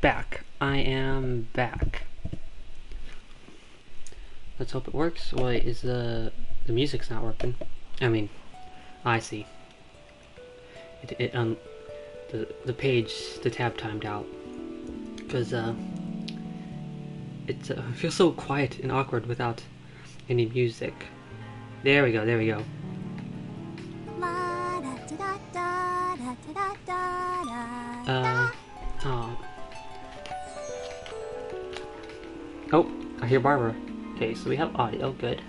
back. I am back. Let's hope it works. Wait, is the music's not working? I mean, I see. The page, the tab timed out because it feels so quiet and awkward without any music. There we go. There we go. Oh, I hear Barbara. Okay, so we have audio. Good.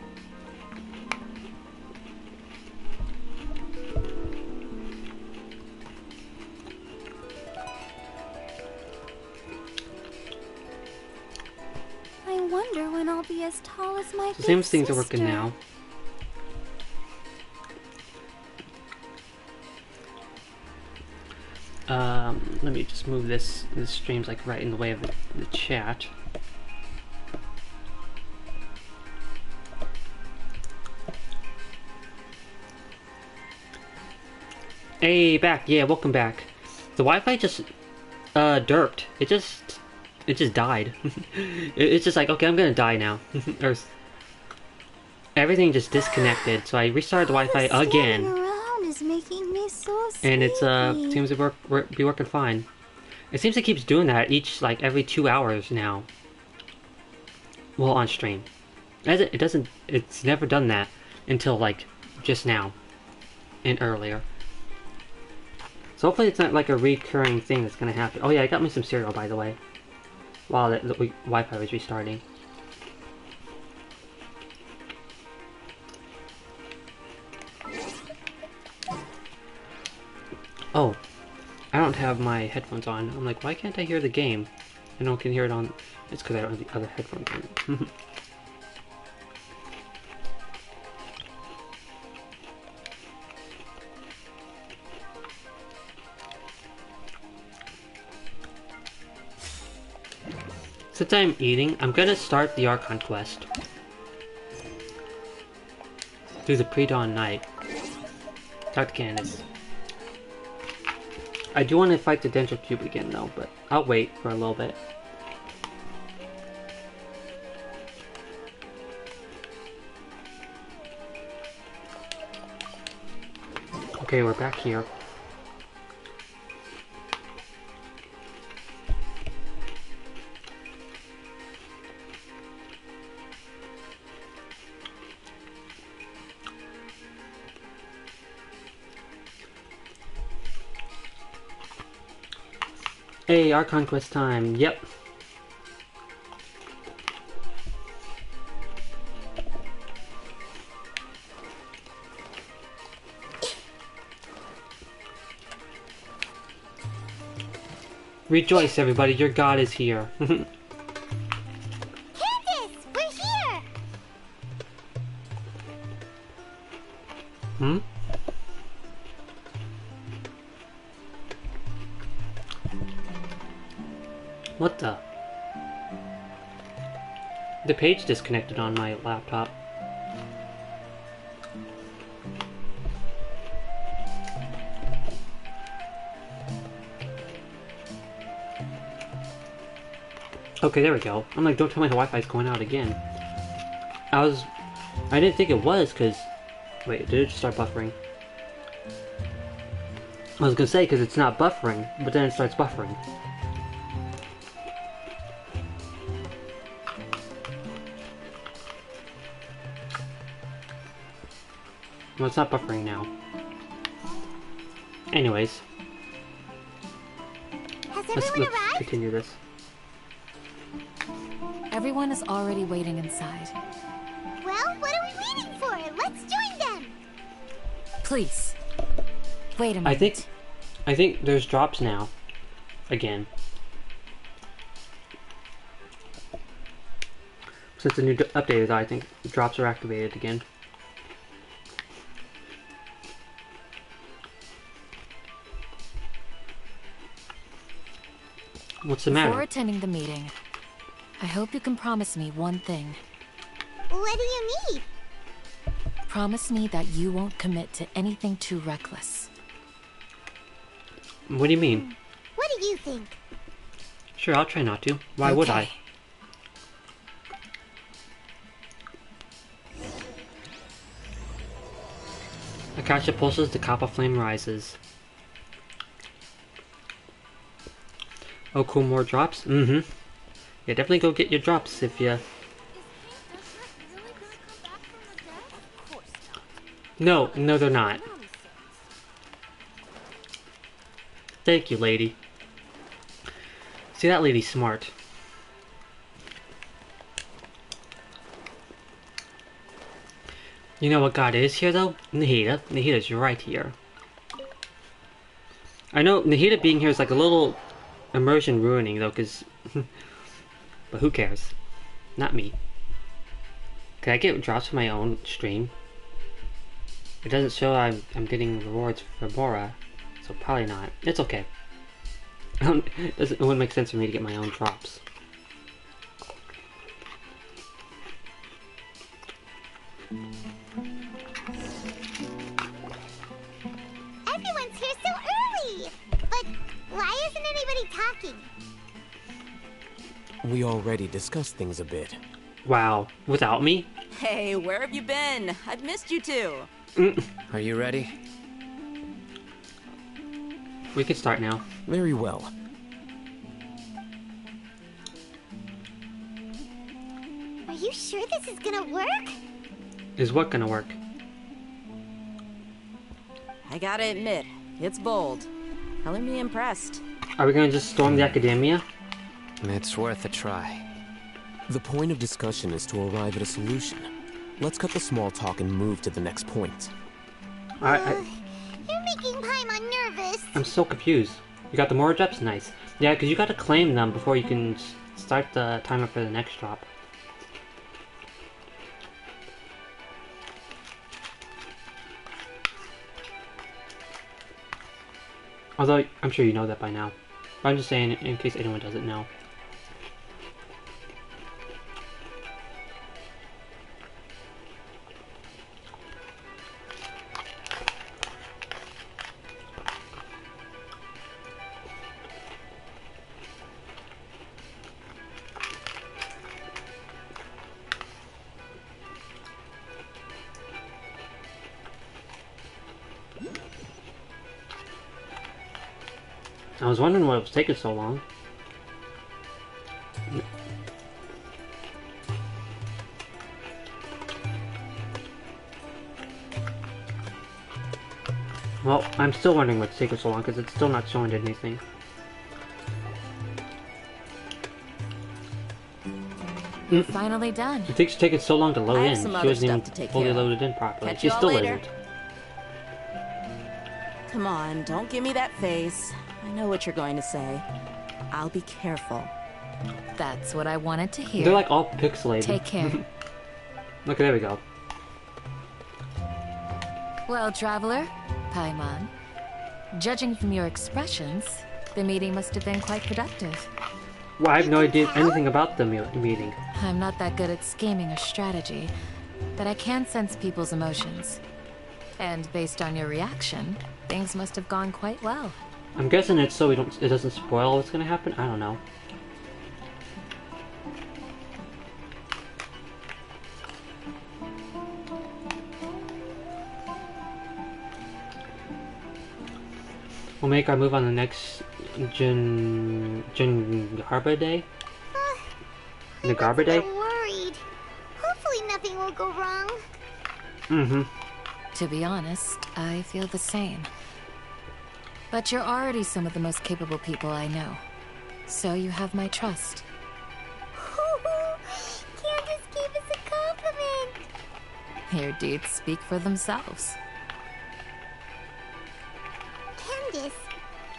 I wonder when I'll be as tall as my So same things are working now. Let me just move this. This stream's like right in the way of the chat. Hey, back. Yeah, welcome back. The Wi-Fi just derped. It just died. It's just like, okay, I'm gonna die now. Or everything just disconnected. So I restarted the Wi-Fi again. Is making me so and it's seems to be working fine. It seems it keeps doing that every 2 hours now. Well, on stream. It doesn't. It's never done that until like just now and earlier. So hopefully it's not like a recurring thing that's gonna happen. Oh yeah, I got me some cereal, by the way, while the Wi-Fi was restarting. Oh, I don't have my headphones on. I'm like, why can't I hear the game? I don't can hear it on. It's because I don't have the other headphones on. Since I'm eating, I'm gonna start the Archon quest through the pre-dawn night. Talk to Candace. I do want to fight the Dental Cube again though, but I'll wait for a little bit. Okay, we're back here. Hey, Archon quest time. Yep. Rejoice, everybody! Your god is here. Candace, we're here. Hmm? What the? The page disconnected on my laptop. Okay, there we go. I'm like, don't tell me the Wi-Fi's going out again. I didn't think it was, because... Wait, did it just start buffering? I was gonna say, because it's not buffering, but then it starts buffering. Well, it's not buffering now. Anyways. Let's continue this. Everyone is already waiting inside. Well, what are we waiting for? Let's join them. Please. Wait a minute. I think there's drops now. Again. Since the new update is out, I think drops are activated again. What's the matter? Before attending the meeting, I hope you can promise me one thing. What do you need? Promise me that you won't commit to anything too reckless. What do you mean? What do you think? Sure, I'll try not to. Why would I? Akasha pulses, the Kappa flame rises. Oh, cool, more drops? Mm-hmm. Yeah, definitely go get your drops if you... No, no they're not. Thank you, lady. See, that lady's smart. You know what God is here, though? Nahida. Nahida's right here. I know Nahida being here is like a little immersion ruining, though, because... but who cares? Not me. Can I get drops for my own stream? It doesn't show I'm getting rewards for Mora, so probably not. It's okay. It wouldn't make sense for me to get my own drops. Everyone's here so early! But why isn't anybody talking? We already discussed things a bit. Wow, without me? Hey, where have you been? I've missed you too. Are you ready? We can start now. Very well. Are you sure this is gonna work? Is what gonna work? I gotta admit, it's bold. Color me impressed. Are we gonna just storm the academia? It's worth a try. The point of discussion is to arrive at a solution. Let's cut the small talk and move to the next point. You're making Paimon nervous. I'm so confused. You got the more drops? Nice. Yeah, because you gotta claim them before you can start the timer for the next drop. Although, I'm sure you know that by now. But I'm just saying, in case anyone doesn't know. I was wondering why it was taking so long. Well, I'm still wondering what's taking so long because it's still not showing anything. You're finally done. It takes taking so long to load I have in. some She other wasn't even stuff to take fully care of. loaded in properly. Catch She you all still later. isn't. Come on, don't give me that face. I know what you're going to say. I'll be careful. That's what I wanted to hear. They're like all pixelated. Take care. Okay, there we go. Well, traveler, Paimon, judging from your expressions, the meeting must have been quite productive. Well, I have no idea anything about the meeting. I'm not that good at scheming or strategy, but I can sense people's emotions. And based on your reaction, things must have gone quite well. I'm guessing it's so it doesn't spoil what's gonna happen. I don't know. We'll make our move on the next Harbor Day. The Garber Day. I'm worried. Hopefully nothing will go wrong. Mm-hmm. To be honest, I feel the same. But you're already some of the most capable people I know. So you have my trust. Candace gave us a compliment. Your deeds speak for themselves. Candace,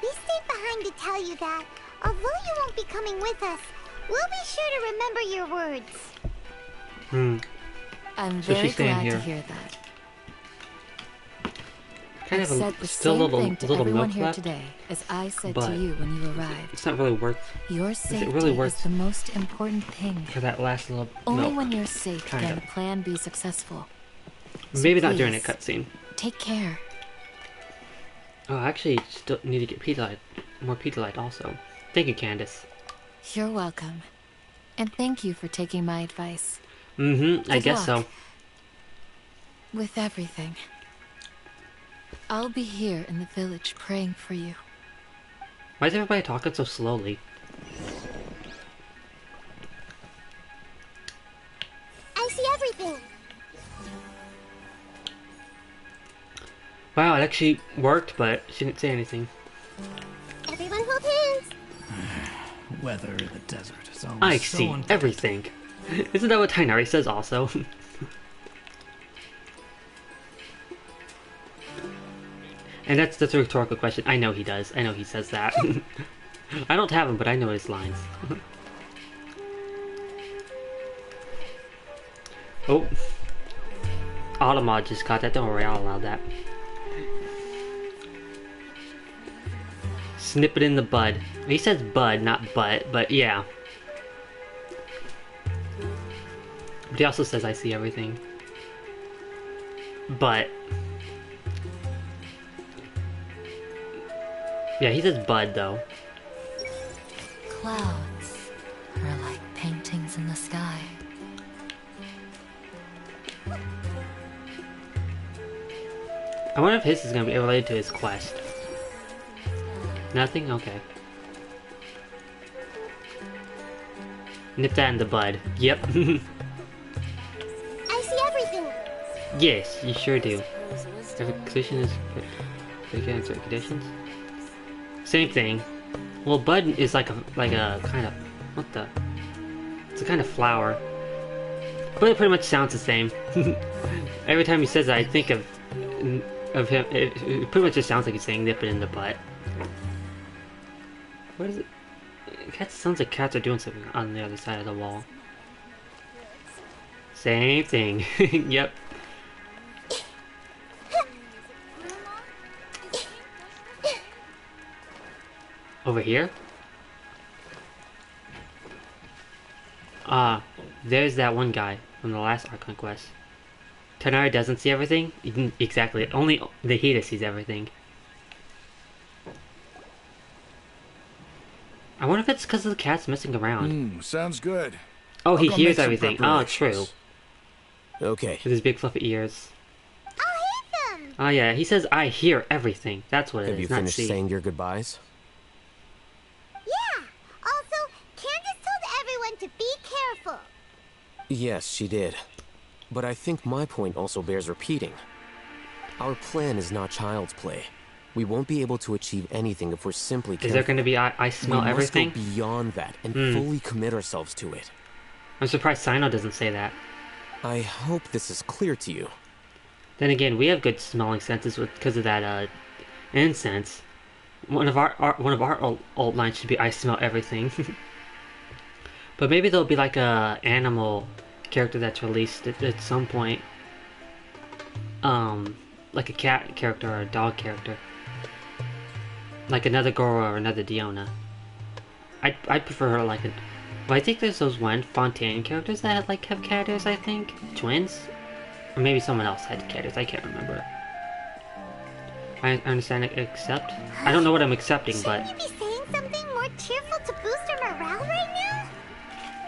we stayed behind to tell you that, although you won't be coming with us, we'll be sure to remember your words. I'm So very she's staying glad here. to hear that. Kind I've of said the still a same little thing to little everyone milk here left, today as I said but to you when you arrived. it's not really worth Your safety really worth- is the most important thing. for that last little Only milk. when you're safe Kinda. can the plan be successful. So Maybe not during a please, cutscene. Take care. Oh, I actually still need to get Pedalite, more Pedalite also. Thank you, Candace. You're welcome. And thank you for taking my advice. Mm-hmm, I Good guess luck. so. With everything. I'll be here in the village praying for you. Why is everybody talking so slowly? I see everything. Wow, it actually worked, but she didn't say anything. Everyone hold hands. Weather in the desert is always I so see unpredictable. everything. Isn't that what Tainari says also? And that's a rhetorical question. I know he does. I know he says that. I don't have him, but I know his lines. Oh. Automod just caught that. Don't worry, I'll allow that. Snip it in the bud. He says bud, not butt, but yeah. But he also says I see everything. But yeah, he says bud though. Clouds are like paintings in the sky. I wonder if his is gonna be related to his quest. Nothing? Okay. Nip that in the bud. Yep. I see everything. Yes, you sure do. If a condition is in certain conditions. Same thing. Well, bud is like a kind of what the? It's a kind of flower, but it pretty much sounds the same. Every time he says that, I think of him. It pretty much just sounds like he's saying "nip it in the butt." What is it? Cats sounds like cats are doing something on the other side of the wall. Same thing. Yep. Over here? There's that one guy from the last Archon quest. Tanari doesn't see everything? Exactly. Only Nahida sees everything. I wonder if it's because of the cats messing around. Sounds good. Oh, he I'll go hears make some everything. Oh, true. preparations. Okay. With his big fluffy ears. I'll hit them. Oh yeah, he says I hear everything. That's what it Have is, you not finished see. saying your goodbyes? Yeah. Also, Candace told everyone to be careful. Yes, she did. But I think my point also bears repeating. Our plan is not child's play. We won't be able to achieve anything if we're simply Is careful. there going to be I smell we everything? must go beyond that and fully commit ourselves to it. I'm surprised Sino doesn't say that. I hope this is clear to you. Then again, we have good smelling senses because of that incense. One of our alt lines should be I smell everything. But maybe there'll be like a animal character that's released at some point. Like a cat character or a dog character. Like another Goro or another Diona. I'd prefer her like a... But I think there's those Fontaine characters that have cat ears, I think? Twins? Or maybe someone else had cat ears, I can't remember. I understand accept? I don't know what I'm accepting, but... Shouldn't you be saying something more cheerful to boost our morale right now?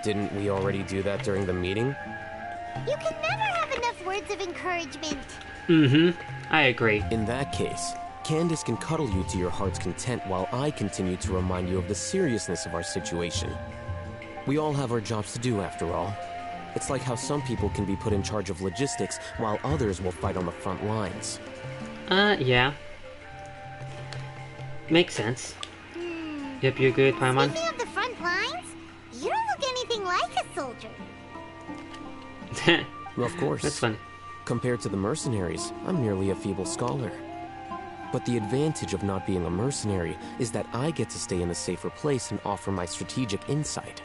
Didn't we already do that during the meeting? You can never have enough words of encouragement. Mm-hmm. I agree. In that case, Candace can cuddle you to your heart's content while I continue to remind you of the seriousness of our situation. We all have our jobs to do, after all. It's like how some people can be put in charge of logistics while others will fight on the front lines. Yeah. Makes sense. Yep, you agree with Paimon? Speaking of the front lines, you don't look anything like a soldier. Of course. That's funny. Compared to the mercenaries, I'm merely a feeble scholar. But the advantage of not being a mercenary is that I get to stay in a safer place and offer my strategic insight.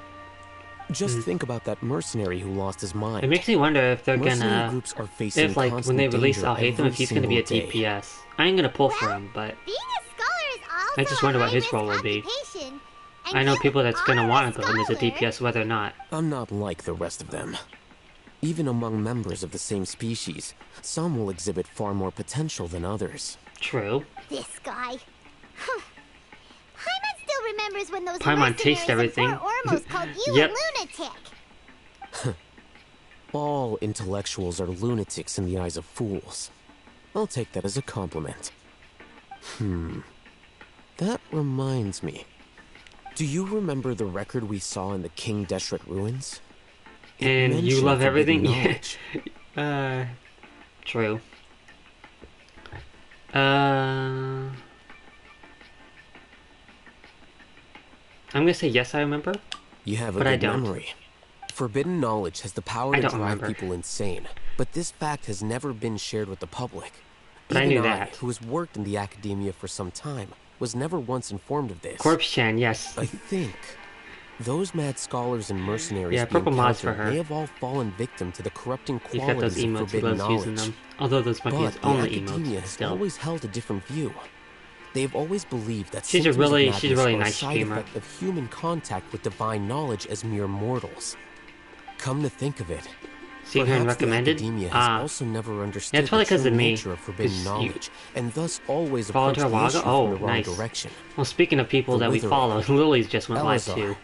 Just think about that mercenary who lost his mind. It makes me wonder if they're Mercenary gonna... groups are facing If, like, when they constant release danger I'll Hate Them, if every he's gonna be a single day. DPS. I ain't gonna pull for him, but... Being a scholar is also I just wonder what his a role will be. high-risk occupation, and I know you people that's gonna are a want to put him as a scholar. DPS, whether or not. I'm not like the rest of them. Even among members of the same species, some will exhibit far more potential than others. True. This guy. Huh. Paimon still remembers when those Paimon tastes mercenaries everything. in Fort almost called you Yep. a lunatic. All intellectuals are lunatics in the eyes of fools. I'll take that as a compliment. That reminds me. Do you remember the record we saw in the King Deshret ruins? It And you mentioned love forbidden everything? knowledge. True. I'm gonna say yes, I remember. You have a But I good don't. memory. Forbidden knowledge has the power I to don't drive remember. people insane, but this fact has never been shared with the public. But I Even knew that. who has worked in the academia for some time, was never once informed of this. Corpse Chan, yes. I think those mad scholars and mercenaries Yeah, we purple mods for encountered her. may have all fallen victim to the corrupting He's got those qualities of emotes, he forbidden loves using knowledge. them. Although those might be But his the only academia emotes has still. always held a different view. They've always believed that She's a symptoms of really madness are nice a side streamer. effect of human contact with divine knowledge as mere mortals. Come to think of it, See her in perhaps the recommended? academia has also never understood Yeah, it's probably the true 'cause of me, nature of forbidden 'cause you knowledge, and thus always followed approached her the Waga? issue Oh, from the wrong nice. direction. Well, speaking of people The that we Withering, follow, Lily's just went live Elazar, too.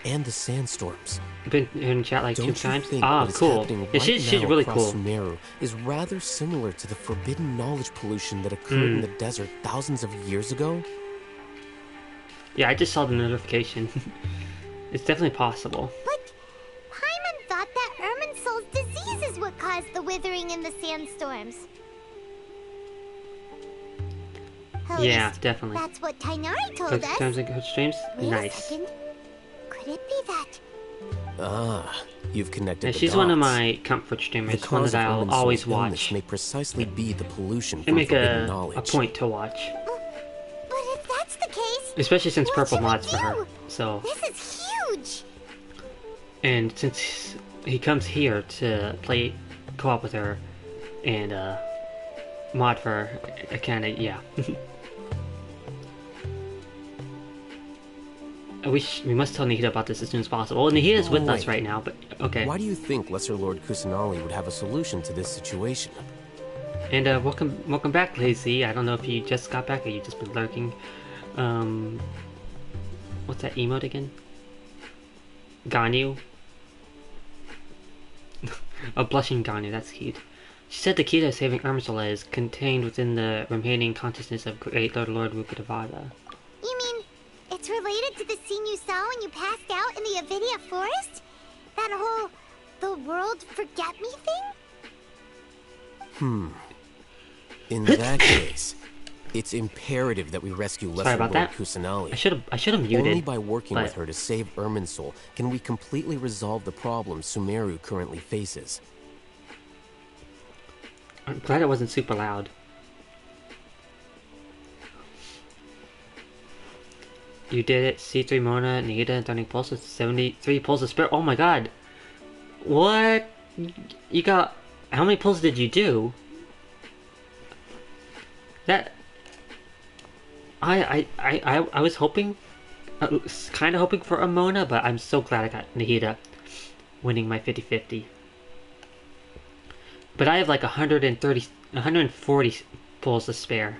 and the sandstorms. Been in chat like Don't two you times. think Ah, what is cool. happening Yeah, right she's now really across cool. Sumeru is rather similar to the forbidden knowledge pollution that occurred in the desert thousands of years ago? Yeah, I just saw the notification. It's definitely possible. But Paimon thought that Irminsul's disease is what caused the withering in the sandstorms. At Yeah, least definitely. That's what Tainari told Those us. times like her streams? Wait a Nice. second. Could it be that? Ah, you've connected Yeah, the she's one of dots. my comfort The streamers, one cause that of I'll Irminsul's always illness watch. may precisely be the pollution I from make forbidden a knowledge. point to watch. But if that's the case, Especially since what purple should we mods for her. do? So, This is huge. and since he comes here to play co-op with her and mod for her, I kinda, yeah. We must tell Nahida about this as soon as possible. Well, Nahida's with us Wait. right now, but okay. Why do you think Lesser Lord Kusanali would have a solution to this situation? And welcome back, Lazy. I don't know if you just got back or you just been lurking. What's that emote again? Ganyu. A blushing Ganyu, that's cute. She said the key to saving Irminsul is contained within the remaining consciousness of Great Lord Rukadavada. You mean it's related to the scene you saw when you passed out in the Avidia forest? That whole the world forget me thing? In that case, it's imperative that we rescue Lesser about Lord that. Kusanali. I should have muted. Only by working but with her to save Irminsul can we completely resolve the problem Sumeru currently faces. I'm glad it wasn't super loud. You did it. C3 Mona, Nahida, and Turning Pulse with 73 pulls of spirit. Oh my god. What? You got... How many pulls did you do? That... I was hoping... kind of hoping for a Mona, but I'm so glad I got Nahida winning my 50-50. But I have like 140 pulls to spare.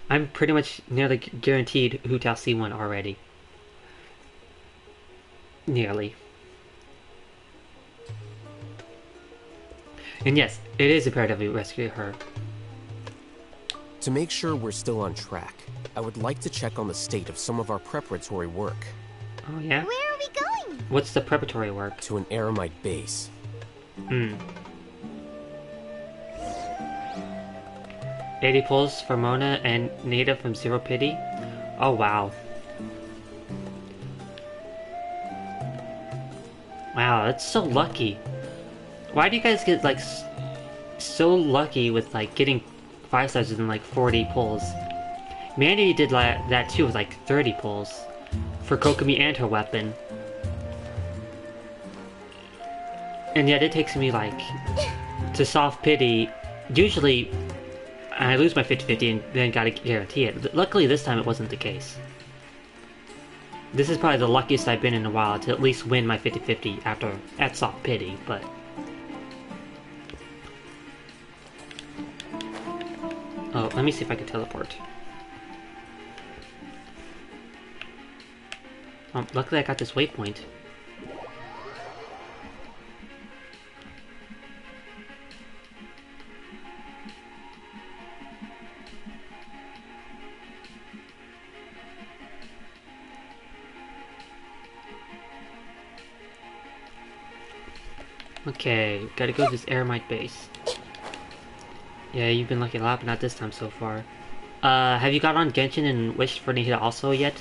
I'm pretty much nearly guaranteed Hu Tao C1 already. Nearly. And yes, it is imperative we rescue her. To make sure we're still on track, I would like to check on the state of some of our preparatory work. Oh yeah? Where are we going? What's the preparatory work? To an Eremite base. 80 pulls for Mona and Nahida from Zero Pity. Oh wow. Wow, that's so lucky. Why do you guys get like so lucky with like getting 5 stars in like 40 pulls? Mandy did that too with like 30 pulls for Kokomi and her weapon. And yet it takes me like to soft pity. Usually I lose my 50-50 and then gotta guarantee it. Luckily this time it wasn't the case. This is probably the luckiest I've been in a while to at least win my 50-50 at soft pity, but... Oh, let me see if I can teleport. Luckily I got this waypoint. Okay, gotta go to this Aramite base. Yeah, you've been lucky a lot, but not this time so far. Have you got on Genshin and wished for Nahida also yet?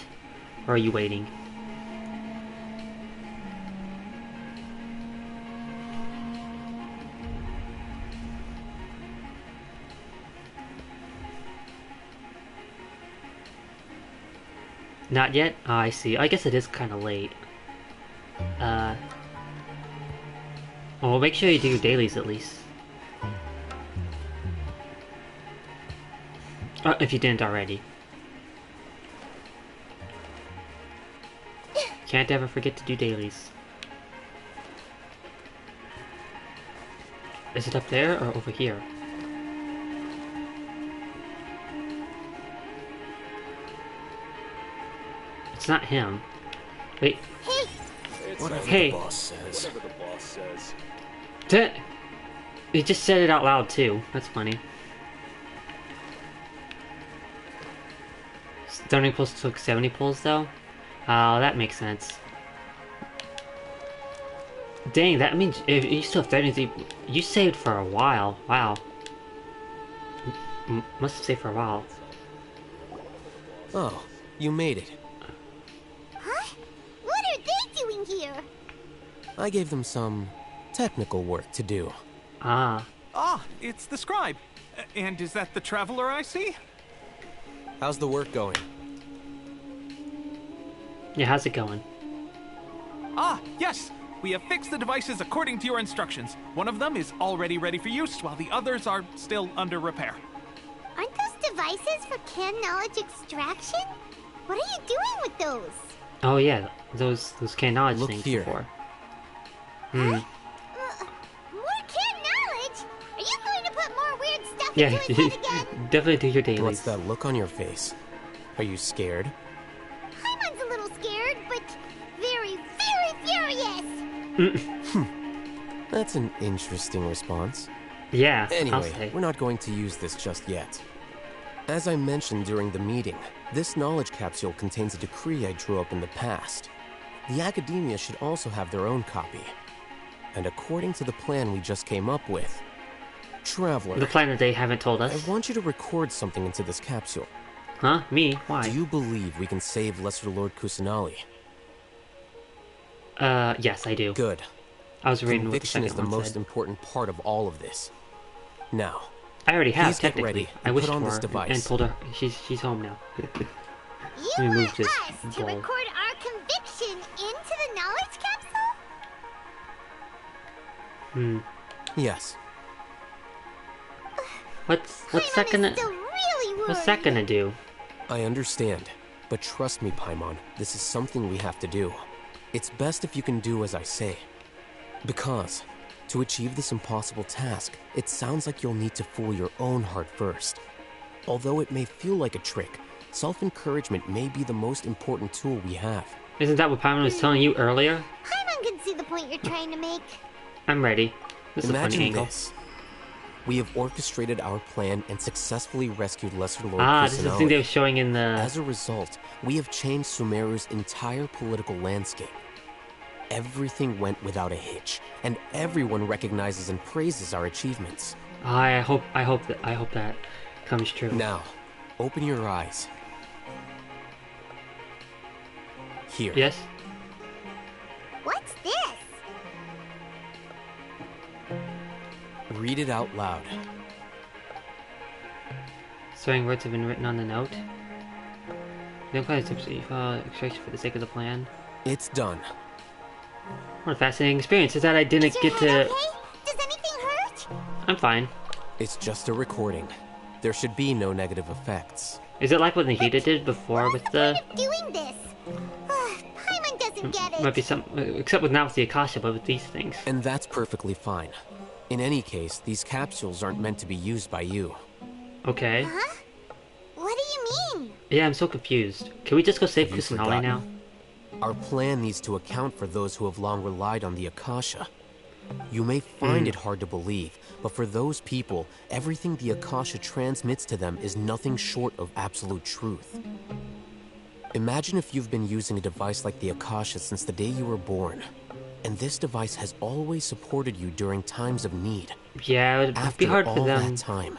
Or are you waiting? Not yet? Oh, I see. I guess it is kind of late. Well, make sure you do your dailies at least. If you didn't already. Can't ever forget to do dailies. Is it up there or over here? It's not him. Wait. Whatever Hey. the boss says. He just said it out loud too. That's funny. Starting pulls took 70 pulls though? Oh, that makes sense. Dang, that means if you still have 30, you saved for a while. Wow. Must have saved for a while. Oh, you made it. Huh? What are they doing here? I gave them some technical work to do. Ah. Ah, it's the scribe. And is that the traveler I see? How's the work going? Yeah, how's it going? Ah, yes. We have fixed the devices according to your instructions. One of them is already ready for use, while the others are still under repair. Aren't those devices for can knowledge extraction? What are you doing with those? Oh yeah, those can knowledge Look things here. before. More can knowledge? Are you going to put more weird stuff Yeah, into his head again? definitely do your dailies. What's that look on your face? Are you scared? Paimon's a little scared, but very, very furious. That's an interesting response. Yeah, I'll Anyway, say. we're not going to use this just yet. As I mentioned during the meeting, this knowledge capsule contains a decree I drew up in the past. The academia should also have their own copy. And according to the plan we just came up with, Traveler, The plan that they haven't told us. I want you to record something into this capsule. Huh? Me? Why? Do you believe we can save Lesser Lord Kusanali? Yes, I do. Good. I was reading what the Conviction is second the one most said. important part of all of this. Now, I already have, please get technically. ready I and wished put on for this her device. and told her she's home now. You Let me move want this us to ball. record our conviction into the knowledge capsule? yes. What's that Paimon gonna is still really worried. What's that gonna do? I understand. But trust me, Paimon, this is something we have to do. It's best if you can do as I say. Because, to achieve this impossible task, it sounds like you'll need to fool your own heart first. Although it may feel like a trick, self-encouragement may be the most important tool we have. Isn't that what Paimon was telling you earlier? Paimon can see the point you're trying to make. I'm ready. This is a funny Imagine angle. this. We have orchestrated our plan and successfully rescued Lesser Lord Ah, this is the thing they Kusanali. were showing in the. As a result, we have changed Sumeru's entire political landscape. Everything went without a hitch, and everyone recognizes and praises our achievements. I hope that comes true. Now, open your eyes. Here. Yes. What's this? Read it out loud. Certain words have been written on the note. Don't play extraction for the sake of the plan. It's done. What a fascinating experience. Is that I didn't Is your get head to. okay? Does anything hurt? I'm fine. It's just a recording. There should be no negative effects. Is it like what Nahida did before with the? Point of doing this? Paimon doesn't get it. Might be some, except with not with the Akasha, but with these things. And that's perfectly fine. In any case, these capsules aren't meant to be used by you. Okay. Huh? What do you mean? Yeah, I'm so confused. Can we just go save Have you Kusanali forgotten? now? Our plan needs to account for those who have long relied on the Akasha. You may find it hard to believe, but for those people, everything the Akasha transmits to them is nothing short of absolute truth. Imagine if you've been using a device like the Akasha since the day you were born, and this device has always supported you during times of need. Yeah, it'd After be hard all for them. that time,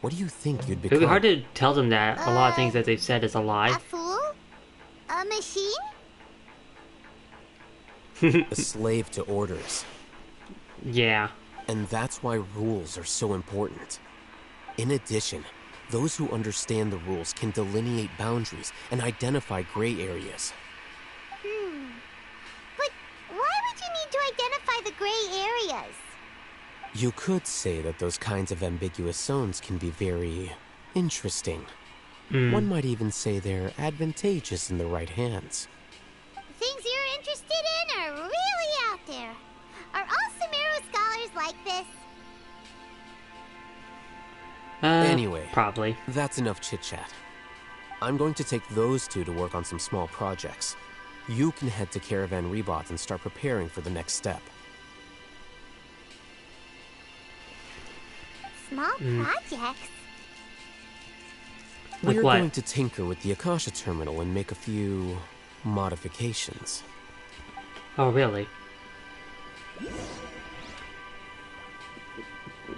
what do you think you'd become? It'd be hard to tell them that a lot of things that they've said is a A lie. fool? A machine? A slave to orders. Yeah. And that's why rules are so important. In addition, those who understand the rules can delineate boundaries and identify gray areas. But why would you need to identify the gray areas? You could say that those kinds of ambiguous zones can be very interesting. One might even say they're advantageous in the right hands. Things you're interested in are really out there. Are all Sumeru scholars like this? Anyway, Probably. that's enough chit-chat. I'm going to take those two to work on some small projects. You can head to Caravan Rebot and start preparing for the next step. Small projects? Like We're what? going to tinker with the Akasha terminal and make a few modifications. Oh, really?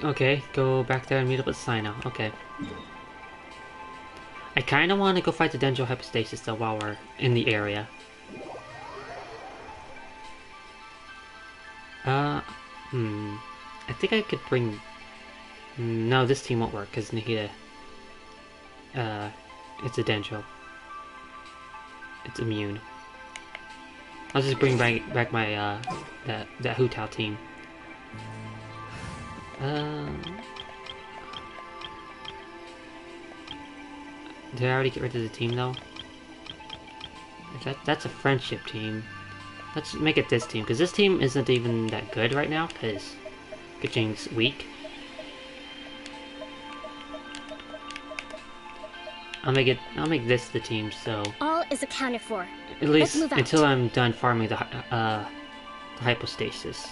Okay, go back there and meet up with Sino. Okay. I kind of want to go fight the Dendro Hypostasis though while we're in the area. I think I could bring... No, this team won't work because Nahida... it's a Dendro. It's immune. I'll just bring back my, that Hu Tao team. Did I already get rid of the team though? That's a friendship team. Let's make it this team, because this team isn't even that good right now, because Genshin's weak. I'll make this the team, so All is accounted for. at least move out. until I'm done farming the hypostasis.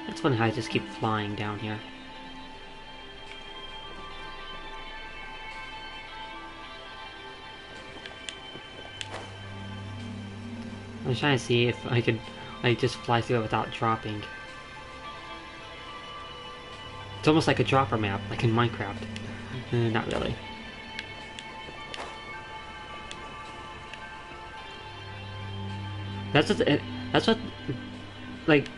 It's funny how I just keep flying down here. I'm trying to see if I could like just fly through it without dropping. It's almost like a dropper map, like in Minecraft. Not really. That's what, like,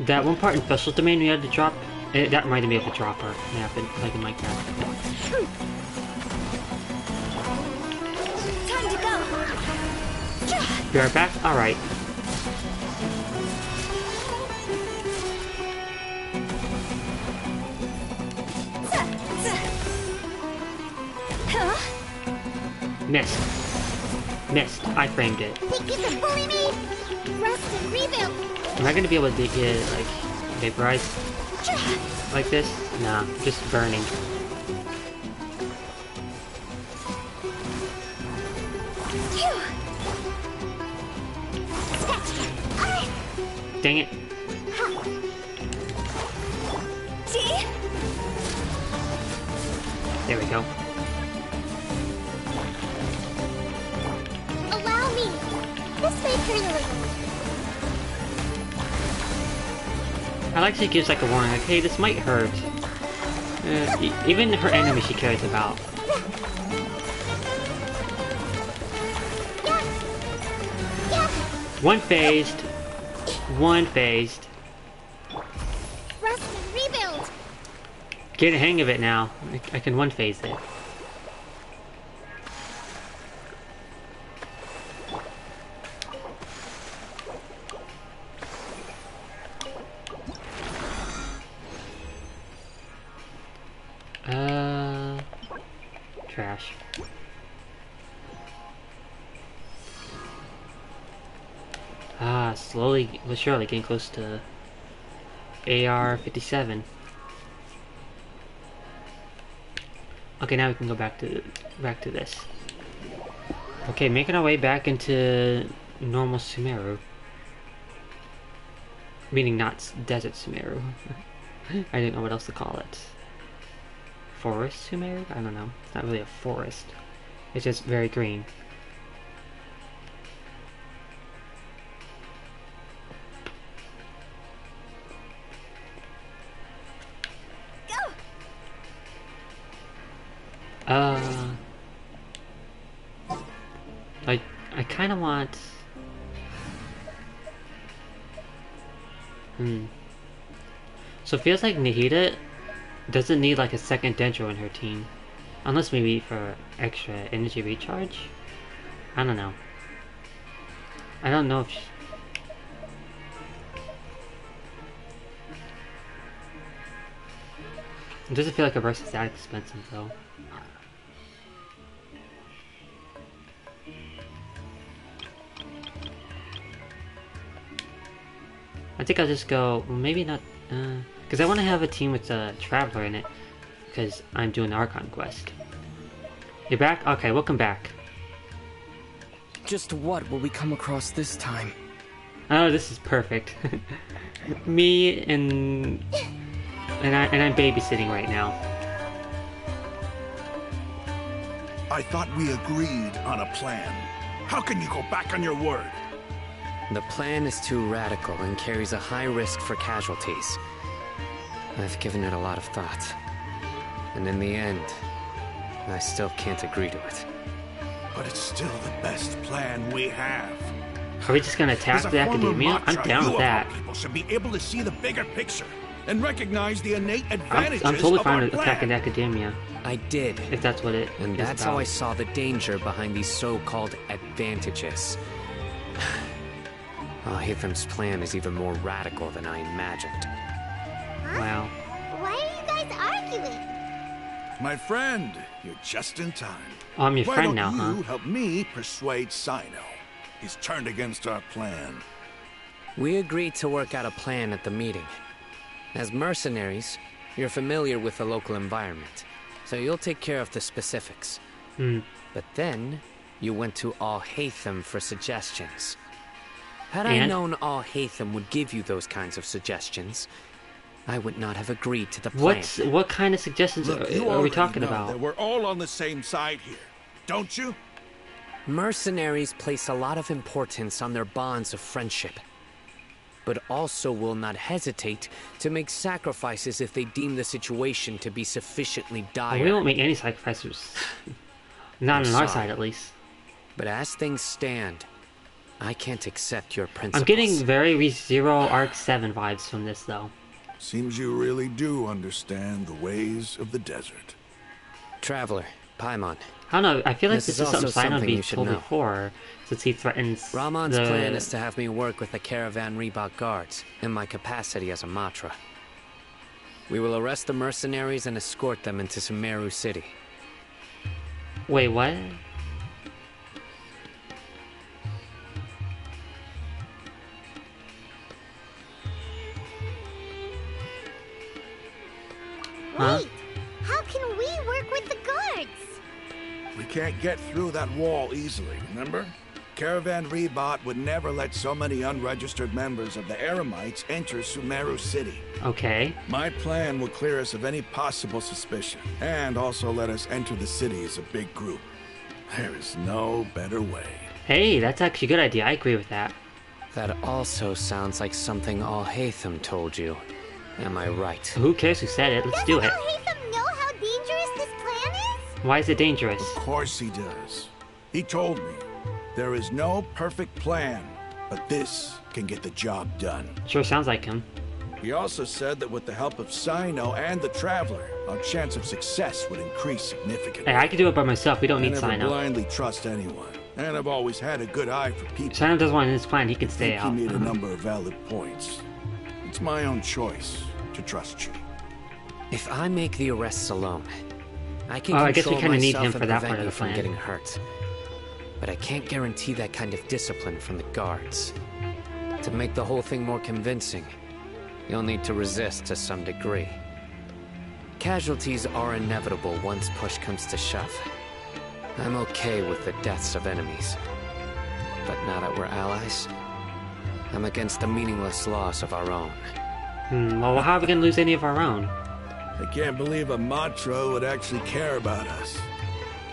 that one part in Special Domain we had to drop. That reminded me of a dropper map, like in Minecraft. Time to go. Be right back. All right. Missed. Missed. I framed it. Think you can bully me? Rest and rebuild. Am I gonna be able to get like vaporized like this? Nah, just burning. Dang it. See? There we go. Allow me. This may hurt a little. I like she gives like a warning, like, hey, this might hurt. Even her enemy she cares about. One phased. One phased. Rest and rebuild. Get a hang of it now. I can one phase it. trash. Ah, slowly but surely getting close to AR-57. Okay, now we can go back to this. Okay, making our way back into normal Sumeru. Meaning not desert Sumeru. I didn't know what else to call it. Forest Sumeru? I don't know. It's not really a forest. It's just very green. I kind of want... So it feels like Nahida doesn't need like a second Dendro in her team. Unless maybe for extra energy recharge? I don't know. I don't know if... It doesn't feel like her burst is that expensive though. I think I'll just go, well, maybe not, because I want to have a team with a Traveler in it, because I'm doing the Archon quest. You're back? Okay, welcome back. Just what will we come across this time? Oh, this is perfect. Me and I'm babysitting right now. I thought we agreed on a plan. How can you go back on your word? The plan is too radical and carries a high risk for casualties. I've given it a lot of thought. And in the end, I still can't agree to it. But it's still the best plan we have. Are we just gonna attack the Academia? I'm down with that. People should be able to see the bigger picture and recognize the innate advantages I'm totally fine with plan. attacking the Academia. I did. If that's what it And is that's about. how I saw the danger behind these so-called advantages. Hitham's plan is even more radical than I imagined. Wow. Why are you guys arguing? My friend, you're just in time. Oh, I'm your Why friend don't now, you huh? help me persuade Sino? He's turned against our plan. We agreed to work out a plan at the meeting. As mercenaries, you're familiar with the local environment, so you'll take care of the specifics. But then, you went to Al-Haytham for suggestions. Had I known Al-Haytham would give you those kinds of suggestions, I would not have agreed to the plan. What kind of suggestions Look, you are we already talking know about? that we're all on the same side here, don't you? Mercenaries place a lot of importance on their bonds of friendship, but also will not hesitate to make sacrifices if they deem the situation to be sufficiently dire. We won't make any sacrifices. Not on our side, at least. But as things stand, I can't accept your principles. I'm getting very ReZero Arc 7 vibes from this, though. Seems you really do understand the ways of the desert. Traveler, Paimon. I don't know, I feel like this is also something Sino something be you should told know. before, since he threatens Ramon's plan is to have me work with the Caravan Reebok guards, in my capacity as a Matra. We will arrest the mercenaries and escort them into Sumeru City. Wait, what? Huh? Wait, how can we work with the guards? We can't get through that wall easily, remember? Caravan Rebot would never let so many unregistered members of the Eremites enter Sumeru City. Okay. My plan will clear us of any possible suspicion, and also let us enter the city as a big group. There is no better way. Hey, that's actually a good idea. I agree with that. That also sounds like something Al-Haytham told you. Am I right? Who cares who said it? Let's do it. Doesn't Al-Haytham know how dangerous this plan is? Why is it dangerous? Of course he does. He told me, there is no perfect plan, but this can get the job done. Sure sounds like him. He also said that with the help of Sino and the Traveler, our chance of success would increase significantly. Hey, I can do it by myself. We don't I need never Sino. blindly trust anyone, and I've always had a good eye for people. Sino doesn't want his plan. He can I stay think out. you made a number of valid points. It's my own choice to trust you. If I make the arrests alone, I can I guess we control kind of need myself him for and that prevent part of you the from plan. getting hurt. But I can't guarantee that kind of discipline from the guards. To make the whole thing more convincing, you'll need to resist to some degree. Casualties are inevitable once push comes to shove. I'm okay with the deaths of enemies. But now that we're allies, I'm against the meaningless loss of our own. Well, how are we gonna lose any of our own? I can't believe a Matra would actually care about us.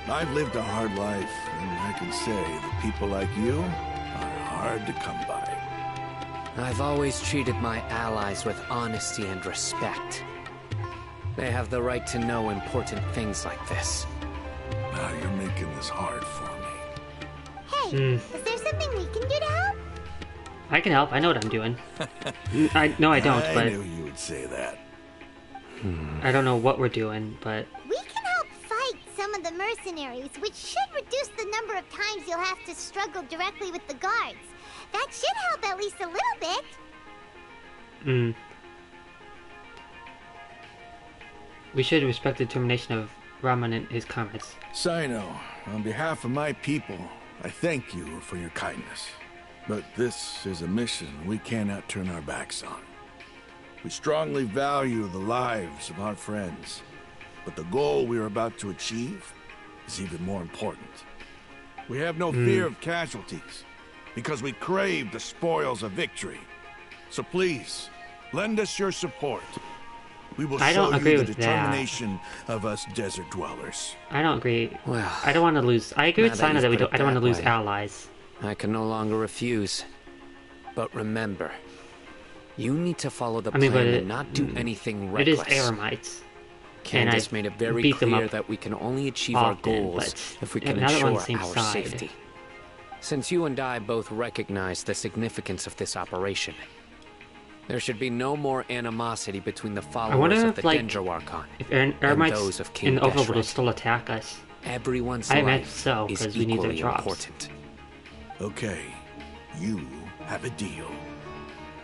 I've lived a hard life, and I can say that people like you are hard to come by. I've always treated my allies with honesty and respect. They have the right to know important things like this. Now you're making this hard for me. Hey, is there something we can do to help? I can help. I know what I'm doing. No, I don't. I But knew you would say that. I don't know what we're doing. But We can help fight some of the mercenaries, which should reduce the number of times you'll have to struggle directly with the guards. That should help at least a little bit. We should respect the determination of Raman and his comrades. Sino, on behalf of my people, I thank you for your kindness. But this is a mission we cannot turn our backs on. We strongly value the lives of our friends, but the goal we are about to achieve is even more important. We have no fear of casualties, because we crave the spoils of victory. So please, lend us your support. We will I show don't agree you the with determination of us desert dwellers. I don't agree. Well, I don't want to lose. I agree now with that Sina you've that we put don't. it I don't want to that lose way. allies. I can no longer refuse. But remember, you need to follow the I mean, plan but and not do anything It is reckless. Eremites. Candace made it very beat them clear up that we can only achieve often, our goals but if we can now that we're on the ensure same our side. safety. Since you and I both recognize the significance of this operation, there should be no more animosity between the followers of the Dendroarchon if and Eremites those of in King the Overworld will Deshret. still attack us. Everyone's I imagine life so, is because we need their equally drops. important. Okay, you have a deal.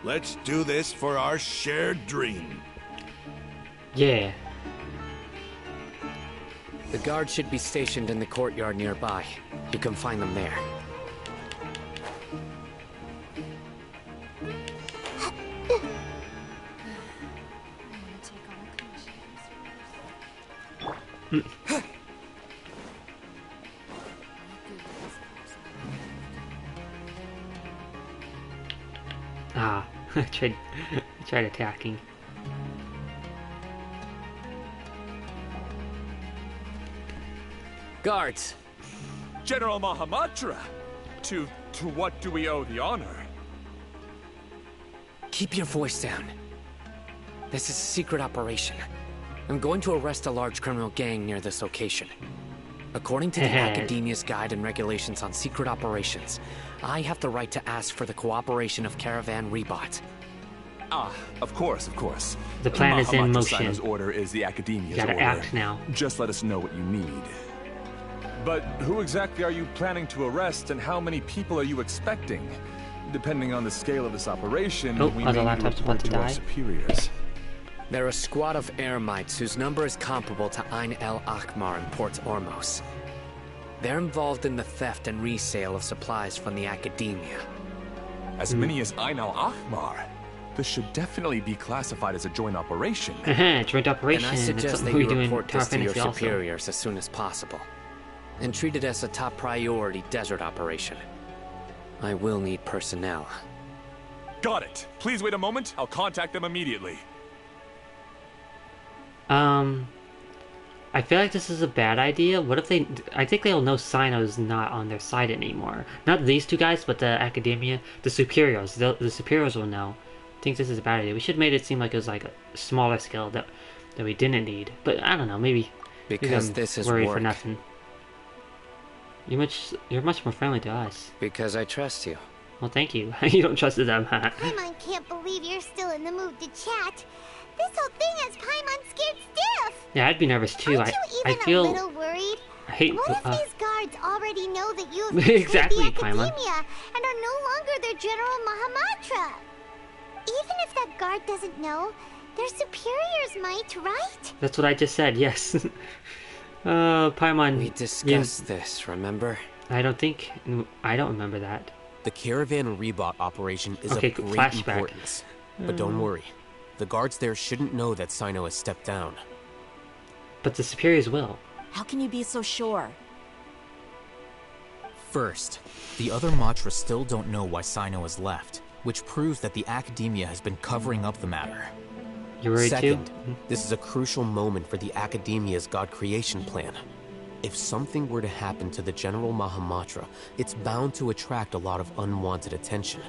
Let's do this for our shared dream. Yeah. The guards should be stationed in the courtyard nearby. You can find them there. I tried attacking. Guards! General Mahamatra! To what do we owe the honor? Keep your voice down. This is a secret operation. I'm going to arrest a large criminal gang near this location. According to the Academia's Guide and Regulations on Secret Operations, I have the right to ask for the cooperation of Caravan Rebot. Ah, of course, of course. The plan is in Mahamatra motion. Sino's order is the Academia's You gotta order. act now. Just let us know what you need. But who exactly are you planning to arrest, and how many people are you expecting? Depending on the scale of this operation, we are the may need to laptops about report to to our die? superiors. They're a squad of Eremites whose number is comparable to Ain el Akhmar in Port Ormos. They're involved in the theft and resale of supplies from the Academia. As many as Ain al Akhmar. This should definitely be classified as a joint operation. Joint operation. And I suggest It's that something we you do in report Tower this to your Fantasy also. superiors as soon as possible. And treat it as a top priority desert operation. I will need personnel. Got it. Please wait a moment. I'll contact them immediately. I feel like this is a bad idea. What if they... I think they'll know Sino's not on their side anymore. Not these two guys, but the Academia. The superiors. The superiors will know. I think this is a bad idea. We should have made it seem like it was like a smaller scale that we didn't need. But I don't know, maybe... Because maybe I'm this is worried work. for nothing. You're much more friendly to us. Because I trust you. Well, thank you. You don't trust them, huh? Paimon can't believe you're still in the mood to chat. This whole thing has Paimon scared stiff. Yeah, I'd be nervous too. Aren't you I even feel... a little worried? I hate... What if these guards already know that you have betrayed Exactly, the Paimon. Academia and are no longer their General Mahamatra? Even if that guard doesn't know, their superiors might, right? That's what I just said, yes. Paimon. We discussed this, remember? I don't remember that. The caravan rebot operation is Okay, of great flashback. importance. But don't worry. The guards there shouldn't know that Sino has stepped down. But the superiors will. How can you be so sure? First, the other Matra still don't know why Sino has left, which proves that the academia has been covering up the matter. You're worried Second, too? this is a crucial moment for the academia's god creation plan. If something were to happen to the General Mahamatra, it's bound to attract a lot of unwanted attention.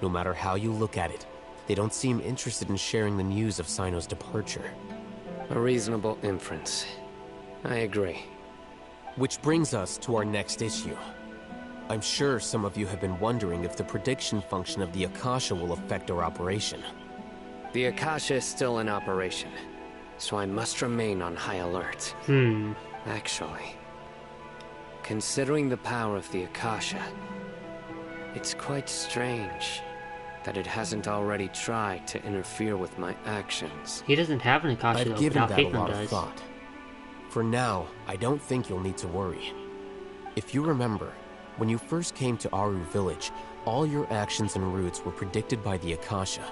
No matter how you look at it, they don't seem interested in sharing the news of Sino's departure. A reasonable inference. I agree. Which brings us to our next issue. I'm sure some of you have been wondering if the prediction function of the Akasha will affect our operation. The Akasha is still in operation, so I must remain on high alert. Actually, considering the power of the Akasha, it's quite strange that it hasn't already tried to interfere with my actions. He doesn't have an Akasha though, I've given but that a Alphagon lot does. of thought. For now, I don't think you'll need to worry. If you remember, when you first came to Aru Village, all your actions and routes were predicted by the Akasha.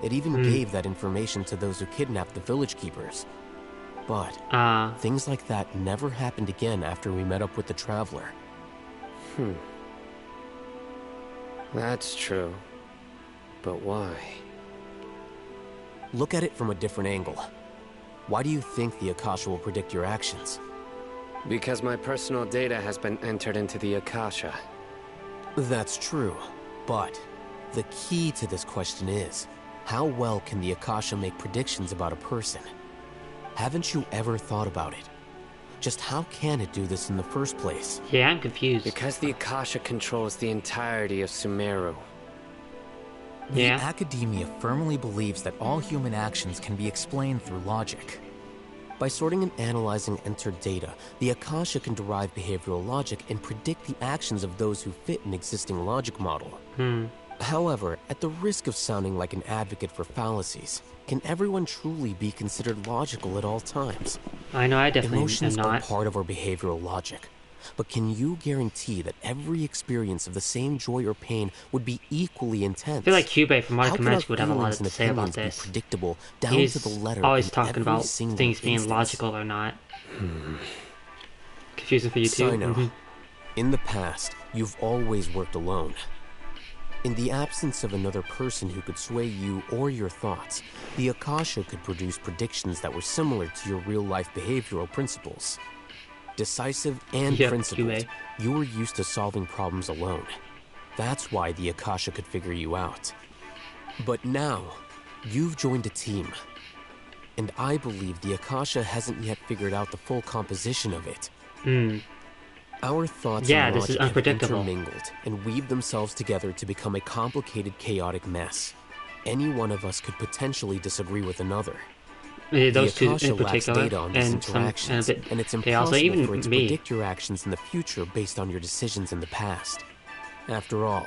It even gave that information to those who kidnapped the village keepers. But things like that never happened again after we met up with the Traveler. That's true. But why? Look at it from a different angle. Why do you think the Akasha will predict your actions? Because my personal data has been entered into the Akasha. That's true, but the key to this question is, how well can the Akasha make predictions about a person? Haven't you ever thought about it? Just how can it do this in the first place? Yeah, I'm confused. Because the Akasha controls the entirety of Sumeru. The academia firmly believes that all human actions can be explained through logic. By sorting and analyzing entered data, the Akasha can derive behavioral logic and predict the actions of those who fit an existing logic model. However, at the risk of sounding like an advocate for fallacies, can everyone truly be considered logical at all times? I know I definitely Emotions am are not. part of our behavioral logic. But can you guarantee that every experience of the same joy or pain would be equally intense? I feel like Cube from How Modern can our Magic would have a lot feelings and to say about opinions be this. predictable down He's to the letter always in talking every about single things being instance? logical or not. Confusing for you too. Sino, in the past, you've always worked alone. In the absence of another person who could sway you or your thoughts, the Akasha could produce predictions that were similar to your real-life behavioral principles. Decisive and principled, you were used to solving problems alone. That's why the Akasha could figure you out. But now, you've joined a team. And I believe the Akasha hasn't yet figured out the full composition of it. Our thoughts and this is logic have unpredictable. intermingled and weave themselves together to become a complicated, chaotic mess. Any one of us could potentially disagree with another. Those two Akasha in lacks particular, data on these and some, interactions, and a bit. and it's They also, impossible even for it to me. predict your actions in the future based on your decisions in the past. After all,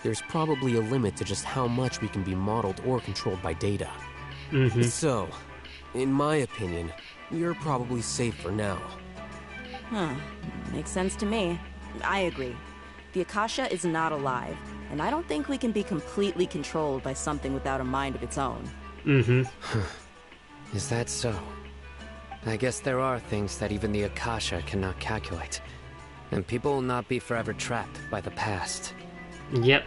there's probably a limit to just how much we can be modeled or controlled by data. So, in my opinion, you're probably safe for now. Makes sense to me. I agree. The Akasha is not alive, and I don't think we can be completely controlled by something without a mind of its own. Is that so? I guess there are things that even the Akasha cannot calculate. And people will not be forever trapped by the past. Yep.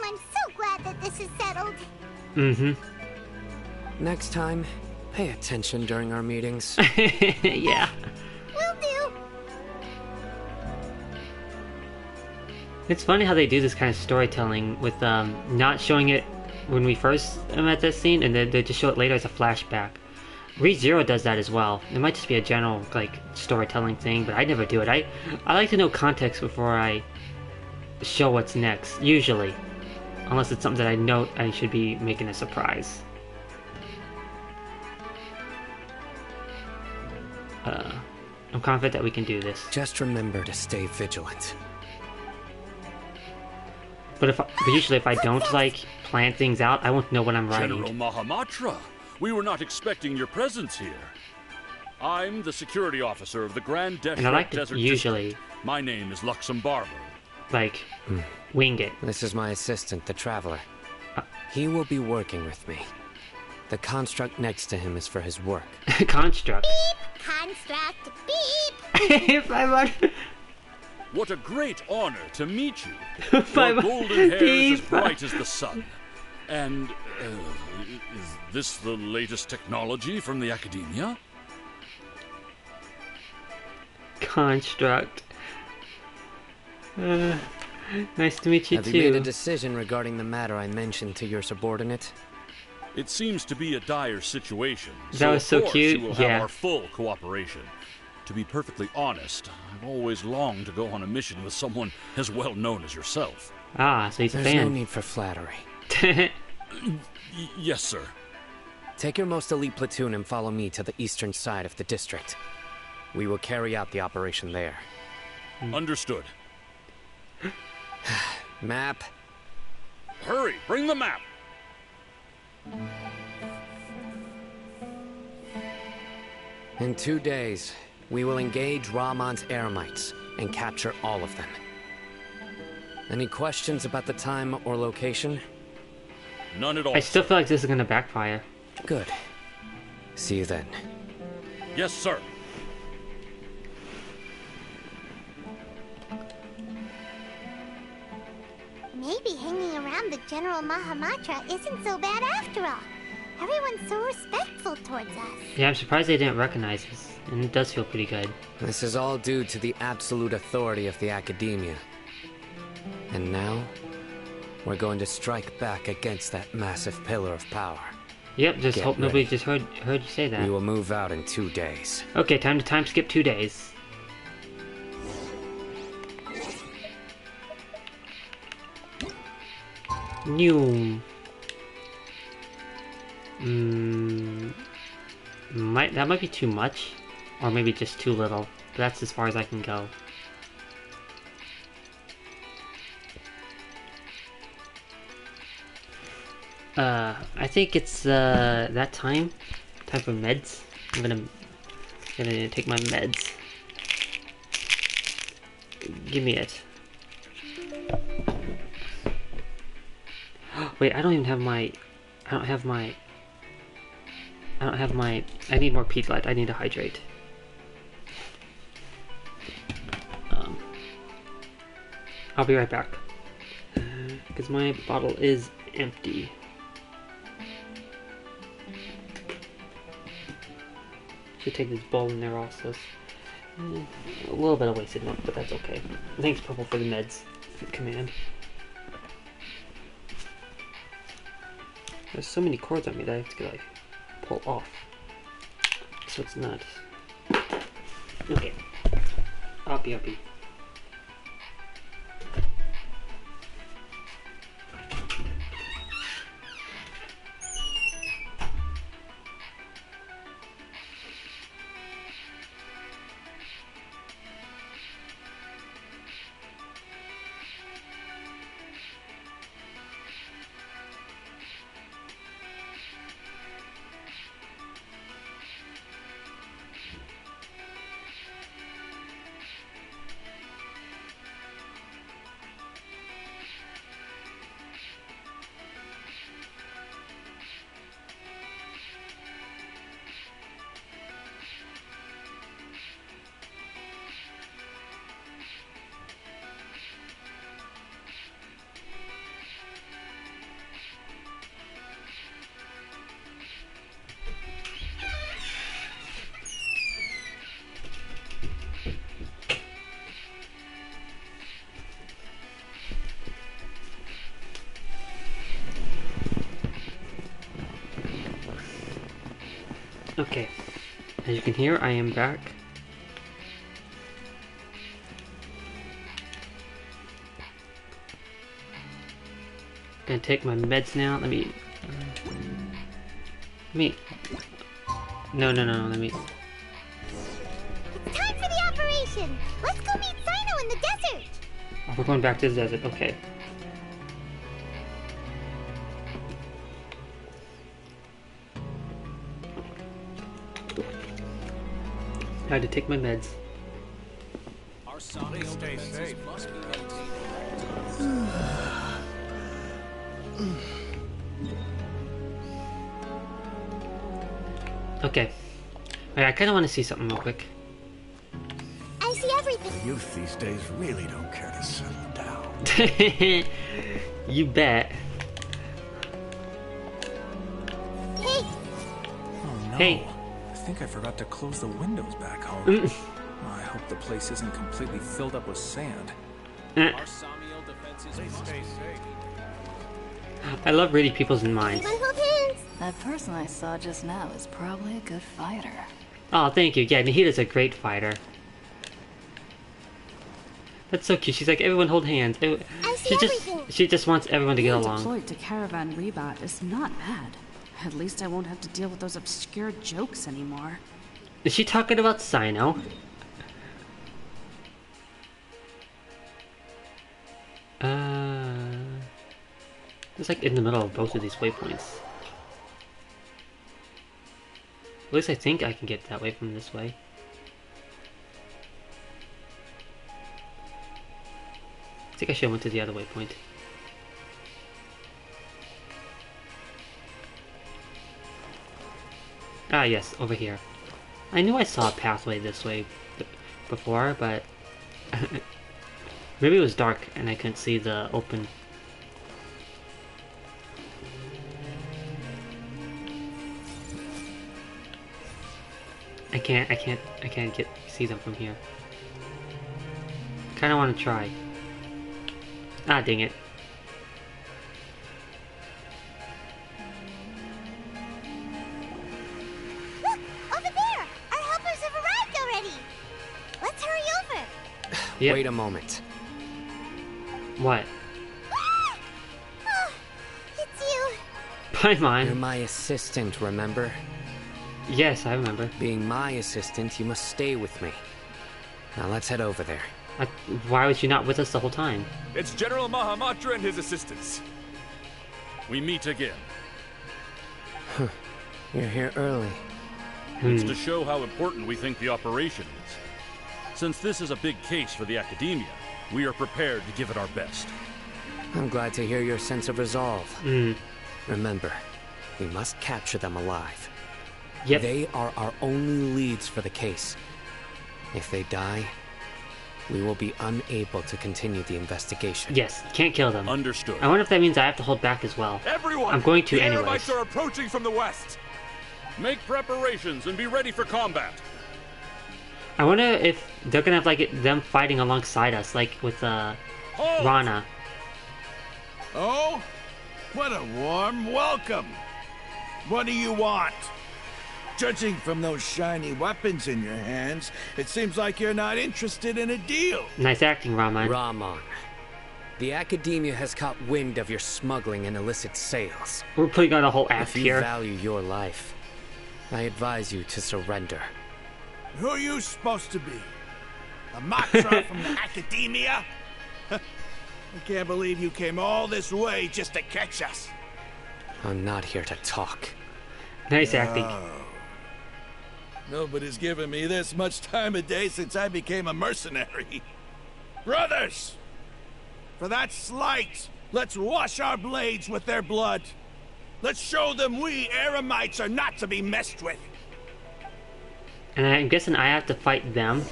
I'm so glad that this is settled. Next time, pay attention during our meetings. Yeah. Will do. It's funny how they do this kind of storytelling with not showing it when we first met this scene, and then they just show it later as a flashback. ReZero does that as well. It might just be a general like storytelling thing, but I never do it. I like to know context before I show what's next, usually. Unless it's something that I know I should be making a surprise. I'm confident that we can do this. Just remember to stay vigilant. But usually if I don't like plan things out, I won't know what I'm writing. General Mahamatra, We were not expecting your presence here. I'm the security officer of the Grand And I like to Desert usually, District. My name is Luxembargo. like, wing it. This is my assistant, the Traveler. He will be working with me. The construct next to him is for his work. Construct. Beep! Construct! Beep! 500. What a great honor to meet you. Your 500. golden hair is as Beep. bright as the sun. And, is this the latest technology from the Academia? Construct. Nice to meet you Have too. you made a decision regarding the matter I mentioned to your subordinate? It seems to be a dire situation. That was so of course cute. You will Yeah. have our full cooperation. To be perfectly honest, I've always longed to go on a mission with someone as well known as yourself. Ah, so he's a There's no fan. need for flattery. Yes, sir. Take your most elite platoon and follow me to the eastern side of the district. We will carry out the operation there. Understood. Map. Hurry, bring the map. In 2 days, we will engage Ramon's Eremites and capture all of them. Any questions about the time or location? None at all. I still feel like this is gonna backfire. Good. See you then. Yes, sir. Maybe hanging around the General Mahamatra isn't so bad after all. Everyone's so respectful towards us. Yeah, I'm surprised they didn't recognize us, and it does feel pretty good. This is all due to the absolute authority of the Academia. And now, we're going to strike back against that massive pillar of power. Yep, just Get hope nobody ready. just heard you say that. We will move out in 2 days. Okay, time to time skip 2 days. New. That might be too much, or maybe just too little. But that's as far as I can go. I think it's that time for meds. I'm gonna take my meds. Give me it. Wait, I don't have my. I need more Pedialyte. I need to hydrate. I'll be right back. Because my bottle is empty. Should take this bowl in there also. A little bit of wasted milk, but that's okay. Thanks, Purple, for the meds command. There's so many cords on me that I have to like pull off. So it's not. Okay. Uppy. Okay, as you can hear, I am back. Gonna take my meds now. Let me. No, let me. It's time for the operation! Let's go meet Sino in the desert! Oh, we're going back to the desert. Okay. I had to take my meds. Please stay safe. Okay. Alright, I kind of want to see something real quick. I see everything. The youth these days really don't care to settle down. You bet. Hey, Oh no. Hey. I think I forgot to close the windows back home. I hope the place isn't completely filled up with sand. Please stay safe. I love reading people's minds. everyone hold hands. That person I saw just now is probably a good fighter. Oh, thank you. Yeah, Nahida's a great fighter. That's so cute. She's like, everyone hold hands. She just wants everyone to get Being along. deployed to Caravan Rebat is not bad. At least I won't have to deal with those obscure jokes anymore. Is she talking about Sino? It's like in the middle of both of these waypoints. At least I think I can get that way from this way. I think I should have went to the other waypoint. Ah yes, over here. I knew I saw a pathway this way before, but maybe it was dark and I couldn't see the open. I can't see them from here. Kinda wanna try. Ah, dang it. Look, over there. Our helpers have arrived already. Let's hurry over. Yep. Wait a moment. What? Ah! Oh, it's you. Paimon. You're my assistant, remember? Yes, I remember. Being my assistant, you must stay with me. Now let's head over there. Why was you not with us the whole time? It's General Mahamatra and his assistants. We meet again. You're here early. It's to show how important we think the operation is. Since this is a big case for the Academia, we are prepared to give it our best. I'm glad to hear your sense of resolve. Remember, we must capture them alive. Yep. They are our only leads for the case. If they die, we will be unable to continue the investigation. Yes, can't kill them. Understood. I wonder if that means I have to hold back as well. Everyone! I'm going to the anyways. Eremites are approaching from the west! Make preparations and be ready for combat. I wonder if they're gonna have like them fighting alongside us, like with Rana. Oh? What a warm welcome! What do you want? Judging from those shiny weapons in your hands, it seems like you're not interested in a deal. Nice acting, Raman. Raman, the Academia has caught wind of your smuggling and illicit sales. We're putting on a whole act If you here. value your life, I advise you to surrender. Who are you supposed to be? A Matra from the Academia? I can't believe you came all this way just to catch us. I'm not here to talk. Nice acting. Nobody's given me this much time of day since I became a mercenary. Brothers! For that slight, let's wash our blades with their blood. Let's show them we Eremites are not to be messed with. And I'm guessing I have to fight them.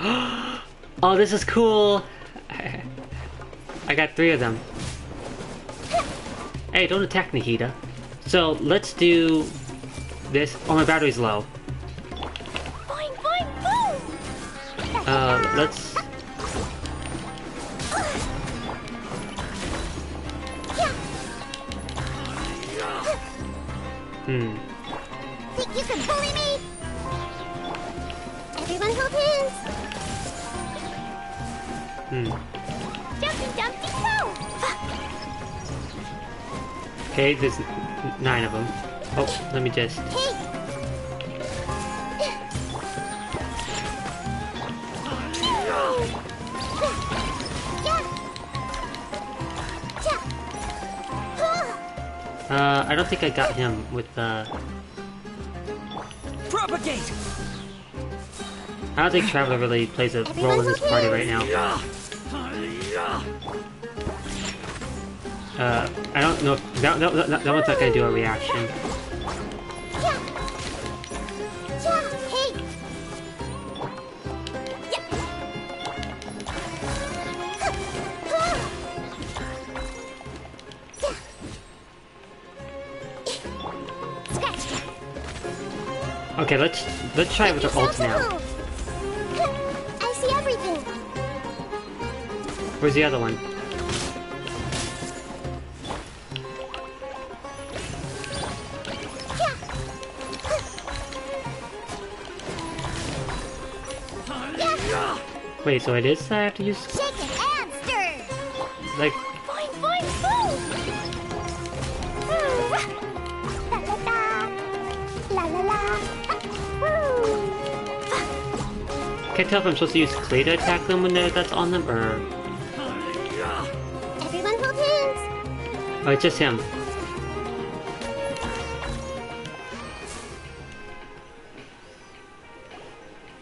Oh, this is cool! I got 3 of them. Hey, don't attack Nahida. So, let's do this. Oh, my battery's low. Boing, boing, boom! Let's... Think you can bully me? Everyone hold hands. Jumpy, jumpy, go! Okay, there's 9 of them. Oh, let me just... Hey! I don't think I got him with the... Propagate! I don't think Traveler really plays a role in this party right now. I don't know if that one's not gonna do a reaction. Okay, let's try it with our ult now. I see everything. Where's the other one? Wait, so it is that I have to use? Shake it and stir. Like. Boing, boing, boom. La la la. Can't tell if I'm supposed to use clay to attack them when that's on them, or. Everyone hold hands. Oh, it's just him.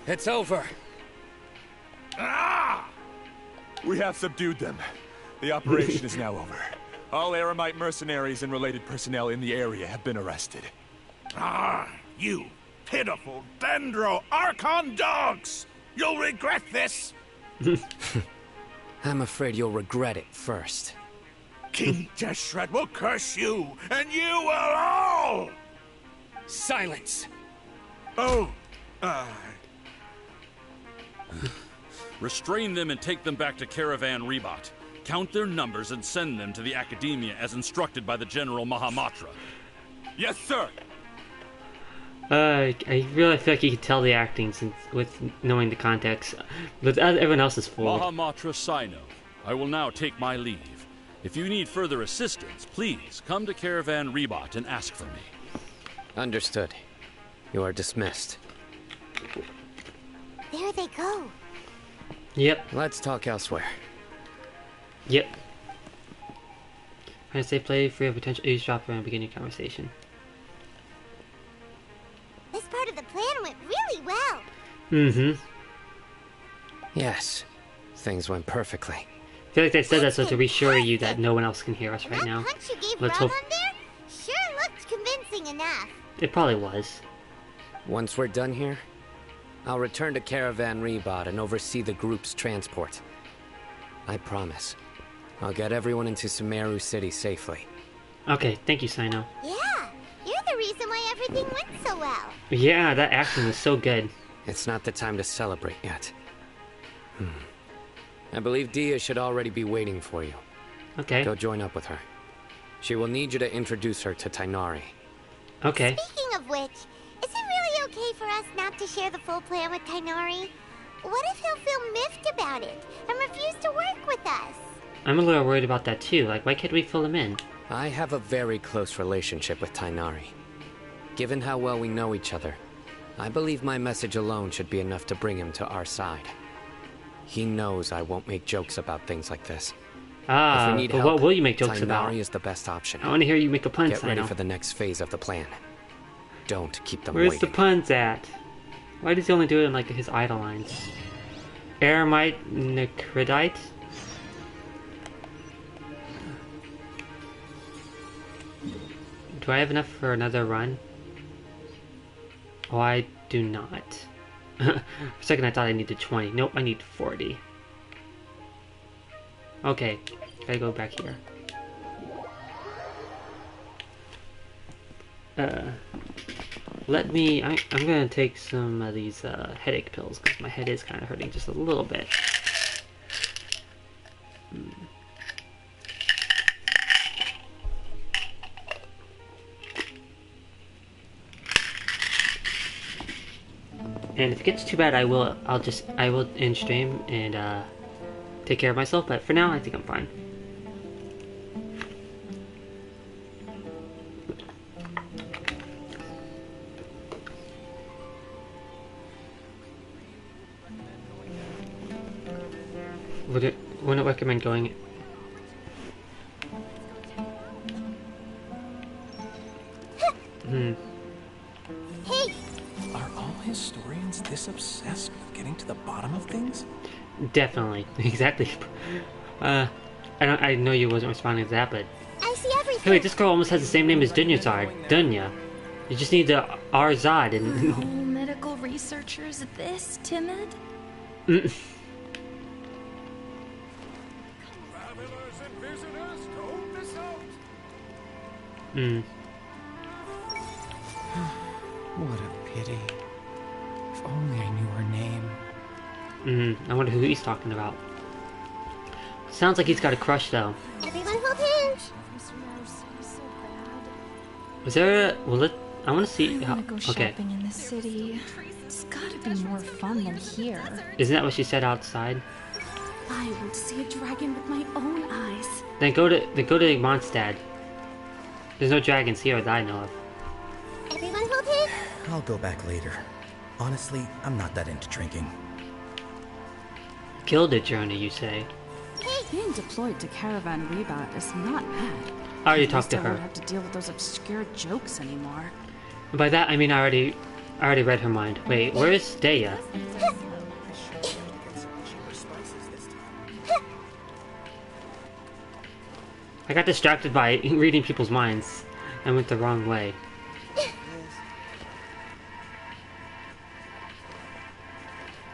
It's over. Ah! We have subdued them. The operation is now over. All Eremite mercenaries and related personnel in the area have been arrested. Ah, you pitiful Dendro Archon dogs! You'll regret this! I'm afraid you'll regret it first. King Deshret will curse you, and you will all! Silence! Oh, Restrain them and take them back to Caravan Rebot. Count their numbers and send them to the Academia as instructed by the General Mahamatra. Yes, sir! I really feel like you can tell the acting since with knowing the context. But everyone else is full. Mahamatra Sino, I will now take my leave. If you need further assistance, please come to Caravan Rebot and ask for me. Understood. You are dismissed. There they go. Yep. Let's talk elsewhere. Yep. I say play free of potential eavesdropper and beginning conversation. This part of the plan went really well. Mm-hmm. Yes. Things went perfectly. I feel like they said that so to reassure you that no one else can hear us right now. That punch you gave Let's Rob hope on there sure looked convincing enough. it probably was. Once we're done here, I'll return to Caravan Rebot and oversee the group's transport. I promise. I'll get everyone into Sumeru City safely. Okay, thank you, Sino. Yeah, you're the reason why everything went so well. Yeah, that acting was so good. It's not the time to celebrate yet. I believe Dia should already be waiting for you. Okay. Go join up with her. She will need you to introduce her to Tainari. Okay. Speaking of which, is it really okay for us not to share the full plan with Tainari? What if he'll feel miffed about it and refuse to work with us? I'm a little worried about that too. Like, why can't we fill him in? I have a very close relationship with Tainari. Given how well we know each other, I believe my message alone should be enough to bring him to our side. He knows I won't make jokes about things like this. Ah, if we need but help, what will you make jokes Tainari about? is the best option. I want to hear you make a pun, Get ready Sino. for the next phase of the plan. Don't keep them Where's waiting. the puns at? Why does he only do it in like his idle lines? Eremite Necridite? Do I have enough for another run? Oh, I do not. For a second I thought I needed 20. Nope, I need 40. Okay, gotta go back here. Let me... I'm gonna take some of these headache pills, because my head is kind of hurting just a little bit. And if it gets too bad, I will end stream and take care of myself, but for now I think I'm fine. Wouldn't recommend going. Hey! Our historians this obsessed with getting to the bottom of things? Definitely. Exactly. I know you wasn't responding to that, but... I see everything. Hey, wait, this girl almost has the same name as Dunyazard. Dunya. You just need the Arzad and... All medical researchers this timid? Travelers and visitors, don't miss out. What a pity. If only I knew her name. I wonder who he's talking about. Sounds like he's got a crush, though. Everyone hold hands. Was there a... Will it... I want to see... I want to go shopping in the city. It's gotta be more fun than here. Isn't that what she said outside? I want to see a dragon with my own eyes. Then go to Mondstadt. There's no dragons here that I know of. Everyone hold hands. I'll go back later. Honestly, I'm not that into drinking. Gilded Journey, you say? Being deployed to Caravan Rebat is not bad. I already At talked to least I her. won't have to deal with those obscure jokes anymore. And by that, I mean I already read her mind. Wait, where is Daya? I got distracted by reading people's minds and went the wrong way.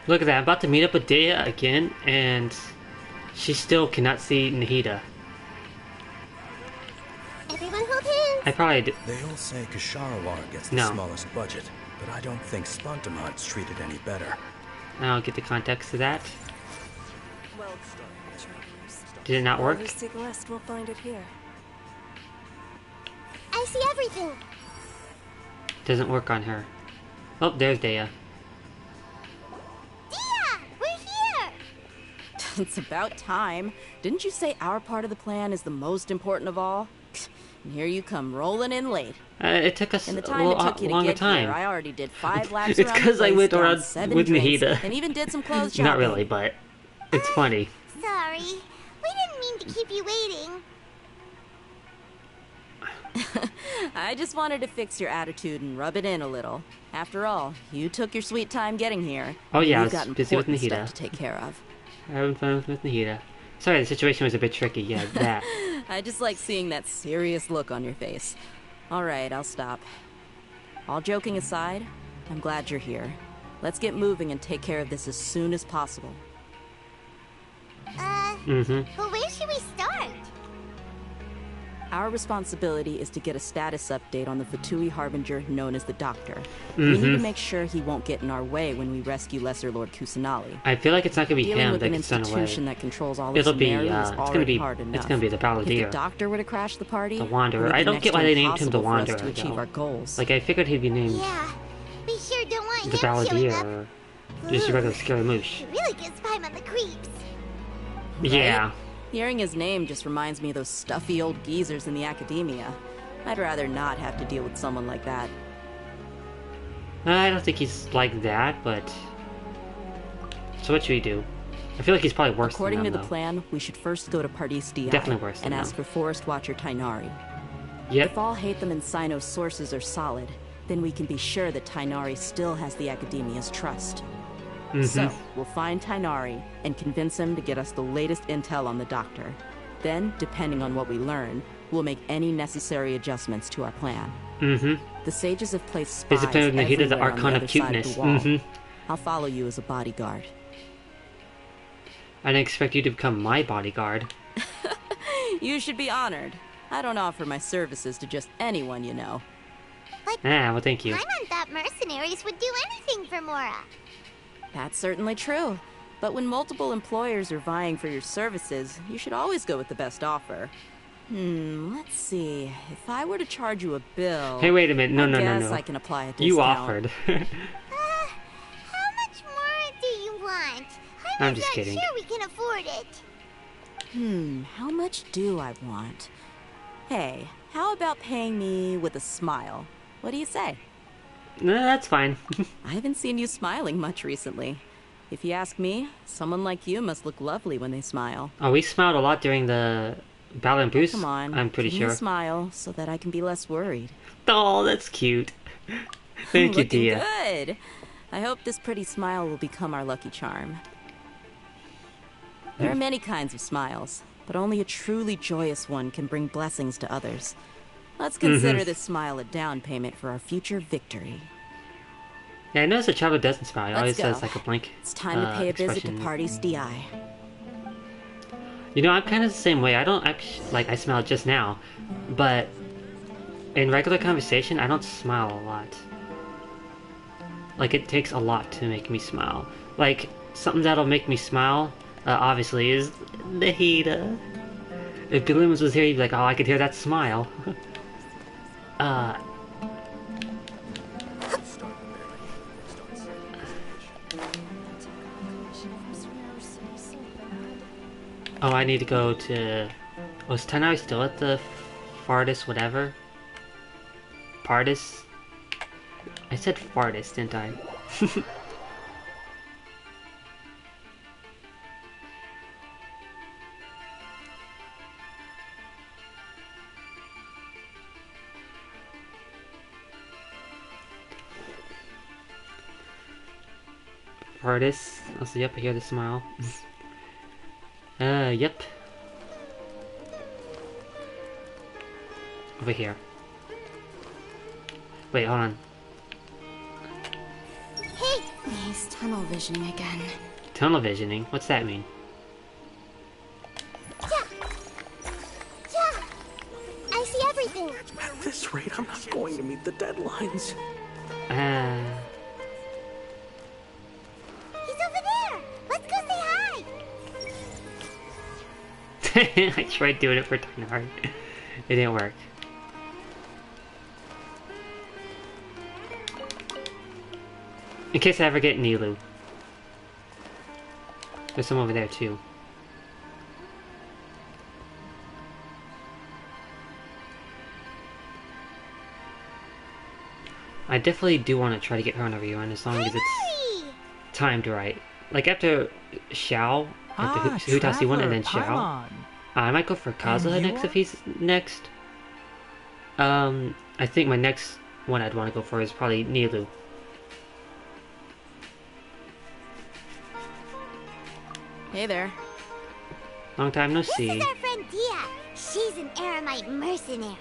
Look at that, I'm about to meet up with Daya again, and she still cannot see Nahida. Everyone hold hands. I probably did. They all say Kasharawar gets the No. smallest budget, but I don't think Spontamon's treated any better. I don't get the context to that. Did it not work? Wherever seek rest, we'll find it here. I see everything. Doesn't work on her. Oh, there's Daya. Dia, we're here. It's about time. Didn't you say our part of the plan is the most important of all? And here you come rolling in late. It took us In the a time it little took you to longer get time. here, I already did 5 laps It's around the 'cause I place, went down around 7 with drinks, Nahida. and even did some clothes shopping. Not really, but it's funny. Sorry. We didn't mean to keep you waiting. I just wanted to fix your attitude and rub it in a little. After all, you took your sweet time getting here. Oh yeah, I You've was got busy with important Nahida. stuff to take care of. Having fun with Nahida. Sorry, the situation was a bit tricky. Yeah, that. I just like seeing that serious look on your face. All right, I'll stop. All joking aside, I'm glad you're here. Let's get moving and take care of this as soon as possible. But where should we start? Our responsibility is to get a status update on the Fatui Harbinger known as the Doctor. We need to make sure he won't get in our way when we rescue Lesser Lord Kusanali. I feel like it's not gonna be Dealing him with that an gets done institution away. that controls all It'll its be merry is it's gonna already be hard enough. it's gonna be the If the Balladeer. Doctor were to crash the party, The it Wanderer. would I be don't next get why to they named him the impossible for us Wanderer. to achieve though. our goals. Like I figured he'd be named Yeah, we sure don't want the him showing Balladeer up. or just a regular Scaramouche. It really gives Paimon the creeps. Yeah. Hearing his name just reminds me of those stuffy old geezers in the academia. I'd rather not have to deal with someone like that. I don't think he's like that, but so what should we do? I feel like he's probably worse According than to them, the though. plan, we should first go to Pardis Di Definitely worse than and ask them. for Forest Watcher Tainari. Yep. If all Hatham and Sino's sources are solid, then we can be sure that Tainari still has the Academia's trust. So, we'll find Tainari and convince him to get us the latest intel on the Doctor. Then, depending on what we learn, we'll make any necessary adjustments to our plan. The sages have placed spies Is it playing with Nahida, the everywhere on Archon of other side Cuteness? the wall. I'll follow you as a bodyguard. I didn't expect you to become my bodyguard. You should be honored. I don't offer my services to just anyone you know. Well, thank you. Paimon thought mercenaries would do anything for Mora. That's certainly true. But when multiple employers are vying for your services, you should always go with the best offer. Let's see. If I were to charge you a bill... Hey, wait a minute. No, I no, no, guess no. I can apply a discount. You offered. How much more do you want? I'm just not kidding. sure we can afford it. How much do I want? Hey, how about paying me with a smile? What do you say? No, that's fine. I haven't seen you smiling much recently. If you ask me, someone like you must look lovely when they smile. Oh, we smiled a lot during the Battle and Boost. Come on, I'm pretty give me sure. a smile so that I can be less worried. Oh, that's cute. Thank you, Looking Dia. good. I hope this pretty smile will become our lucky charm. There are many kinds of smiles, but only a truly joyous one can bring blessings to others. Let's consider this smile a down payment for our future victory. Yeah, I noticed the traveler doesn't smile. He always Let's go. says like a blank It's time to pay a visit to expression. Party's DI. You know, I'm kind of the same way. I don't actually, like, I smiled just now, but in regular conversation, I don't smile a lot. Like, it takes a lot to make me smile. Like, something that'll make me smile, obviously, is Nahida. If Billiams was here, he'd be like, oh, I could hear that smile. Oh, I need to go to... Oh, is Tenai still at the farthest whatever? Pardis? I said farthest, didn't I? Pardis? Oh, so yep, I hear the smile. Yep. Over here. Wait, hold on. Hey! He's tunnel visioning again. Tunnel visioning? What's that mean? Yeah! I see everything! At this rate, I'm not going to meet the deadlines. He's over there! Let's go say hi! I tried doing it for Tynard. It didn't work. In case I ever get Nilu. There's some over there too. I definitely do want to try to get her on a rerun as long as it's timed right. Like after Xiao, after Hutasi 1 and then Xiao. I might go for Kaza next if he's next. I think my next one I'd want to go for is probably Nilu. Hey there. Long time no see. This is our friend Dia. She's an Aramite mercenary.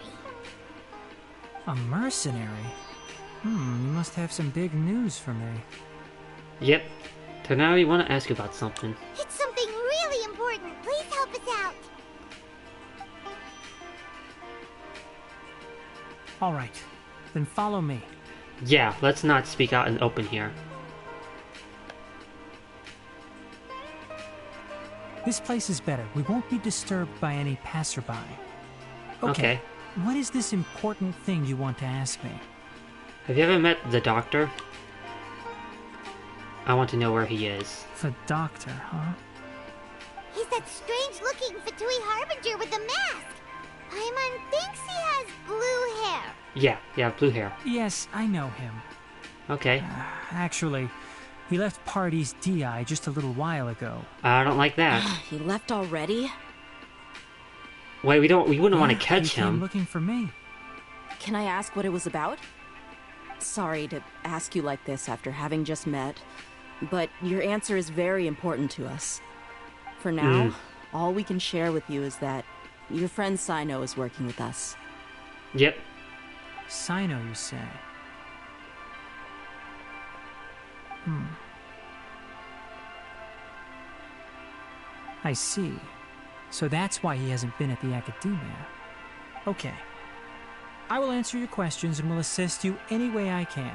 A mercenary? You must have some big news for me. Yep. Tonari, want to ask you about something. It's something really important. Please help us out. All right, then follow me. Yeah, let's not speak out in the open here. This place is better. We won't be disturbed by any passerby. Okay. What is this important thing you want to ask me? Have you ever met the doctor? I want to know where he is. The doctor, huh? He's that strange-looking Fatui Harbinger with the mask. Paimon thinks he has blue hair. Yeah, blue hair. Yes, I know him. Okay. Actually, he left Party's DI just a little while ago. I don't like that. He left already? Wait, we wouldn't want to catch he came him. Looking for me. Can I ask what it was about? Sorry to ask you like this after having just met, but your answer is very important to us. For now, all we can share with you is that your friend Sino is working with us. Yep. Sino, you say? I see. So that's why he hasn't been at the Academia. Okay. I will answer your questions and will assist you any way I can.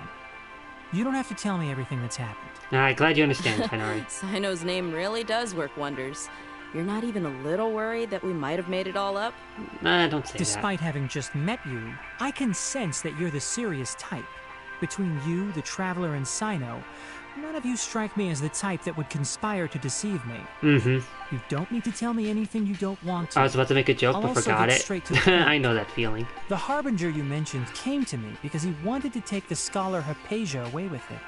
You don't have to tell me everything that's happened. Glad you understand, Tonari. Sino's name really does work wonders. You're not even a little worried that we might have made it all up? Don't say Despite having just met you, I can sense that you're the serious type. Between you, the Traveler, and Sino, none of you strike me as the type that would conspire to deceive me. You don't need to tell me anything you don't want to. I was about to make a joke, I'll but also forgot get it. straight to the point. I know that feeling. The Harbinger you mentioned came to me because he wanted to take the scholar Hypatia away with him.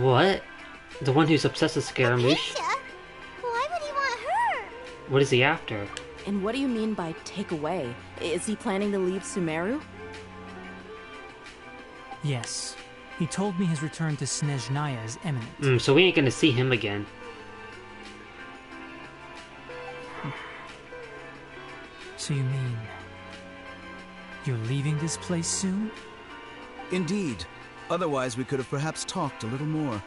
What? The one who's obsessed with Scaramouche? Why would he want her? What is he after? And what do you mean by take away? Is he planning to leave Sumeru? Yes. He told me his return to Snezhnaya is imminent. So we ain't gonna see him again. So you mean... you're leaving this place soon? Indeed. Otherwise, we could have perhaps talked a little more.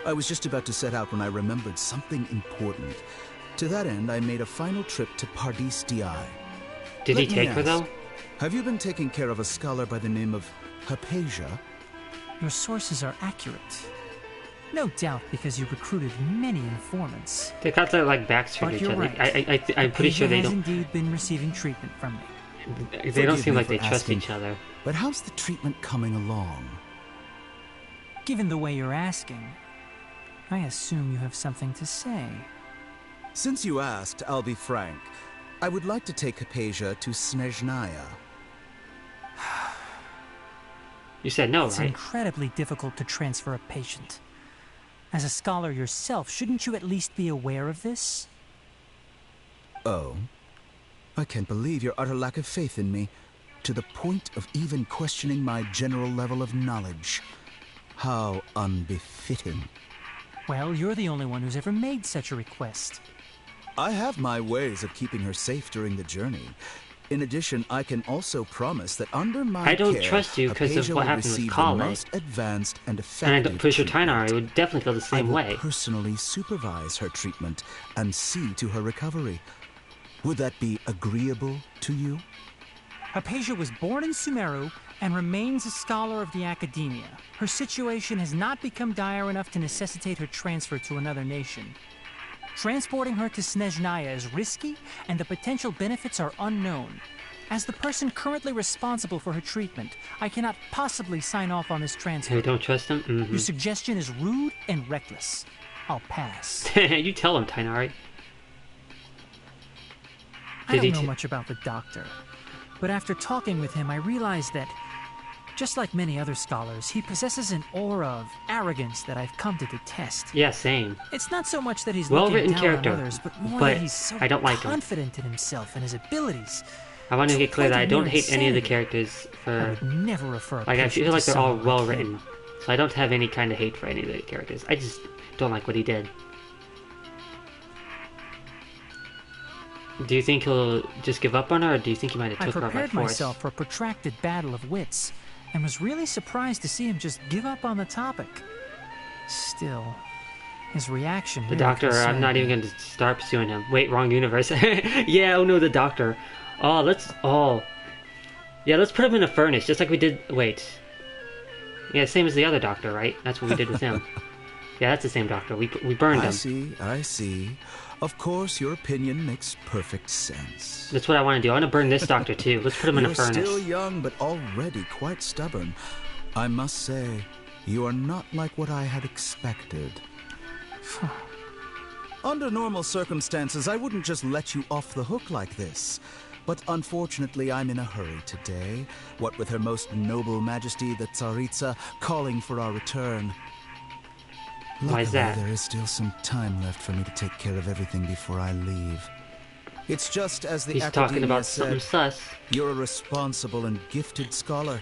I was just about to set out when I remembered something important. To that end, I made a final trip to Pardis Di. Did he take her, though? Have you been taking care of a scholar by the name of Hypatia? Your sources are accurate. No doubt because you recruited many informants. They got to like backstreet each other. Right. I'm pretty sure they don't. Has indeed been receiving treatment from me. They don't seem like they trust each other. But how's the treatment coming along? Given the way you're asking, I assume you have something to say. Since you asked, I'll be frank. I would like to take Hypatia to Snezhnaya. You said no, It's right? incredibly difficult to transfer a patient. As a scholar yourself, shouldn't you at least be aware of this? Oh? I can't believe your utter lack of faith in me, to the point of even questioning my general level of knowledge. How unbefitting. Well, you're the only one who's ever made such a request. I have my ways of keeping her safe during the journey. In addition, I can also promise that under my I don't care, trust you because of Hypatia what will happened with receive the Kale. most advanced and And effective I'm pretty sure treatment. Tainari would definitely feel the same I will way. personally supervise her treatment and see to her recovery. Would that be agreeable to you? Hypatia was born in Sumeru and remains a scholar of the Academia. Her situation has not become dire enough to necessitate her transfer to another nation. Transporting her to Snezhnaya is risky, and the potential benefits are unknown. As the person currently responsible for her treatment, I cannot possibly sign off on this transfer. You don't trust him? Your suggestion is rude and reckless. I'll pass. You tell him, Tainari. I don't know much about the doctor, but after talking with him, I realized that, just like many other scholars, he possesses an aura of arrogance that I've come to detest. Yeah, same. It's not so much that he's Well-written looking down character, on others, but more but that he's so I don't like him. confident in himself and his abilities. I want to get clear that I don't Near hate any of the insanity. characters I for... would never refer a Like, I patient feel like to they're all someone like well him. written. So I don't have any kind of hate for any of the characters. I just don't like what he did. Do you think he'll just give up on her, or do you think he might have I took her by prepared force? myself for a protracted battle of wits, and was really surprised to see him just give up on the topic. Still, his reaction. The really doctor, I'm concerned not me. even going to start pursuing him. Wait, wrong universe. Yeah, oh no, the doctor. Oh, yeah, let's put him in a furnace, just like we did... Wait. Yeah, same as the other doctor, right? That's what we did with him. Yeah, that's the same doctor. We burned him. I see. Of course, your opinion makes perfect sense. That's what I want to do. I want to burn this doctor, too. Let's put him in a You're furnace. still young, but already quite stubborn. I must say, you are not like what I had expected. Under normal circumstances, I wouldn't just let you off the hook like this. But unfortunately, I'm in a hurry today. What with Her Most Noble Majesty, the Tsaritsa, calling for our return. Why is that? There is still some time left for me to take care of everything before I leave. It's just as the He's Academia talking about said, something sus. You're a responsible and gifted scholar.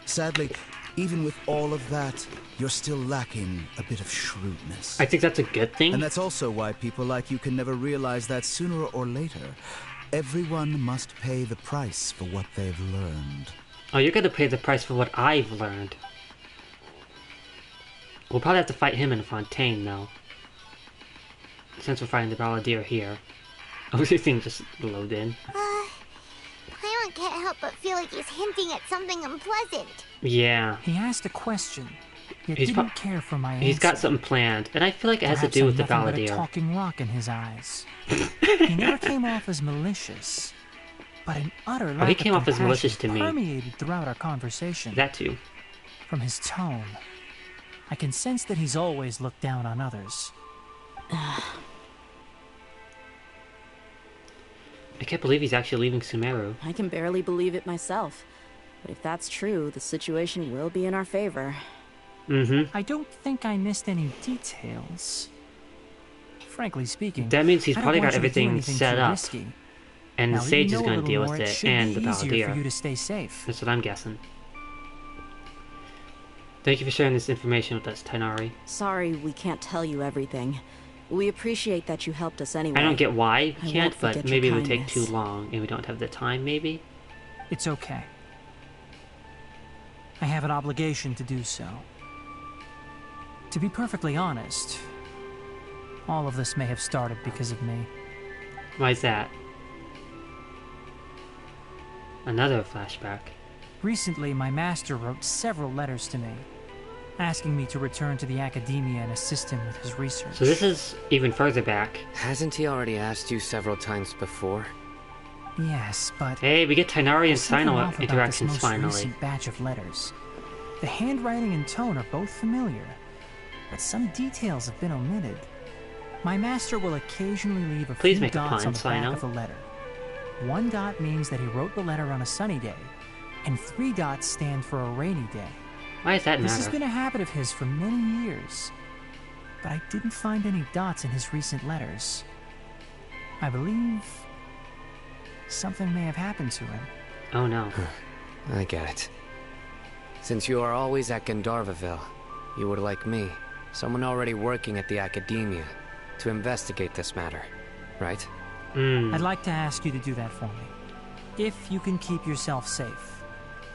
Sadly, even with all of that, you're still lacking a bit of shrewdness. I think that's a good thing. And that's also why people like you can never realize that sooner or later, everyone must pay the price for what they've learned. Oh, you're going to pay the price for what I've learned. We'll probably have to fight him in Fontaine, though. Since we're fighting the Balladeer here. Oh, this thing just loaded in. Paimon can't help but feel like he's hinting at something unpleasant. Yeah. He asked a question, yet He's didn't care for my answer. He's got something planned, and I feel like it has to Perhaps do I'm with the nothing but a Balladeer. talking rock in his eyes. He never came off as malicious, but an utter lack he came of off as malicious to compassion me. permeated throughout our conversation. That too. From his tone, I can sense that he's always looked down on others. I can't believe he's actually leaving Sumeru. I can barely believe it myself. But if that's true, the situation will be in our favor. I don't think I missed any details. Frankly speaking, That means he's I don't probably want got you to do everything anything set too up. risky. And Now the that Sage you is know a going to little deal more, with it it, should and be the easier for you Balladeer. to stay safe. That's what I'm guessing. Thank you for sharing this information with us, Tainari. Sorry we can't tell you everything. We appreciate that you helped us anyway. I don't get why we can't, but maybe it would take kindness. too long and we don't have the time, maybe? It's okay. I have an obligation to do so. To be perfectly honest, all of this may have started because of me. Why is that? Another flashback. Recently, my master wrote several letters to me, asking me to return to the academia and assist him with his research. So this is even further back. Hasn't he already asked you several times before? Yes, but... Hey, we get Tainari and something Sino off about interactions this most finally. recent batch of letters. The handwriting and tone are both familiar, but some details have been omitted. My master will occasionally leave a Please few make a dots pun, on the back Sino. of the letter. 1 dot means that he wrote the letter on a sunny day, and 3 dots stand for a rainy day. Why does that This matter? has been a habit of his for many years, but I didn't find any dots in his recent letters. I believe something may have happened to him. Oh no. I get it. Since you are always at Gandharvaville, you would like me, someone already working at the academia, to investigate this matter, right? I'd like to ask you to do that for me. If you can keep yourself safe,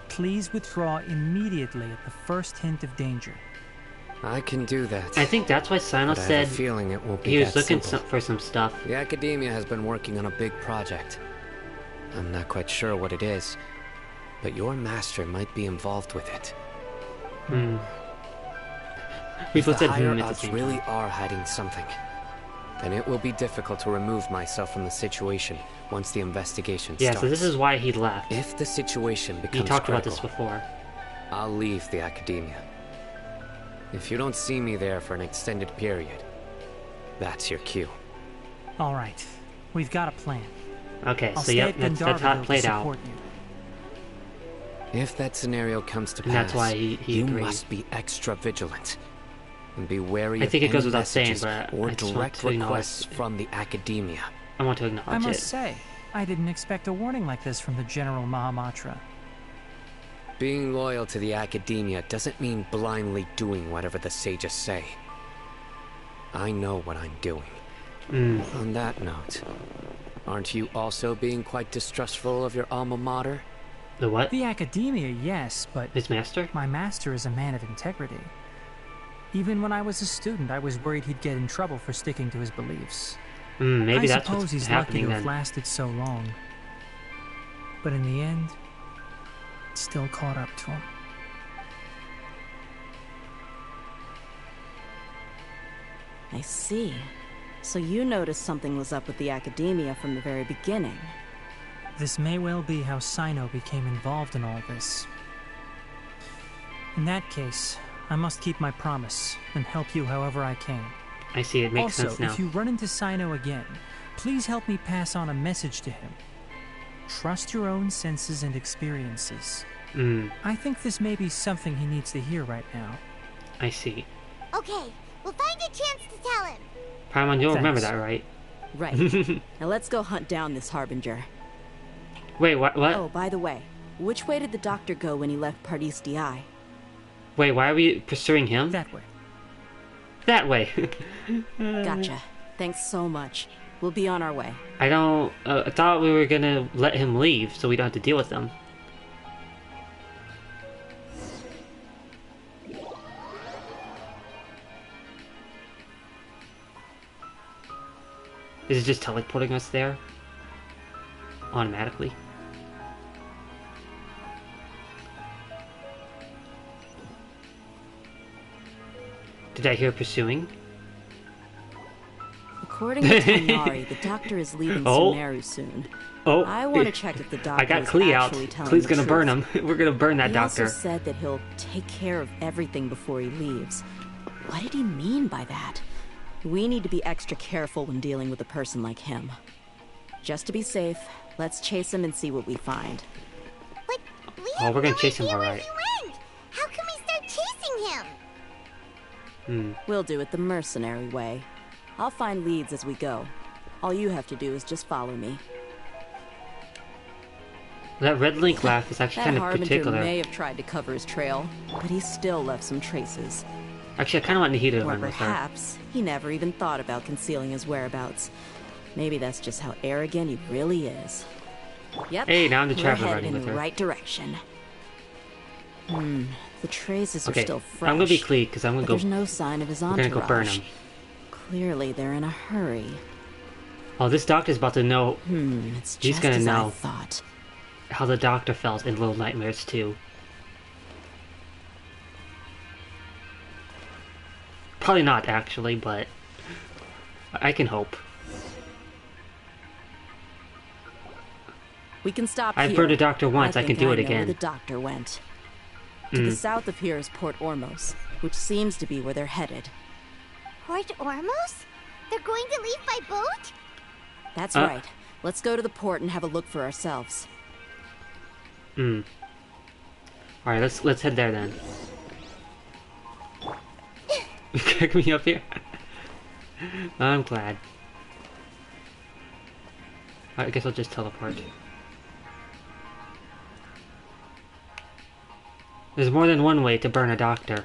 please withdraw immediately at the first hint of danger. I can do that. I think that's why Sino But I said have a feeling it won't be he was that looking simple. for some stuff. The academia has been working on a big project. I'm not quite sure what it is, but your master might be involved with it. We If both the said higher at the ups same really time. are hiding something, then it will be difficult to remove myself from the situation once the investigation Yeah, starts. so this is why he left. If the situation becomes He talked about this critical, before. I'll leave the academia. If you don't see me there for an extended period, that's your cue. All right, we've got a plan. Okay, I'll so stay yep, at that's how it Gandharvaville to played out. support you. If that scenario comes to And pass, that's why he you agreed. must be extra vigilant. And be wary I of think it any goes without saying, messages but or I just want direct to acknowledge requests from the academia. I want to acknowledge I must it. say, I didn't expect a warning like this from the General Mahamatra. Being loyal to the academia doesn't mean blindly doing whatever the sages say. I know what I'm doing. On that note, aren't you also being quite distrustful of your alma mater? The what? The academia, yes, but... His master? My master is a man of integrity. Even when I was a student, I was worried he'd get in trouble for sticking to his beliefs. Maybe I that's suppose what's he's lucky happening to then. have lasted so long. But in the end, it still caught up to him. I see. So you noticed something was up with the academia from the very beginning. This may well be how Sino became involved in all this. In that case, I must keep my promise and help you however I can. I see, it makes also, sense now. if you run into Sino again, please help me pass on a message to him. Trust your own senses and experiences. I think this may be something he needs to hear right now. I see. Okay, we'll find a chance to tell him. Paimon, you'll remember Thanks. that, right? Right. Now let's go hunt down this Harbinger. Wait, what? Oh, by the way, which way did the doctor go when he left Pardis Di? Wait, why are we pursuing him? That way. That way. Gotcha. Thanks so much. We'll be on our way. I don't... I thought we were gonna let him leave so we don't have to deal with them. Is it just teleporting us there? Automatically? Did I hear pursuing? According to Tighnari, the doctor is leaving Sumeru soon. Oh, I want to check if the doctor I got is Klee out. actually telling Klee's the gonna truth. burn him. We're gonna burn that He doctor. also said that he'll take care of everything before he leaves. What did he mean by that? We need to be extra careful when dealing with a person like him. Just to be safe, let's chase him and see what we find. But we Oh, have we're gonna no chase him, idea where alright. he went. How can we start chasing him? We'll do it the mercenary way. I'll find leads as we go. All you have to do is just follow me. That red link laugh is actually That kind of Harbinger particular. may have tried to cover his trail, but he still left some traces. Actually, I kind of want Nahida to Or run with her. perhaps he never even thought about concealing his whereabouts. Maybe that's just how arrogant he really is. Yep. Hey, now I'm the we're traveler headed running in with the her. right direction. The traces are Okay, still fresh. I'm gonna be clean because I'm gonna but go. There's no sign of his We're entourage. gonna go burn him. Clearly, they're in a hurry. Oh, this doctor's about to know. It's He's just gonna as I know thought. how the doctor felt in Little Nightmares too. Probably not actually, but I can hope. We can stop I've here. burned a doctor once. I can think do it know again. Where the doctor went. To the south of here is Port Ormos, which seems to be where they're headed. Port Ormos? They're going to leave by boat? That's right. Let's go to the port and have a look for ourselves. Alright, let's head there then. Kick me up here. I'm glad. I guess I'll just teleport. There's more than one way to burn a doctor.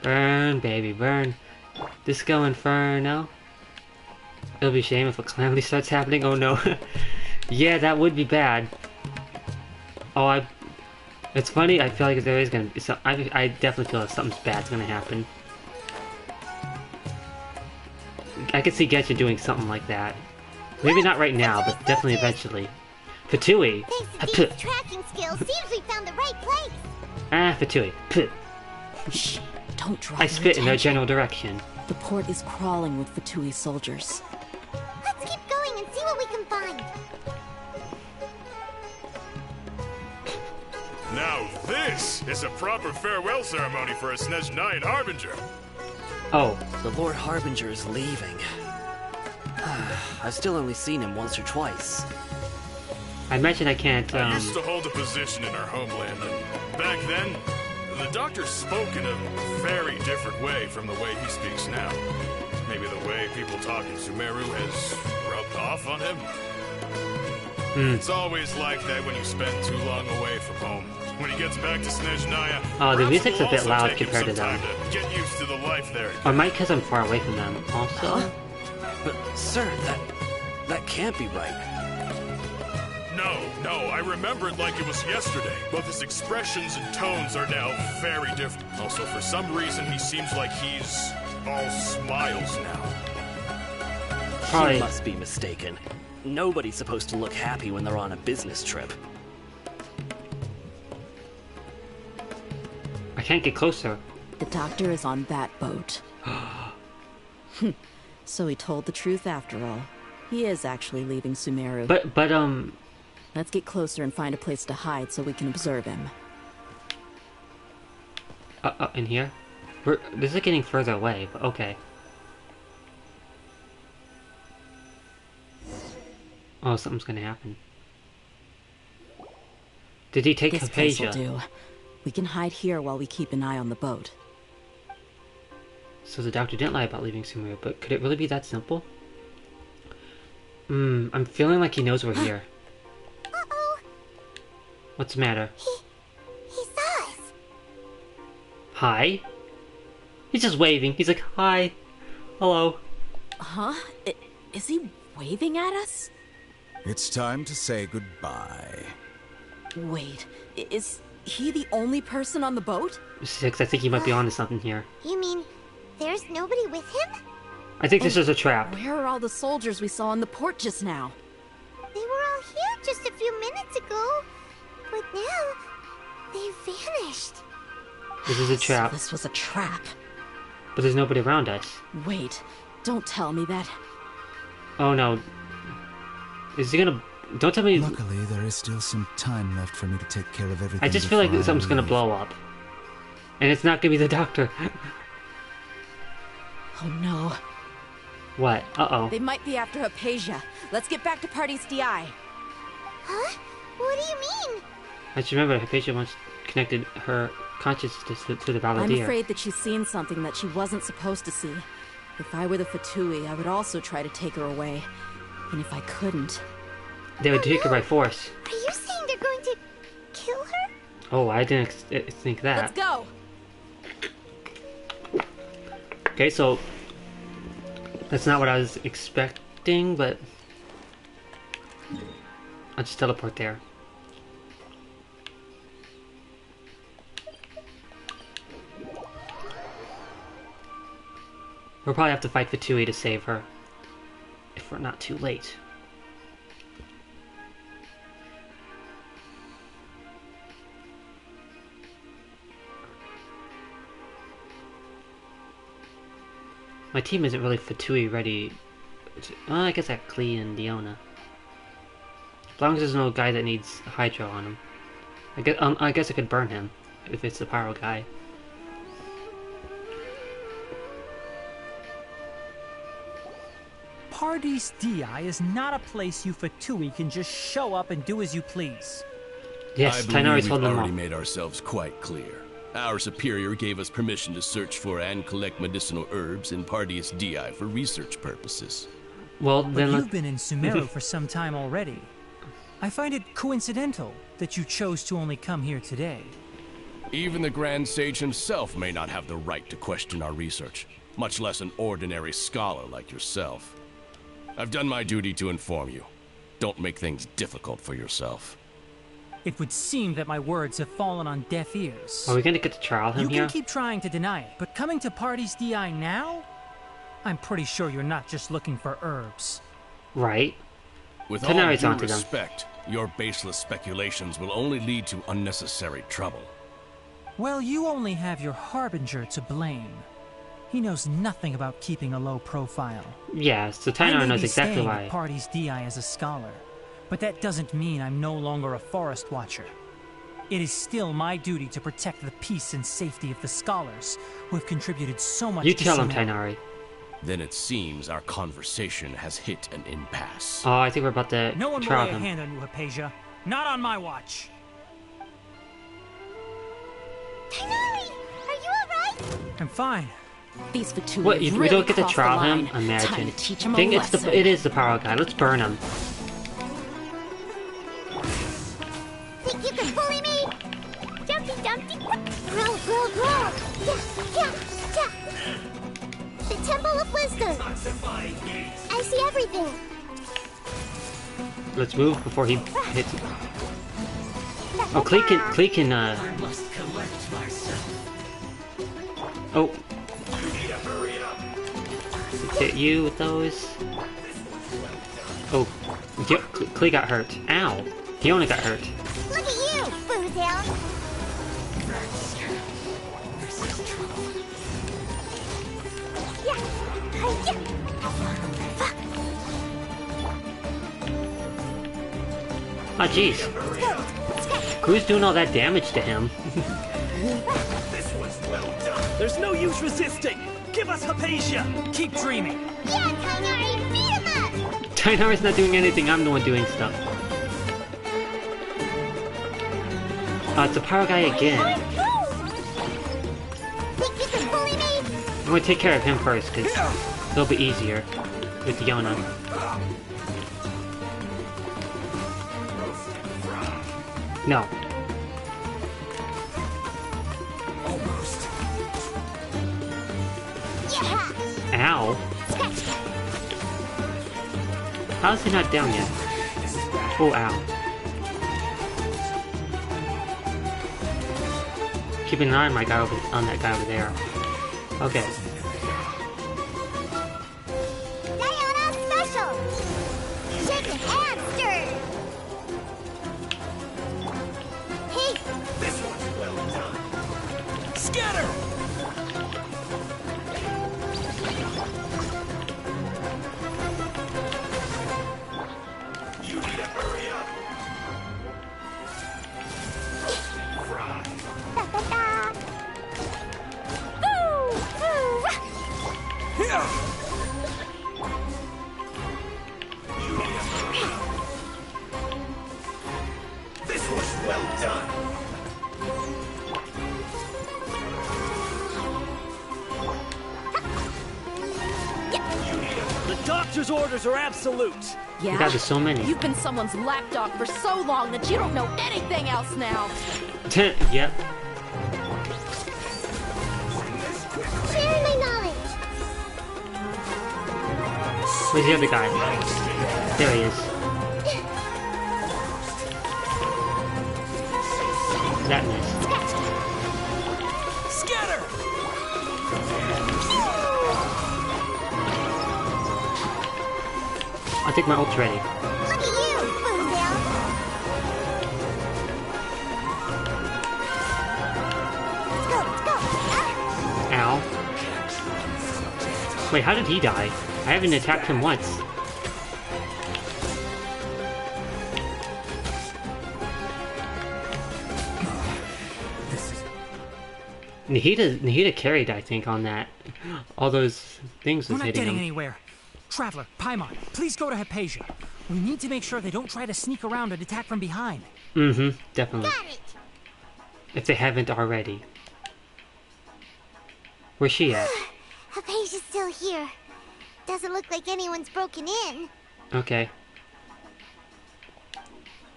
Burn, baby, burn. Disco Inferno. It'll be a shame if a calamity starts happening. Oh no. Yeah, that would be bad. Oh, it's funny, I feel like there is gonna be some. I definitely feel like something's bad's gonna happen. I could see Genshin doing something like that. Maybe not right now, but definitely eventually. Fatui! Thanks to Deep's tracking skills, seems we found the right place. Ah, Fatui. Puh. Shh! Don't draw I their spit in their attention. general direction. The port is crawling with Fatui soldiers. Let's keep going and see what we can find. Now this is a proper farewell ceremony for a Snezhnayan Harbinger. Oh. The Lord Harbinger is leaving. I've still only seen him once or twice. I mentioned I can't, I used to hold a position in our homeland, and back then, the doctor spoke in a very different way from the way he speaks now. Maybe the way people talk in Sumeru has rubbed off on him. It's always like that when you spend too long away from home. When he gets back to Snezhnaya, Oh, the music's a perhaps it will bit also loud take him compared to some them. time to get used to the life there. Or might because I'm far away from them, also. But, sir, that can't be right. No, I remember it like it was yesterday. Both his expressions and tones are now very different. Also, for some reason, he seems like he's all smiles now. Probably. He must be mistaken. Nobody's supposed to look happy when they're on a business trip. I can't get closer. The doctor is on that boat. So he told the truth after all. He is actually leaving Sumeru. But Let's get closer and find a place to hide so we can observe him. in here? This is getting further away, but okay. Oh, something's gonna happen. Did he take This place will Hypatia? do. We can hide here while we keep an eye on the boat. So the doctor didn't lie about leaving Sumeru, but could it really be that simple? I'm feeling like he knows we're here. Uh-oh. What's the matter? He saw us. Hi? He's just waving. He's like, hi. Hello. Huh? Is he waving at us? It's time to say goodbye. Wait, is he the only person on the boat? 6, I think he might be onto something here. You mean there's nobody with him? I think this is a trap. Where are all the soldiers we saw in the port just now? They were all here just a few minutes ago. But now, they vanished. This is a trap. So this was a trap. But there's nobody around us. Wait, don't tell me that. Oh no. Is he gonna... Don't tell me... Luckily, there is still some time left for me to take care of everything. I just feel like before I something's gonna leave. blow up. And it's not gonna be the doctor. Oh no. What? Uh-oh. They might be after Hypatia. Let's get back to Party's DI. Huh? What do you mean? I just remember Hypatia once connected her consciousness to the Balladeer. I'm afraid that she's seen something that she wasn't supposed to see. If I were the Fatui, I would also try to take her away. And if I couldn't... They would take her by force. Are you saying they're going to kill her? Oh, I didn't think that. Let's go! Okay, so... That's not what I was expecting, but... I'll just teleport there. We'll probably have to fight Fatui to save her. If we're not too late. My team isn't really Fatui ready. I guess I have Klee and Diona. As long as there's no guy that needs Hydro on him. I guess I could burn him if it's the Pyro guy. Party's DI is not a place you Fatui can just show up and do as you please. Yes, I believe we've already made ourselves quite clear. Our superior gave us permission to search for and collect medicinal herbs in Party's DI for research purposes. Well, then you've been in Sumeru for some time already. I find it coincidental that you chose to only come here today. Even the Grand Sage himself may not have the right to question our research, much less an ordinary scholar like yourself. I've done my duty to inform you. Don't make things difficult for yourself. It would seem that my words have fallen on deaf ears. Are we gonna get to trial him here? You can keep trying to deny it, but coming to Party's DI now? I'm pretty sure you're not just looking for herbs. Right. With all due respect, your baseless speculations will only lead to unnecessary trouble. Well, you only have your Harbinger to blame. He knows nothing about keeping a low profile. Yeah, so Tainari knows exactly why. I may be staying at Party's DI as a scholar, but that doesn't mean I'm no longer a forest watcher. It is still my duty to protect the peace and safety of the scholars who have contributed so much to You tell him, Sumeru. Tainari. Then it seems our conversation has hit an impasse. Oh, I think we're about to No one will trial lay a him. hand on you, Hypatia. Not on my watch. Tainari, are you alright? I'm fine. These Fatui What, we really don't get to crossed trial the him? line. Imagine. Time to teach him Think a it's lesson. it is the Pyro guy. Let's burn him. Think you can bully me? Dumpty Dumpty. Growl, growl, growl. Yeah. The Temple of Wisdom. I see everything. Let's move before he hits. Oh, Klee can Oh. Hit you with those. Oh, yep, Klee got hurt. Ow. He only got hurt. Look at you, Boozhound. Oh, jeez. Who's doing all that damage to him? There's no use resisting! Give us Hypatia! Keep dreaming! Yeah, Tainari, beat him up! Tainari's not doing anything, I'm the one doing stuff. It's a Pyro guy again. Think you can bully me? I'm gonna take care of him first, because it'll be easier with Diona. No. Ow. How's he not down yet? Oh, ow. Keeping an eye on that guy over there. Okay. Diona Special! Shaken and stirred! Hey! This one's well done! Scatter! You need to hurry up! Doctor's orders are absolute. Yeah? God, there's so many. You've been someone's lapdog for so long that you don't know anything else now. Yep. Sharing my knowledge. Where's the other guy? There he is. That missed. Scatter! I'll take my ult ready. Look at you, Boondale. Let's go, let's go. Ow. Wait, how did he die? I haven't attacked him once. Nahida carried, I think, on that. All those things We're was not hitting getting him. anywhere. Traveler, Paimon, please go to Hypatia. We need to make sure they don't try to sneak around and attack from behind. Mm-hmm, definitely. Got it. If they haven't already. Where's she at? Hypatia's still here. Doesn't look like anyone's broken in. Okay.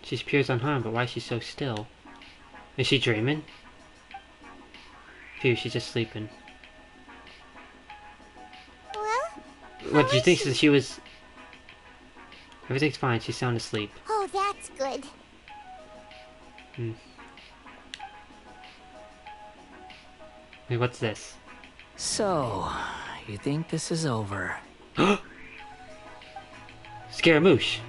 She appears unharmed, but why is she so still? Is she dreaming? Phew, she's just sleeping. Well? What, do you think she was... Everything's fine, she's sound asleep. Oh, that's good. Hmm. Wait, what's this? So, you think this is over? Scaramouche.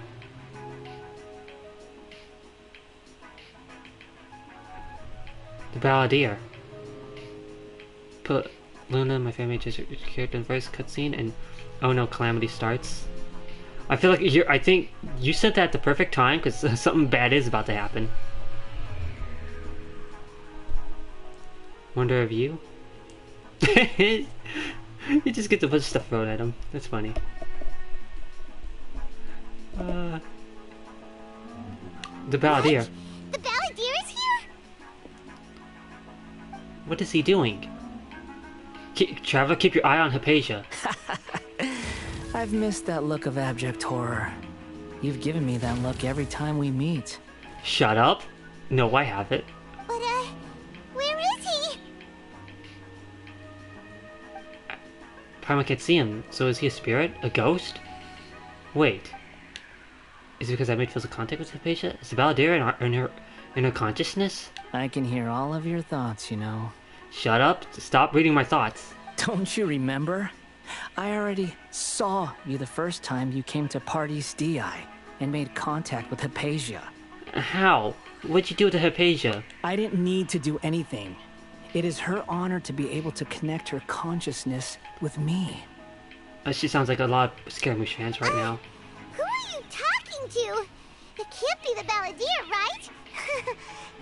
The Balladeer. Put Luna, my family, just character in the first cutscene, and oh no, Calamity starts. I feel like I think you said that at the perfect time because something bad is about to happen. Wonder if you? You just get to put stuff thrown at him. That's funny. The Balladeer. The Balladeer is here? What is he doing? Traveler, keep your eye on Hypatia. I've missed that look of abject horror. You've given me that look every time we meet. Shut up. No, I haven't. But, where is he? Paimon can't see him, so is he a spirit? A ghost? Wait. Is it because I made physical contact with Hypatia? Is the Balladeer in her consciousness? I can hear all of your thoughts, you know. Shut up. Stop reading my thoughts. Don't you remember? I already saw you the first time you came to Party's DI and made contact with Hypatia. How? What'd you do to Hypatia? I didn't need to do anything. It is her honor to be able to connect her consciousness with me. She sounds like a lot of Scaramouche fans right now. Who are you talking to? It can't be the Balladeer, right?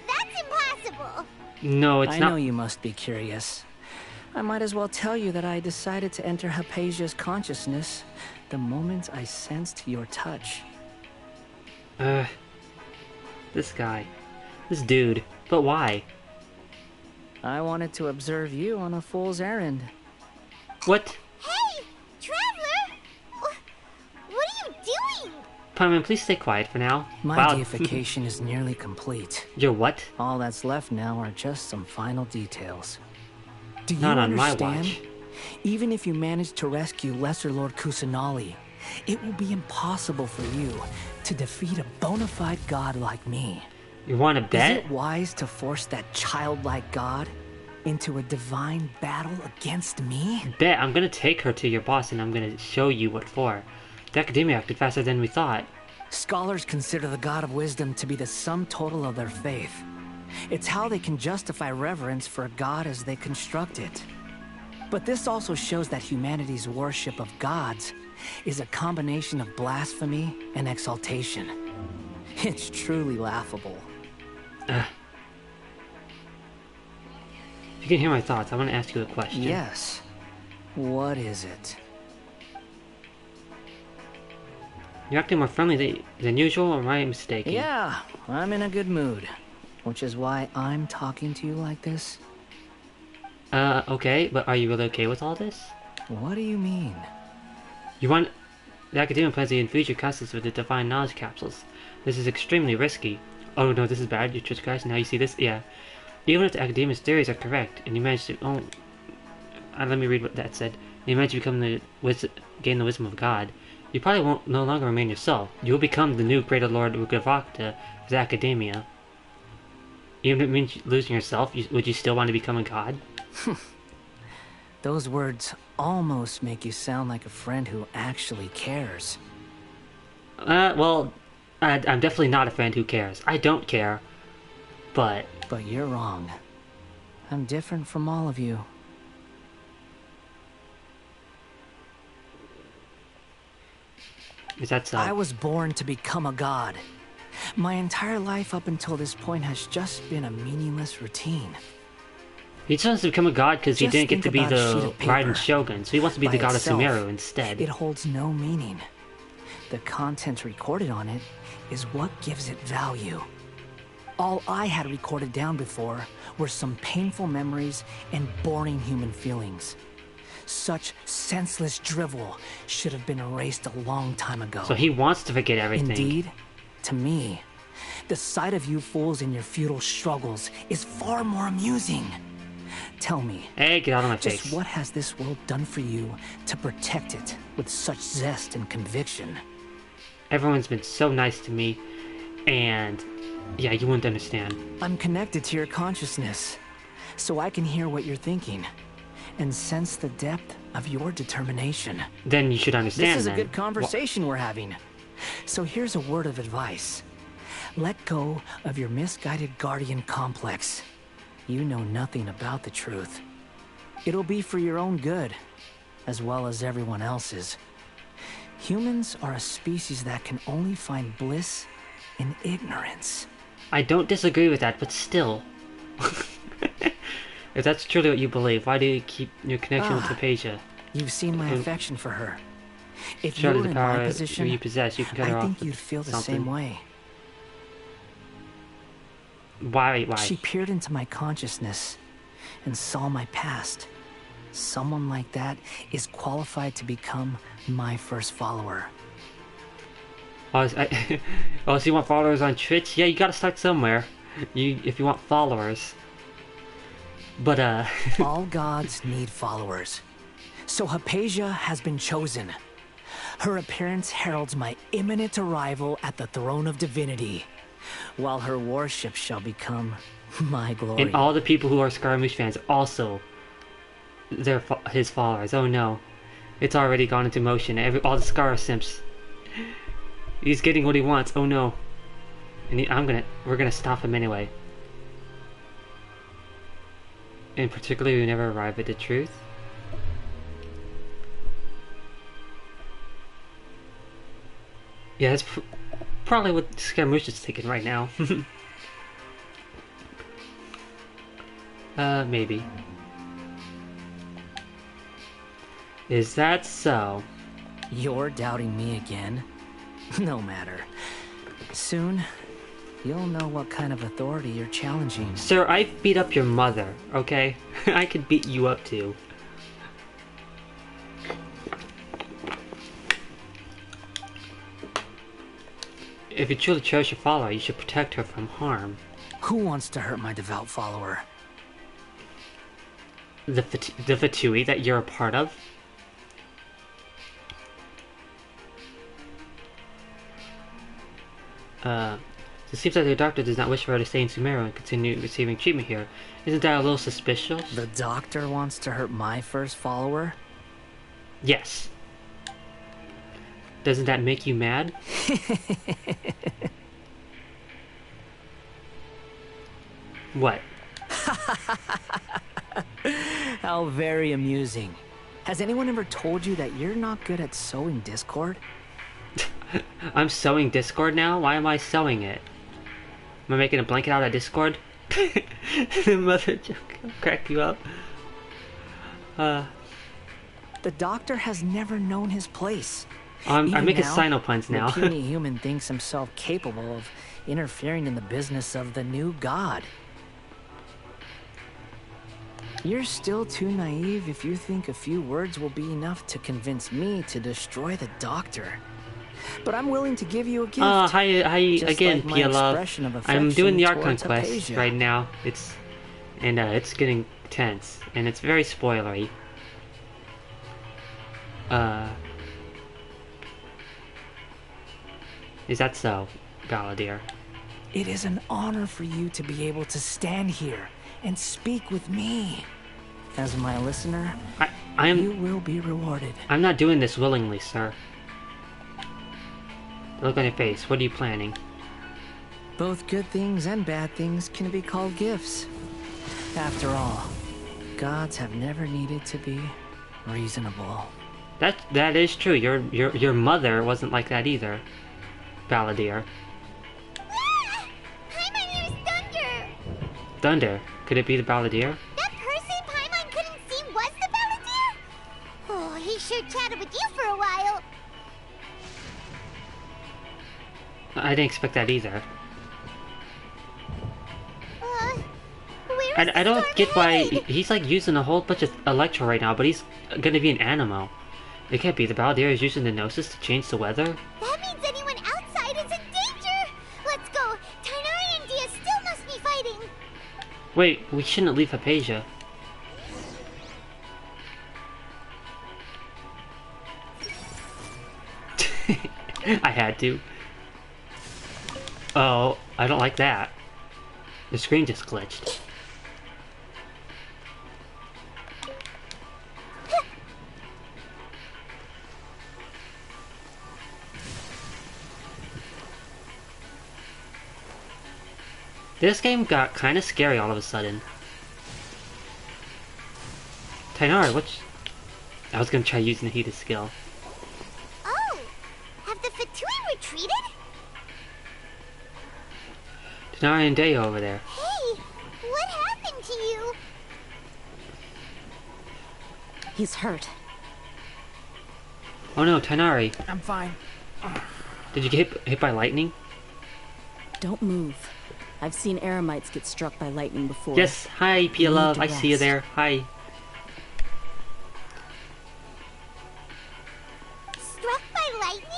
That's impossible. No, it's not. I know you must be curious. I might as well tell you that I decided to enter Hypatia's consciousness the moment I sensed your touch. This guy. This dude. But why? I wanted to observe you on a fool's errand. What? Hey, Traveler! What are you doing? Paimon, please stay quiet for now. My deification is nearly complete. Your what? All that's left now are just some final details. Do you Not on understand? my watch. Even if you manage to rescue Lesser Lord Kusanali, it will be impossible for you to defeat a bona fide god like me. You want to bet? Is it wise to force that childlike god into a divine battle against me? Bet. I'm gonna take her to your boss and I'm gonna show you what for. The Academia acted faster than we thought. Scholars consider the God of Wisdom to be the sum total of their faith. It's how they can justify reverence for a god as they construct it. But this also shows that humanity's worship of gods is a combination of blasphemy and exaltation. It's truly laughable. If you can hear my thoughts, I want to ask you a question. Yes. What is it? You're acting more friendly than usual, or am I mistaken? Yeah, I'm in a good mood. Which is why I'm talking to you like this. Okay, but are you really okay with all this? What do you mean? You want... The Academia plans to infuse your consciousness with the divine knowledge capsules. This is extremely risky. Oh no, this is bad. You trust Christ. Now you see this? Yeah. Even if the Academia's theories are correct, and you manage to... let me read what that said. And you manage to gain the wisdom of God, you probably won't no longer remain yourself. You will become the new Greater Lord Rukavakta of the Academia. Even if it means losing yourself, would you still want to become a god? Those words almost make you sound like a friend who actually cares. Well, I'm definitely not a friend who cares. I don't care, but... But you're wrong. I'm different from all of you. Is that so? I was born to become a god. My entire life up until this point has just been a meaningless routine. He just wants to become a god because he didn't get to be the Raiden Shogun, so he wants to be the god of Sumeru instead. It holds no meaning. The content recorded on it is what gives it value. All I had recorded down before were some painful memories and boring human feelings. Such senseless drivel should have been erased a long time ago. So he wants to forget everything. Indeed, to me, the sight of you fools in your futile struggles is far more amusing. Tell me, hey, get out of my just face. What has this world done for you to protect it with such zest and conviction? Everyone's been so nice to me, and yeah, you wouldn't understand. I'm connected to your consciousness, so I can hear what you're thinking and sense the depth of your determination. Then you should understand. This is a good conversation we're having. So here's a word of advice. Let go of your misguided guardian complex. You know nothing about the truth. It'll be for your own good, as well as everyone else's. Humans are a species that can only find bliss in ignorance. I don't disagree with that, but still. If that's truly what you believe, why do you keep your connection with Hypatia? You've seen my affection for her. If you were the in power my position, you possess, you can cut her I off think you'd feel the something. same way. Why? She peered into my consciousness and saw my past. Someone like that is qualified to become my first follower. Oh, so you want followers on Twitch? Yeah, you gotta start somewhere. If you want followers. But, all gods need followers. So Hypatia has been chosen. Her appearance heralds my imminent arrival at the throne of divinity, while her worship shall become my glory. And all the people who are Scaramouche fans also, they're his followers. Oh no. It's already gone into motion. All the Scar simps. He's getting what he wants. Oh no. And we're gonna stop him anyway. In particular, we never arrive at the truth. Yeah, that's probably what Scaramouche is thinking right now. Maybe. Is that so? You're doubting me again? No matter. Soon, you'll know what kind of authority you're challenging. Sir, I beat up your mother, okay? I could beat you up too. If you truly cherish your follower, you should protect her from harm. Who wants to hurt my devout follower? The Fatui that you're a part of? It seems like the doctor does not wish for her to stay in Sumeru and continue receiving treatment here. Isn't that a little suspicious? The doctor wants to hurt my first follower? Yes. Doesn't that make you mad? What? How very amusing. Has anyone ever told you that you're not good at sewing discord? I'm sewing Discord now? Why am I sewing it? Am I making a blanket out of Discord? The mother joke will crack you up. The doctor has never known his place. I'm making Sino puns now. The puny human thinks himself capable of interfering in the business of the new god. You're still too naive if you think a few words will be enough to convince me to destroy the doctor. But I'm willing to give you a gift. Hi again, like my Pia Love. expression of I'm doing the affection Archon towards quest Hypatia. right now. It's getting tense, and it's very spoilery. Is that so, Balladeer? It is an honor for you to be able to stand here and speak with me. As my listener, you will be rewarded. I'm not doing this willingly, sir. The look on your face. What are you planning? Both good things and bad things can be called gifts. After all, gods have never needed to be reasonable. That is true. Your mother wasn't like that either, Balladeer. Hi, my name is Thunder. Thunder? Could it be the Balladeer? That person Paimon couldn't see was the Balladeer? Oh, he sure chatted with you for a while. I didn't expect that either. Where is I don't Storm get why headed? he's like using a whole bunch of Electro right now, but he's gonna be an Animo. It can't be. The Balladeer is using the Gnosis to change the weather? That means anyone outside is in danger. Let's go. Tainari and Dia still must be fighting. Wait, we shouldn't leave Hypatia. I had to. Oh, I don't like that. The screen just glitched. This game got kind of scary all of a sudden. Tainari, what's... I was gonna try using Nahida's skill. Oh, have the Fatui retreated? Tainari and Deo over there. Hey, what happened to you? He's hurt. Oh no, Tainari. I'm fine. Did you get hit by lightning? Don't move. I've seen Eremites get struck by lightning before. Yes, hi, Pia Love. I see you there. Hi. Struck by lightning?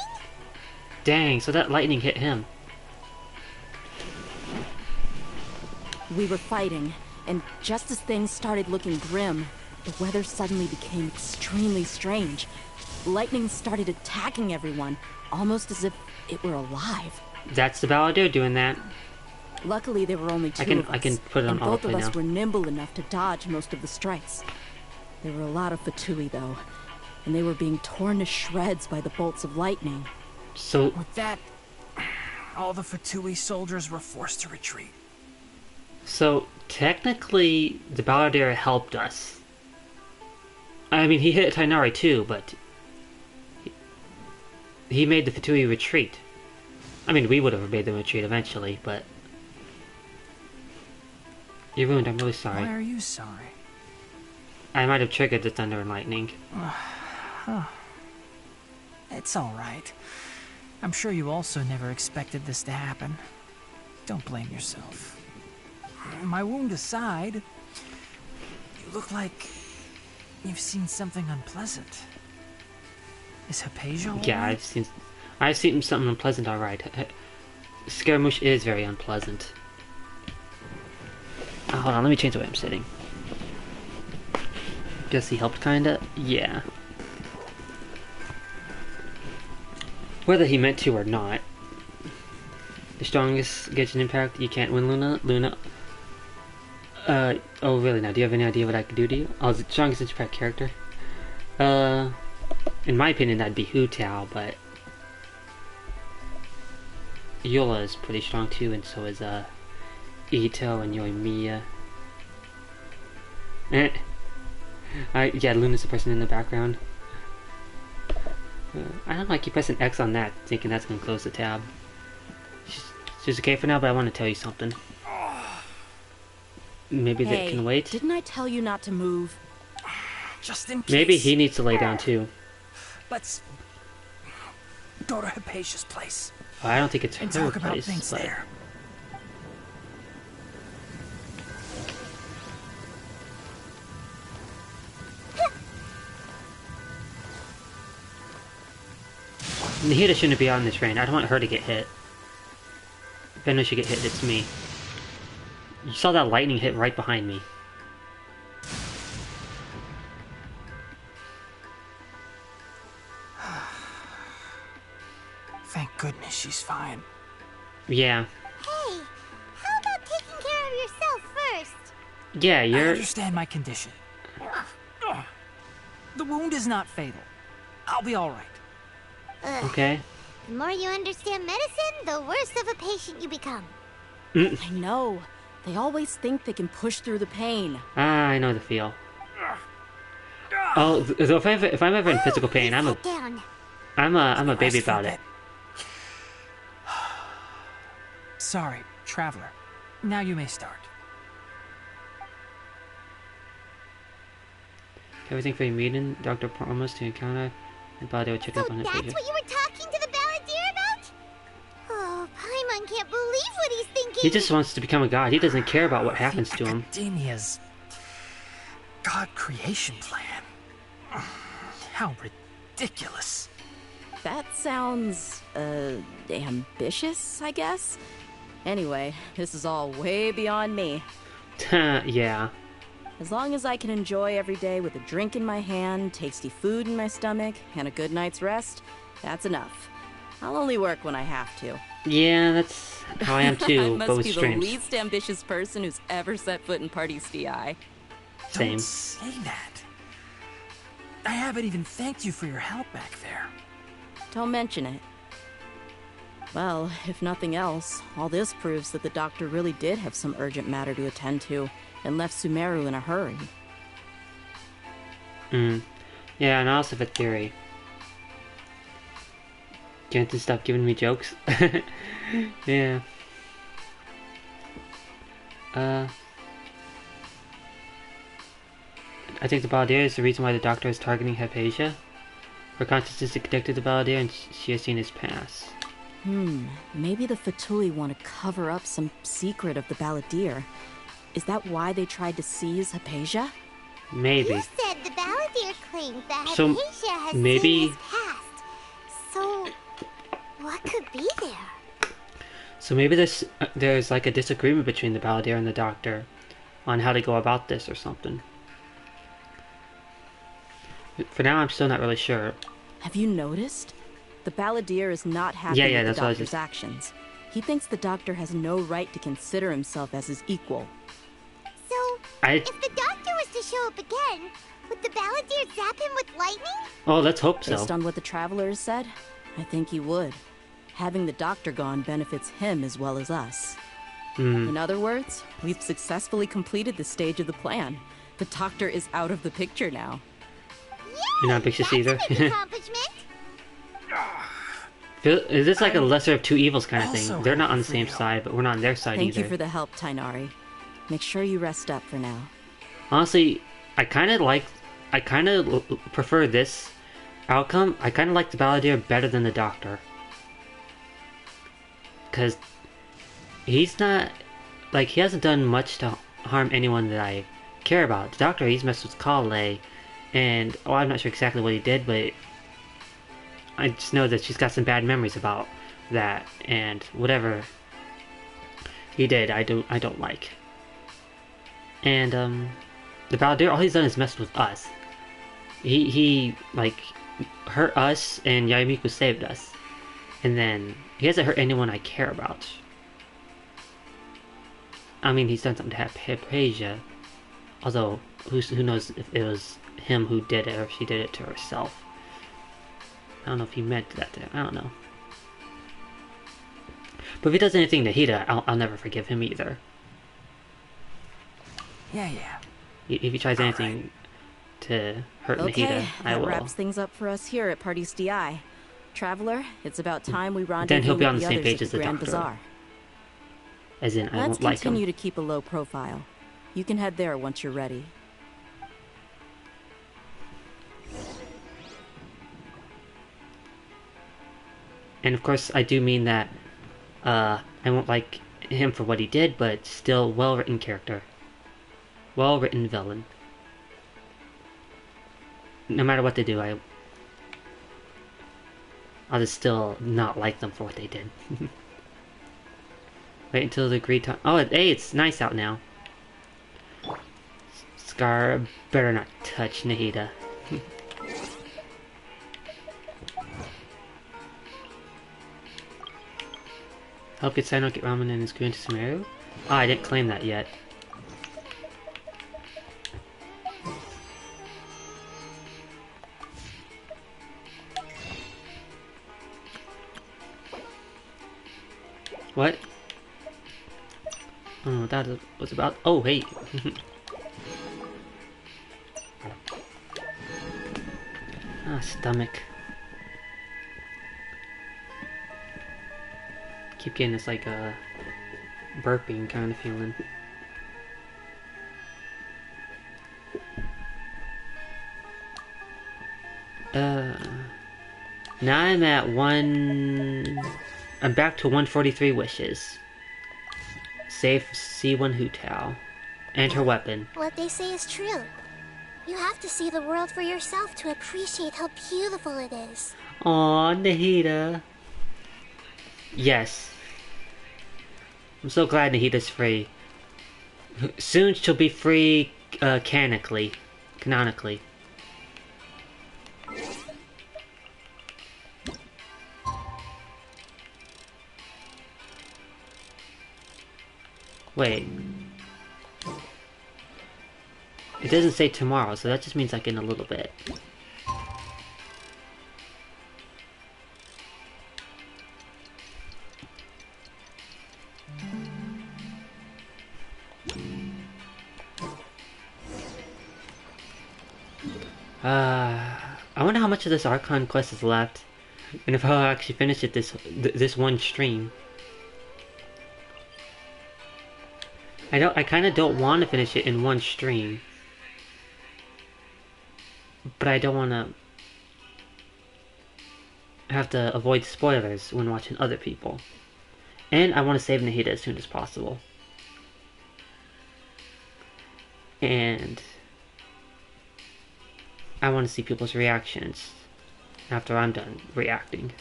Dang, so that lightning hit him. We were fighting, and just as things started looking grim, the weather suddenly became extremely strange. Lightning started attacking everyone, almost as if it were alive. That's the Balladeer doing that. Luckily, there were only two of us, I can put it on and both of autoplay us now. were nimble enough to dodge most of the strikes. There were a lot of Fatui, though, and they were being torn to shreds by the bolts of lightning. So... With that, all the Fatui soldiers were forced to retreat. So, technically, the Balladeer helped us. I mean, he hit Tainari too, but... He made the Fatui retreat. I mean, we would have made them retreat eventually, but... You're ruined, I'm really sorry. Why are you sorry? I might have triggered the thunder and lightning. Huh. It's alright. I'm sure you also never expected this to happen. Don't blame yourself. My wound aside, you look like you've seen something unpleasant. Is Hypatia all Yeah, right? I've seen something unpleasant, alright. Scaramouche is very unpleasant. Oh, hold on, let me change the way I'm sitting. Guess he helped kinda? Yeah. Whether he meant to or not. The strongest Genshin impact, you can't win Luna. Oh really now, do you have any idea what I could do to you? Oh, the strongest impact character? In my opinion that'd be Hu Tao, but... Yola is pretty strong too, and so is, Ito and Yoimiya. Yeah, Luna's the person in the background. I don't know, I keep pressing X on that, thinking that's gonna close the tab. She's okay for now, but I want to tell you something. Maybe Hey, that can wait. Didn't I tell you not to move? Just in case. Maybe he needs to lay down too. Let's go to Hypatia's place. Oh, I don't think it's her and talk about place, things but... there. Nahida shouldn't be on this train. I don't want her to get hit. If anyone should get hit, it's me. You saw that lightning hit right behind me. Thank goodness she's fine. Yeah. Hey, how about taking care of yourself first? Yeah, I you're... understand my condition. The wound is not fatal. I'll be all right. Ugh. Okay. The more you understand medicine, the worse of a patient you become. I know. They always think they can push through the pain. Ah, I know the feel. Oh, so if I'm ever in physical pain, I'm a baby about it. Sorry, traveler. Now you may start. Everything for your meeting, Dr. promised to encounter, and Balade will check up on his That's pages. what you were talking to the balladeer about? Oh, Paimon can't believe what he's thinking. He just wants to become a god. He doesn't care about what happens to him. Academia's god creation plan. How ridiculous. That sounds, ambitious, I guess? Anyway, this is all way beyond me. Yeah. As long as I can enjoy every day with a drink in my hand, tasty food in my stomach, and a good night's rest, that's enough. I'll only work when I have to. Yeah, that's how I am too, I but must with be streams. the least ambitious person who's ever set foot in Party's DI. Same. Don't say that. I haven't even thanked you for your help back there. Don't mention it. Well, if nothing else, all this proves that the doctor really did have some urgent matter to attend to, and left Sumeru in a hurry. Yeah, and I also have a theory. Genshin, stop giving me jokes. Yeah. I think the Balladeer is the reason why the doctor is targeting Hypatia. Her consciousness is connected to Balladeer and she has seen his past. Maybe the Fatui want to cover up some secret of the Balladeer. Is that why they tried to seize Hypatia? Maybe. You said the balladeer claimed that So, Hypatia has maybe- seen his past. So, what could be there? So maybe there's like a disagreement between the Balladeer and the doctor on how to go about this or something. For now, I'm still not really sure. Have you noticed? The Balladeer is not happy Yeah, with the that's what I was doctor's just... actions. He thinks the doctor has no right to consider himself as his equal. So, if the doctor was to show up again, would the balladeer zap him with lightning? Oh, let's hope so. Based on what the travelers said, I think he would. Having the doctor gone benefits him as well as us. In other words, we've successfully completed this stage of the plan. The doctor is out of the picture now. You're not ambitious either. Accomplishment. Is this like a lesser of two evils kind of thing? They're not on the same side, but we're not on their side Thank either. you for the help, Tainari. Make sure you rest up for now. Honestly, I kind of prefer this outcome. I kind of like the Balladeer better than the Doctor. Because he's not, like, he hasn't done much to harm anyone that I care about. The Doctor, he's messed with Kale, and, I'm not sure exactly what he did, but I just know that she's got some bad memories about that, and whatever he did, I don't like. And, the Balladeer, all he's done is mess with us. He like, hurt us, and Yayimiku saved us. And then, he hasn't hurt anyone I care about. I mean, he's done something to Hypatia. Although, who knows if it was him who did it, or if she did it to herself. I don't know if he meant that to, I don't know. But if he does anything to Nahida, I'll never forgive him either. Yeah. If he tries anything to hurt Okay, Nahida, I that will. wraps things up for us here at Party's DI. Traveler, it's about time we rendezvous Then he'll be with on the the same others page at as the Grand Doctor. Bazaar. As in, I Let's won't like him. continue to keep a low profile. You can head there once you're ready. And of course, I do mean that I won't like him for what he did, but still well-written character. Well-written villain. No matter what they do, I'll just still not like them for what they did. Wait until the agreed time. Oh, hey, it's nice out now. Scar better not touch Nahida. Help get Sino get ramen and is going to Sumeru? Oh, I didn't claim that yet. What? Oh, that was about. Oh, hey. Ah, stomach. Keep getting this like a burping kind of feeling. Now I'm at I'm back to 143 wishes. Save C1 Hu Tao. And her weapon. What they say is true. You have to see the world for yourself to appreciate how beautiful it is. Aw, Nahida. Yes. I'm so glad Nahida's free. Soon she'll be free canonically. Wait. It doesn't say tomorrow, so that just means like in a little bit. I wonder how much of this Archon quest is left, and if I'll actually finish it this one stream. I kind of don't want to finish it in one stream, but I don't want to have to avoid spoilers when watching other people, and I want to save Nahida as soon as possible. And I want to see people's reactions after I'm done reacting.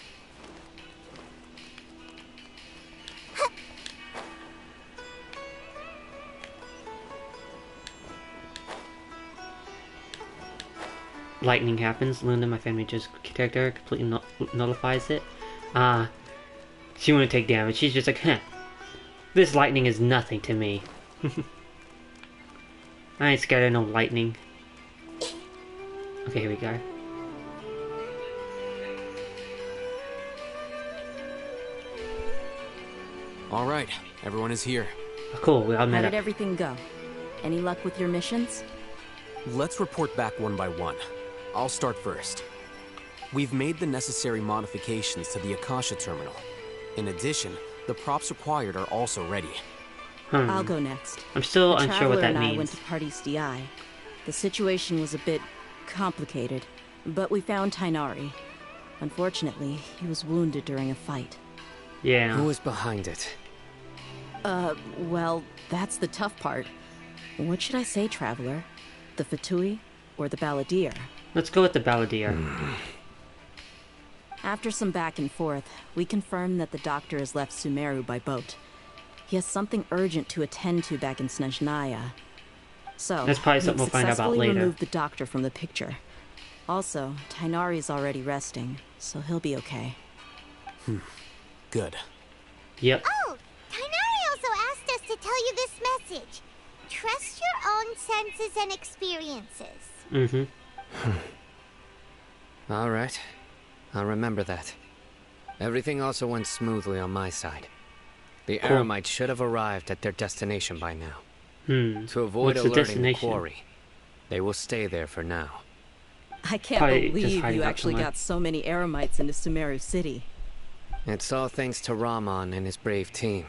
Lightning happens. Linda, my family just character, completely nullifies it. She wouldn't take damage. She's just like, huh. This lightning is nothing to me. I ain't scared of no lightning. Okay, here we go. Alright, everyone is here. Oh, cool, we all met How up. did everything go? Any luck with your missions? Let's report back one by one. I'll start first. We've made the necessary modifications to the Akasha terminal. In addition, the props required are also ready. I'll go next. I'm still unsure what that and means. I went to Party's DI. The situation was a bit complicated, but we found Tainari. Unfortunately, he was wounded during a fight. Yeah. Who was behind it? Well, that's the tough part. What should I say, Traveler? The Fatui or the Balladeer? Let's go with the Balladeer. After some back and forth, we confirmed that the doctor has left Sumeru by boat. He has something urgent to attend to back in Snezhnaya. So, that's probably something we'll find out about later. Removed the doctor from the picture. Also, Tainari's already resting, so he'll be okay. Good. Yep. Oh, Tainari also asked us to tell you this message. Trust your own senses and experiences. Alright. I'll remember that. Everything also went smoothly on my side. The Cool. Eremites should have arrived at their destination by now. To avoid What's the alerting the destination? quarry, they will stay there for now. I can't Probably just believe hiding you out actually somewhere. got so many Eremites into Sumeru City. It's all thanks to Rahman and his brave team,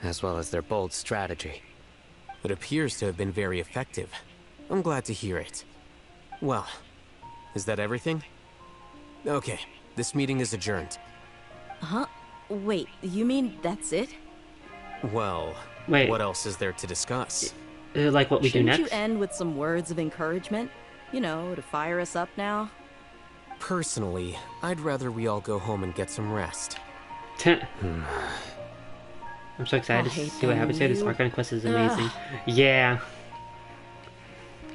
as well as their bold strategy. It appears to have been very effective. I'm glad to hear it. Well, is that everything? Okay, this meeting is adjourned. Huh? Wait, you mean that's it? Well, Wait. what else is there to discuss? Like what we do Shouldn't next? you end with some words of encouragement? You know, to fire us up now? Personally, I'd rather we all go home and get some rest. I'm so excited to see what happens here. This Arcana quest is amazing. Yeah.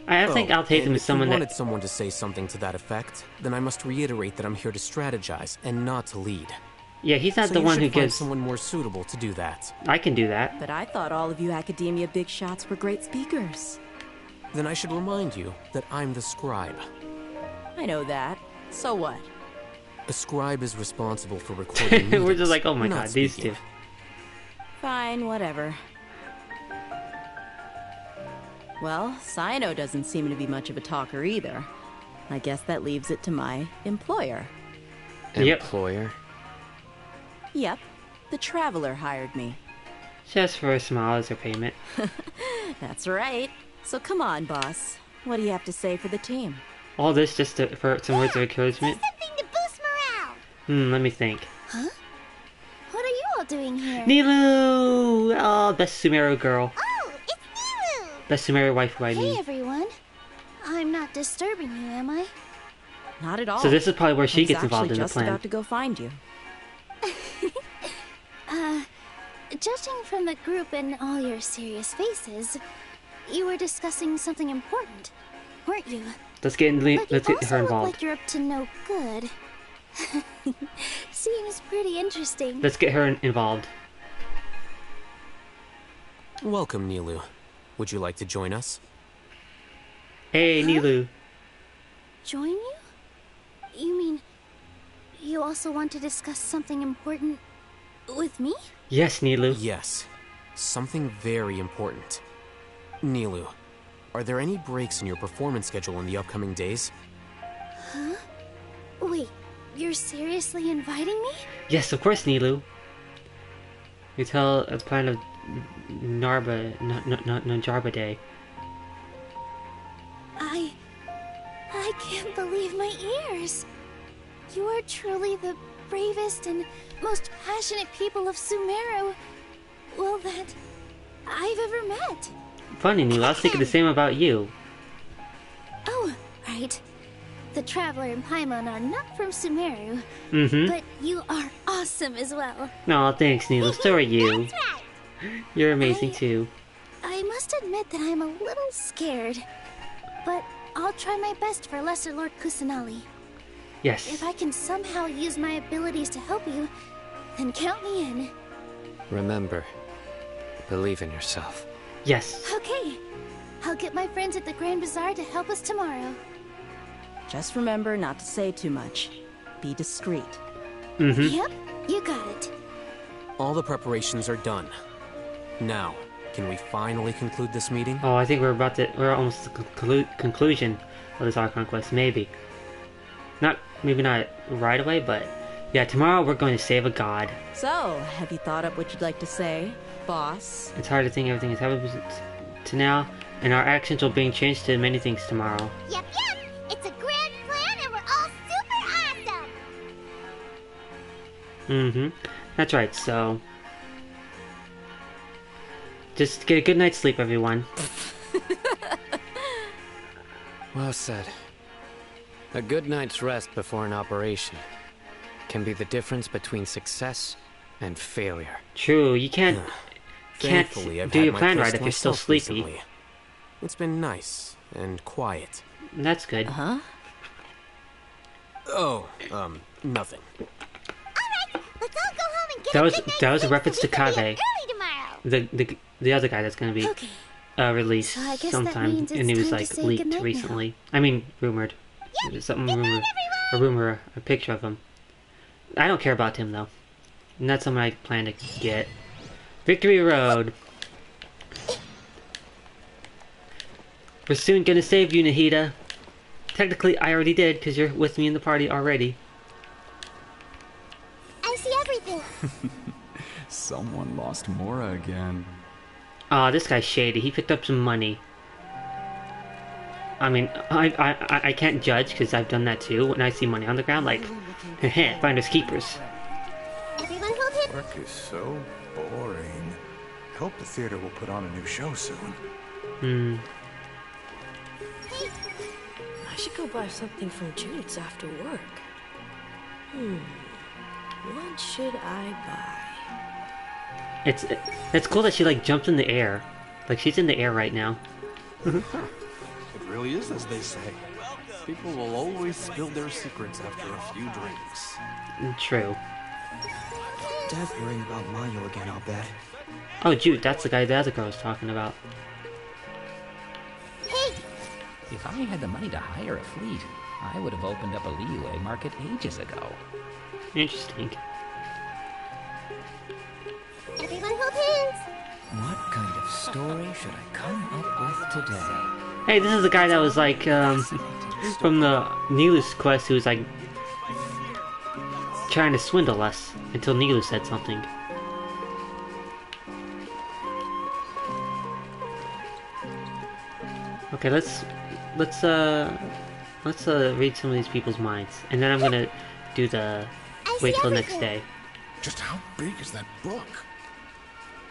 I think I'll take them as someone if you that... wanted someone to say something to that effect, then I must reiterate that I'm here to strategize and not to lead. Yeah, he's not so the one who gives gives... someone more suitable to do that. I can do that. But I thought all of you Academia big shots were great speakers. Then I should remind you that I'm the scribe. I know that. So what? A scribe is responsible for recording meetings, we're just like, oh my god, these speaking. two. Fine, whatever. Well, Sino doesn't seem to be much of a talker either. I guess that leaves it to my employer. Employer? Yep. The Traveler hired me. Just for a smile as her payment. That's right. So come on, boss. What do you have to say for the team? All this just for some words of encouragement? Something to boost morale. Let me think. Huh? What are you all doing here? Nilou! Oh, best Sumeru girl. Oh, it's Nilou! Best Sumeru waifu, I mean. Hey, everyone. I'm not disturbing you, am I? Not at all. So this is probably where she gets involved in the just plan. about to go find you. Judging from the group and all your serious faces, you were discussing something important, weren't you? Let's get her involved. Like you're up to no good. Seems pretty interesting. Let's get her involved. Welcome, Nilou. Would you like to join us? Hey, Nilou. Join you? You mean you also want to discuss something important with me? Yes, Nilou. Yes. Something very important. Nilou, are there any breaks in your performance schedule in the upcoming days? Huh? Wait, you're seriously inviting me? Yes, of course, Nilou. You tell a plan of Najarba Day. I can't believe my ears. You are truly the bravest and most passionate people of Sumeru, well, that I've ever met. Funny, Nilou, I was thinking the same about you. Oh, right. The Traveler and Paimon are not from Sumeru, but you are awesome as well. No, thanks, Nilou. So are you. That's right. You're amazing too. I must admit that I'm a little scared, but I'll try my best for Lesser Lord Kusanali. Yes. If I can somehow use my abilities to help you, then count me in. Remember, believe in yourself. Yes. Okay. I'll get my friends at the Grand Bazaar to help us tomorrow. Just remember not to say too much. Be discreet. Yep, you got it. All the preparations are done. Now, can we finally conclude this meeting? Oh, I think we're almost at the conclusion of this Archon quest, maybe. Maybe not right away, but yeah, tomorrow we're going to save a god. So, have you thought up what you'd like to say, boss? It's hard to think everything is happened to now, and our actions will be changed to many things tomorrow. Yep. It's a grand plan and we're all super awesome. That's right, so... just get a good night's sleep, everyone. Well said. A good night's rest before an operation can be the difference between success and failure. True, you can't Thankfully, I've do had your my plan right rest if you're still myself sleepy. recently. It's been nice and quiet. That's good. Huh? Oh, nothing. Alright, let's all go home and get That was a reference to Kave, early tomorrow. the other guy that's gonna be released So I guess that sometime, means and he it's was time to like say leaked goodnight recently. I mean, rumored. A picture of him. I don't care about him though. And that's something I plan to get. Victory Road. We're soon gonna save you, Nahida. Technically, I already did, because you're with me in the party already. I see everything. Someone lost Mora again. Aw, this guy's shady. He picked up some money. I mean, I can't judge, because I've done that too. When I see money on the ground, like, heh, finders keepers. Everyone hold him. Work is so boring. I hope the theater will put on a new show soon. I should go buy something from Jude's after work. What should I buy? It's cool that she like jumped in the air. Like she's in the air right now. It really is as they say. People will always spill their secrets after a few drinks. True. Dad's worrying about Mayo again, I'll bet. Oh, Jude, that's the guy the other girl was talking about. If I had the money to hire a fleet, I would have opened up a Liyue market ages ago. Interesting. Everyone hold hands. What kind of story should I come up with today? Hey, this is the guy that was like, from the Nilus quest who was like trying to swindle us until Nilus said something. Okay, let's read some of these people's minds, and then I'm gonna do the wait till next day. Just how big is that book?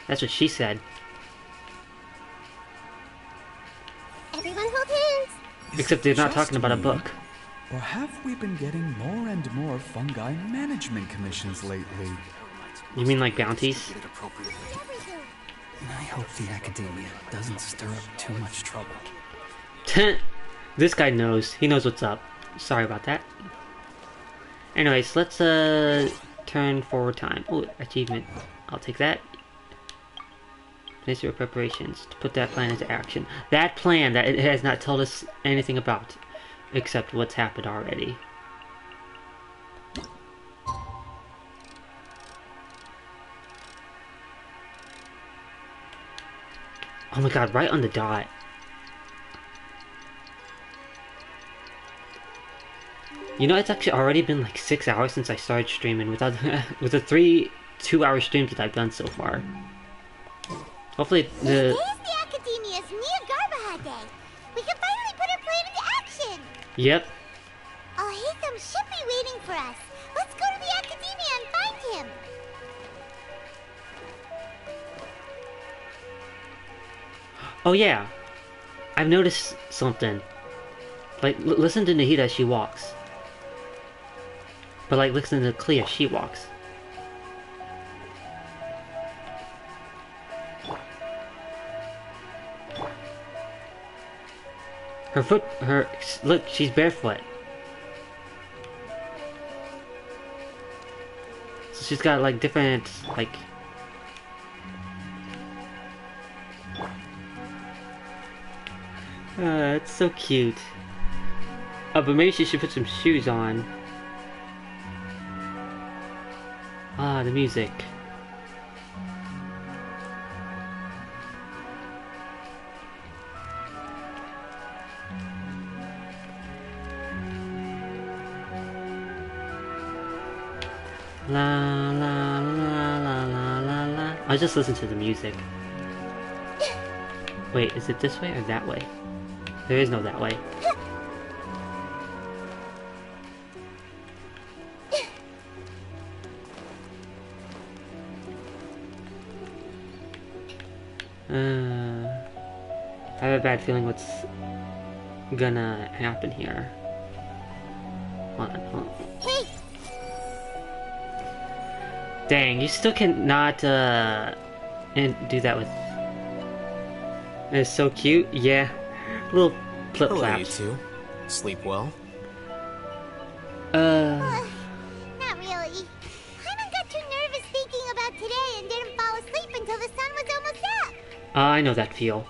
That's what she said. Everyone hold hands. Except they're not talking about a book. Or have we been getting more and more fungi management commissions lately? You mean like bounties? I hope the academia doesn't stir up too much trouble. This guy knows. He knows what's up. Sorry about that. Anyways, let's turn forward time. Oh, achievement. I'll take that. Finish your preparations to put that plan into action. That plan that it has not told us anything about, except what's happened already. Oh my god, right on the dot. You know, it's actually already been like 6 hours since I started streaming with the 3 2-hour streams that I've done so far. Hopefully Today's the Academia's Nia Garbaha Day. We can finally put our plan into action. Yep. Al-Haytham should be waiting for us. Let's go to the Academia and find him. Oh yeah, I've noticed something. Like, listen to Nahida as she walks. But like, listen to Clea as she walks. Look, she's barefoot. So she's got like different, like... it's so cute. Oh, but maybe she should put some shoes on. Ah, the music. La la la la la la la. I just listen to the music. Wait, is it this way or that way? There is no that way. I have a bad feeling what's gonna happen here. Hold on. Hey! Dang, you still cannot and do that with... It's so cute. Yeah. Little flip Hello, flaps. you two. Sleep well? Not really. Paimon got too nervous thinking about today and didn't fall asleep until the sun was almost up. I know that feel.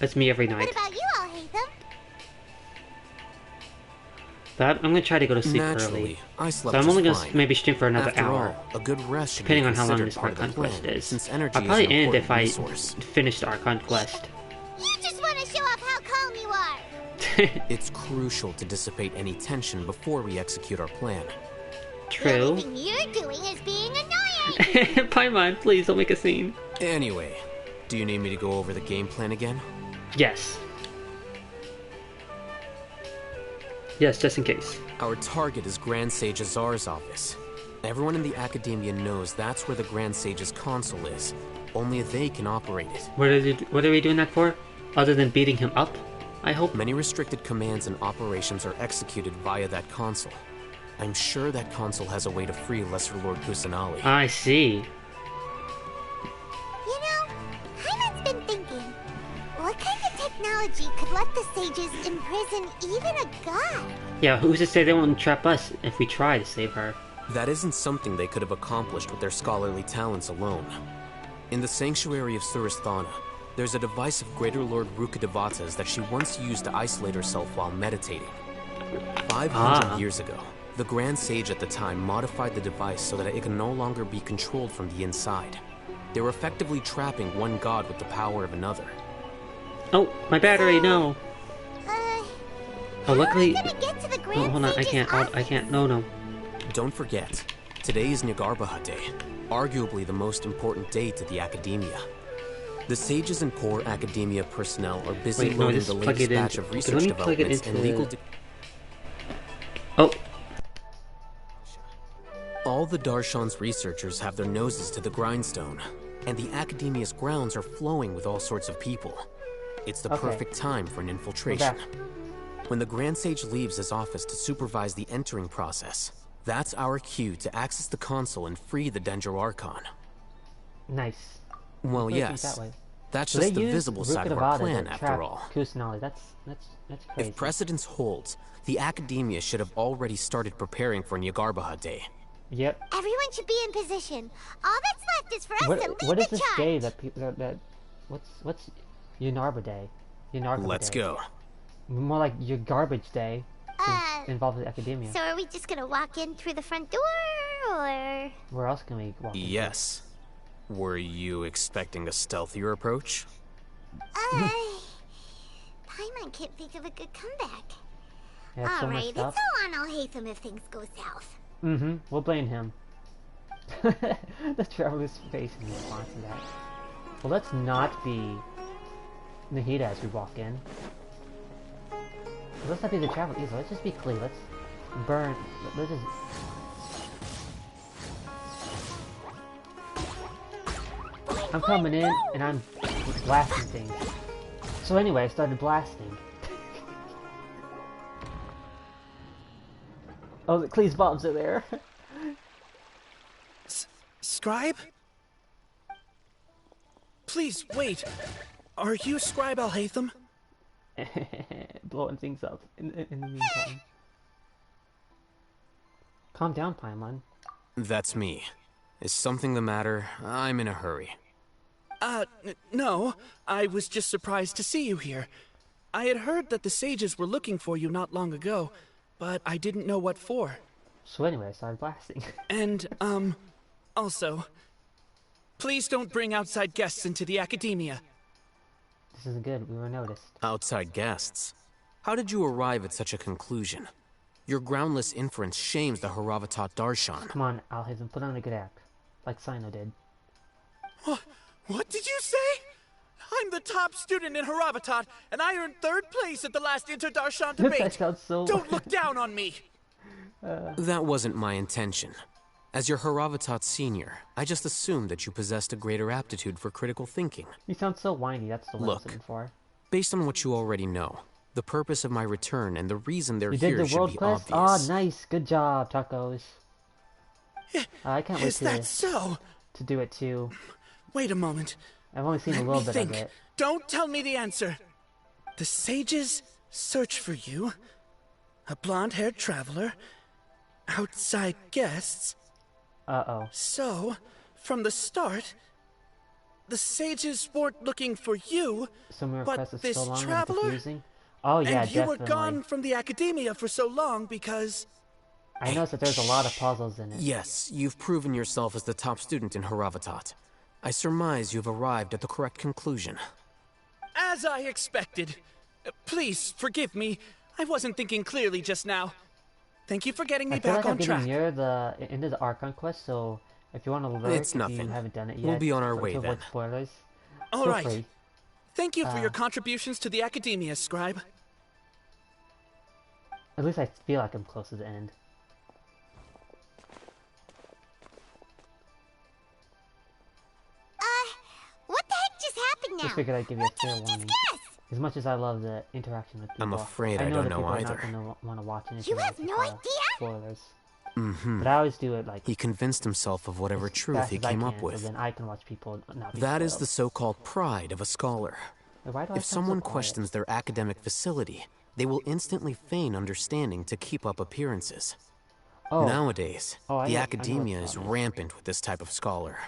That's me every night. What about you, Al-Haytham? But I'm gonna try to go to sleep Naturally, early. I slept So I'm only just gonna fine. maybe stream for another After hour. all, a good rest should Depending be on how long considered this part of the Archon quest plan, is. since energy I'll is probably an end if important I resource. finish the Archon quest. You just want to show off how calm you are. It's crucial to dissipate any tension before we execute our plan. True. The only thing you're doing is being annoying. Paimon, please don't make a scene. Anyway, do you need me to go over the game plan again? Yes. Yes, just in case. Our target is Grand Sage Azar's office. Everyone in the Academia knows that's where the Grand Sage's console is. Only they can operate it. What are we doing that for? Other than beating him up? I hope many restricted commands and operations are executed via that console. I'm sure that console has a way to free Lesser Lord Kusanali. I see. You know, Paimon's been thinking, what kind of technology could let the sages imprison even a god? Yeah, who's to say they won't trap us if we try to save her? That isn't something they could have accomplished with their scholarly talents alone. In the sanctuary of Suristhana, there's a device of Greater Lord Rukkhadevata's that she once used to isolate herself while meditating. 500 years ago, the Grand Sage at the time modified the device so that it can no longer be controlled from the inside. They were effectively trapping one god with the power of another. Oh, my battery, no. Oh, luckily. How are we gonna get to the Grand Oh, hold on, I Sage's can't. No. Don't forget, today is Nyargarbaha Day, arguably the most important day to the Academia. The sages and core Academia personnel are busy loading the latest batch of research developments and legal... Oh. All the Darshan's researchers have their noses to the grindstone, and the Academia's grounds are flowing with all sorts of people. It's the perfect time for an infiltration. When the Grand Sage leaves his office to supervise the entering process, that's our cue to access the console and free the Dendro Archon. Nice. Well, yes. That's just the visible side of our plan, after all. Kusanali. That's crazy. If precedence holds, the Academia should have already started preparing for Nyargarbaha Day. Yep. Everyone should be in position. All that's left is for us to lead the charge. What is this day that what's Yunarba Day? Let's go. More like your garbage day. Involved with Academia. So are we just gonna walk in through the front door, or where else can we walk in? Yes. Were you expecting a stealthier approach? Paimon can't think of a good comeback. Alright, it's all on Alhaitham if things go south. We'll blame him. The traveler's face in response to that. Well, let's not be Nahida as we walk in. Let's not be the traveler either. Let's just be Klee. Let's burn. Let's just... I'm coming in and I'm blasting things. So anyway, I started blasting. Oh, the Klee's bombs are there. Scribe? Please, wait. Are you Scribe Alhaitham? Blowing things up in the meantime. Calm down, Paimon. That's me. Is something the matter? I'm in a hurry. No. I was just surprised to see you here. I had heard that the sages were looking for you not long ago, but I didn't know what for. So anyway, I started blasting. And, also, please don't bring outside guests into the Academia. This isn't good. We were noticed. Outside guests? How did you arrive at such a conclusion? Your groundless inference shames the Haravatat Darshan. Come on, Alhaitham, put on a good act. Like Sino did. What did you say? I'm the top student in Haravatat, and I earned 3rd place at the last Inter-Darshan debate. That sounds so... Don't look down on me! That wasn't my intention. As your Haravatat senior, I just assumed that you possessed a greater aptitude for critical thinking. You sound so whiny, that's the word I was looking for. Based on what you already know, the purpose of my return and the reason they're you here did the should world be quest? obvious. Oh, nice. Good job, Tacos. I can't wait Is that so? To do it too. Wait a moment. I've only seen a little bit of it. Don't tell me the answer. The sages search for you. A blonde-haired traveler. Outside guests. Uh-oh. So, from the start, the sages weren't looking for you, but this so long traveler? Oh yeah, and you definitely. were gone from the Academia for so long because... I noticed that there's a lot of puzzles in it. Yes, you've proven yourself as the top student in Haravatat. I surmise you've arrived at the correct conclusion. As I expected. Please, forgive me. I wasn't thinking clearly just now. Thank you for getting me back on track. I'm near the end of the Archon quest, so if you want to learn, it's nothing. If you haven't done it yet, we'll be on our way to then. avoid spoilers. All right. Thank you for your contributions to the Academia, Scribe. At least I feel like I'm close to the end. What the heck just happened now? Just figured I'd give you a fair warning. Guess? As much as I love the interaction with people, I'm afraid I know don't that know people either. are not going to want to watch anything. You have no idea? Spoilers. Mm-hmm. But I always do it like... He convinced himself of whatever truth he came up with. So then I can watch people not be That spoiled. is the so-called pride of a scholar. Why do I If sound someone so quiet? questions their academic facility, they will instantly feign understanding to keep up appearances. Oh. Nowadays, I the know academia what is that is. rampant with this type of scholar.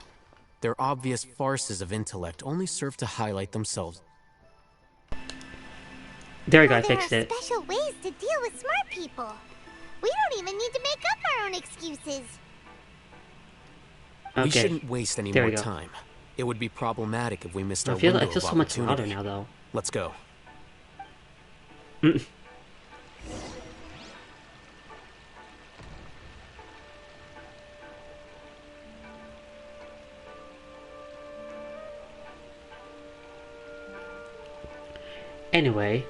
Their obvious farces of intellect only serve to highlight themselves. There we go, I fixed There it. are special ways to deal with smart people. We don't even need to make up our own excuses. Okay. We shouldn't waste any There more we go. time. It would be problematic if we missed our I feel window like it's of so much louder opportunity. now, though. Let's go. Anyway,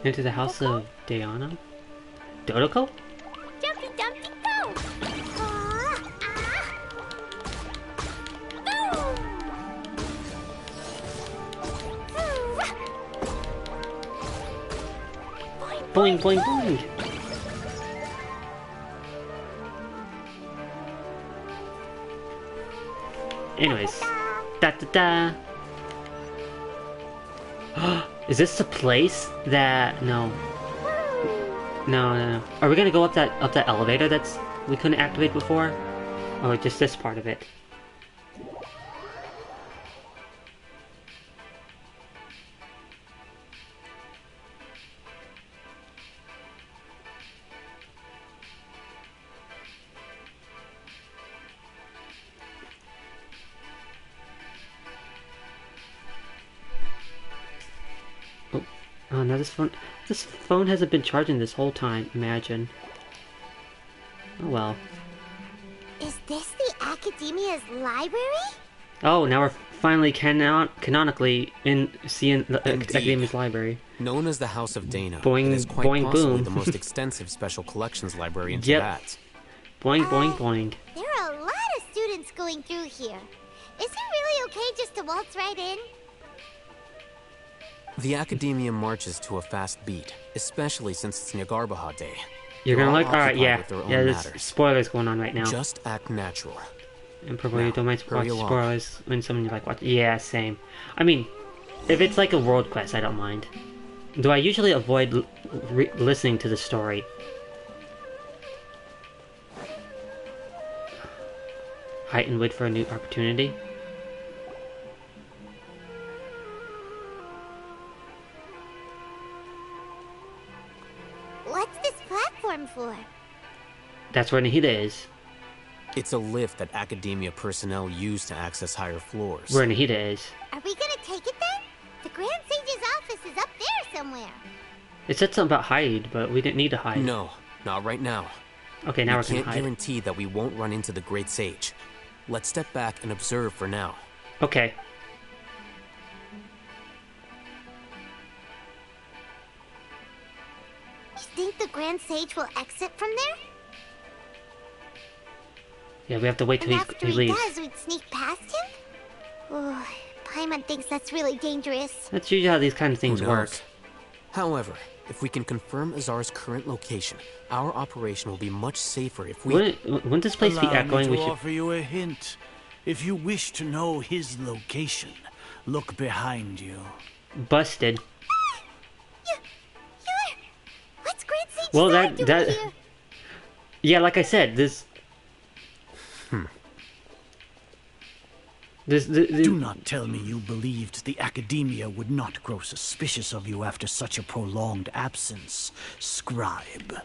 into the house of Diana? Dodoko? Jumpy Dumpty go! Boing, boing, boing! Anyways. Da da da! Is this the place that... No. No. Are we gonna go up that elevator that's... we couldn't activate before? Or just this part of it? Oh no, this phone hasn't been charging this whole time, imagine. Oh well. Is this the Academia's library? Oh, now we're finally canonically seeing the Academia's library. Known as the House of Dana, Boing, it is quite boing, possibly boom. the most extensive special collections library in Yep. Tibet. Boing, boing, boing. There are a lot of students going through here. Is it really okay just to waltz right in? The Academia marches to a fast beat, especially since it's Nagarbaha Day. You're They're gonna all look? Alright, occupied yeah. with their own Yeah, there's matters. spoilers going on right now. Just act natural. And probably you don't mind hurry along. spoilers when someone you like watch. Yeah, same. I mean, if it's like a world quest, I don't mind. Though I usually avoid listening to the story. Height and wait for a new opportunity. What's this platform for? That's where Nahida is. It's a lift that Academia personnel use to access higher floors. Where Nahida is. Are we gonna take it then? The Grand Sage's office is up there somewhere. It said something about hide, but we didn't need to hide. No, not right now. Okay, now we we can can't hide. guarantee that we won't run into the Great Sage. Let's step back and observe for now. Okay. You think the Grand Sage will exit from there? Yeah, we have to wait till And he after he leaves. does, we'd sneak past him? Oh, Paimon thinks that's really dangerous. That's usually how these kind of things Who work. knows? However, if we can confirm Azar's current location, our operation will be much safer if we... Wouldn't this place be Allow echoing? me We to should... offer you a hint. If you wish to know his location, look behind you. Busted. What's Grand Sage Well, doing that... here? Yeah, like I said, this... Do not tell me you believed the Academia would not grow suspicious of you after such a prolonged absence, scribe.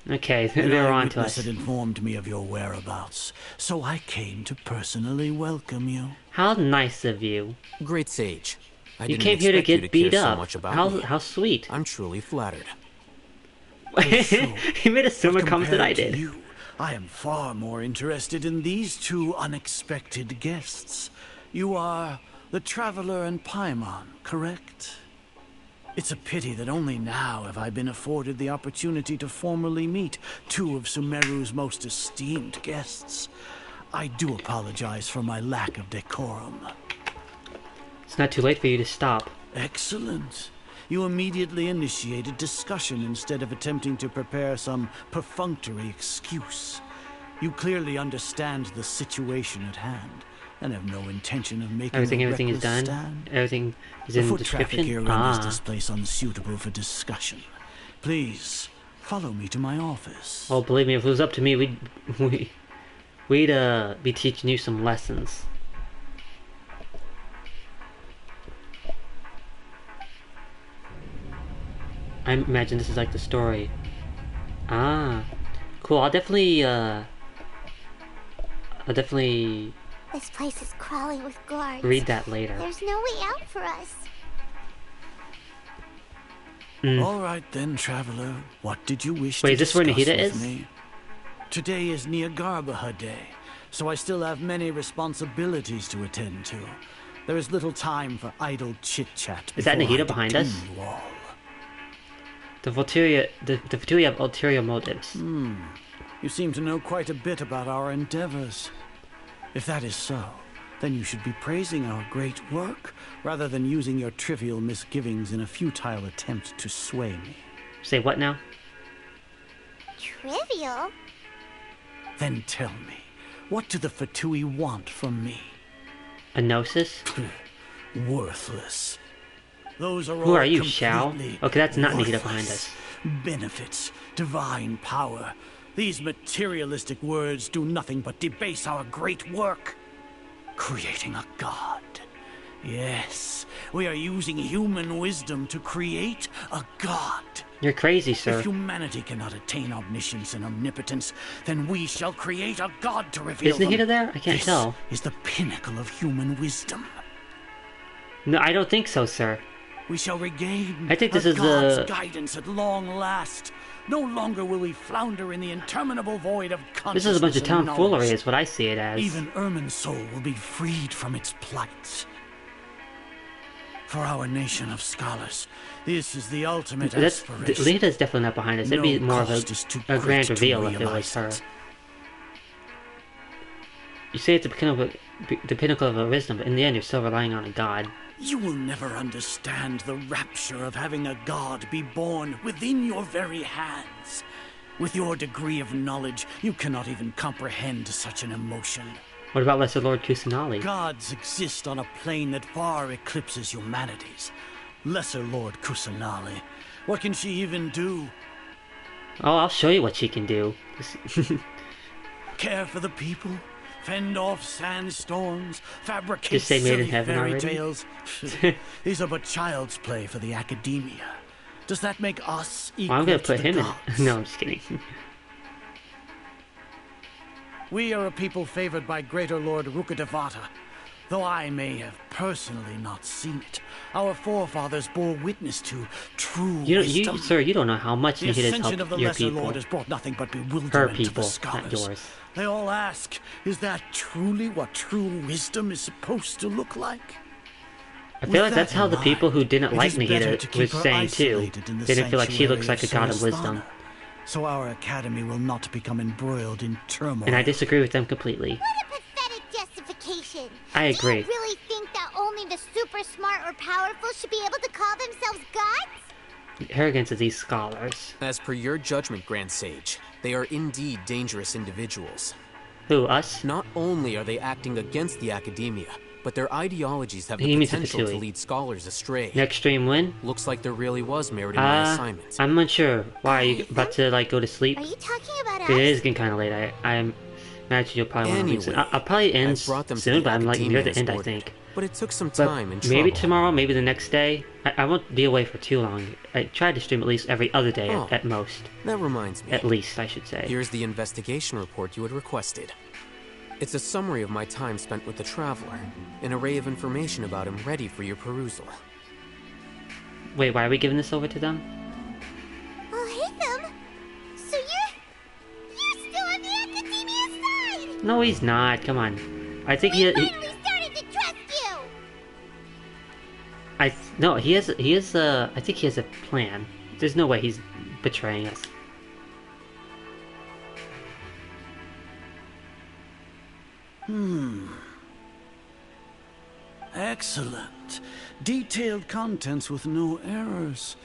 Okay, An they're on to eyewitness us. had informed me of your whereabouts, so I came to personally welcome you. How nice of you. Great Sage. I You didn't came here to expect you get beat care so up. much about me. How sweet. I'm truly flattered. He made a similar But comment that I compared to did. You, I am far more interested in these two unexpected guests. You are the Traveler and Paimon, correct? It's a pity that only now have I been afforded the opportunity to formally meet two of Sumeru's most esteemed guests. I do apologize for my lack of decorum. It's not too late for you to stop. Excellent. you immediately initiated discussion instead of attempting to prepare some perfunctory excuse. You clearly understand the situation at hand, and have no intention of making everything is reckless done. stand. Everything is The in the foot traffic description. here renders this place unsuitable for discussion. Please, follow me to my office. Oh, believe me, if it was up to me, we'd be teaching you some lessons. I imagine this is like the story. Ah, cool. I'll definitely This place is crawling with guards. read that later. There's no way out for us. All right then, traveler. What did you wish Wait, to is this where discuss Nahida with is? me? Today is Niagarbaha Day, so I still have many responsibilities to attend to. There is little time for idle chit-chat. Is that Nahida behind us? The Volteria have ulterior motives. You seem to know quite a bit about our endeavors. If that is so, then you should be praising our great work, rather than using your trivial misgivings in a futile attempt to sway me. Say what now? Trivial? Then tell me, what do the Fatui want from me? A gnosis? Worthless. Those are Who all are you, Shao? completely Okay, that's not Nahida worthless. behind us. Benefits, divine power. These materialistic words do nothing but debase our great work. Creating a god. Yes, we are using human wisdom to create a god. You're crazy, sir. If humanity cannot attain omniscience and omnipotence, then we shall create a god to reveal Is them. Nahida there? I can't tell. This is the pinnacle of human wisdom. No, I don't think so, sir. We shall regain I think this a is god's the guidance at long last. No longer will we flounder in the interminable void of consciousness. This is a bunch of and tomfoolery, knowledge. is what I see it as. Even Ermin's soul will be freed from its plight. For our nation of scholars, this is the ultimate aspiration. Nahida definitely not behind us. It'd be No more of cost is too a grand great to reveal if it was realize her. it. You say it's the pinnacle of a wisdom, but in the end, you're still relying on a god. You will never understand the rapture of having a god be born within your very hands. With your degree of knowledge, you cannot even comprehend such an emotion. What about Lesser Lord Kusanali? Gods exist on a plane that far eclipses humanity's. Lesser Lord Kusanali. What can she even do? Oh, I'll show you what she can do. Care for the people? Fend off sandstorms? Fabricate Just say Made in silly Heaven fairy already? tales? These are but child's play for the academia. Does that make us equal Well, I'm gonna to put the him in gods? it. No, I'm just kidding. We are a people favored by Greater Lord Rukadevata. Though I may have personally not seen it, our forefathers bore witness to true wisdom. Sir, you don't know how much The Nahida's ascension of helped the your Lesser people. Lord has brought nothing but bewilderment Her to people, the scholars. not yours. They all ask, is that truly what true wisdom is supposed to look like? I feel like that's how the people who didn't it like is better to Nahida keep was her saying too. isolated in the They didn't feel like she looks like a sanctuary god of wisdom. Sulasthana, so our academy will not become embroiled in turmoil. And I disagree with them completely. What a pathetic justification. I Do agree. you really think that only the super smart or powerful should be able to call themselves gods? Arrogance of these scholars. As per your judgment, Grand Sage, they are indeed dangerous individuals. Who, us? Not only are they acting against the academia, but their ideologies have He the means the potential to Fatui. lead scholars astray. Next stream win? Looks like there really was merit in my assignment. I'm unsure. Why, are you about to like go to sleep? Are you talking about us? It is getting kind of late. I'm imagine you'll probably want to leave soon. Anyway, I'll probably end I brought them to soon, the but I'm like near the academia end, as I think. But it took some But time and maybe trouble. tomorrow, maybe the next day. I won't be away for too long. I try to stream at least every other day Oh, at most. That reminds me. At least, I should say. Here's the investigation report you had requested. It's a summary of my time spent with the Traveler, an array of information about him ready for your perusal. Wait, why are we giving this over to them? Oh, Hitham! So you're still on the academia side! No, he's not. Come on. I think he Finally started to trust you! I think he has a plan. There's no way he's betraying us. Excellent. Detailed contents with no errors.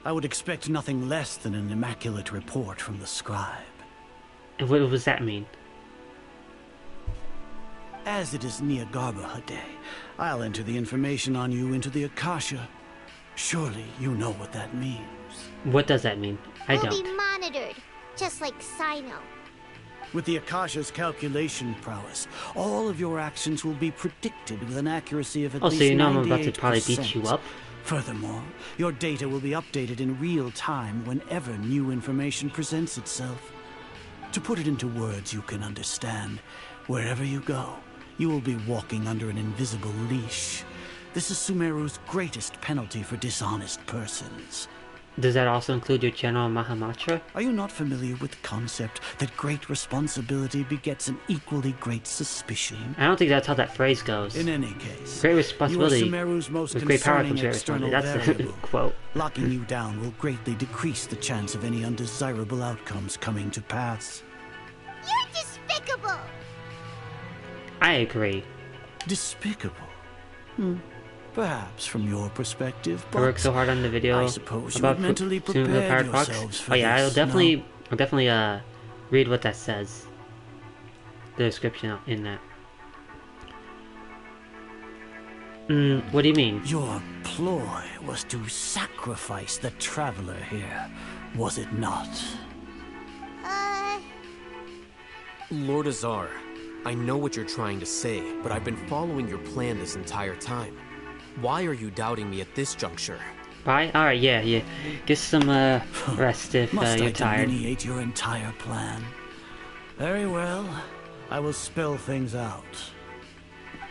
I would expect nothing less than an immaculate report from the scribe. And what does that mean? As it is Niagarba Day, I'll enter the information on you into the Akasha. Surely you know what that means. What does that mean? I We'll don't. be monitored, just like Sino. With the Akasha's calculation prowess, all of your actions will be predicted with an accuracy of at least 98%. So you know I'm about to probably beat you up? Furthermore, your data will be updated in real time whenever new information presents itself. To put it into words you can understand, wherever you go, you will be walking under an invisible leash. This is Sumeru's greatest penalty for dishonest persons. Does that also include your General Mahamatra? Are you not familiar with the concept that great responsibility begets an equally great suspicion? I don't think that's how that phrase goes. In any case, great responsibility you are Sumeru's most with great power comes concerning great external responsibility. That's variable. the quote. Locking you down will greatly decrease the chance of any undesirable outcomes coming to pass. You're despicable! I agree. Despicable? Perhaps from your perspective, but I worked so hard on the video I suppose you about would mentally Sumeru prepare Powered Fox. yourselves for Oh yeah, this, I'll definitely read what that says. The description in that. What do you mean? Your ploy was to sacrifice the traveler here, was it not? Lord Azar, I know what you're trying to say, but I've been following your plan this entire time. Why are you doubting me at this juncture? Bye? Alright, yeah. Get some rest if Must you're I tired. delineate your entire plan? Very well. I will spell things out.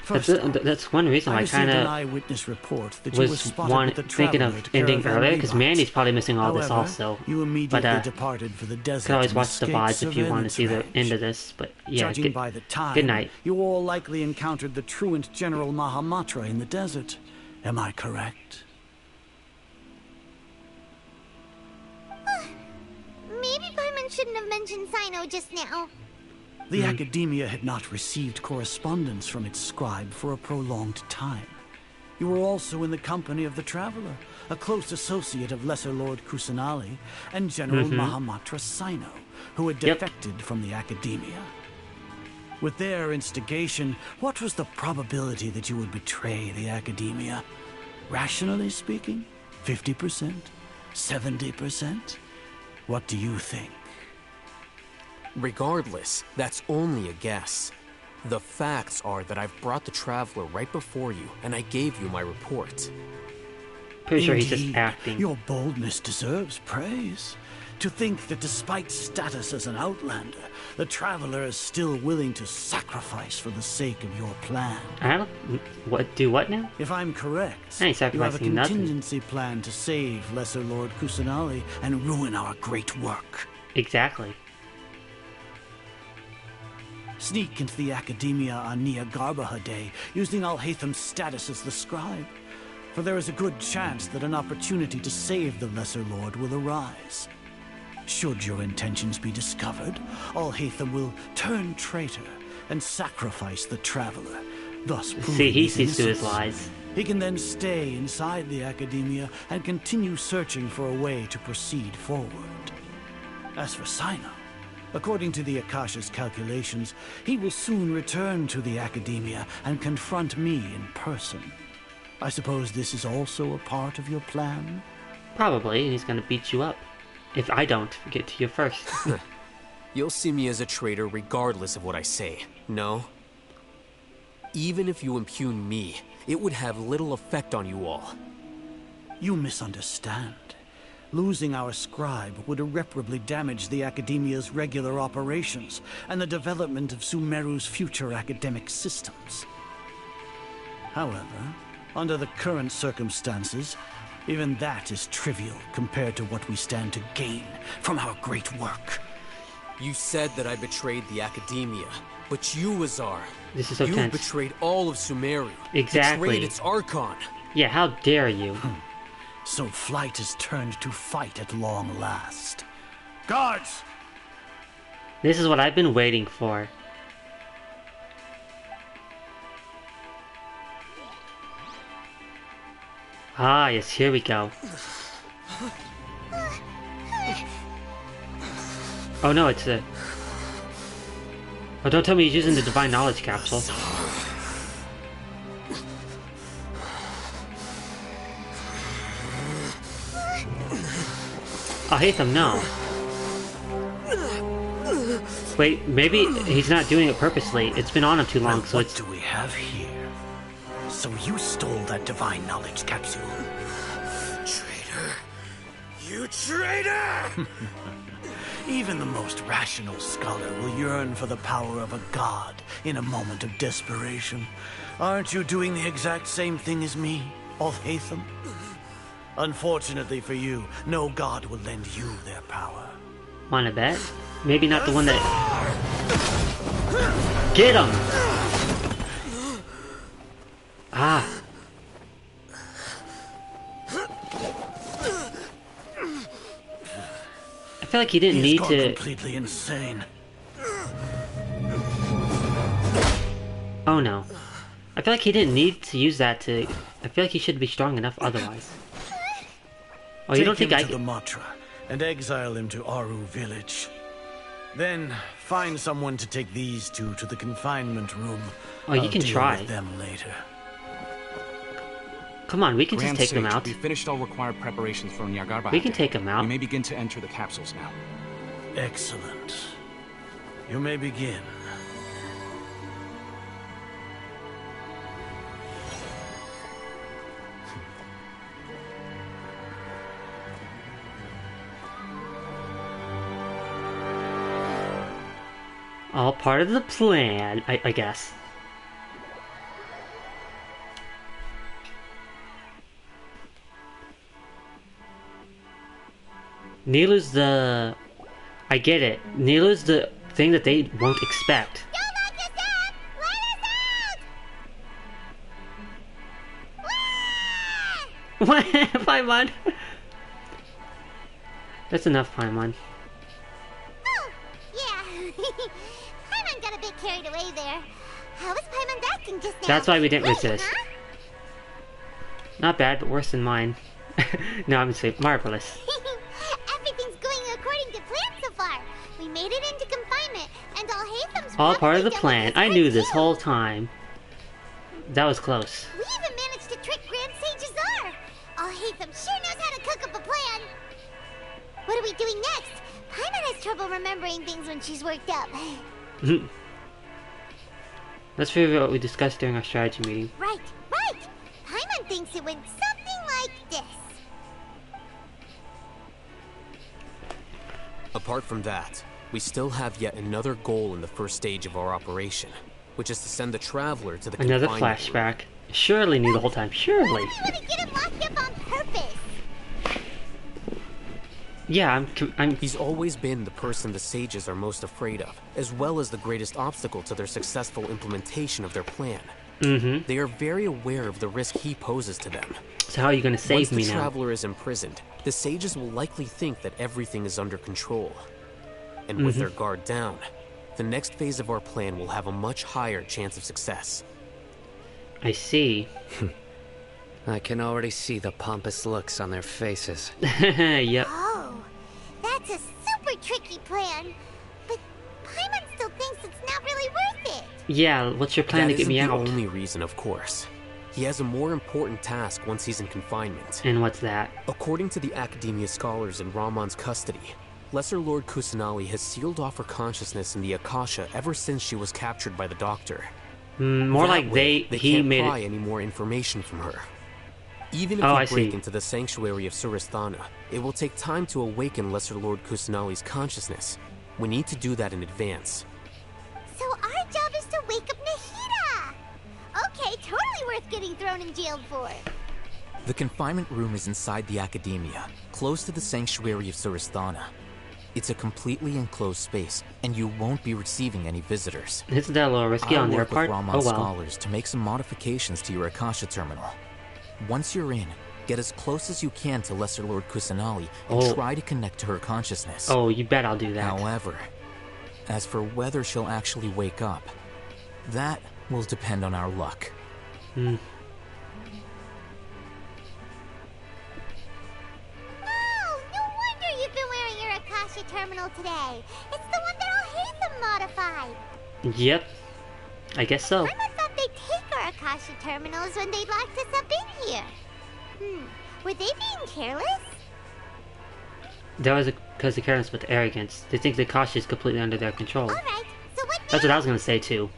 That's one reason why I received kind an of eyewitness report that you were was spotted with the thinking traveler of at ending Caravan earlier, because Levite. Mandy's probably missing all this However, also. you immediately But departed for the you desert can always and watch the escaped VODs if you want to see the surveillance end range. of this. But yeah, Judging by the time, good night. you all likely encountered the truant General Mahamatra in the desert. Am I correct? Maybe Paimon shouldn't have mentioned Sino just now. The Academia had not received correspondence from its scribe for a prolonged time. You were also in the company of the Traveler, a close associate of Lesser Lord Kusanali and General Mahamatra Sino, who had defected from the Academia. With their instigation, what was the probability that you would betray the Academia? Rationally speaking, 50%? 70%? What do you think? Regardless, that's only a guess. The facts are that I've brought the Traveler right before you, and I gave you my report. Pretty sure he's Indeed, just acting. Your boldness deserves praise. To think that despite status as an outlander, the Traveler is still willing to sacrifice for the sake of your plan. I don't. Do what now? If I'm correct, I ain't you have a sacrificing nothing. contingency plan to save Lesser Lord Kusanali and ruin our great work. Exactly. Sneak into the Academia on Niagarba Day, using Alhaitham's status as the scribe. For there is a good chance that an opportunity to save the Lesser Lord will arise. Should your intentions be discovered, Alhaitham will turn traitor and sacrifice the Traveler, thus proving See, he his sees through his innocence. lies. He can then stay inside the Academia and continue searching for a way to proceed forward. As for Sino, according to the Akasha's calculations, he will soon return to the Academia and confront me in person. I suppose this is also a part of your plan? Probably, he's gonna beat you up. If I don't get to you first. You'll see me as a traitor regardless of what I say, no? Even if you impugn me, it would have little effect on you all. You misunderstand. Losing our scribe would irreparably damage the Academia's regular operations and the development of Sumeru's future academic systems. However, under the current circumstances, even that is trivial compared to what we stand to gain from our great work. You said that I betrayed the Academia, but you, Azar, This is so you tense. betrayed all of Sumeru. Exactly. Betrayed its Archon. Yeah, how dare you? So flight has turned to fight at long last. Guards! This is what I've been waiting for. Ah, yes, here we go. Oh no, it's a... Oh, don't tell me he's using the Divine Knowledge Capsule. I hate them, no. Wait, maybe he's not doing it purposely. It's been on him too long, so it's... What do we have here? So you stole that Divine Knowledge Capsule. Traitor! You traitor! Even the most rational scholar will yearn for the power of a god in a moment of desperation. Aren't you doing the exact same thing as me, Alhaitham? Unfortunately for you, no god will lend you their power. Wanna bet? Maybe not the one that... Get him! Ah. I feel like he didn't need to... completely insane. Oh no. I feel like he didn't need to use that to... I feel like he should be strong enough otherwise. Oh, you don't think I can... Take him to the Matra and exile him to Aru village. Then find someone to take these two to the confinement room. Oh, you can try. With them later. Come on, we can just take them out. We finished all required preparations for Nyargarba. We can take them out. We may begin to enter the capsules now. Excellent. You may begin. All part of the plan, I guess. Nilu's the... I get it. Nilu's the thing that they won't expect. What? Paimon! That's enough, Paimon. Oh, yeah. Paimon got a bit carried away there. How was Paimon's acting just now? That's why we didn't resist. Huh? Not bad, but worse than mine. No, I'm just saying, marvelous. Everything's going according to plan so far. We made it into confinement, and Alhaitham's all part of the plan. I knew this whole time. That was close. We even managed to trick Grand Sage Azar. Alhaitham sure knows how to cook up a plan. What are we doing next? Paimon has trouble remembering things when she's worked up. Let's review what we discussed during our strategy meeting. Right. Paimon thinks it went something like this. Apart from that, we still have yet another goal in the first stage of our operation, which is to send the Traveler to the another flashback. Surely knew the whole time. Surely. You want to get him locked up on purpose. Yeah, I'm... He's always been the person the sages are most afraid of, as well as the greatest obstacle to their successful implementation of their plan. Mm-hmm. They are very aware of the risk he poses to them. So how are you going to save me now? Once the Traveler is imprisoned, the sages will likely think that everything is under control. And with their guard down, the next phase of our plan will have a much higher chance of success. I see. I can already see the pompous looks on their faces. Yep. Oh, that's a super tricky plan. But Paimon still thinks it's not really worth it. Yeah, what's your plan to get me out? That isn't the only reason, of course. He has a more important task once he's in confinement. And what's that? According to the Academia scholars in Ramon's custody, Lesser Lord Kusanali has sealed off her consciousness in the Akasha ever since she was captured by the Doctor. More that like way, he can't made pry it... any more information from her. Even if we break into the sanctuary of Surasthana, it will take time to awaken Lesser Lord Kusanali's consciousness. We need to do that in advance. So our job is to wake up Nahida! Okay, totally worth getting thrown in jail for. The confinement room is inside the Academia, close to the sanctuary of Surasthana. It's a completely enclosed space, and you won't be receiving any visitors. Isn't that a little risky on their part? I'll work with Ramon's scholars to make some modifications to your Akasha terminal. Once you're in, get as close as you can to Lesser Lord Kusanali and try to connect to her consciousness. Oh, you bet I'll do that. However, as for whether she'll actually wake up, that will depend on our luck. terminal today. It's the one that all Hatham modified. Yep. I guess so. Paimon thought they'd take our Akasha terminals when they locked us up in here. Were they being careless? That was because of careless with arrogance. They think the Akasha is completely under their control. Alright, so what That's what I was gonna say too.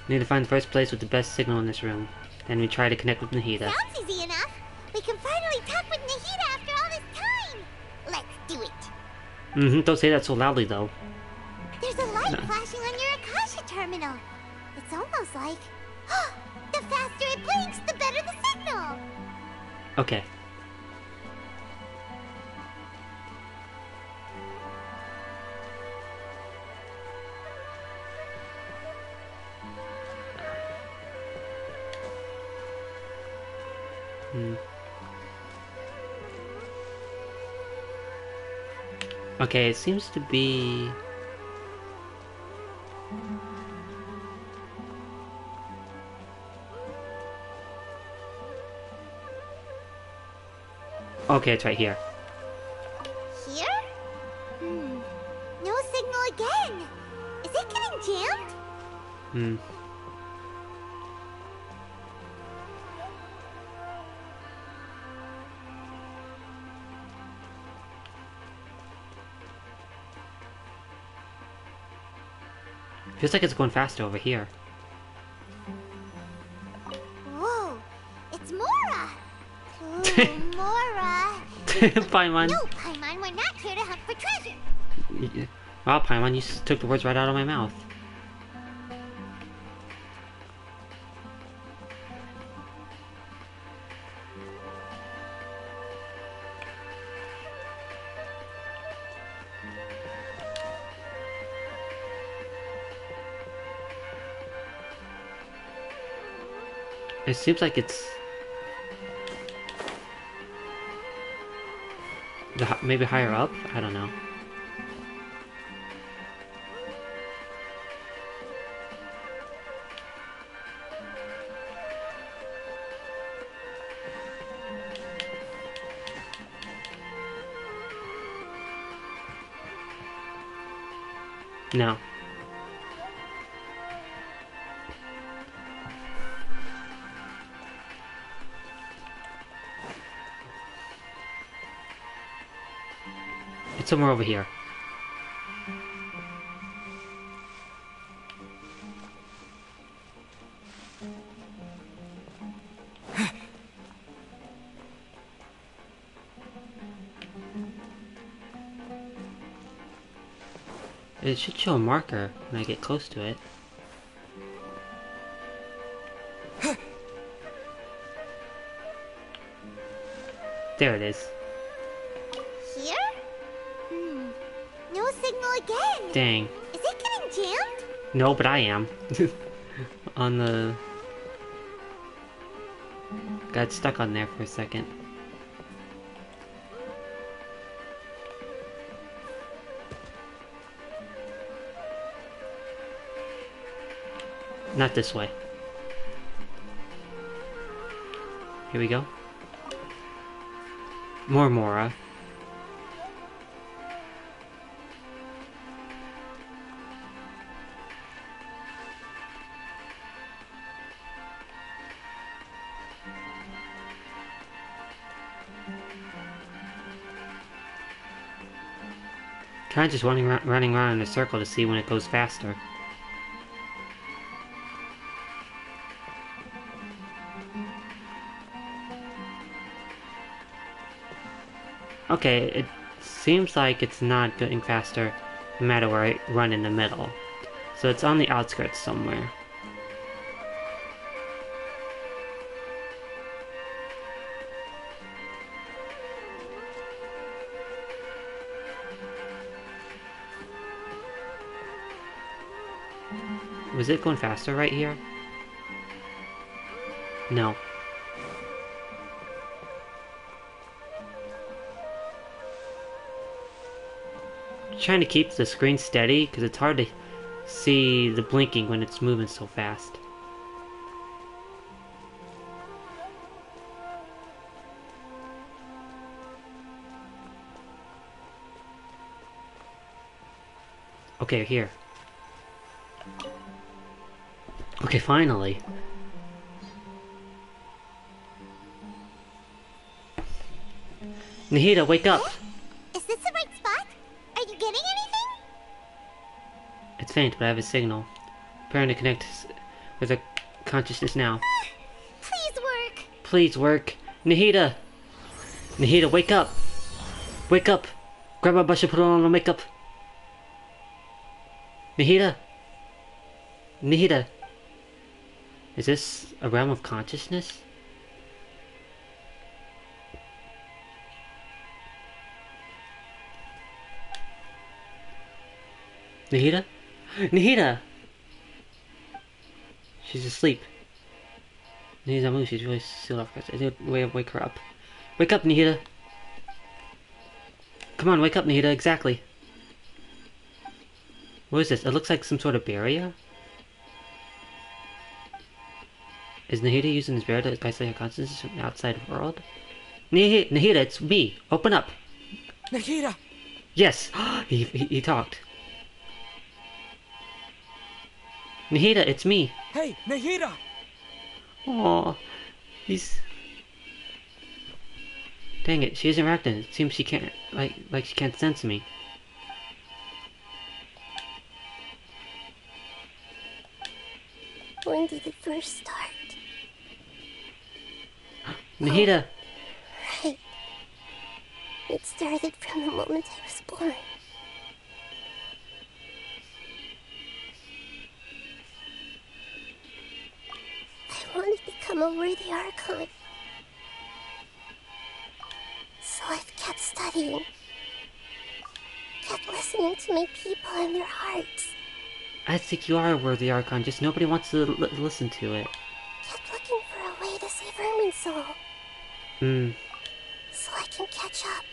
We need to find the first place with the best signal in this room. Then we try to connect with Nahida. Sounds easy enough. We can finally talk with Nahida after all this time. Let's do it. Don't say that so loudly though. There's a light flashing on your Akasha terminal. It's almost like... the faster it blinks, the better the signal. Okay. Okay, it seems to be... Okay, it's right here. Here? No signal again. Is it getting jammed? Feels like it's going faster over here. Whoa, it's Mora. Ooh, Mora. Paimon. No, Paimon, we're not here to hunt for treasure. Wow, Paimon, you took the words right out of my mouth. It seems like it's... maybe higher up? I don't know. No. It's somewhere over here. It should show a marker when I get close to it. There it is. Here? No signal again. Dang. Is it getting jammed? No, but I am. On the... Got stuck on there for a second. Not this way. Here we go. More Mora. Kinda just running around in a circle to see when it goes faster. Okay, it seems like it's not getting faster no matter where I run in the middle. So it's on the outskirts somewhere. Was it going faster right here? No. Trying to keep the screen steady because it's hard to see the blinking when it's moving so fast. Okay, here. Okay, finally. Nahida, wake up! Is this the right spot? Are you getting anything? It's faint, but I have a signal. Preparing to connect with a consciousness now. Please work. Please work. Nahida! Nahida, wake up! Wake up! Grab my brush and put on the makeup. Nahida! Nahida! Is this a realm of consciousness? Nahida? Nahida! She's asleep. Nahida's mood. She's really still off. I need a way to wake her up. Wake up, Nahida! Come on, wake up, Nahida. Exactly. What is this? It looks like some sort of barrier. Is Nahida using this barrier to isolate her consciousness from the outside world? Nahida, it's me. Open up. Nahida! Yes! he talked. Nahida, it's me. Hey, Nahida! Oh, he's... Dang it, she isn't reacting. It seems she can't, like she can't sense me. When did it first start? Nahida! Right. It started from the moment I was born. I want to become a worthy Archon. So I've kept studying. Kept listening to my people and their hearts. I think you are a worthy Archon, just nobody wants to listen to it. Kept looking for a way to save Ermin's soul. So I can catch up.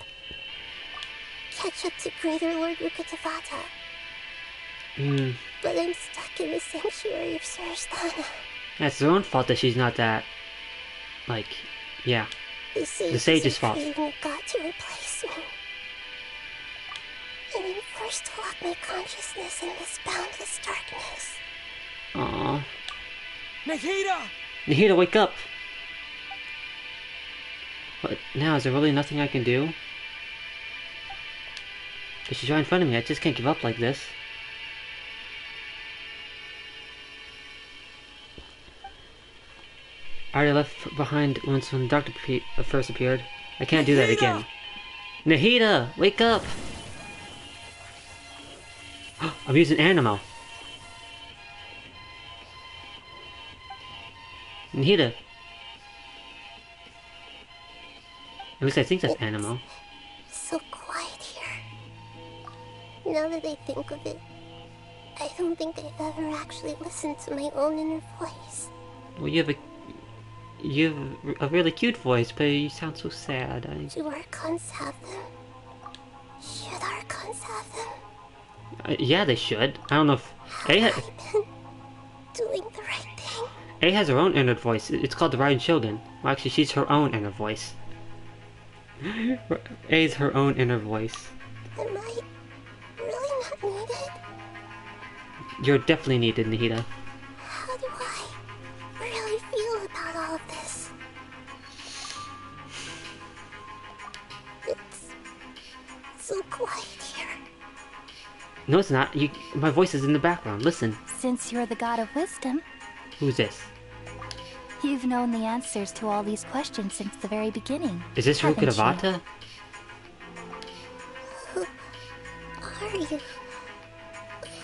Catch up to Greater Lord Rukkhadevata. But I'm stuck in the sanctuary of Surasthana. That's their own fault that she's not that... like... yeah. The sage's fault. A god to replace me. And I'm forced to lock my consciousness in this boundless darkness. Aww. Nahida! Nahida, wake up! What now? Is there really nothing I can do? If she's right in front of me, I just can't give up like this. I already left behind when the doctor first appeared. I can't do that again. Nahida, wake up! I'm using Animo. Nahida. At least I think that's Animo. So quiet here. Now that I think of it, I don't think I've ever actually listened to my own inner voice. Well, you have a really cute voice, but you sound so sad. Do Archons have them? Should Archons have them? Yeah, they should. I don't know if Have I been doing the right thing? A has her own inner voice. It's called the Raiden Shogun. Well, actually, she's her own inner voice. A's her own inner voice. Am I really not needed? You're definitely needed, Nahida. How do I really feel about all of this? It's so quiet here. No, it's not. My voice is in the background. Listen. Since you're the god of wisdom, Who's this? you've known the answers to all these questions since the very beginning. Is this haven't Rukkhadevata? Who are you?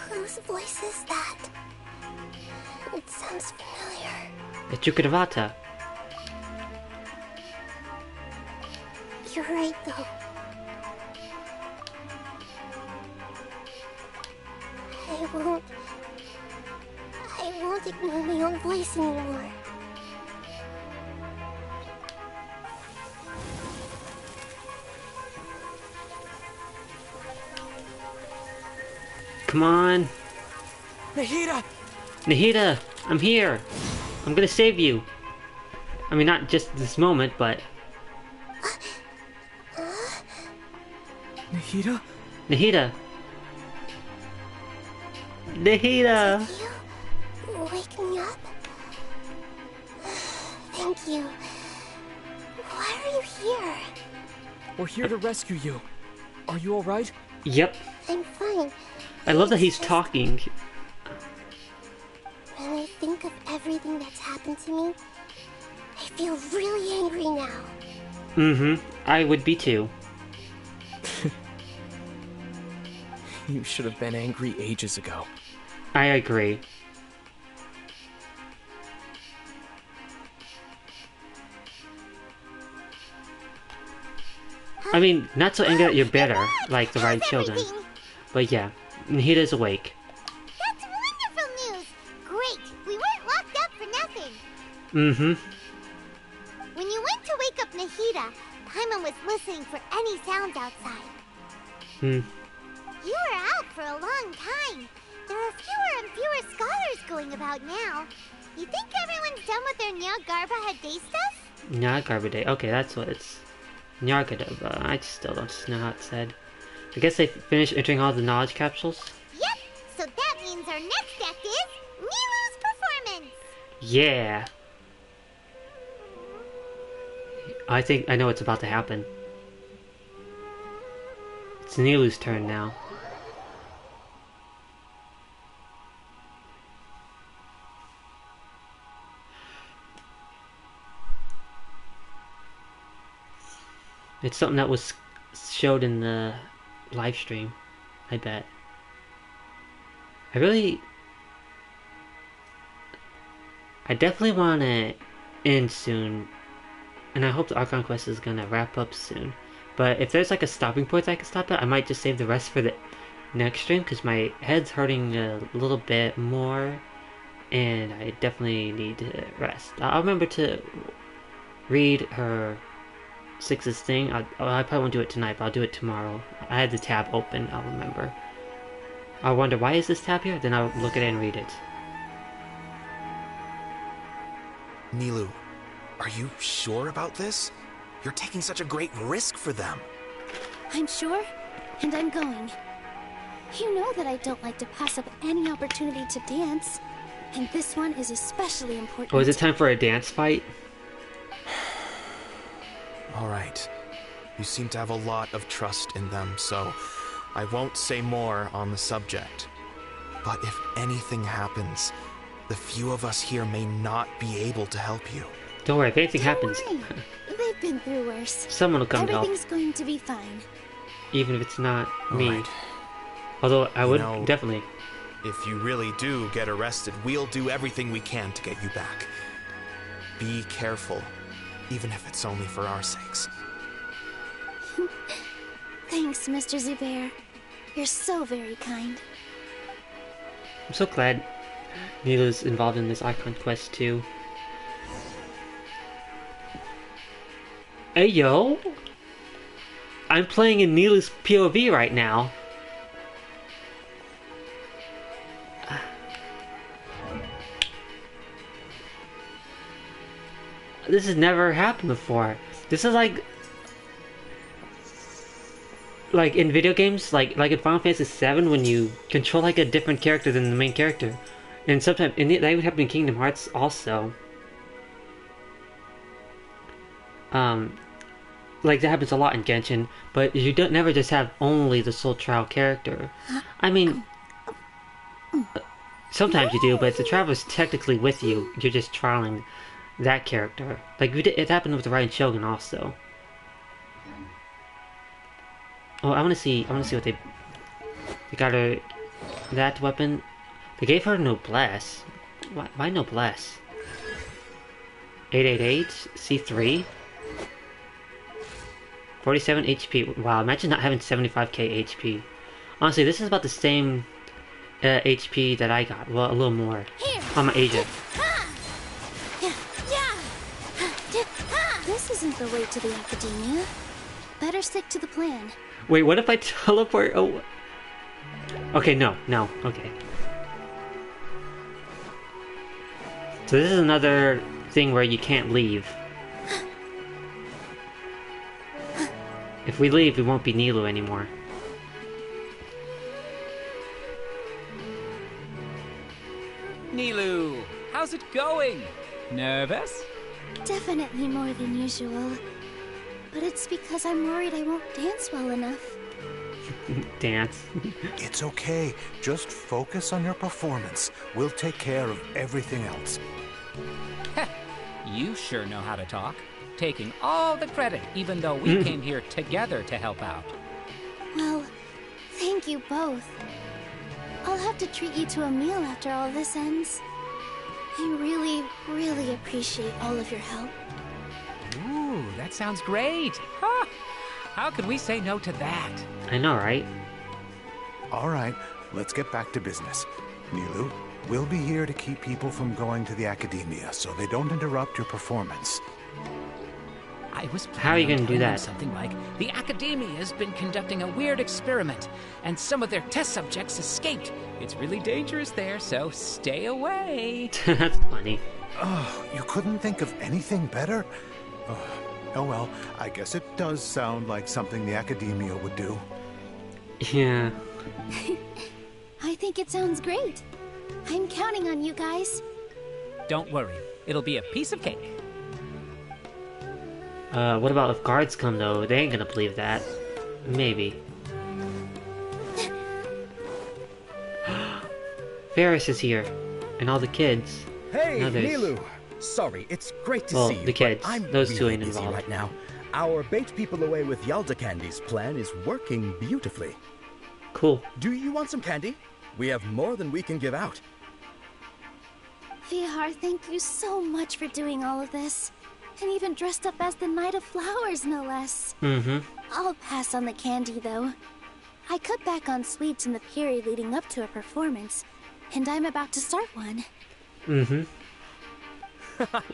Whose voice is that? It sounds familiar. It's Rukkhadevata. You're right, though. I won't ignore my own voice anymore. Come on. Nahida! Nahida, I'm here. I'm gonna save you. I mean, not just this moment, but... Nahida? Nahida. Nahida! Did you wake me up? Thank you. Why are you here? We're here to rescue you. Are you alright? Yep. I'm fine. I love that he's talking. When I think of everything that's happened to me, I feel really angry now. Mm-hmm. I would be too. You should have been angry ages ago. I agree. I mean, not so angry that you're better, like the right children. But yeah, Nahida's awake. That's wonderful news! Great! We weren't locked up for nothing! Mm-hmm. When you went to wake up Nahida, Paimon was listening for any sounds outside. Hmm. You were out for a long time. There are fewer and fewer scholars going about now. You think everyone's done with their Nyargarba Day stuff? Nyargarba Day. Okay, that's what it's. Nyargarba. I still don't know how it's said. I guess they finished entering all the knowledge capsules? Yep! So that means our next act is Nilu's performance! Yeah! I think I know what's about to happen. It's Nilu's turn now. It's something that was showed in the live stream, I bet. I definitely want to end soon, and I hope the Archon Quest is gonna wrap up soon. But if there's like a stopping point I can stop at, I might just save the rest for the next stream, because my head's hurting a little bit more, and I definitely need to rest. I'll remember to read her Six's thing. I probably won't do it tonight, but I'll do it tomorrow. I had the tab open, I'll remember. I'll wonder, why is this tab here? Then I'll look at it and read it. Nilu, are you sure about this? You're taking such a great risk for them. I'm sure, and I'm going. You know that I don't like to pass up any opportunity to dance, and this one is especially important. Oh, is it time for a dance fight? Alright. You seem to have a lot of trust in them, so I won't say more on the subject. But if anything happens, the few of us here may not be able to help you. Don't worry, if anything happens, They've been through worse. someone will come to help. Everything's going to be fine. Even if it's not me. Alright. Although I would know, definitely. If you really do get arrested, we'll do everything we can to get you back. Be careful, even if it's only for our sakes. Thanks, Mr. Zubair. You're so very kind. I'm so glad Nilu's involved in this Icon Quest too. Hey yo! I'm playing in Nilu's POV right now. This has never happened before. This is like in video games, like in Final Fantasy VII, when you control like a different character than the main character, and sometimes that would happen in Kingdom Hearts also. Like that happens a lot in Genshin, but you don't never just have only the sole trial character. I mean, sometimes you do, but if the traveler's technically with you, you're just trialing that character. Like it happened with the Ryan Shogun also. Oh, I want to see what they got her that weapon. They gave her noblesse. Why noblesse? 888 C3. 47 HP. Wow, imagine not having 75k HP. Honestly, this is about the same HP that I got. Well, a little more. On my Asia. This isn't the way to the academia. Better stick to the plan. Wait, what if I teleport? Oh. Okay, no. Okay. So this is another thing where you can't leave. If we leave, we won't be Nilu anymore. Nilu, how's it going? Nervous? Definitely more than usual. But it's because I'm worried I won't dance well enough. Dance. It's okay. Just focus on your performance. We'll take care of everything else. You sure know how to talk. Taking all the credit, even though we came here together to help out. Well, thank you both. I'll have to treat you to a meal after all this ends. I really, really appreciate all of your help. Ooh, that sounds great. Huh. How could we say no to that? I know, right? All right, let's get back to business. Nilu, we'll be here to keep people from going to the academia so they don't interrupt your performance. I was How are you going to do that? Something like, the academia has been conducting a weird experiment, and some of their test subjects escaped. It's really dangerous there, so stay away. That's funny. Oh, you couldn't think of anything better? Oh well, I guess it does sound like something the academia would do. Yeah. I think it sounds great. I'm counting on you guys. Don't worry, it'll be a piece of cake. What about if guards come though? They ain't gonna believe that. Maybe. Ferris is here, and all the kids. Hey, Now there's- Nilu! Sorry, it's great to Well, see you. the kids. But I'm Those two really ain't busy involved. right now. Our bait people away with Yalda Candy's plan is working beautifully. Cool. Do you want some candy? We have more than we can give out. Vihar, thank you so much for doing all of this. And even dressed up as the Knight of Flowers, no less. Mm-hmm. I'll pass on the candy, though. I cut back on sweets in the period leading up to a performance, and I'm about to start one. Mm-hmm.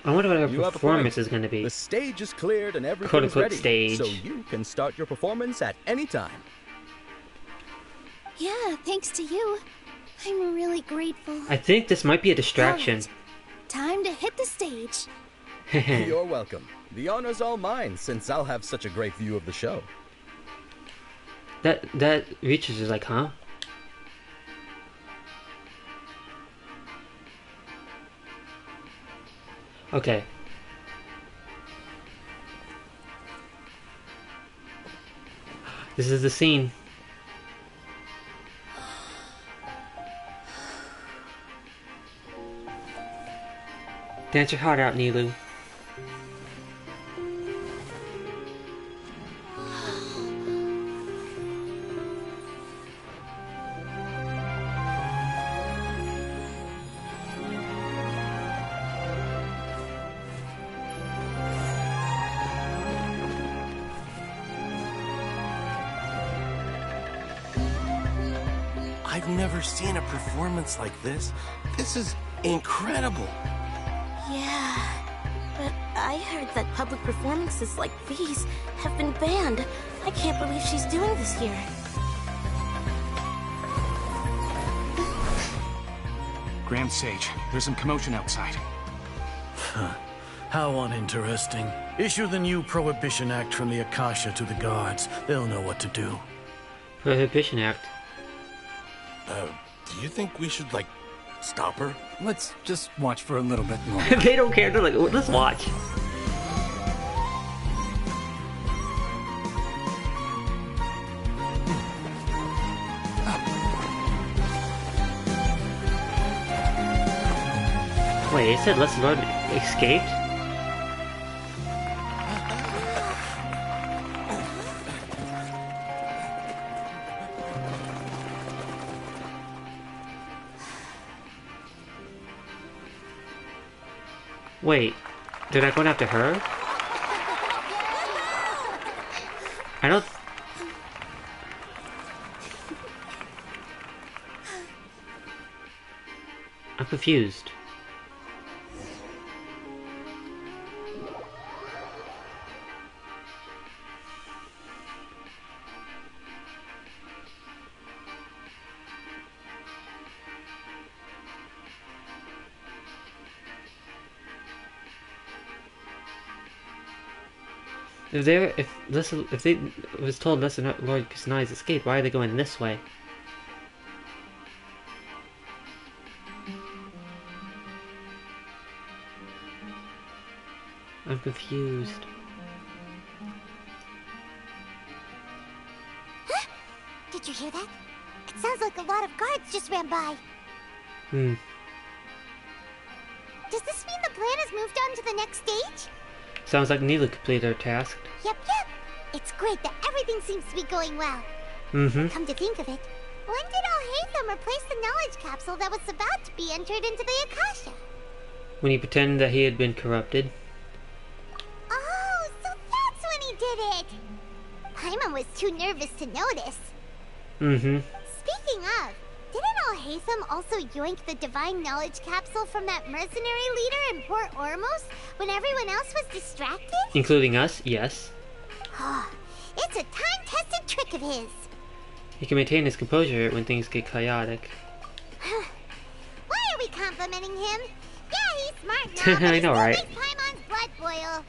I wonder what our You have a performance point. is gonna be. The stage is cleared and everything's Quote-unquote ready, stage. so you can start your performance at any time. Yeah, thanks to you. I'm really grateful. I think this might be a distraction. Time to hit the stage. You're welcome. The honor's all mine, since I'll have such a great view of the show. That reaches is like, huh? Okay. This is the scene. Dance your heart out, Nilu. I've never seen a performance like this. This is incredible. Yeah, but I heard that public performances like these have been banned. I can't believe she's doing this here. Grand Sage, there's some commotion outside. How uninteresting. Issue the new Prohibition Act from the Akasha to the guards. They'll know what to do. Prohibition Act. Do you think we should, like, stop her? Let's just watch for a little bit more. They don't care. They're like, "Oh, let's watch." Wait, it said Leslie Lord escaped? Wait, they're not going after her? I don't... I'm confused. If they was told Leslie Lord Kusanai's escaped, why are they going this way? I'm confused. Huh? Did you hear that? It sounds like a lot of guards just ran by. Hmm. Does this mean the plan has moved on to the next stage? Sounds like Nihlu completed her task. Yep. It's great that everything seems to be going well. Mm-hmm. Come to think of it, when did Alhaitham replace the knowledge capsule that was about to be entered into the Akasha? When he pretended that he had been corrupted. Oh, so that's when he did it! Paimon was too nervous to notice. Mm-hmm. Speaking of, didn't Alhaitham also yoink the divine knowledge capsule from that mercenary leader in Port Ormos when everyone else was distracted? Including us, yes. It's a time-tested trick of his. He can maintain his composure when things get chaotic. Why are we complimenting him? Yeah, he's smart now, I know, right? Makes Paimon's blood boil.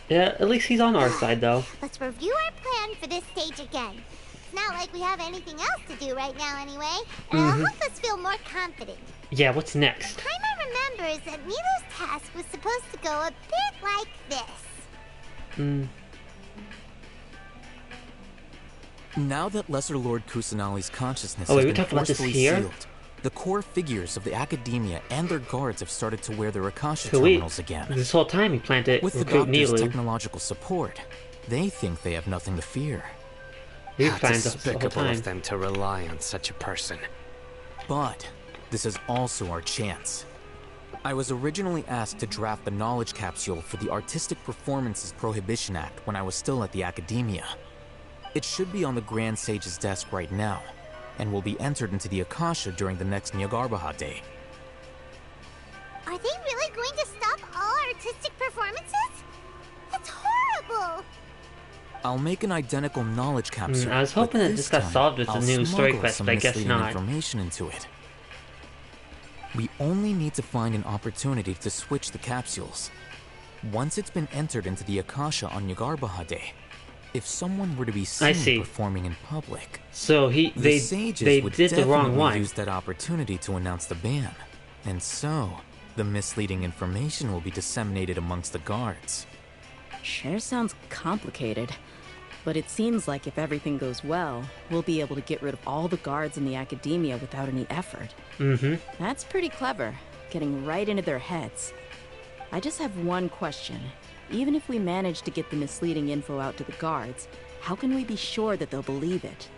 Yeah, at least he's on our side, though. Let's review our plan for this stage again. It's not like we have anything else to do right now anyway, and it'll help us feel more confident. Yeah, what's next? Paimon remembers that Nihlu's task was supposed to go a bit like this. Now that Lesser Lord Kusanali's consciousness we has been talked about this forcefully here? sealed, the core figures of the Academia and their guards have started to wear their Akasha Sweet. terminals again. This whole time he planned to With the recruit Doctor's Nihlu. technological support, they think they have nothing to fear. We How planned this the whole despicable time. of them to rely on such a person. But this is also our chance. I was originally asked to draft the knowledge capsule for the Artistic Performances Prohibition Act when I was still at the Academia. It should be on the Grand Sage's desk right now, and will be entered into the Akasha during the next Nyargarbaha Day. Are they really going to stop all artistic performances? That's horrible! I'll make an identical knowledge capsule. I was hoping but that this got time, solved with I'll the new story smuggle quest, some but I guess misleading not. information into it. We only need to find an opportunity to switch the capsules. Once it's been entered into the Akasha on Nyargarbaha Day, if someone were to be seen performing in public, so they sages would did the wrong definitely one. use that opportunity to announce the ban, and so the misleading information will be disseminated amongst the guards. Sure sounds complicated, but it seems like if everything goes well, we'll be able to get rid of all the guards in the Academia without any effort. That's pretty clever, getting right into their heads. I just have one question. Even if we manage to get the misleading info out to the guards, how can we be sure that they'll believe it?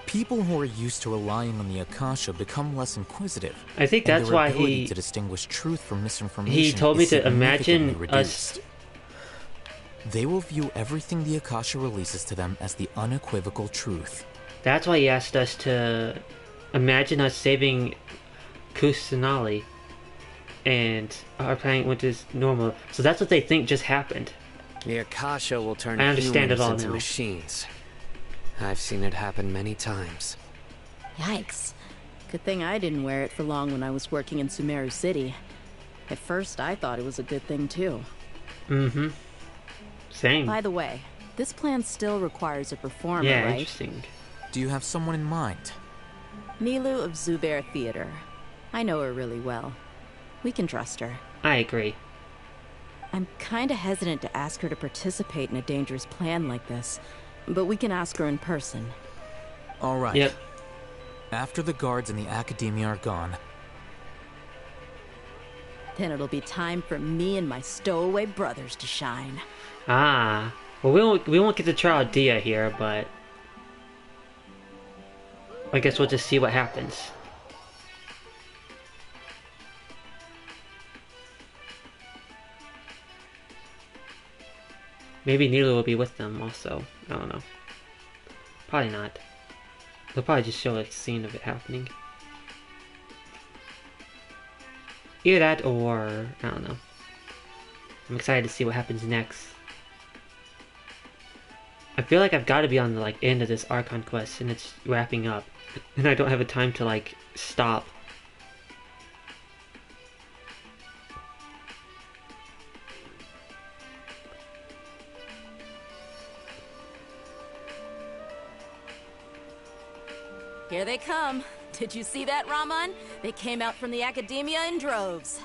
People who are used to relying on the Akasha become less inquisitive. I think and that's their why ability to distinguish truth from misinformation he told me is to imagine significantly us. reduced. They will view everything the Akasha releases to them as the unequivocal truth. That's why he asked us to imagine us saving Kusanali, and our planet went as normal. So that's what they think just happened. The Akasha will turn I understand it humans all into now. machines. I've seen it happen many times. Yikes. Good thing I didn't wear it for long when I was working in Sumeru City. At first, I thought it was a good thing too. Same. By the way, this plan still requires a performer, Yeah, right? interesting. Do you have someone in mind? Nihlu of Zubair Theater. I know her really well. We can trust her. I agree. I'm kinda hesitant to ask her to participate in a dangerous plan like this, but we can ask her in person. All right. Yep. After the guards and the Academia are gone, Then it'll be time for me and my stowaway brothers to shine. Well, we won't get to try out Dia here, but I guess we'll just see what happens. Maybe Nihlu will be with them also. I don't know. Probably not. They'll probably just show a scene of it happening. Either that or I don't know. I'm excited to see what happens next. I feel like I've got to be on the end of this Archon quest and it's wrapping up. And I don't have a time to stop. Here they come. Did you see that, Raman? They came out from the Academia in droves.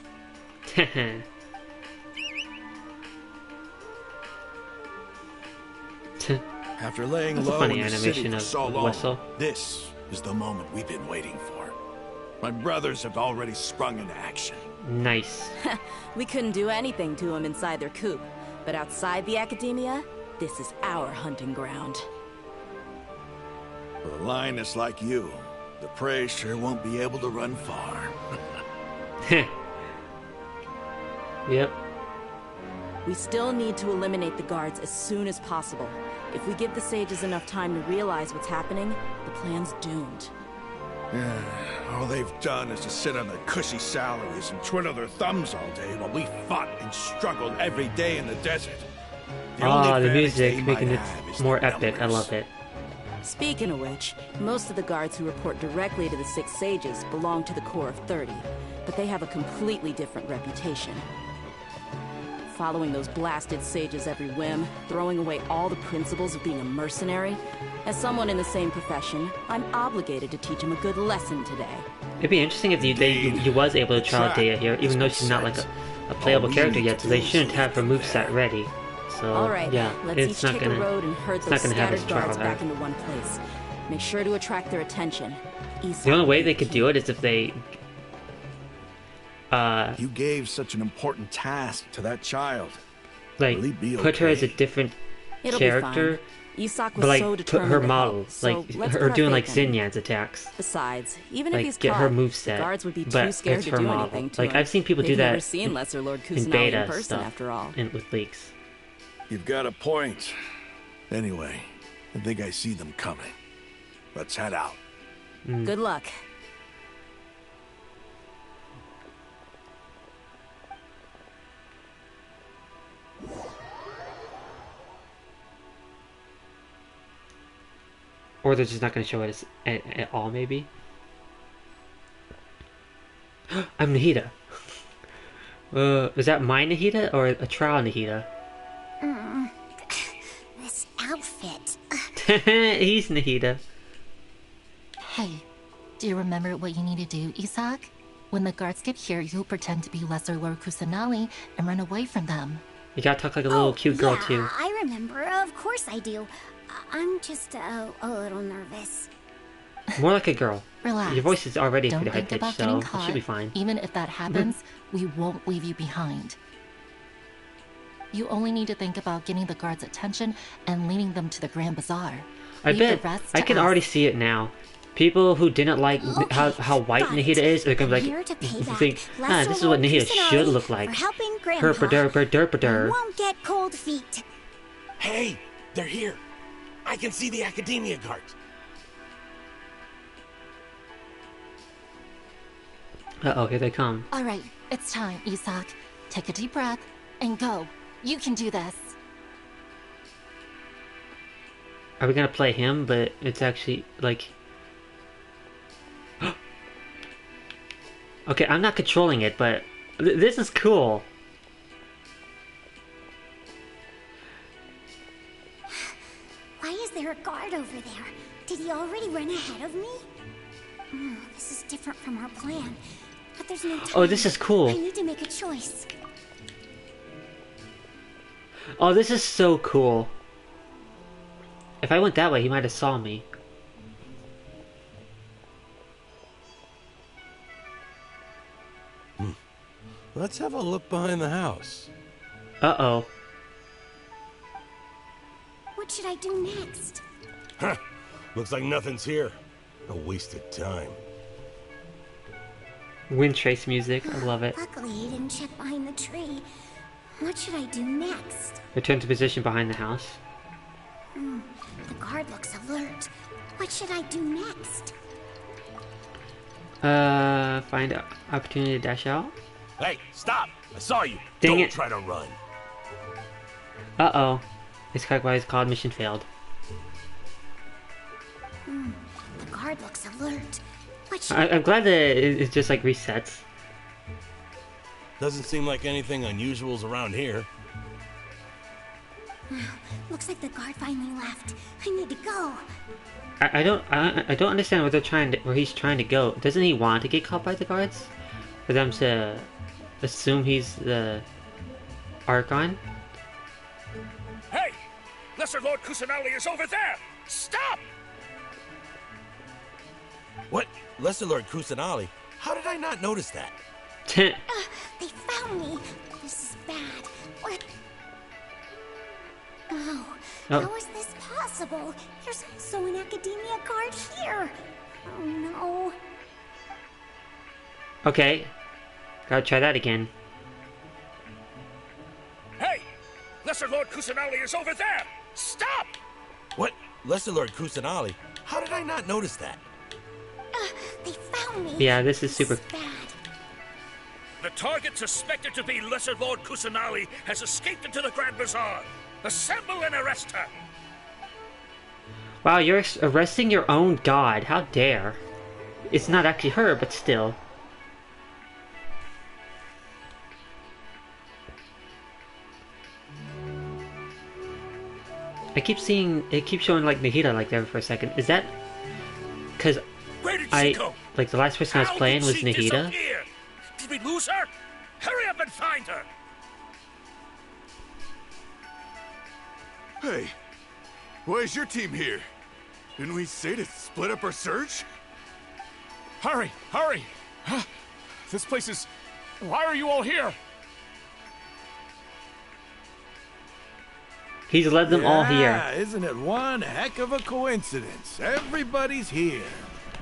After laying That's a low funny in the city animation for of so the long, whistle. this is the moment we've been waiting for. My brothers have already sprung into action. Nice. We couldn't do anything to them inside their coop, but outside the academia, this is our hunting ground. For a lioness like you, the prey sure won't be able to run far. Yep. We still need to eliminate the guards as soon as possible. If we give the sages enough time to realize what's happening, the plan's doomed. All they've done is to sit on their cushy salaries and twiddle their thumbs all day while we fought and struggled every day in the desert. The music making it more epic. I love it. Speaking of which, most of the guards who report directly to the 6 sages belong to the Corps of 30, but they have a completely different reputation. Following those blasted sages every whim, throwing away all the principles of being a mercenary. As someone in the same profession, I'm obligated to teach them a good lesson today. It'd be interesting if you was able to trial Dea here, even though she's not like a playable character yet, so they shouldn't have her moveset ready. So All right, yeah, let's it's each not take gonna, a road and herd it's those not gonna have us scattered trial guards her. back into one place. Make sure to attract their attention. The only way they could do it is if they you gave such an important task to that child. like Will he be put her as a okay? different It'll be character, fine. Isak was but like so put determined her to model, help, so like let's her put our doing like faith in him. Zinyan's attacks. Besides, even if Like he's get caught, her the moveset, guards would be too but scared it's to her do model. anything to Like him. I've seen people They've do that never seen Lesser Lord in Kusanagi beta in person, stuff, after all. with leaks. You've got a point. Anyway, I think I see them coming. Let's head out. Good luck. Or they're just not going to show it at all, maybe? I'm Nahida. Is that my Nahida or a trial Nahida? This outfit. He's Nahida. Hey, do you remember what you need to do, Isak? When the guards get here, you'll pretend to be Lesser Lord Kusanali and run away from them. You gotta talk like a little cute girl, Yeah, too. I remember. Of course I do. I'm just a little nervous. More like a girl. Relax. Your voice is already Don't pretty high think pitched, about so getting it caught. should be fine. Even if that happens, we won't leave you behind. You only need to think about getting the guards' attention and leading them to the Grand Bazaar. I Leave the bet rest I to can us. already see it now. People who didn't like how white Nahida is are gonna be Here to pay like, back think, Lesser this is what Lord Nahida Kusanagi should look like. for helping Grandpa. Herpader. Won't get cold feet. Hey, they're here. I can see the Academia guards. Uh-oh, here they come. All right, it's time, Isak. Take a deep breath and go. You can do this. Are we gonna play him, but it's actually, like... Okay, I'm not controlling it, but this is cool. Why is there a guard over there? Did he already run ahead of me? This is different from our plan. But there's no time. Oh, this is cool. I need to make a choice. Oh, this is so cool. If I went that way, he might have saw me. Let's have a look behind the house. Uh-oh. What should I do next? Huh. Looks like nothing's here. A wasted time. Wind trace music, I love it. Luckily, he didn't check behind the tree. What should I do next? Return to position behind the house. The guard looks alert. What should I do next? Find an opportunity to dash out. Hey, stop! I saw you. Dang Don't it. try to run. Uh-oh. This why it's called mission failed. The guard looks alert. What should I'm glad that it just like resets. Doesn't seem like anything unusual's around here. Looks like the guard finally left. I need to go. I don't understand where he's trying to go. Doesn't he want to get caught by the guards? For them to assume he's the Archon? Hey! Lesser Lord Kusanali is over there! Stop! What? Lesser Lord Kusanali? How did I not notice that? They found me. This is bad. What? Oh, how is this possible? There's also an Academia guard here. Oh no. Okay. Gotta try that again. Hey! Lesser Lord Kusanali is over there! Stop! What? Lesser Lord Kusanali? How did I not notice that? They found me. Yeah, this is super. The target suspected to be Lesser Lord Kusanali has escaped into the Grand Bazaar. Assemble and arrest her. Wow, you're arresting your own god. How dare. It's not actually her, but still. I keep seeing, it keeps showing like Nahida like there for a second. Is that because like the last person I was playing was Nahida? Did we lose her? Hurry up and find her! Hey, why is your team here? Didn't we say to split up our search? Hurry, hurry! This place is... Why are you all here? He's led them all here. Yeah, isn't it one heck of a coincidence? Everybody's here.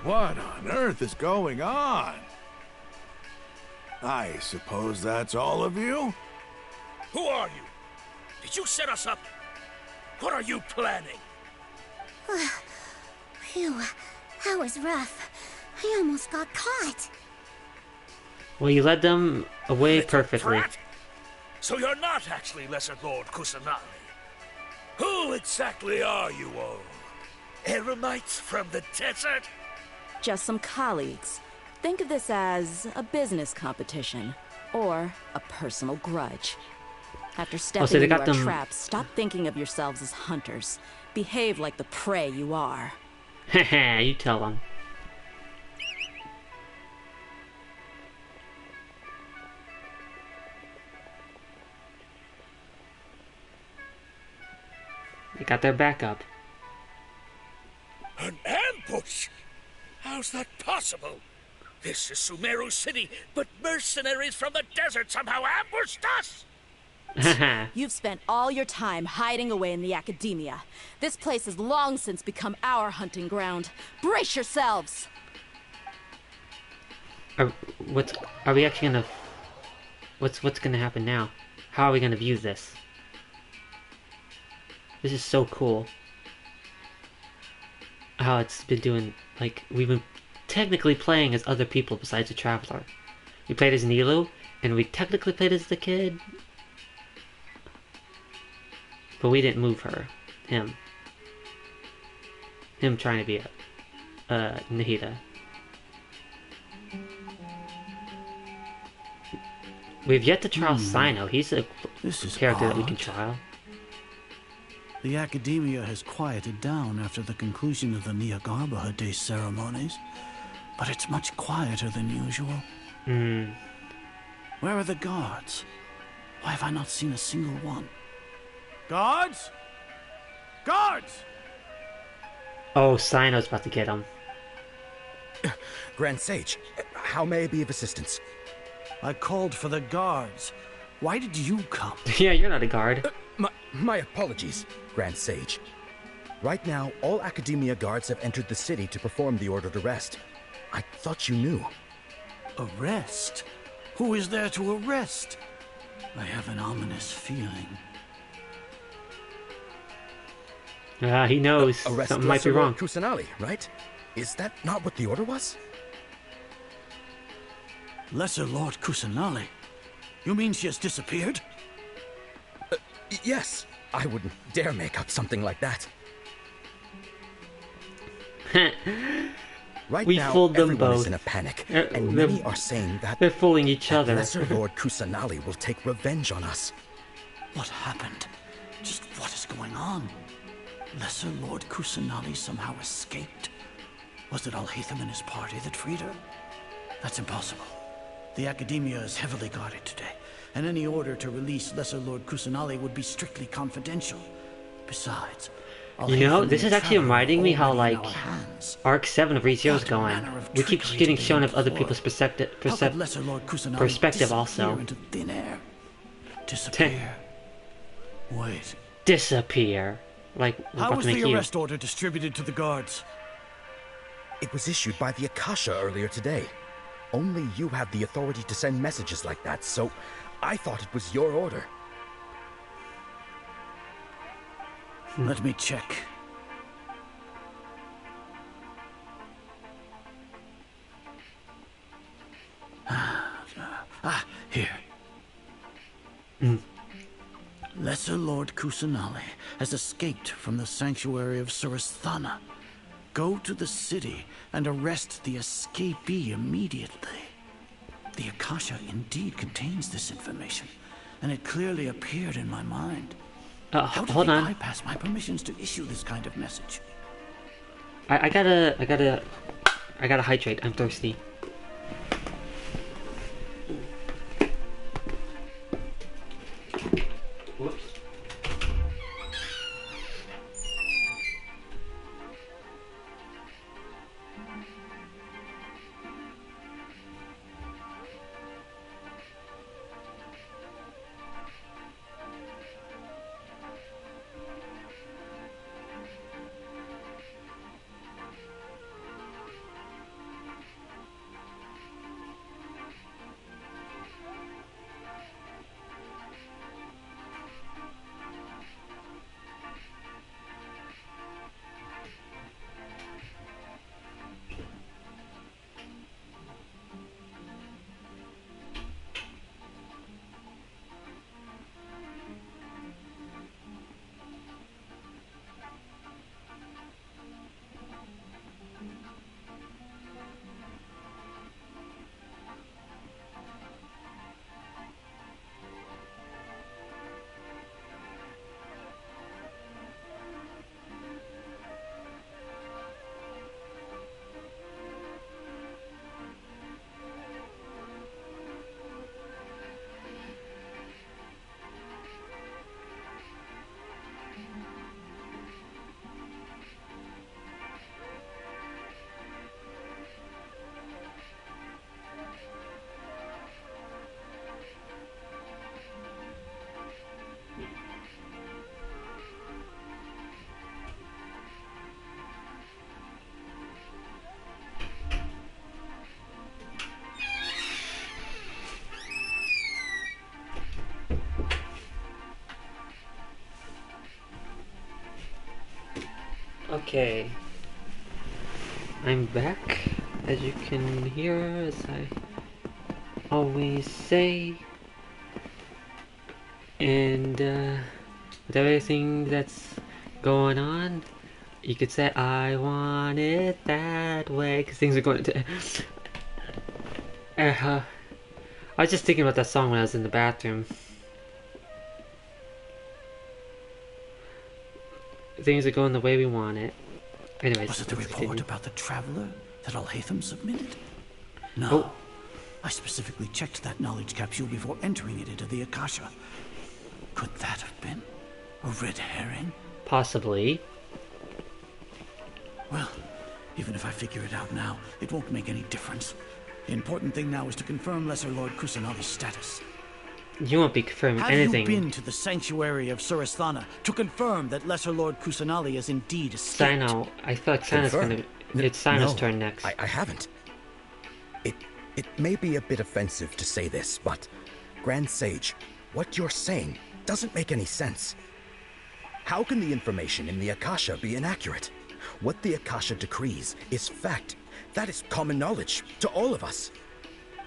What on earth is going on? I suppose that's all of you? Who are you? Did you set us up? What are you planning? Phew, that was rough. I almost got caught. Well, you led them away perfectly. Brat? So you're not actually Lesser Lord Kusanali. Who exactly are you all? Eremites from the desert? Just some colleagues. Think of this as a business competition, or a personal grudge. After stepping into our traps, stop thinking of yourselves as hunters. Behave like the prey you are. Haha, you tell them. They got their backup. An ambush? How's that possible? This is Sumeru City, but mercenaries from the desert somehow ambushed us! You've spent all your time hiding away in the Academia. This place has long since become our hunting ground. Brace yourselves! Are we actually gonna... What's gonna happen now? How are we gonna view this? This is so cool. How it's been doing, like, we've been technically playing as other people besides the Traveler. We played as Nilou, and we technically played as the kid. But we didn't move her. Him trying to be a Nahida. We've yet to trial Sino. He's a character that we can trial. The Academia has quieted down after the conclusion of the Niagarbaha Day ceremonies, but it's much quieter than usual. Where are the guards? Why have I not seen a single one? Guards? Guards! Oh, Sino's about to get him. Grand Sage, how may I be of assistance? I called for the guards. Why did you come? Yeah, you're not a guard. My apologies, Grand Sage. Right now, all Academia guards have entered the city to perform the ordered arrest. I thought you knew. Arrest? Who is there to arrest? I have an ominous feeling. He knows arrest something might be wrong. Kusanali, right? Is that not what the order was? Lesser Lord Kusanali? You mean she has disappeared? Yes. I wouldn't dare make up something like that. Right we now, fooled them everyone both. is in a panic, and many are saying that they're fooling each other. Lesser Lord Kusanali will take revenge on us. What happened? Just what is going on? Lesser Lord Kusanali somehow escaped? Was it Alhaitham and his party that freed her? That's impossible. The Academia is heavily guarded today, and any order to release Lesser Lord Kusanali would be strictly confidential. Besides, you know, this is actually reminding me how, like, Arc 7 of ReZero is going. We keep getting shown of other people's perspective also. Disappear. Wait. Disappear. Like, how was the arrest order distributed to the guards? It was issued by the Akasha earlier today. Only you have the authority to send messages like that, so I thought it was your order. Let me check. Here. Lesser Lord Kusanali has escaped from the sanctuary of Surasthana. Go to the city and arrest the escapee immediately. The Akasha indeed contains this information, and it clearly appeared in my mind. How did hold they on. bypass my permissions to issue this kind of message? I gotta hydrate. I'm thirsty. Whoops. Okay, I'm back, as you can hear, as I always say, and with everything that's going on, you could say I want it that way, because things are going to... I was just thinking about that song when I was in the bathroom. Things are going the way we want it. Anyways, was it the report about the traveler that Alhaitham submitted? No. Oh. I specifically checked that knowledge capsule before entering it into the Akasha. Could that have been a red herring? Possibly. Well, even if I figure it out now, it won't make any difference. The important thing now is to confirm Lesser Lord Kusanali's status. You won't be confirming anything. Have you been to the sanctuary of Surasthana to confirm that Lesser Lord Kusanali is indeed escaped? Sino, I feel like Sino's gonna... It's Sino's turn next. I haven't. It may be a bit offensive to say this, but Grand Sage, what you're saying doesn't make any sense. How can the information in the Akasha be inaccurate? What the Akasha decrees is fact. That is common knowledge to all of us.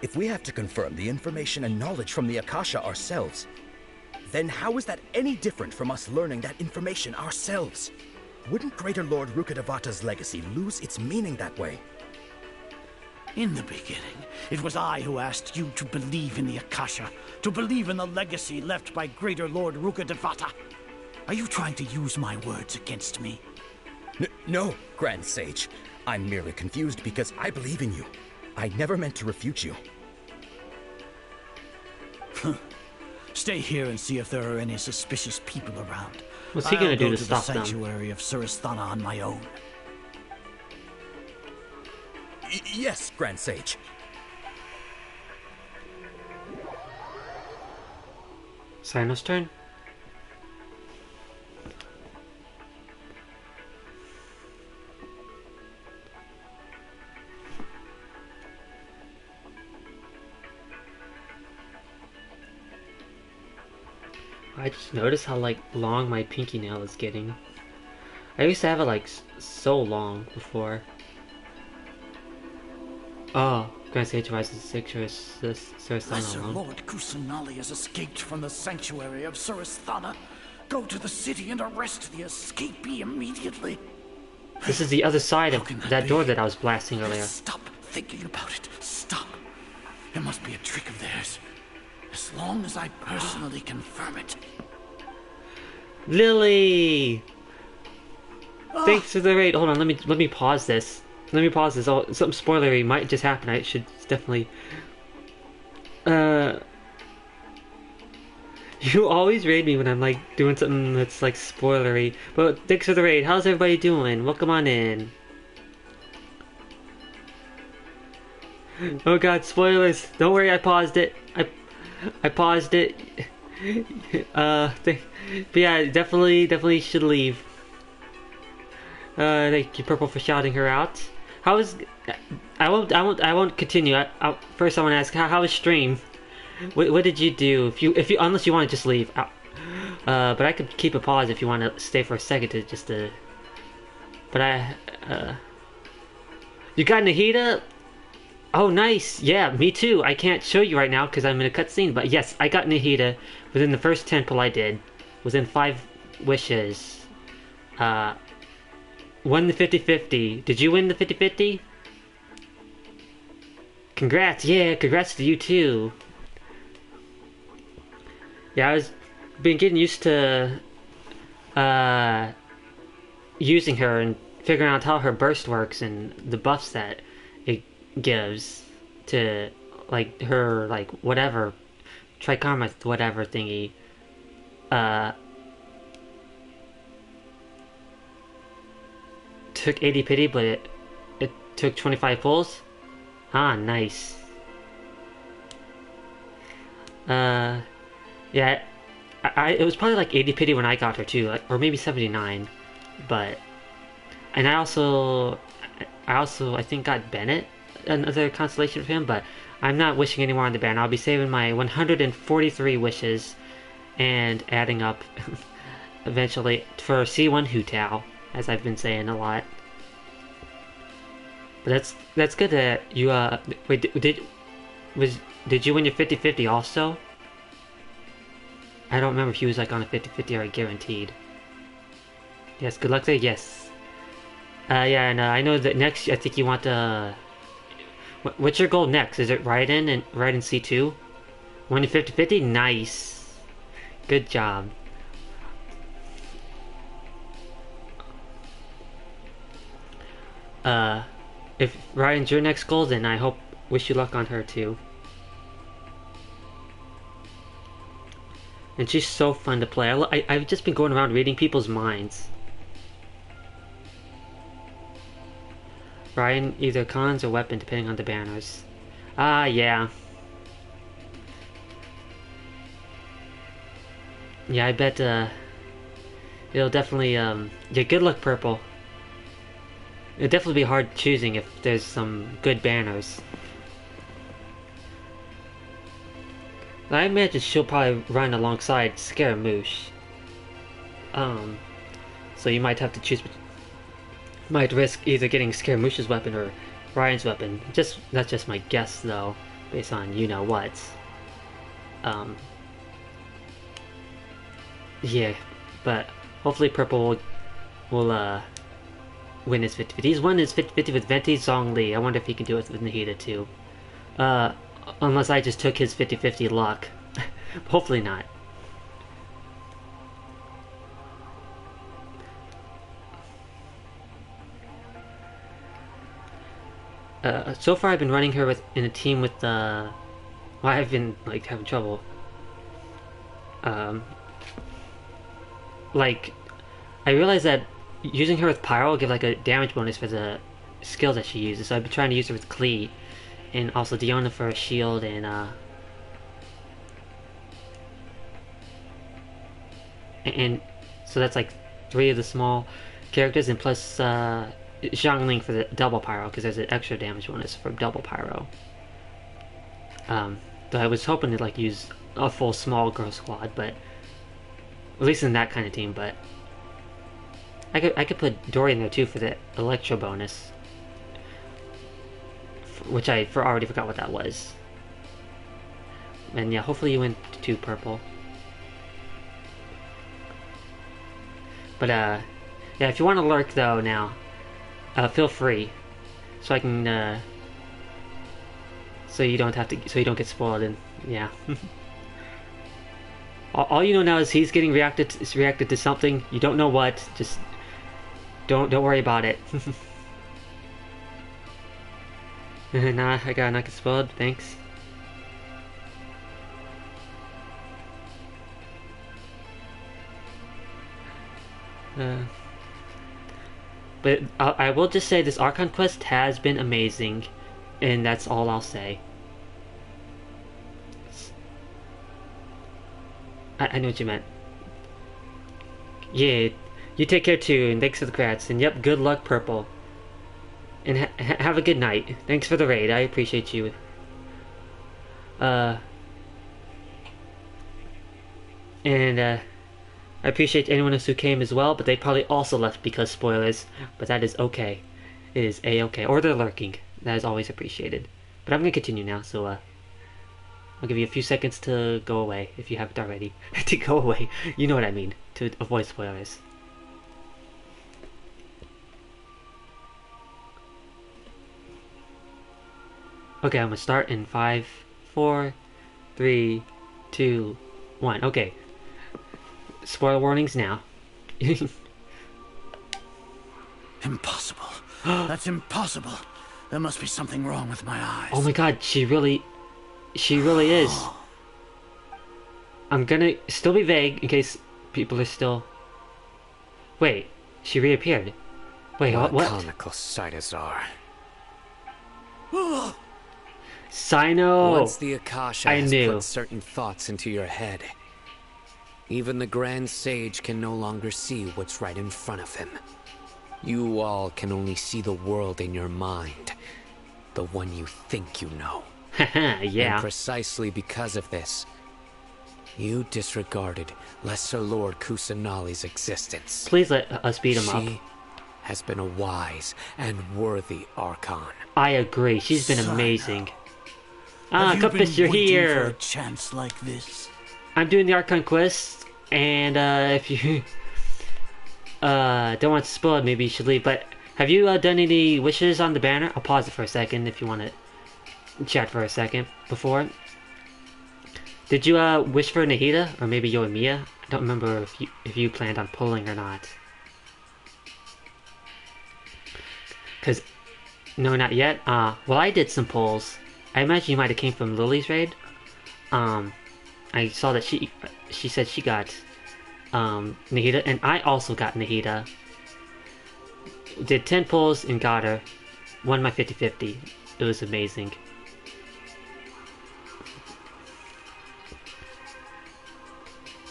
If we have to confirm the information and knowledge from the Akasha ourselves, then how is that any different from us learning that information ourselves? Wouldn't Greater Lord Rukkhadevata's legacy lose its meaning that way? In the beginning, it was I who asked you to believe in the Akasha, to believe in the legacy left by Greater Lord Rukkhadevata. Are you trying to use my words against me? No, Grand Sage. I'm merely confused because I believe in you. I never meant to refute you. Stay here and see if there are any suspicious people around. What's he gonna do to stop the them? sanctuary of Surasthana on my own. Yes, Grand Sage. Cyno's turn. I just noticed how like long my pinky nail is getting. I used to have it like so long before. Oh, Grand Sage rises 6 or Surasthana Lesser alone. Lord Kusanali has escaped from the sanctuary of Surasthana. Go to the city and arrest the escapee immediately. This is the other side of that door that I was blasting earlier. Stop thinking about it. Stop. It must be a trick of theirs. As long as I personally confirm it. Lily! Thanks for the raid. Hold on, let me pause this. Let me pause this. Oh, something spoilery might just happen. I should definitely. You always raid me when I'm like doing something that's like spoilery. But thanks for the raid. How's everybody doing? Welcome on in. Oh god, spoilers! Don't worry, I paused it. I paused it. But yeah, definitely should leave. Thank you, Purple, for shouting her out. How is? I won't continue. First, I want to ask how was stream? What did you do? If you unless you want to just leave. But I could keep a pause if you want to stay for a second to just to. But you got Nahida? Oh, nice. Yeah, me too. I can't show you right now because I'm in a cutscene. But yes, I got Nahida within the first temple I did. Within 5 wishes. Won the 50-50. Did you win the 50-50? Congrats. Yeah, congrats to you too. Yeah, I was been getting used to using her and figuring out how her burst works and the buffs that it gives to like her like whatever trikarma whatever thingy. Took 80 pity, but it took 25 pulls. Ah, nice. Yeah, it was probably like 80 pity when I got her too, like, or maybe 79. But and I also I think got Bennett, another constellation for him. But I'm not wishing any more on the banner. I'll be saving my 143 wishes and adding up eventually for C1 Hutao, as I've been saying a lot. But that's good that you wait, did you win your 50-50 also? I don't remember if he was like on a 50-50 or a guaranteed. Yes, good luck there. Yes. Yeah, and I know that next I think you want to. What's your goal next? Is it Raiden and Raiden C2? Win your 50-50? Nice. Good job. If Ryan's your next goal, then I wish you luck on her too. And she's so fun to play. I've just been going around reading people's minds. Ryan, either cons or weapon, depending on the banners. Ah, yeah. Yeah, I bet, it'll definitely, yeah, good luck, Purple. It'll definitely be hard choosing if there's some good banners. I imagine she'll probably run alongside Scaramouche. So you might have to choose. Might risk either getting Scaramouche's weapon or Ryan's weapon. That's just my guess, though, based on you know what. Yeah, but hopefully Purple will win his 50-50. He's won his 50-50 with Venti Zhongli. I wonder if he can do it with Nahida too. Unless I just took his 50-50 luck. Hopefully not. So far I've been running her in a team with well, I've been like having trouble. Like I realized that using her with Pyro will give like a damage bonus for the skills that she uses. So I've been trying to use her with Klee, and also Diona for a shield, and so that's like 3 of the small characters, and plus Xiangling for the double Pyro, because there's an extra damage bonus for double Pyro. Though I was hoping to like use a full small girl squad, but at least in that kind of team. But I could put Dory in there too for the Electro bonus, which I already forgot what that was. And yeah, hopefully you went to purple. But yeah, if you want to lurk though now, feel free, so I can so you don't get spoiled. And yeah. All you know now is he's getting reacted to something. You don't know what. Just don't worry about it. Nah, I gotta not get spoiled. Thanks. But I will just say this Archon quest has been amazing, and that's all I'll say. I know what you meant. Yeah, you take care too, and thanks for the crats. And yep, good luck, Purple. And have a good night. Thanks for the raid. I appreciate you. I appreciate anyone else who came as well, but they probably also left because spoilers. But that is okay. It is a-okay. Or they're lurking. That is always appreciated. But I'm gonna continue now, so I'll give you a few seconds to go away, if you haven't already. To go away. You know what I mean. To avoid spoilers. Okay, I'm gonna start in 5, 4, 3, 2, 1. Okay. Spoiler warnings now. Impossible. That's impossible. There must be something wrong with my eyes. Oh my god, she really is. I'm gonna still be vague in case people are still... Wait, she reappeared. Wait, what? Comical sight as are. Sino! Once the Akasha has put certain thoughts into your head, even the Grand Sage can no longer see what's right in front of him. You all can only see the world in your mind, the one you think you know. Yeah. And precisely because of this, you disregarded Lesser Lord Kusanali's existence. Please let us beat him up. She has been a wise and worthy Archon. I agree. She's been amazing. Cupus, you're here. For a chance like this? I'm doing the Archon quest, and if you don't want to spoil it, maybe you should leave. But have you done any wishes on the banner? I'll pause it for a second if you want to chat for a second before. Did you wish for Nahida, or maybe Yoimiya? I don't remember if you planned on pulling or not. Cause no, not yet. Well, I did some pulls. I imagine you might have came from Lily's raid. I saw that she said she got Nahida, and I also got Nahida. Did 10 pulls and got her. Won my 50-50. It was amazing.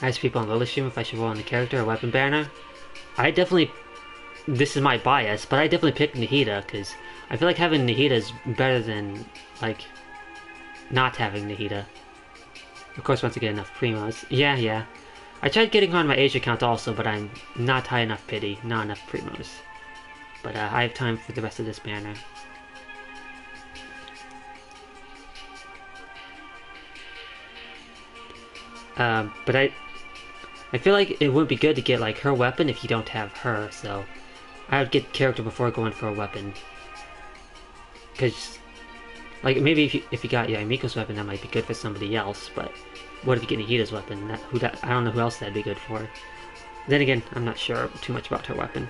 I asked people on Lily's stream if I should roll on the character or weapon banner. I definitely... This is my bias, but I definitely picked Nahida, because I feel like having Nahida is better than, like, not having Nahida. Of course, once I get enough primos. Yeah. I tried getting her on my age account also, but I'm not high enough pity, not enough primos. But I have time for the rest of this banner. But I feel like it wouldn't be good to get like her weapon if you don't have her, so I would get character before going for a weapon. Cause like maybe if you got Miko's weapon, that might be good for somebody else. But what if you get Nahida's weapon? I don't know who else that'd be good for. Then again, I'm not sure too much about her weapon.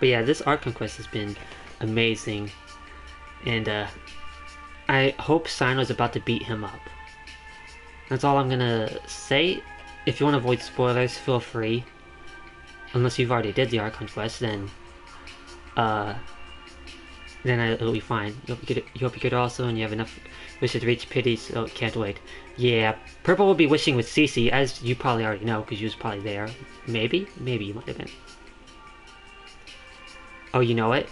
But yeah, this art conquest has been amazing. And I hope Sino's about to beat him up. That's all I'm gonna say. If you want to avoid spoilers, feel free. Unless you've already did the art conquest, then it'll be fine. You hope you could also, and you have enough wishes to reach pity, so can't wait. Yeah, Purple will be wishing with Cece, as you probably already know, because you was probably there. Maybe you might have been. Oh, you know it?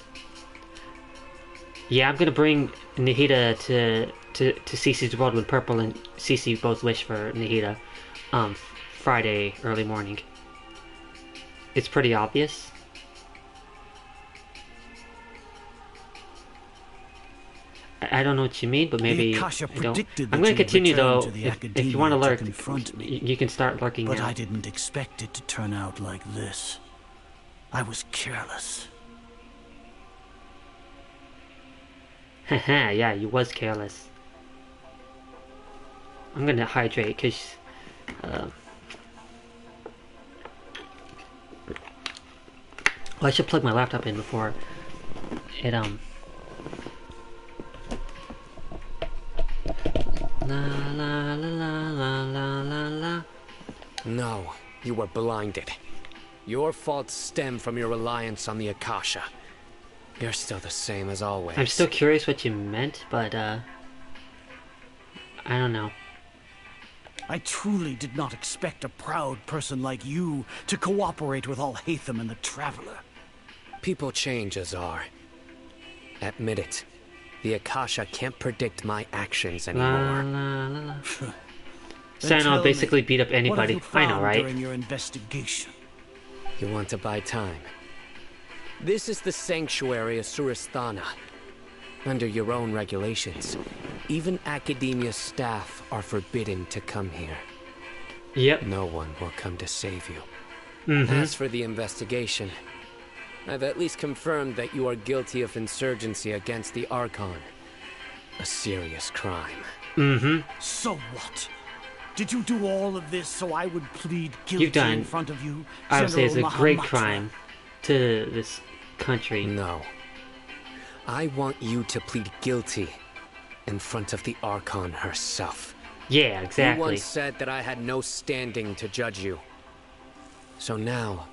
Yeah, I'm gonna bring Nahida to Cece's world with Purple and Cece both wish for Nahida. Friday early morning. It's pretty obvious. I don't know what you mean, but maybe I don't. I'm going to continue though. If you want to lurk, you can start lurking now. But I didn't expect it to turn out like this. I was careless. Haha, yeah, you was careless. I'm gonna hydrate, because well, I should plug my laptop in before it La la la la la la la. No, you were blinded. Your faults stem from your reliance on the Akasha. You're still the same as always. I'm still curious what you meant, but I don't know. I truly did not expect a proud person like you to cooperate with Alhaitham and the Traveler. People change, Azar. Admit it. The Akasha can't predict my actions anymore. Sano basically beat up anybody. I know, right? During your investigation? You want to buy time? This is the sanctuary of Surasthana. Under your own regulations, even Academia staff are forbidden to come here. Yep. No one will come to save you. Mm-hmm. As for the investigation, I've at least confirmed that you are guilty of insurgency against the Archon. A serious crime. Mm-hmm. So what? Did you do all of this so I would plead guilty in front of you? I would say it's a great crime to this country. No. I want you to plead guilty in front of the Archon herself. Yeah, exactly. You once said that I had no standing to judge you. So now,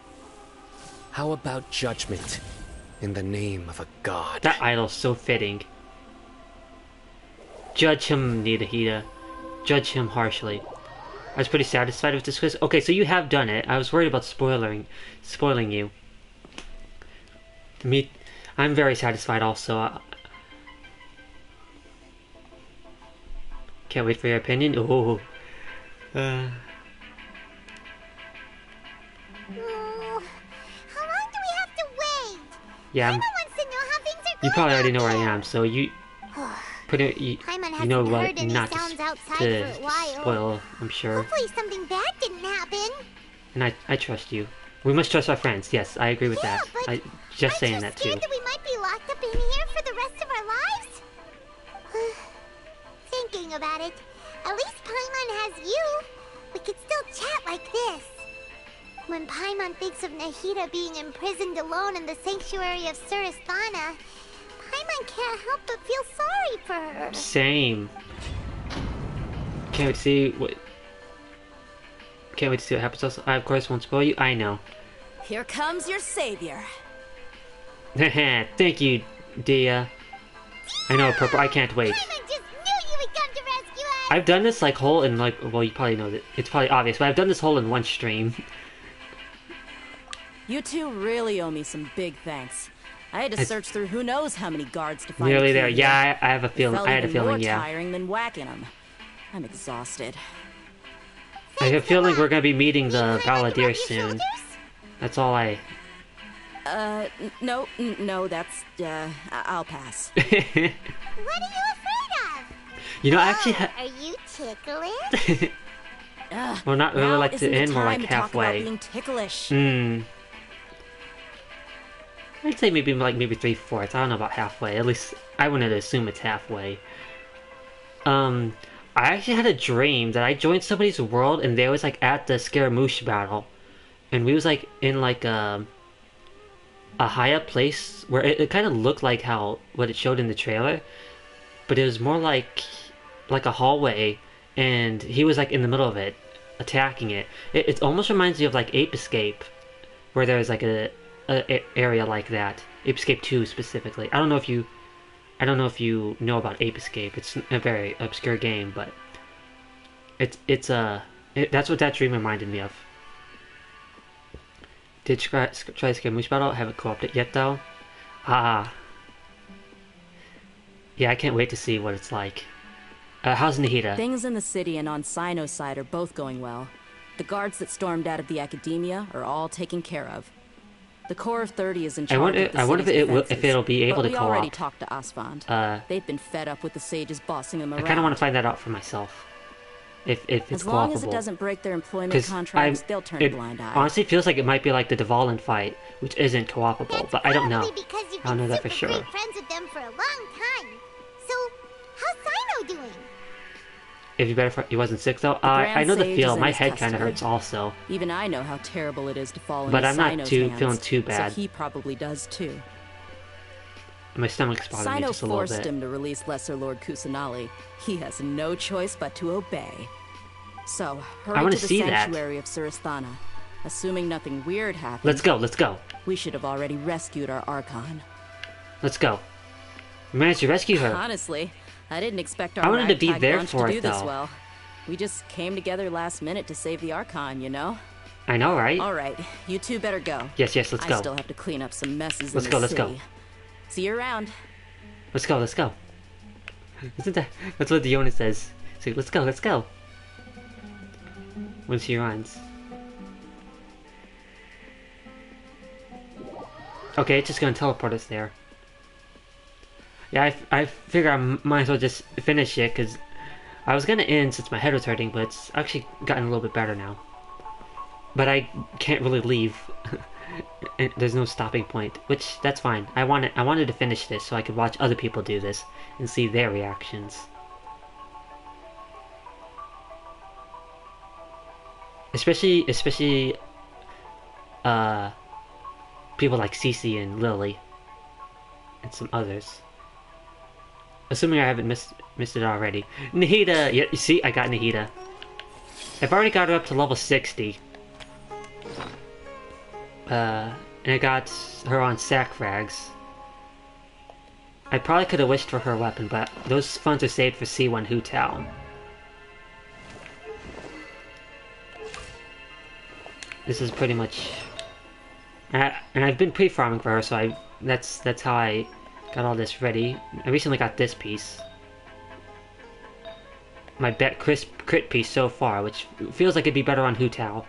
how about judgment in the name of a god? That idol's so fitting. Judge him, Nahida. Judge him harshly. I was pretty satisfied with this quiz. Okay, so you have done it. I was worried about spoiling you. I'm very satisfied also. Can't wait for your opinion. How Oh. long do we have to wait? Yeah. Paimon wants to know how things are going. You probably already know where I am, so you you know what not to spoil, I'm sure. Hopefully something bad didn't happen. And I trust you. We must trust our friends. Yes, I agree with that. But just saying that too. That we might be locked up in here for the rest of our lives? Thinking about it, at least Paimon has you. We could still chat like this. When Paimon thinks of Nahida being imprisoned alone in the sanctuary of Surasthana, Paimon can't help but feel sorry for her. Same. Can't wait to see what happens. Also, I of course won't spoil you. I know. Here comes your savior. Thank you, Dia. I know, Purple. I can't wait. Paimon just knew you would come to rescue us. I've done this whole in well, you probably know that it's probably obvious, but I've done this whole in one stream. You two really owe me some big thanks. I had to search through who knows how many guards to find. Nearly there. Yeah, I have a feeling. I had a feeling. Yeah. Tiring than whacking them. I'm exhausted. I have a feeling we're gonna be meeting the Balladeer soon. That's all I. No, that's I'll pass. What are you afraid of? You know, actually. Are you ticklish? Well, not really like the end, more like halfway. Being ticklish. I'd say maybe 3/4. I don't know about halfway. At least I wouldn't assume it's halfway. I actually had a dream that I joined somebody's world and they was like at the Scaramouche battle, and we was like in like a high up place where it kind of looked like how what it showed in the trailer, but it was more like a hallway, and he was like in the middle of it, attacking it. It almost reminds me of like Ape Escape, where there's like a area like that. Ape Escape 2 specifically. I don't know if you know about Ape Escape. It's a very obscure game, but that's what that dream reminded me of. Did try to skip Moose Battle? I haven't co-opted it yet though. Ah. Yeah, I can't wait to see what it's like. How's Nahida? Things in the city and on Sino's side are both going well. The guards that stormed out of the Academia are all taken care of. The Corps of 30 is in charge of the I wonder if it'll be able to co-op. We already talked to Asfand. They've been fed up with the sages bossing them around. I kind of want to find that out for myself. If it's as long cooperable. as it doesn't break their employment contracts, they'll turn a blind eye. Honestly feels like it might be like the Dvalin fight, which isn't co-opable, but I don't know. I don't know that for sure. Great friends with them for a long time. So, how's Sino doing? If you better, he wasn't sick though. I know the feel. My head kind of hurts also. Even I know how terrible it is to fall into but I'm not Sino's feeling too bad. So he probably does too. My stomach's bothering me just a little bit. Sino forced him to release Lesser Lord Kusanali. He has no choice but to obey. So, hurry to the sanctuary of Surasthana. Assuming nothing weird happens. Let's go, let's go. We should have already rescued our Archon. Let's go. We managed to rescue her. Honestly, I didn't expect our I wanted to be there bunch for to do it, this though. well. We just came together last minute to save the Archon, you know? I know, right? Alright, you two better go. Yes, let's go. I still have to clean up some messes let's in go, the let's city. go. See you around. Let's go, let's go. Isn't that's what Diona says. So, let's go. When she runs. Okay, it's just gonna teleport us there. Yeah, I figure I might as well just finish it, because I was gonna end since my head was hurting, but it's actually gotten a little bit better now. But I can't really leave. There's no stopping point, which that's fine. I wanted to finish this so I could watch other people do this and see their reactions. Especially people like Cece and Lily and some others. Assuming I haven't missed it already. Nahida! Yeah, you see, I got Nahida. I've already got her up to level 60. And I got her on sack frags. I probably could have wished for her weapon, but those funds are saved for C1 Hu Tao. This is pretty much... and I've been pre-farming for her, so that's how I got all this ready. I recently got this piece. My crit piece so far, which feels like it'd be better on Hu Tao,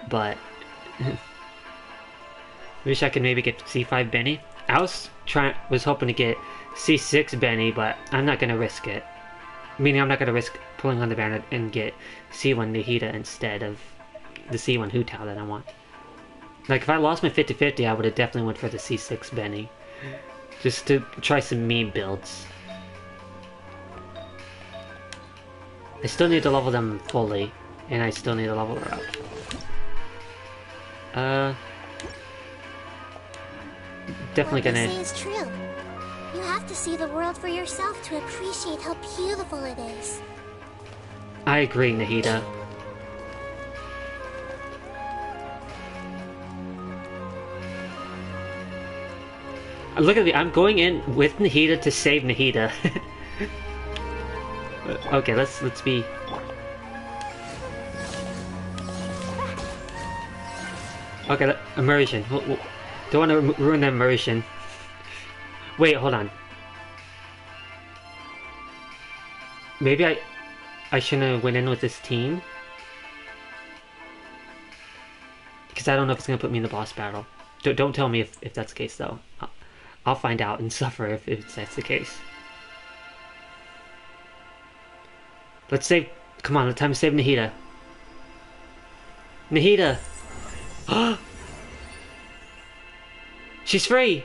but... wish I could maybe get C5 Benny. I was hoping to get C6 Benny, but I'm not gonna risk it. Meaning I'm not gonna risk pulling on the banner and get C1 Nahida instead of the C1 Hu Tao that I want. Like, if I lost my 50-50, I would have definitely went for the C6 Benny. Just to try some meme builds. I still need to level them fully, and I still need to level her up. Definitely what gonna... What they say is true. You have to see the world for yourself to appreciate how beautiful it is. I agree, Nahida. Look at me, I'm going in with Nahida to save Nahida. Okay, let's be... Okay, immersion. Don't want to ruin the immersion. Wait, hold on. Maybe I shouldn't have went in with this team. Because I don't know if it's going to put me in the boss battle. Don't tell me if that's the case, though. I'll find out and suffer if that's the case. Let's save... Come on, time to save Nahida. Nahida! She's free!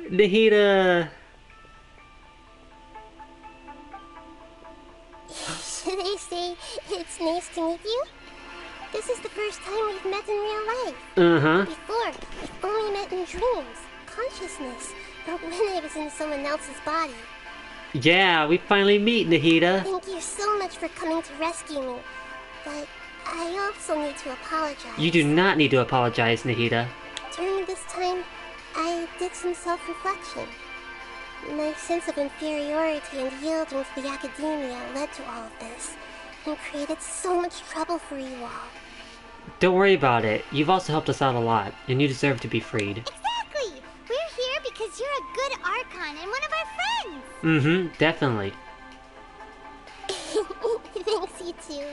Nahida! Nahida! nice to meet you. This is the first time we've met in real life. Before, we've only met in dreams, consciousness, or when I was in someone else's body. Yeah, we finally meet, Nahida. Thank you so much for coming to rescue me, but I also need to apologize. You do not need to apologize, Nahida. During this time, I did some self-reflection. My sense of inferiority and yielding to the academia led to all of this, and created so much trouble for you all. Don't worry about it. You've also helped us out a lot, and you deserve to be freed. Exactly! We're here because you're a good Archon and one of our friends! Definitely. Thanks, you too.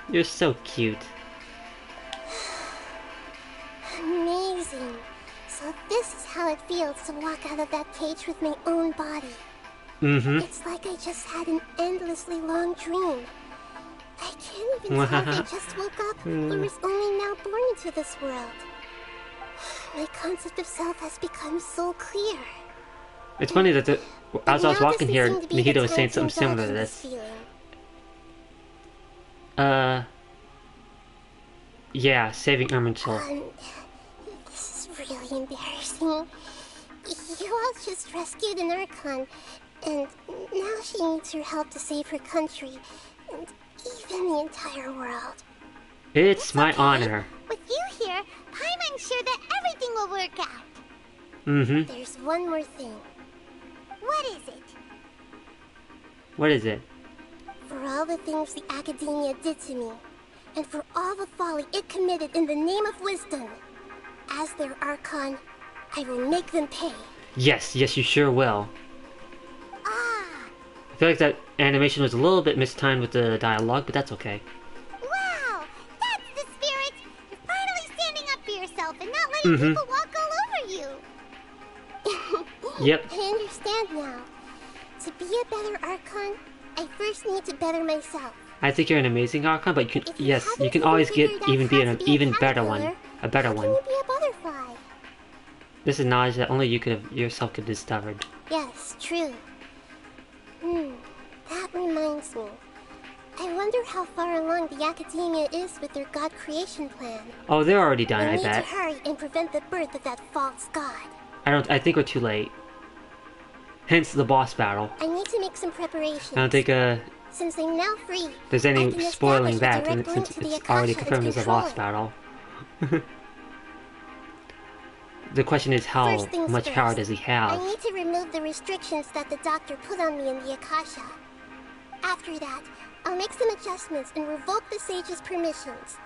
You're so cute. Amazing. So this is how it feels to walk out of that cage with my own body. It's like I just had an endlessly long dream. I can't even tell if I just woke up or was only now born into this world. My concept of self has become so clear. It's funny that as I was walking here, Nahida was saying something similar to this. Yeah, saving Irminsul. This is really embarrassing. You all just rescued an Archon, and now she needs your help to save her country, and even the entire world. It's my honor. With you here, Paimon's sure that everything will work out. There's one more thing. What is it? What is it? For all the things the Academia did to me, and for all the folly it committed in the name of wisdom, as their Archon, I will make them pay. Yes, you sure will. I feel like that animation was a little bit mistimed with the dialogue, but that's okay. Wow! That's the spirit! You're finally standing up for yourself and not letting people walk all over you! Yep. I understand now. To be a better Archon, I first need to better myself. I think you're an amazing Archon, but you can always be an even better one. A better one. Can you be a butterfly? This is knowledge that only you yourself could have discovered. Yes, true. That reminds me. I wonder how far along the Academia is with their god creation plan. Oh, they're already done, I bet. We need to hurry and prevent the birth of that false god. I think we're too late. Hence the boss battle. I need to make some preparations. I don't think since I'm now free, there's any spoiling that since it's already confirmed as a boss battle. The question is how much power does he have? I need to remove the restrictions that the doctor put on me in the Akasha. After that, I'll make some adjustments and revoke the sage's permissions.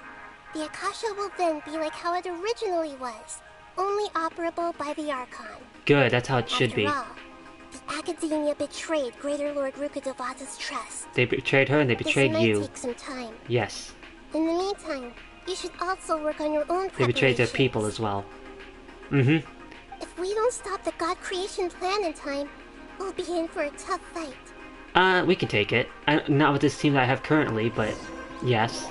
The Akasha will then be like how it originally was, only operable by the Archon. Good, that's how it should be. After all, the Academia betrayed Greater Lord Rukkhadevata's trust. They betrayed her and they betrayed you. This might take some time. Yes. In the meantime, you should also work on your own preparations. They betrayed their people as well. If we don't stop the god creation plan in time, we'll be in for a tough fight. We can take it. Not with this team that I have currently, but yes.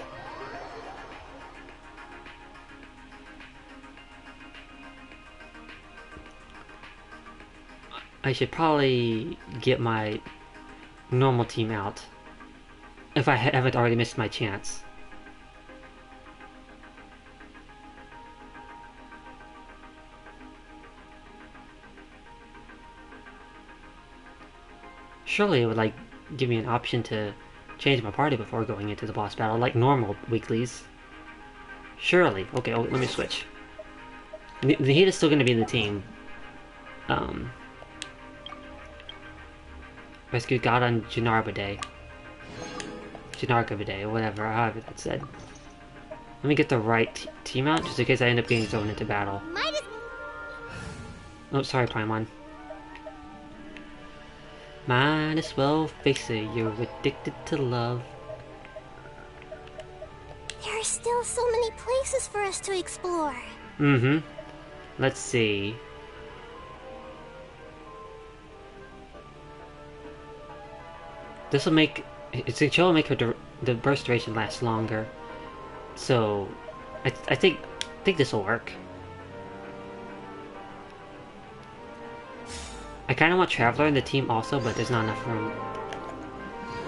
I should probably get my normal team out. If I haven't already missed my chance. Surely it would give me an option to change my party before going into the boss battle, like normal weeklies. Surely. Okay, let me switch. Nahida's still gonna be in the team. Rescue God on Janarba Day. Janarba Day, or whatever, however that's said. Let me get the right team out, just in case I end up getting thrown into battle. Oh, sorry, Paimon. Might as well face it, you're addicted to love. There are still so many places for us to explore. Let's see. This will make... It's going to make the burst duration last longer. So, I think this will work. I kind of want Traveler in the team also, but there's not enough room.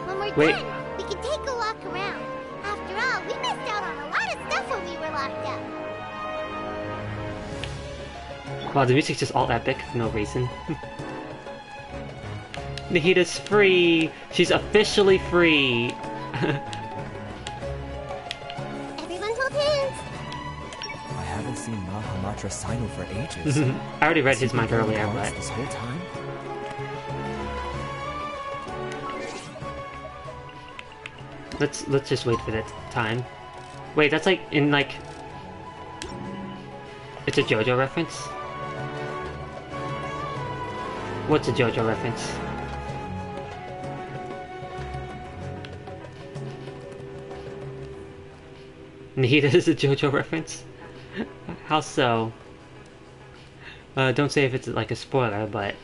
When we're done, we can take a walk around. After Wow, the music's just all epic for no reason. Nahida's free! She's officially free! Everyone hold hands! I haven't seen Mahamatra Sino for ages. I already read his mind earlier, but... This whole time? Let's just wait for that time. Wait, that's like in like... It's a JoJo reference? What's a JoJo reference? Nahida is a JoJo reference? How so? Don't say if it's like a spoiler, but...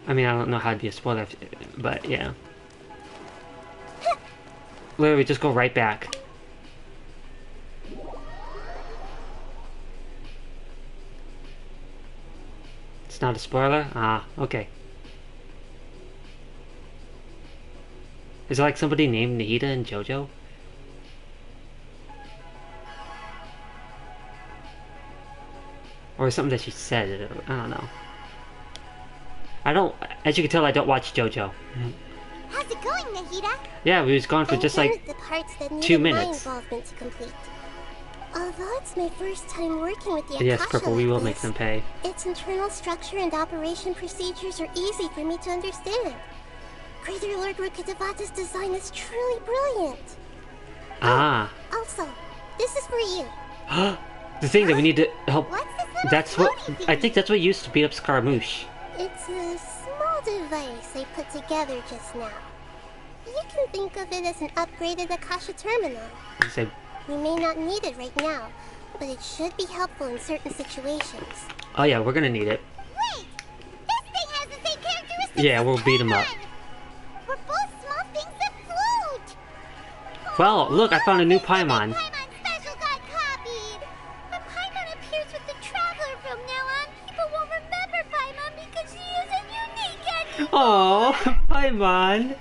I mean, I don't know how to be a spoiler, but yeah. Literally, just go right back. It's not a spoiler? Ah, okay. Is there like somebody named Nahida in JoJo? Or something that she said, I don't know. As you can tell, I don't watch JoJo. How's it going, Nahida? Yeah, we was gone for just like the parts that 2 needed minutes. My involvement to complete. Although it's my first time working with the Yes, Akasha Purple, we like will this, make them pay. its internal structure and operation procedures are easy for me to understand. Greater Lord Rukkhadevata's design is truly brilliant. Ah. Also, this is for you. The thing that we need to help... What's this little That's what... floaty I think that's what used to beat up Scaramouche. It's a small device I put together just now. You can think of it as an upgraded Akasha terminal. So, We may not need it right now, but it should be helpful in certain situations. oh yeah, we're gonna need it. Wait! This thing has the same characteristics. Yeah, we'll beat him up. We're both small things that float! Well, look, I found a new Paimon. Paimon special got copied! When Paimon appears with the Traveler from now on, people won't remember Paimon because she isn't unique anymore! Oh, Paimon.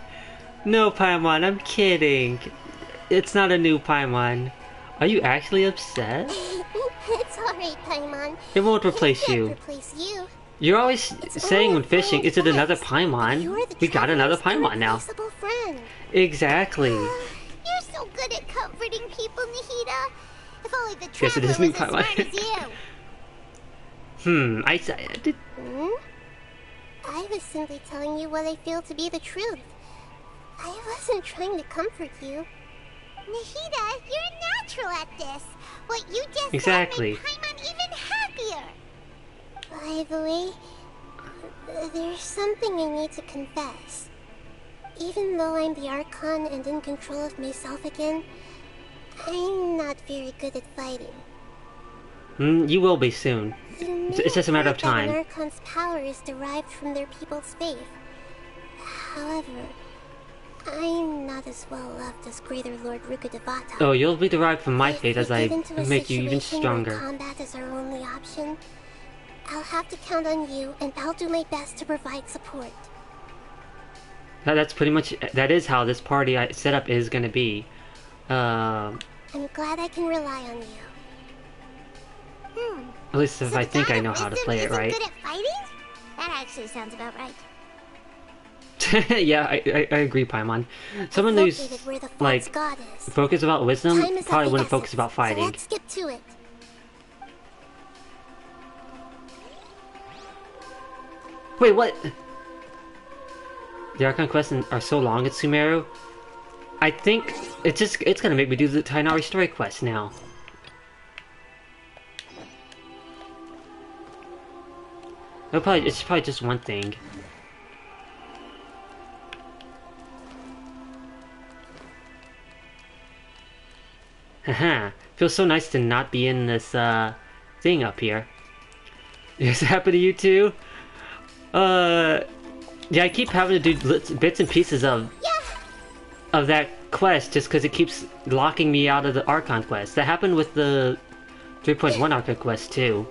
No, Paimon, I'm kidding. It's not a new Paimon. Are you actually upset? It's alright, Paimon. It won't replace Can't you. replace you. You're always saying when fishing, is it another Paimon? We got another Paimon now. Friend. Exactly. You're so good at comforting people, Nahida. If only the Yes, it Traveler is new was as Paimon. smart as you. I did. I was simply telling you what I feel to be the truth. I wasn't trying to comfort you. Nahida, you're a natural at this. What you just Exactly. said made Paimon even happier. By the way, there's something I need to confess. Even though I'm the Archon and in control of myself again, I'm not very good at fighting. You will be soon. It's just a matter of That an time. Archon's power is derived from their people's faith. However, I'm not as well loved as Greater Lord Rukkhadevata. Oh, you'll be derived from my If fate we as I get into a make you even situation where stronger. combat is our only option, I'll have to count on you, and I'll do my best to provide support. That's pretty much... That is how this party setup is gonna be. I'm glad I can rely on you. At least if I think I know how to play it right. Good at fighting? That actually sounds about right. Yeah, I agree, Paimon. Someone who's, Located where the false like, god is. focused about wisdom Time is of probably the wouldn't focus essence, about so fighting. let's get to it. Wait, what? The Archon quests are so long at Sumeru. I think it's gonna make me do the Tainari story quest now. It's probably just one thing. Haha, feels so nice to not be in this thing up here. Does it happen to you too? Yeah, I keep having to do bits and pieces of that quest just because it keeps locking me out of the Archon quest. That happened with the 3.1 Archon quest too.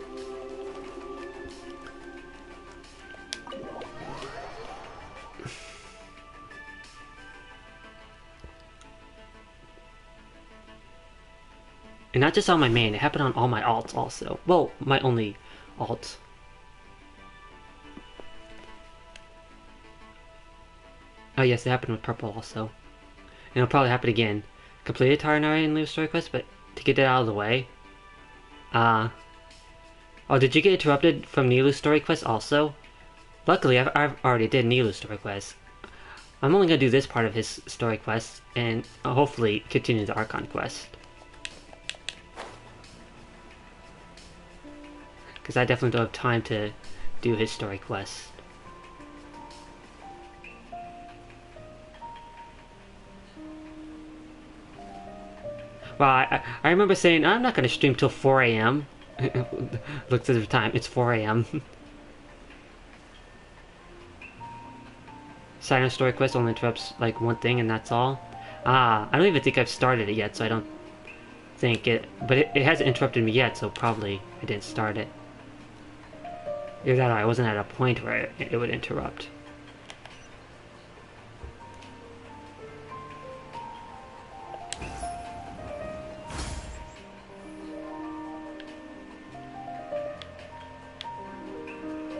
And not just on my main, it happened on all my alts also. Well, my only Alt. Oh yes, it happened with purple also. And it'll probably happen again. Completed Taranari and Leo's story quest, but to get it out of the way. Oh, did you get interrupted from Nilu's story quest also? Luckily, I've already did Nilu's story quest. I'm only gonna do this part of his story quest, and hopefully continue the Archon quest. Because I definitely don't have time to do his story quest. Well, I remember saying, I'm not going to stream till 4 a.m. Looked at the time, it's 4 a.m. Silent story quest only interrupts like one thing and that's all. I don't even think I've started it yet, so I don't think it... But it hasn't interrupted me yet, so probably I didn't start it. Either that or I wasn't at a point where it would interrupt.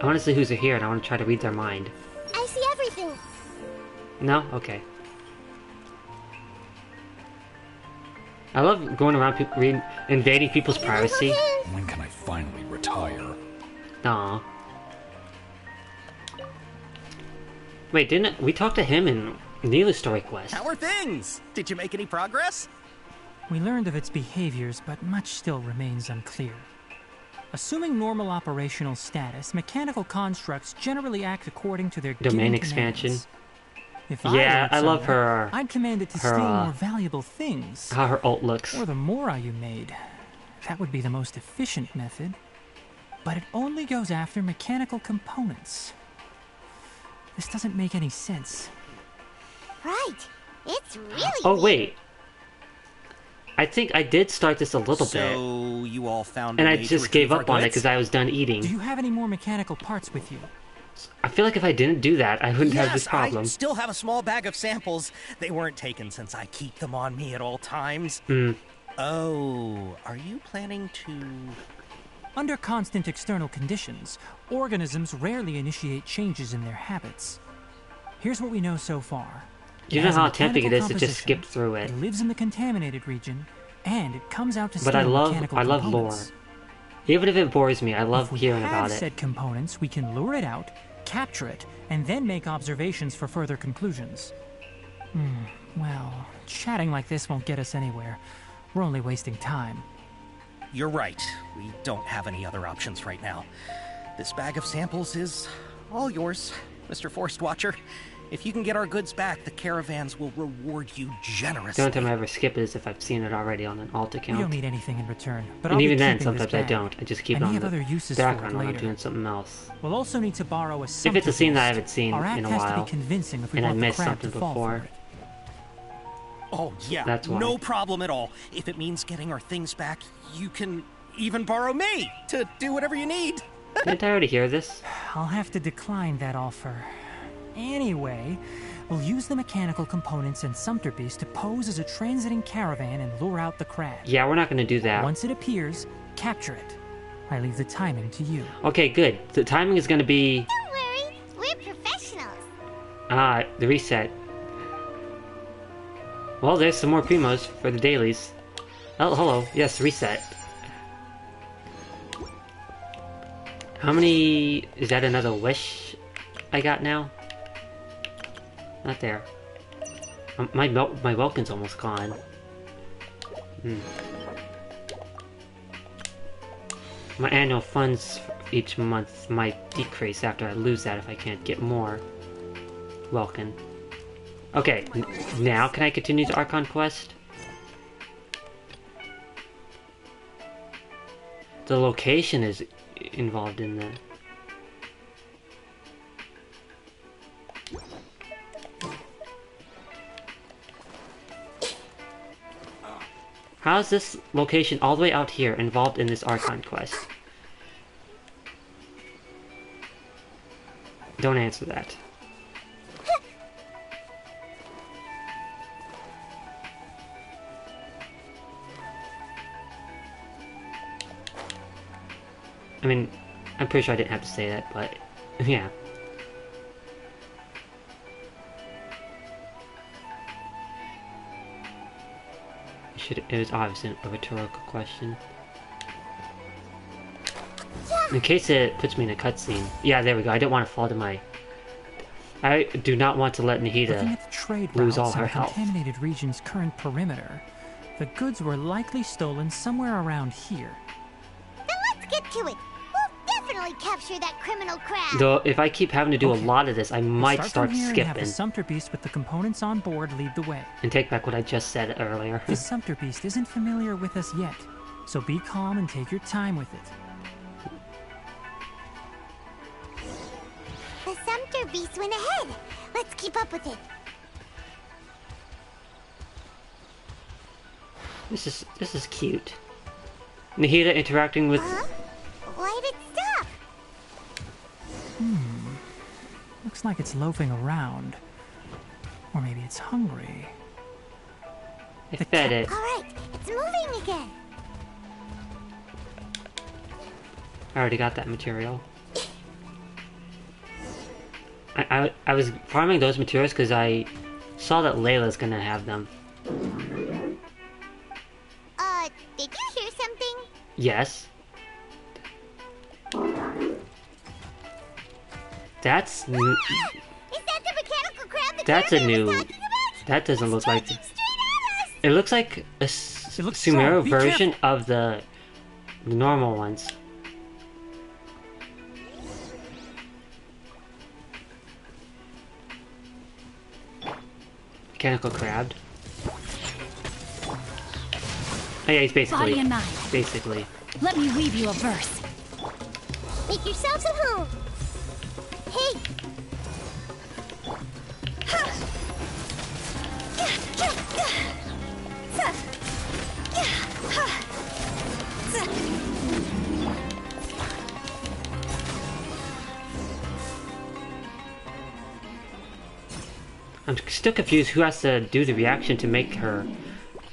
I want to see who's here and I want to try to read their mind. I see everything. No? Okay. I love going around invading people's privacy. When can I finally retire? Aw. Wait, didn't we talk to him in Nilu's story quest? How are things? Did you make any progress? We learned of its behaviors, but much still remains unclear. Assuming normal operational status, mechanical constructs generally act according to their domain expansion. If yeah, I love her. I'd command it to steal more valuable things. How her ult looks. Or the Mora you made. That would be the most efficient method. But it only goes after mechanical components. This doesn't make any sense. Right. It's really Oh, wait. I think I did start this a little bit. So you all found and a I way just to gave retrieve up our on it goods? because I was done eating. Do you have any more mechanical parts with you? I feel like if I didn't do that, I wouldn't have this problem. I still have a small bag of samples. They weren't taken since I keep them on me at all times. Oh, are you planning to... Under constant external conditions, organisms rarely initiate changes in their habits. Here's what we know so far. You know how tempting it is to just skip through it. It lives in the contaminated region, and it comes out to But I steal love mechanical lore. components. Even if it bores me, I love hearing If we about have it. said components, we can lure it out, capture it, and then make observations for further conclusions. Well, chatting like this won't get us anywhere. We're only wasting time. You're right. We don't have any other options right now. This bag of samples is all yours, Mr. Forest Watcher. If you can get our goods back, the caravans will reward you generously. The only time I ever skip it is if I've seen it already on an alt account. We don't need anything in return, but and I'll even be then, keeping this sometimes I bag. don't. I just keep it I may on have the other uses background for when it I'm later. doing something else. We'll also need to borrow a If it's a scene that I haven't seen Our in act a has to while, be convincing if we and I want the missed crab something to fall for before. it. Oh, yeah. That's why. No problem at all. If it means getting our things back, you can even borrow me to do whatever you need. Didn't I already hear this? I'll have to decline that offer. Anyway, we'll use the mechanical components and Sumpter Beast to pose as a transiting caravan and lure out the crab. Yeah, we're not going to do that. Once it appears, capture it. I leave the timing to you. Okay, good. The timing is going to be... Don't worry, we're professionals. the reset. Well, there's some more primos for the dailies. Oh, hello. Yes, reset. How many... Is that another wish I got now? Not there. My Welkin's almost gone. My annual funds each month might decrease after I lose that if I can't get more Welkin. Okay, now can I continue the Archon quest? The location is involved in the... How is this location all the way out here involved in this Archon quest? Don't answer that. I mean, I'm pretty sure I didn't have to say that, but yeah. It was obviously a rhetorical question. In case it puts me in a cutscene. Yeah, there we go. I don't want to fall to my... I do not want to let Nahida lose all her health. Looking at the contaminated region's current perimeter, the goods were likely stolen somewhere around here. Then let's get to it. We'll definitely capture that criminal crab. Though, if I keep having to do a lot of this, I might start from here skipping. And have the Sumpter Beast with the components on board lead the way. And take back what I just said earlier. The Sumpter Beast isn't familiar with us yet, so be calm and take your time with it. The Sumpter Beast went ahead. Let's keep up with it. This is cute. Nahida interacting with... Why'd it stop? Looks like it's loafing around. Or maybe it's hungry. I fed it. Alright, it's moving again. I already got that material. I was farming those materials because I saw that Layla's gonna have them. Did you hear something? Yes. That's new. Is that the mechanical crab the That's a caravan new. was talking about? That doesn't look like. It looks like a Sumeru version of the normal ones. Mechanical crab. Oh yeah, he's basically. Body and mind. Basically. Let me weave you a verse. Make yourselves at home. Hey. I'm still confused who has to do the reaction to make her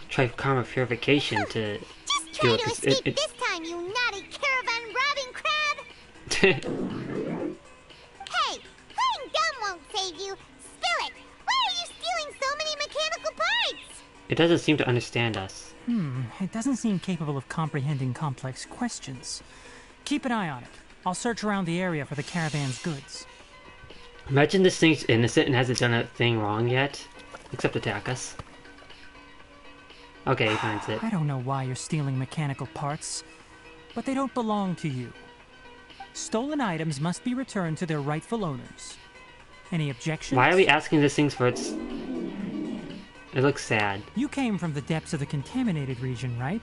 try karma purification to Just try to escape this time, you naughty caravan robbing crab! Hey, playing dumb won't save you. Spill it! Why are you stealing so many mechanical parts? It doesn't seem to understand us. It doesn't seem capable of comprehending complex questions. Keep an eye on it. I'll search around the area for the caravan's goods. Imagine this thing's innocent and hasn't done a thing wrong yet. Except attack us. Okay, he finds it. I don't know why you're stealing mechanical parts, but they don't belong to you. Stolen items must be returned to their rightful owners. Any objections? Why are we asking these things for its... It looks sad. You came from the depths of the contaminated region, right?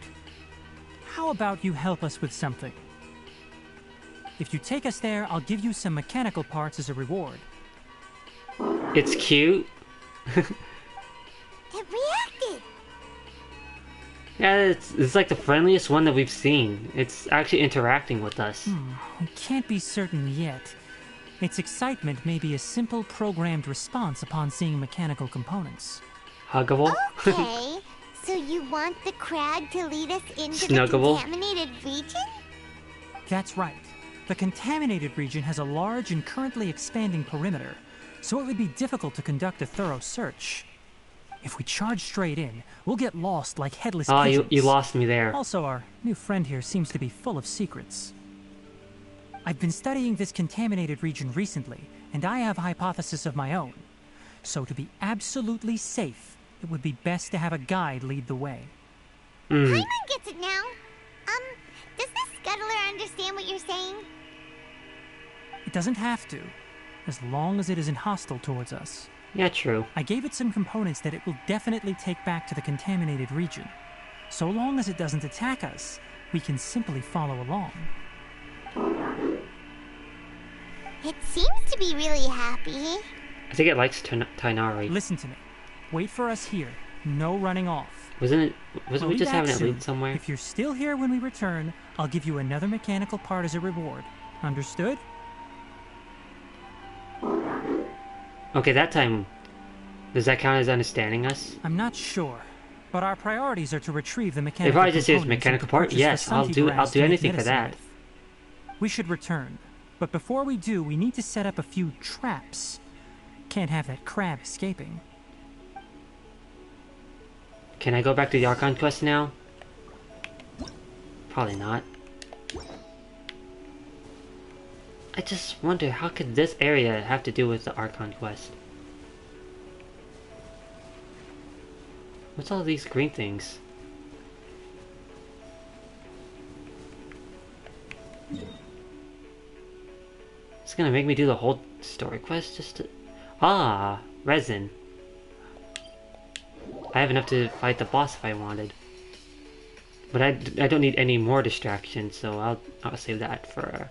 How about you help us with something? If you take us there, I'll give you some mechanical parts as a reward. It's cute. It reacted! Yeah, it's like the friendliest one that we've seen. It's actually interacting with us. We can't be certain yet. Its excitement may be a simple programmed response upon seeing mechanical components. Huggable? Okay, so you want the crab to lead us into Snuggable? the contaminated region? That's right. The contaminated region has a large and currently expanding perimeter, so it would be difficult to conduct a thorough search. If we charge straight in, we'll get lost like headless pigeons. You lost me there. Also, our new friend here seems to be full of secrets. I've been studying this contaminated region recently, and I have a hypothesis of my own. So to be absolutely safe, it would be best to have a guide lead the way. Paimon gets it now. Does the scuttler understand what you're saying? It doesn't have to, as long as it isn't hostile towards us. Yeah, true. I gave it some components that it will definitely take back to the contaminated region. So long as it doesn't attack us, we can simply follow along. It seems to be really happy. I think it likes Tainari. Listen to me. Wait for us here. No running off. Wasn't We'll we be just back having it soon. lead somewhere? If you're still here when we return, I'll give you another mechanical part as a reward. Understood? Okay, that time, does that count as understanding us? I'm not sure, but our priorities are to retrieve the If mechanical I just say it's components mechanical and to part, purchase yes, the I'll Sunti do grass to make anything for medicine that. with. We should return. But before we do, we need to set up a few traps. Can't have that crab escaping. Can I go back to the Archon quest now? Probably not. I just wonder, how could this area have to do with the Archon quest? What's all these green things? It's gonna make me do the whole story quest just to... Ah, resin. I have enough to fight the boss if I wanted. But I don't need any more distractions, so I'll save that for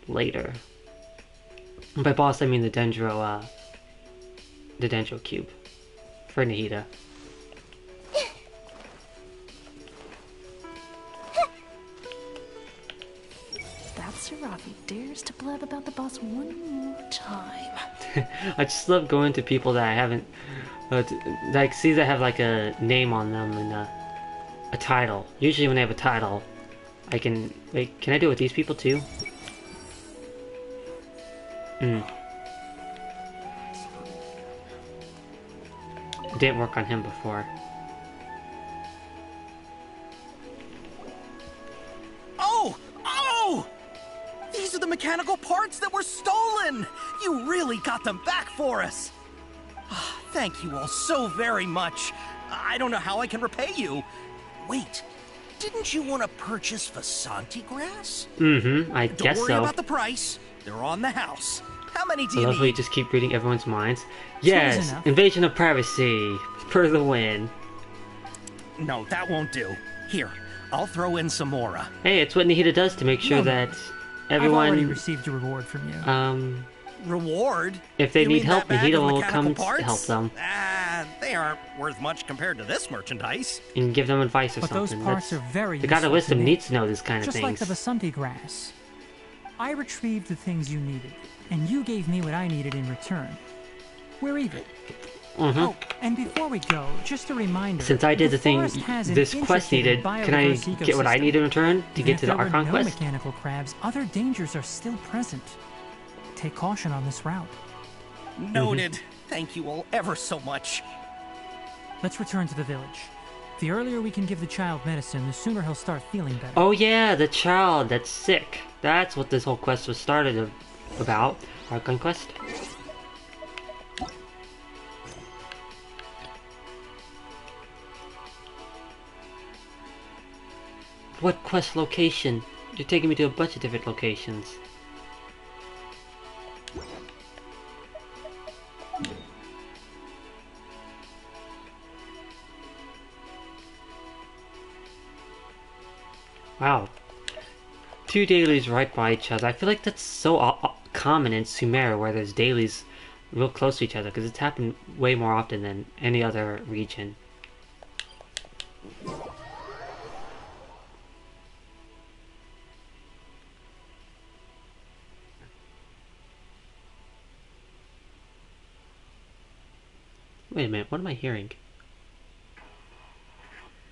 later. And by boss, I mean the Dendro cube for Nahida. That Serafi dares to blab about the boss one more time. I just love going to people that I haven't, like, see that have like a name on them and a title. Usually when they have a title, I can, wait, can I do it with these people too? It didn't work on him before. Oh! These are the mechanical parts that were stolen! You really got them back for us! Thank you all so very much. I don't know how I can repay you. Wait, didn't you want to purchase Vasanti grass? I guess so. Don't worry about the price. They're on the house. How many do I you love how need? you just keep reading everyone's minds. Yes, invasion of privacy. Per the win. No, that won't do. Here, I'll throw in some more. Hey, it's what Nahida does to make sure that everyone... I've already received a reward from you. Reward? If they You need mean help, that bag Nahida of will mechanical come parts? to help them. They aren't worth much compared to this merchandise. And give them advice or But something. those parts are very the God of useful to Wisdom me. needs to know this kind of Just things. like the Vasanti grass. I retrieved the things you needed, and you gave me what I needed in return. We're even. Oh, and before we go, just a reminder. Since I did the thing forest has an this quest intricate needed, and can I biodiverse get what I ecosystem. need in return to Even get if to the there were Archon no quest? mechanical crabs, other dangers are still present. Take caution on this route. Noted. Thank you all ever so much. Let's return to the village. The earlier we can give the child medicine, the sooner he'll start feeling better. Oh yeah, the child that's sick. That's what this whole quest was started about. Archon quest. What quest location? You're taking me to a bunch of different locations. Wow. Two dailies right by each other. I feel like that's so common in Sumeru, where there's dailies real close to each other, because it's happened way more often than any other region. Wait a minute, what am I hearing?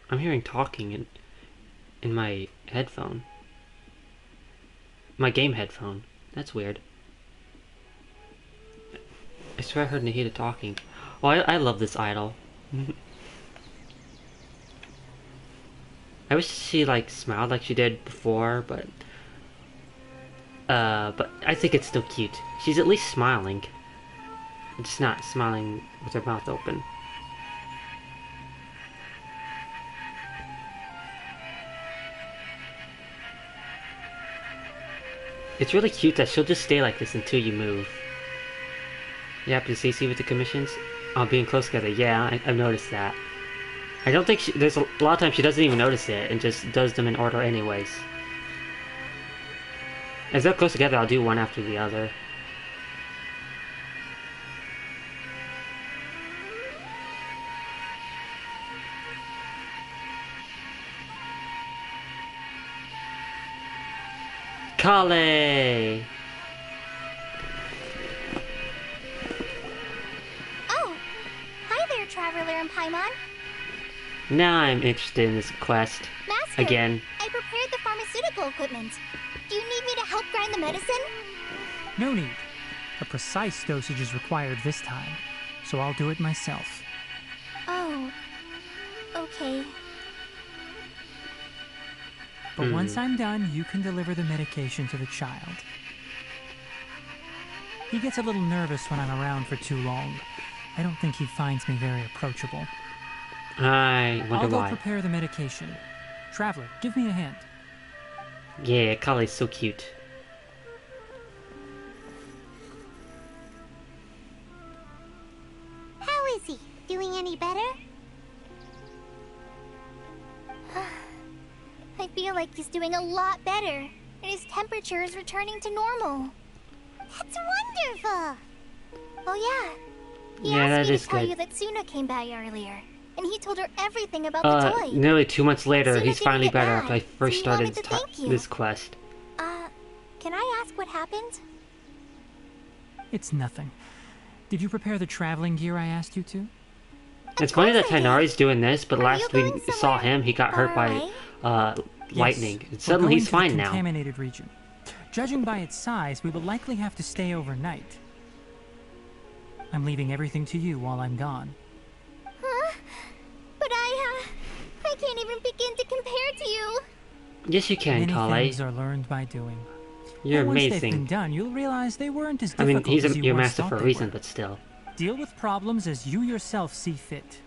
I'm hearing talking in my headphone. My game headphone. That's weird. I swear I heard Nahida talking. Oh, I love this idol. I wish she like smiled like she did before, but I think it's still cute. She's at least smiling. Just not smiling with her mouth open. It's really cute that she'll just stay like this until you move. You happy to see with the commissions? Oh, being close together. Yeah, I've noticed that. I don't think there's a lot of times she doesn't even notice it and just does them in order anyways. As they're close together, I'll do one after the other. Kale! Oh, hi there, Traveler and Paimon. Now I'm interested in this quest. Master, Again. I prepared the pharmaceutical equipment. Do you need me to help grind the medicine? No need. A precise dosage is required this time, so I'll do it myself. Oh, okay. But once I'm done, you can deliver the medication to the child. He gets a little nervous when I'm around for too long. I don't think he finds me very approachable. I wonder why. I'll go prepare the medication. Traveler, give me a hand. Yeah, Kale's so cute. How is he? Doing any better? I feel like he's doing a lot better, and his temperature is returning to normal. That's wonderful! Oh yeah. He Yeah, asked that me is to tell good. you that Suna came by earlier, and he told her everything about the toy. Nearly 2 months later, Suna he's didn't finally get better mad, after I so first he started wanted to thank you. this quest. Can I ask what happened? It's nothing. Did you prepare the traveling gear I asked you to? It's funny that Tighnari's doing this, but last we saw him, he got hurt by lightning. Yes, Suddenly we're he's going to fine the now. Contaminated region. Judging by its size, we will likely have to stay overnight. I'm leaving everything to you while I'm gone. Huh? But I can't even begin to compare to you. Yes, you can, Many Kale. things are learned by doing. You're And once they've been amazing. done, you'll realize they weren't as I difficult mean, he's as you your once master thought for a they reason, were. but still. Deal with problems as you yourself see fit.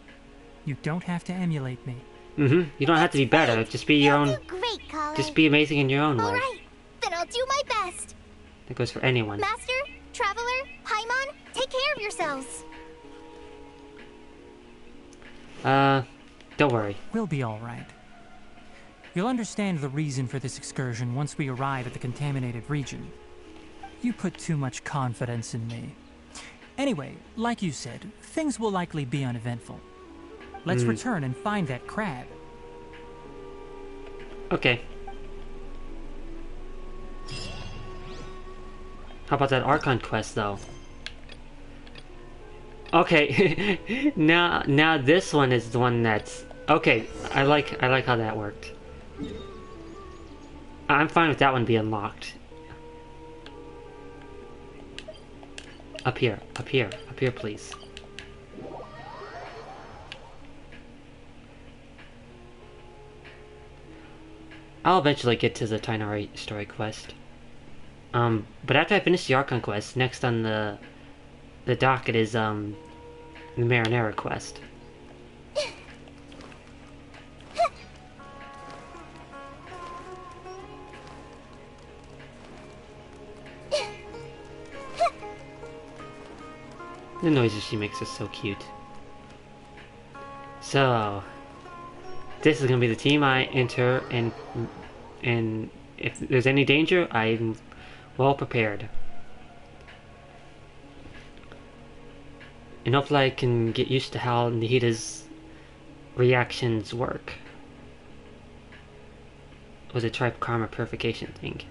You don't have to emulate me. You don't have to be better. Just be your own. Great, Kale. Just be amazing in your own way. Alright, then I'll do my best. That goes for anyone. Master, Traveler, Paimon, take care of yourselves. Don't worry. We'll be all right. You'll understand the reason for this excursion once we arrive at the contaminated region. You put too much confidence in me. Anyway, like you said, things will likely be uneventful. Let's return and find that crab. Okay. How about that Archon quest, though? Okay, now this one is the one that's okay. I like how that worked. I'm fine with that one being locked. Up here, please. I'll eventually get to the Tighnari story quest. But after I finish the Archon quest, next on the docket is the Marinara quest. The noises she makes are so cute. So, this is gonna be the team I enter, and if there's any danger, I'm well prepared. And hopefully I can get used to how Nahida's reactions work. Was a tribe karma purification thing.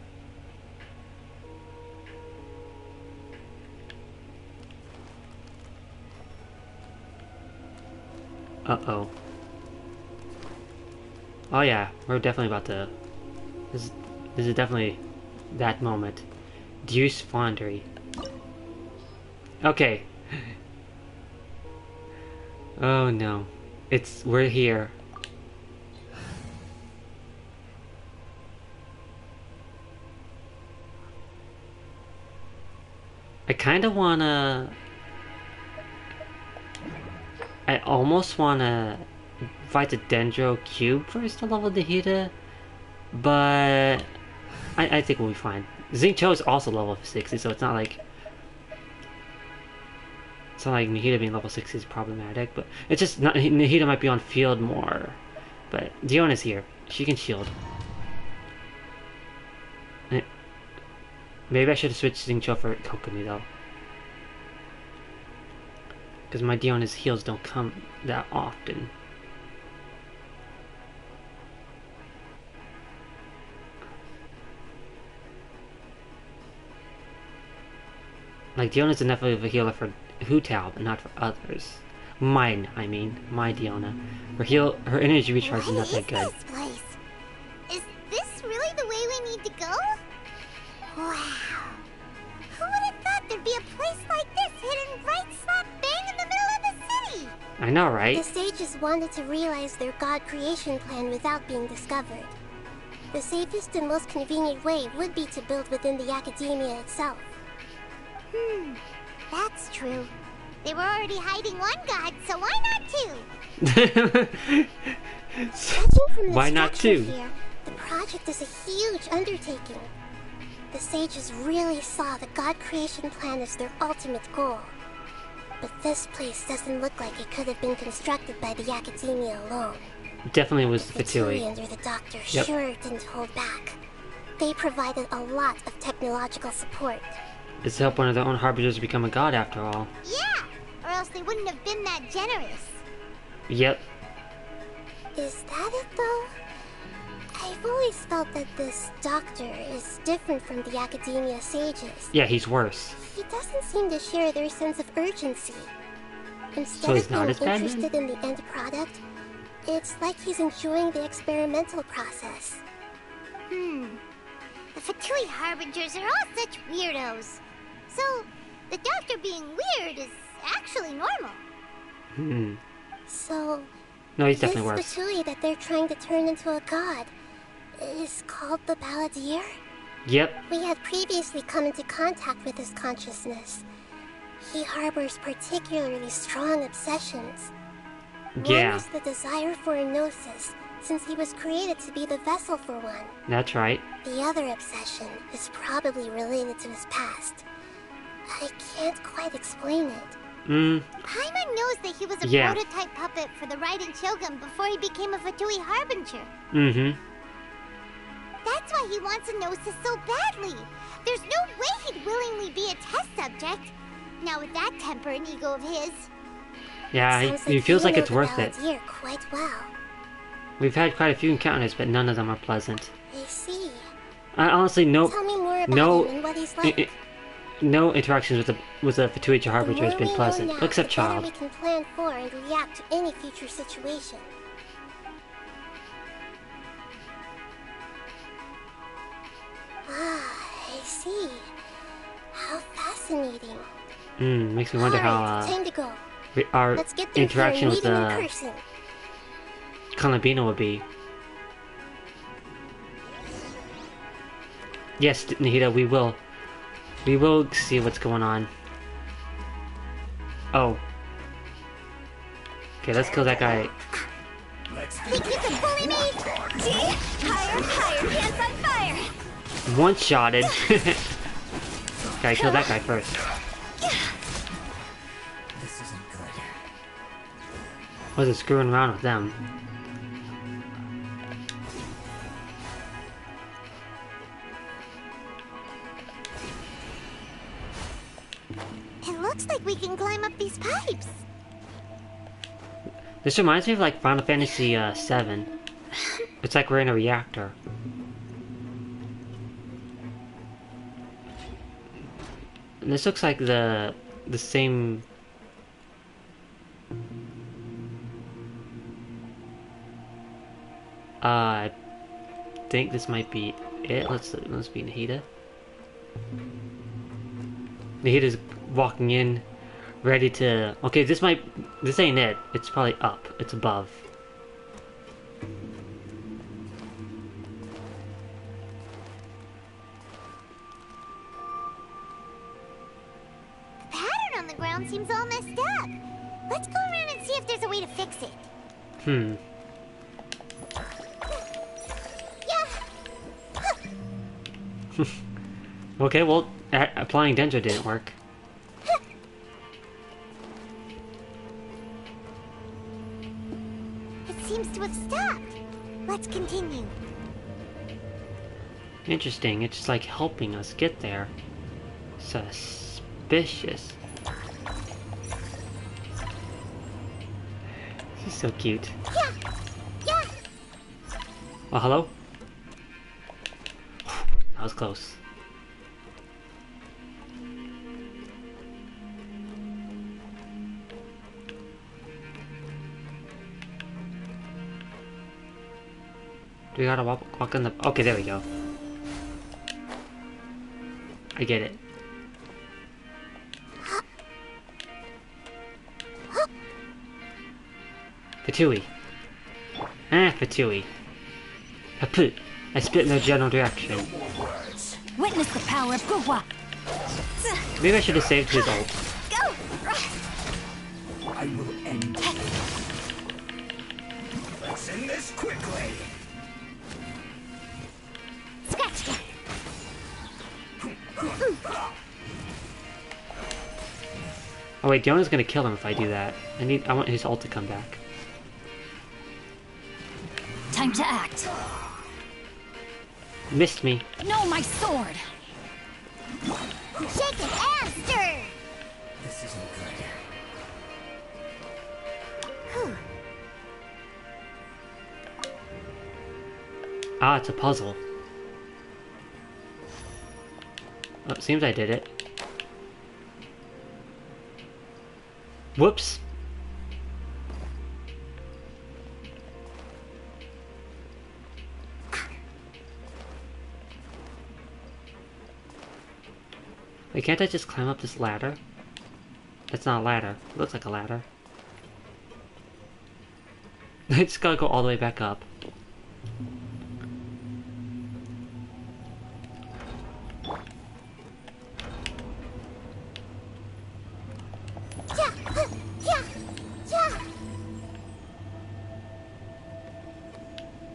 Uh-oh. Oh yeah, we're definitely about to... This is definitely that moment. Deuce Foundry. Okay. Oh no. We're here. I kinda wanna... I almost wanna fight the Dendro Cube first to level Nahida, but I think we'll be fine. Xingqiu is also level 60, so it's not like Nahida being level 60 is problematic, but it's just not, Nahida might be on field more. But Diona's here. She can shield. Maybe I should have switched Xingqiu for Kokumi though. Because my Diona's heals don't come that often. Like, Diona's enough of a healer for Hu Tao, but not for others. Mine, I mean. My Diona. Her energy recharge is not that good. This place? Is this really the way we need to go? Wow. Who would have thought there'd be a place like this hidden right slap bang in the middle of the city? I know, right? The sages wanted to realize their god creation plan without being discovered. The safest and most convenient way would be to build within the academia itself. That's true. They were already hiding one god, so why not two? Judging from the Why not structure two? here, the project is a huge undertaking. The sages really saw the god creation plan as their ultimate goal. But this place doesn't look like it could have been constructed by the academia alone. Definitely was the Fatui Fatui. under the doctor Yep. sure didn't hold back. They provided a lot of technological support. It's to help one of their own harbingers become a god after all. Yeah, or else they wouldn't have been that generous. Yep. Is that it though? I've always felt that this doctor is different from the academia sages. Yeah, he's worse. He doesn't seem to share their sense of urgency. Instead So he's of not being as bad then? interested in the end product, it's like he's enjoying the experimental process. The Fatui Harbingers are all such weirdos. So, the doctor being weird is actually normal. So, No, he's this definitely worse. Fatui that they're trying to turn into a god is called the Balladeer? Yep. We had previously come into contact with his consciousness. He harbors particularly strong obsessions. Yeah. One is the desire for a gnosis, since he was created to be the vessel for one. That's right. The other obsession is probably related to his past. I can't quite explain it. Paimon knows that he was a Yeah. prototype puppet for the Raiden Shogun before he became a Fatui Harbinger. That's why he wants a gnosis so badly. There's no way he'd willingly be a test subject. Now with that temper and ego of his. Yeah, Sounds he feels you like know it's the worth it. Balladeer quite well. We've had quite a few encounters, but none of them are pleasant. I see. I honestly, no, Tell me more about no, him and what he's like. no interactions with the Fatui Harbinger has been The more we know pleasant, now, except the better Child. we can plan for and react to any future situation. I see. How fascinating. Makes me wonder Alright, how time to go. our Let's get there interaction and with meet him in person. Kalabino would be. Yes, Nahida, we will. We will see what's going on. Oh. Okay, let's kill that guy. Think you can bully me? See? Higher, hands on fire! One-shotted. Gotta kill that guy first. This isn't good. Wasn't screwing around with them. It looks like we can climb up these pipes. This reminds me of like Final Fantasy VII. It's like we're in a reactor. And this looks like the same. I think this might be it. Let's be Nahida. Nahida's walking in, ready to. Okay, this ain't it. It's probably up. It's above. The pattern on the ground seems all messed up. Let's go around and see if there's a way to fix it. Okay, well, applying Dendro didn't work. It seems to have stopped. Let's continue. Interesting. It's just like helping us get there. Suspicious. She's so cute. Yeah. Oh, hello? That was close. Do we gotta walk in the... Okay, there we go. I get it. Fatui. Fatui. Hapu. I spit in no general direction. Witness the power of Guhua. Maybe I should have saved his ult. Go! I will end. Let's end this quickly. Scratch that. Oh wait, Diona's gonna kill him if I do that. I want his ult to come back. Time to act. Missed me. No, my sword. Shake it and stir. This isn't good. Ah, it's a puzzle. Oh, it seems I did it. Whoops. Wait, can't I just climb up this ladder? That's not a ladder. It looks like a ladder. I just gotta go all the way back up.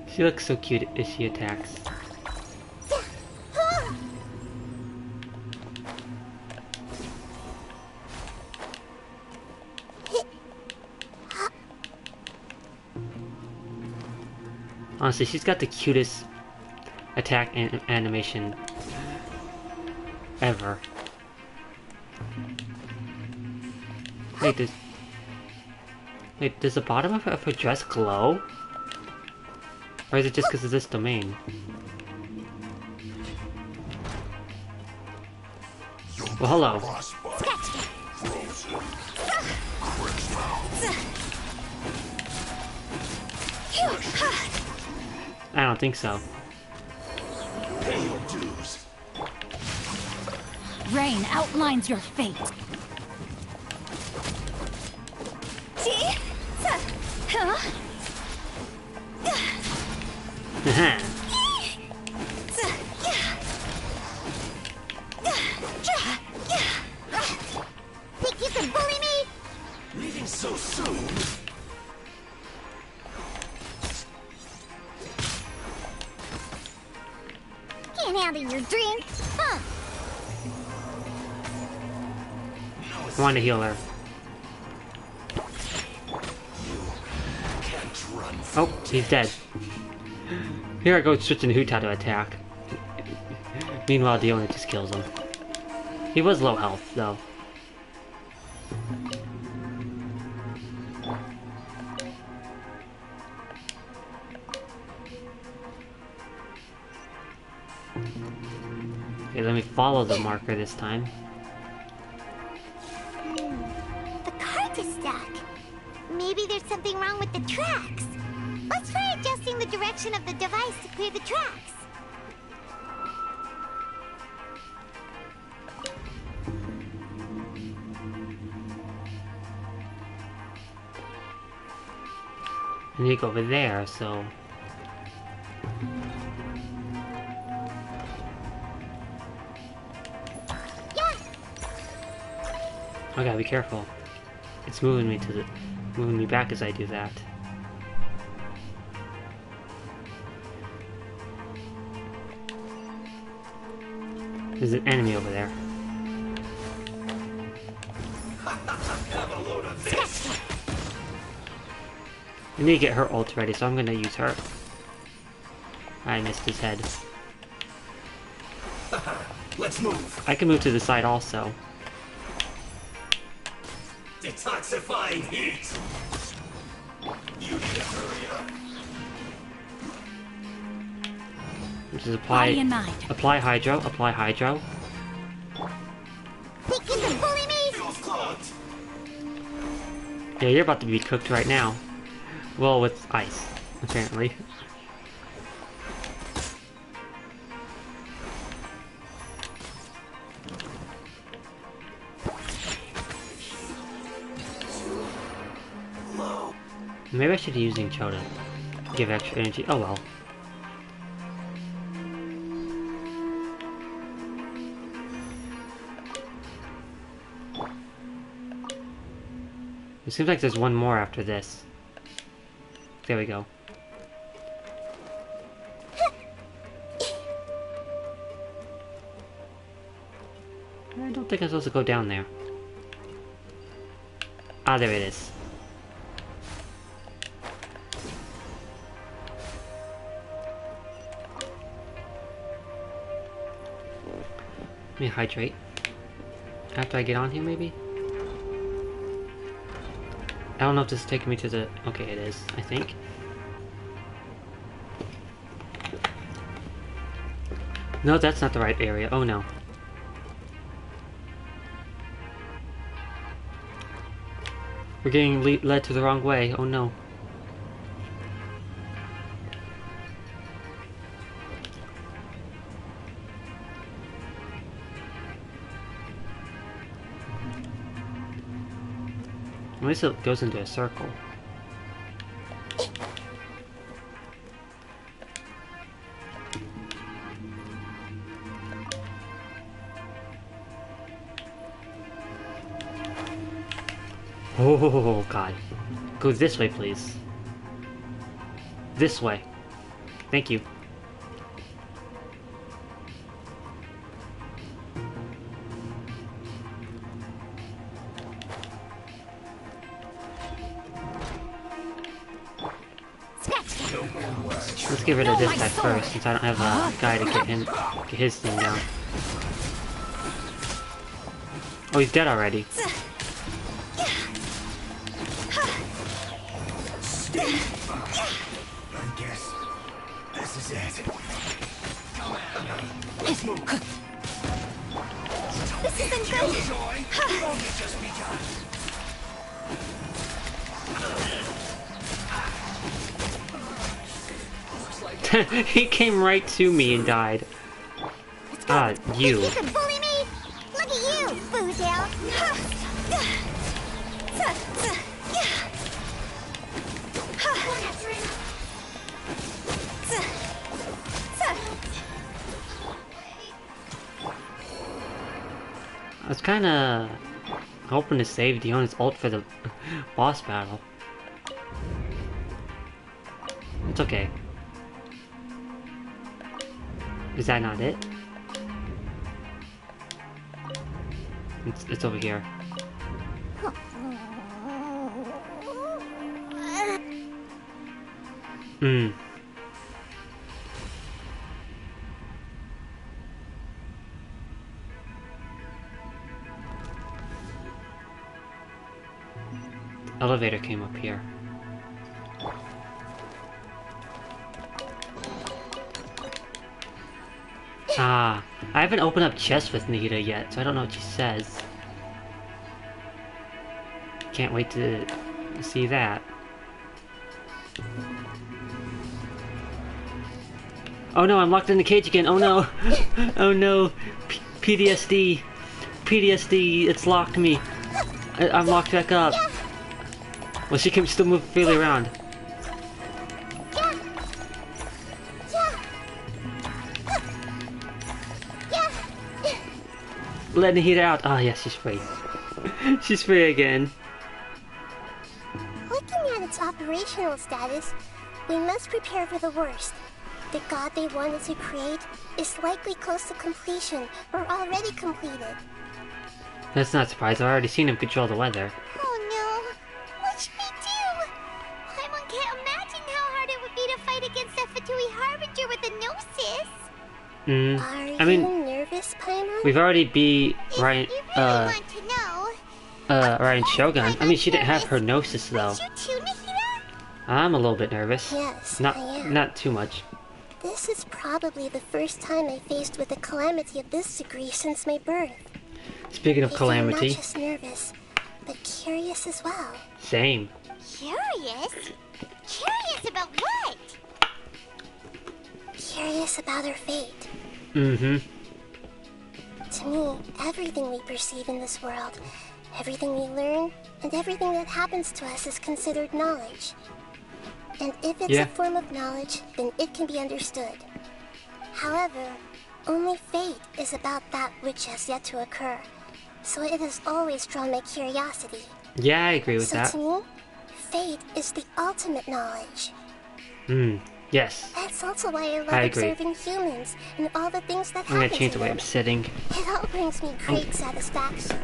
She looks so cute as she attacks. Honestly, she's got the cutest attack animation ever. Wait, does the bottom of her dress glow? Or is it just because of this domain? Well, hello. I don't think so. Rain outlines your fate. Think you can bully me? Leaving so soon? Can't handle your drink, huh? I want to heal her. Oh, he's dead. Here I go switching Huta to attack. Meanwhile, Diona just kills him. He was low health, though. Okay, let me follow the marker this time. The cart is stuck. Maybe there's something wrong with the tracks. Let's try adjusting the direction of the device to clear the tracks. I need to go over there, so... I gotta be careful. It's moving me back as I do that. There's an enemy over there. I need to get her ult ready, so I'm gonna use her. I missed his head. Let's move. I can move to the side also. Detoxifying heat. You need to hurry up. Which is Body and mind. apply hydro, apply hydro. Think you can bully me? Feels clogged. Yeah, you're about to be cooked right now. Well, with ice, apparently. Maybe I should be using Cho to give extra energy. Oh well. It seems like there's one more after this. There we go. I don't think I'm supposed to go down there. Ah, there it is. Let me hydrate. After I get on here, maybe? I don't know if this is taking me to the... Okay, it is, I think. No, that's not the right area. Oh no. We're getting led to the wrong way. Oh no. At least it goes into a circle. Oh god. Go this way, please. This way. Thank you. Let's get rid of this guy first, since I don't have a guy to get his thing down. Oh, he's dead already. I guess this is it. This isn't good. Just begun. He came right to me and died. Ah, you. You can bully me? Look at you, Boozle. I was kinda hoping to save Dion's ult for the boss battle. It's okay. Is that not it? It's over here. Hmm. Elevator came up here. Ah, I haven't opened up chests with Nahida yet, so I don't know what she says. Can't wait to see that. Oh no, I'm locked in the cage again. Oh no. Oh no. PTSD. PTSD, it's locked me. I'm locked back up. Well, she can still move freely around. Let Nahida out. Ah, yes, she's free. She's free again. Looking at its operational status, we must prepare for the worst. The god they wanted to create is likely close to completion or already completed. That's not surprising. I've already seen him control the weather. Oh no. What should we do? Paimon can't imagine how hard it would be to fight against a Fatui Harbinger with a Gnosis. Are you nervous, Paimon? We've already beat Ryan, Want to know? Ryan Shogun. I mean, she didn't have her Gnosis, though. You too, Nahida? I'm a little bit nervous. Yes, Not, I am. not too much. This is probably the first time I faced with a calamity of this degree since my birth. Speaking of I calamity. feel not just nervous, but curious as well. Same. Curious? Curious about what? Curious about her fate. Mm-hmm. To me, everything we perceive in this world, everything we learn, and everything that happens to us is considered knowledge. And if it's a form of knowledge, then it can be understood. However, only fate is about that which has yet to occur. So it has always drawn my curiosity. Yeah, I agree with that. So to me, fate is the ultimate knowledge. Yes. That's also why I love observing humans and all the things that happen to them. I'm gonna change the way I'm sitting. It all brings me great satisfaction.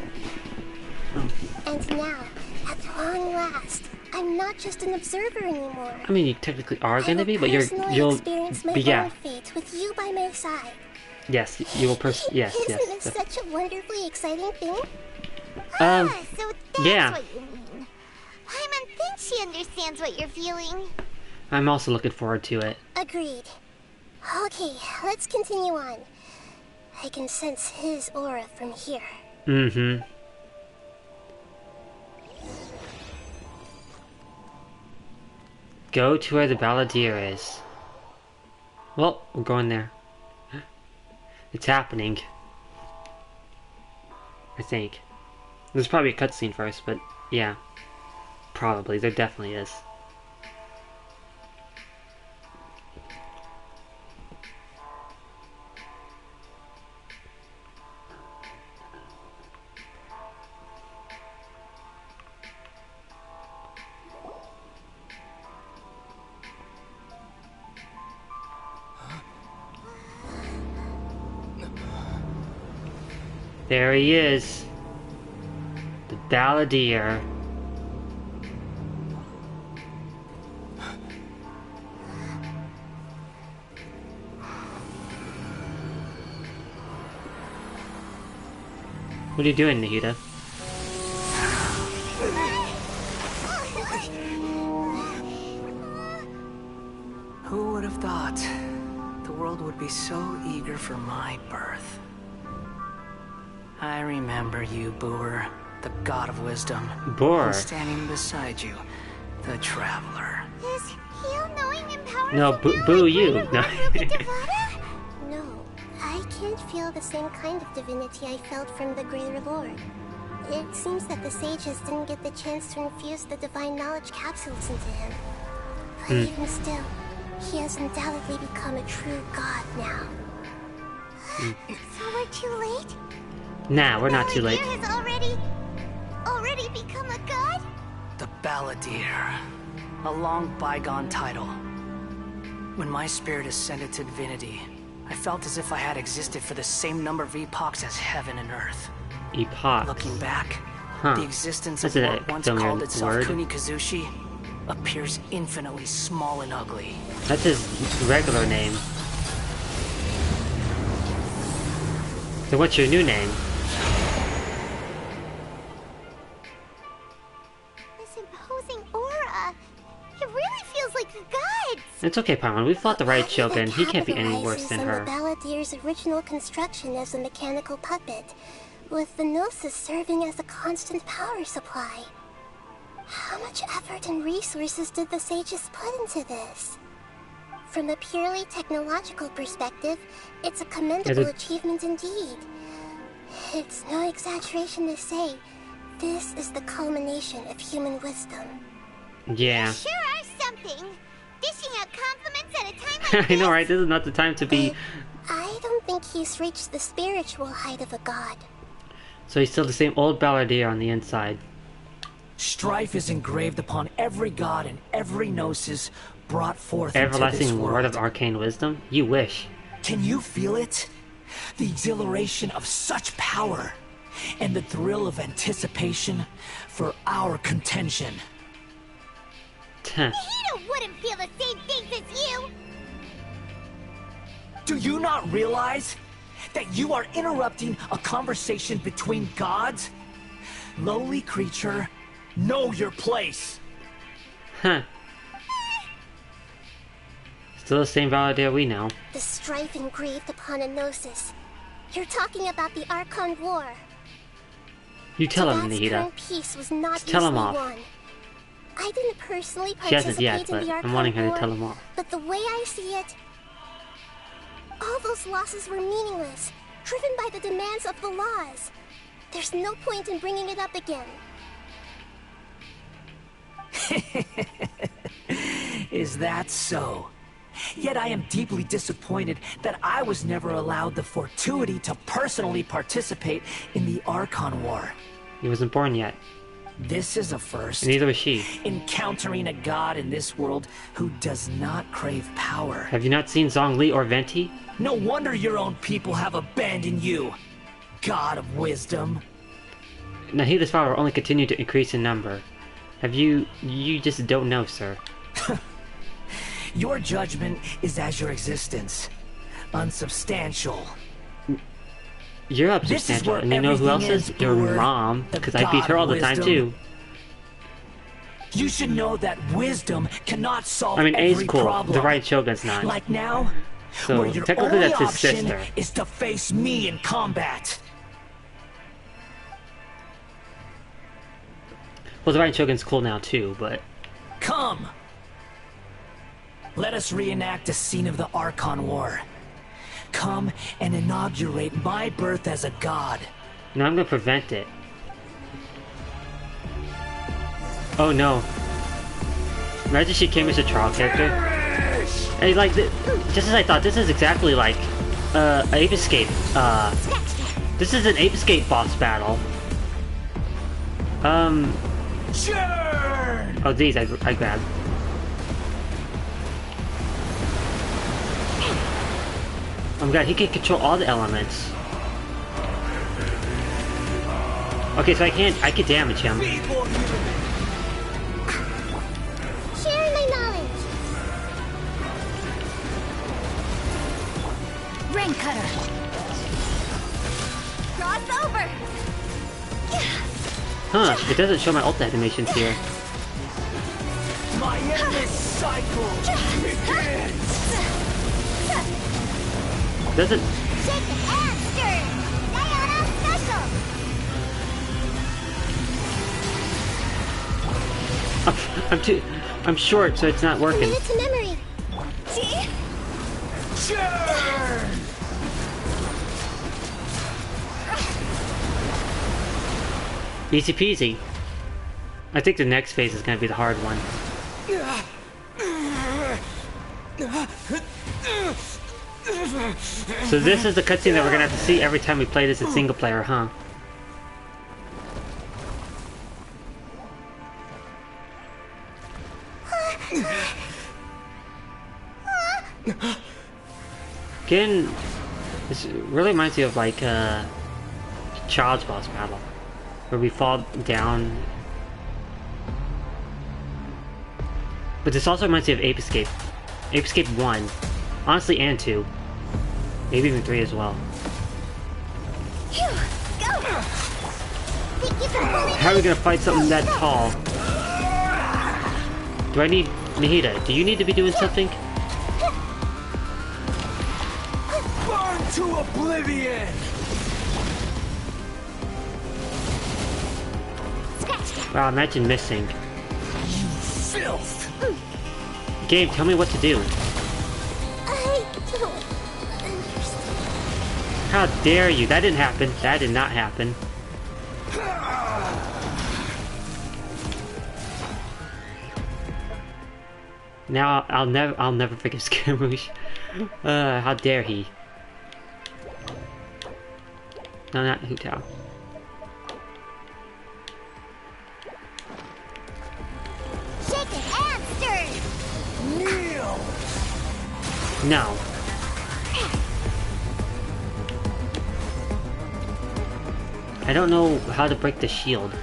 And now, at long last, I'm not just an observer anymore. I mean, you technically are gonna be, but you'll experience my own fate with you by my side. Yes, you will. Yes, Isn't this such a wonderfully exciting thing? So that's what you mean. Paimon thinks she understands what you're feeling. I'm also looking forward to it. Agreed. Okay, let's continue on. I can sense his aura from here. Go to where the balladeer is. Well, we're going there. It's happening. I think. There's probably a cutscene first, but yeah. Probably. There definitely is. There he is. The balladeer. What are you doing, Nahida? Who would have thought the world would be so eager for my birth? I remember you, Boor, the god of wisdom. Boor. And standing beside you, the traveler. Is Heal knowing and powerful? No, boo you. No. No, I can't feel the same kind of divinity I felt from the Greater Lord. It seems that the sages didn't get the chance to infuse the divine knowledge capsules into him. But even still, he has undoubtedly become a true god now. So we're too late? Nah, we're not too late. Balladeer has already become a god? The Balladeer. A long bygone title. When my spirit ascended to divinity, I felt as if I had existed for the same number of epochs as heaven and earth. Epochs. Looking back, the existence of That's what once called itself Kunikazushi appears infinitely small and ugly. That's his regular name. So what's your new name? This imposing aura. It really feels like the gods. It's okay, Paimon. We fought the right Shogun. He can't be any worse than her. The Balladeer's original construction as a mechanical puppet, with the Gnosis serving as a constant power supply. How much effort and resources did the sages put into this? From a purely technological perspective, it's a commendable achievement indeed. It's no exaggeration to say, this is the culmination of human wisdom. Yeah. You sure are something. Dishing out compliments at a time like I know, right? This is not the time to be... I don't think he's reached the spiritual height of a god. So he's still the same old balladeer on the inside. Strife is engraved upon every god and every gnosis brought forth into this Everlasting world. word of arcane wisdom? You wish. Can you feel it? The exhilaration of such power, and the thrill of anticipation for our contention. Nahida wouldn't feel the same things as you. Do you not realize that you are interrupting a conversation between gods? Lowly creature, know your place. Huh. Still the same balladeer we know. The strife engraved upon a gnosis. You're talking about the Archon War. You tell him, Tibet's Nahida. current peace was not Just tell him easily off. won. I didn't personally She hasn't participate yet, in but the Archon I'm wanting her War, to tell him off. but the way I see it, all those losses were meaningless, driven by the demands of the laws. There's no point in bringing it up again. Is that so? Yet I am deeply disappointed that I was never allowed the fortuity to personally participate in the Archon War. He wasn't born yet. This is a first. And neither was she. Encountering a god in this world who does not crave power. Have you not seen Zhongli or Venti? No wonder your own people have abandoned you, God of wisdom. Nahida's power only continued to increase in number. You just don't know, sir. Your judgment is as your existence. Unsubstantial. You're unsubstantial, and you know who else is? Your mom, because I beat her all the time too. You should know that wisdom cannot solve I mean, A's every cool. problem. The right Shogun's not. Like now, so where your technically only that's his option sister. is to face me in combat. Well, the right Shogun's cool now too, but... Come! Let us reenact a scene of the Archon War. Come and inaugurate my birth as a god. No, I'm gonna prevent it. Oh no. Imagine she came as a trial character. Hey, like, just as I thought, this is exactly like Ape Escape. This is an Ape Escape boss battle. Oh, these I grabbed. Oh my god, he can control all the elements. Okay, so I can damage him. Share my knowledge. Rain cutter. Cross over. Huh, it doesn't show my ult animations here. My endless cycle begins. Doesn't... Shake it and stir. Diana special. I'm short, so it's not working. Commit it to memory. See? Churn! Easy peasy. I think the next phase is gonna be the hard one. So this is the cutscene that we're gonna have to see every time we play this in single player, huh? Again, this really reminds me of like Child's boss battle, where we fall down. But this also reminds me of Ape Escape. Ape Escape 1. Honestly, and 2. Maybe even 3 as well. How are we gonna fight something that tall? Do I need... Nahida, do you need to be doing something? Burn to oblivion! Wow, imagine missing. You filth! Game, tell me what to do. I don't understand. How dare you? That didn't happen. That did not happen. Now I'll never forgive Scaramouche. How dare he? No, not Hu Tao. Shake it and stir. Kneel! No. I don't know how to break the shield.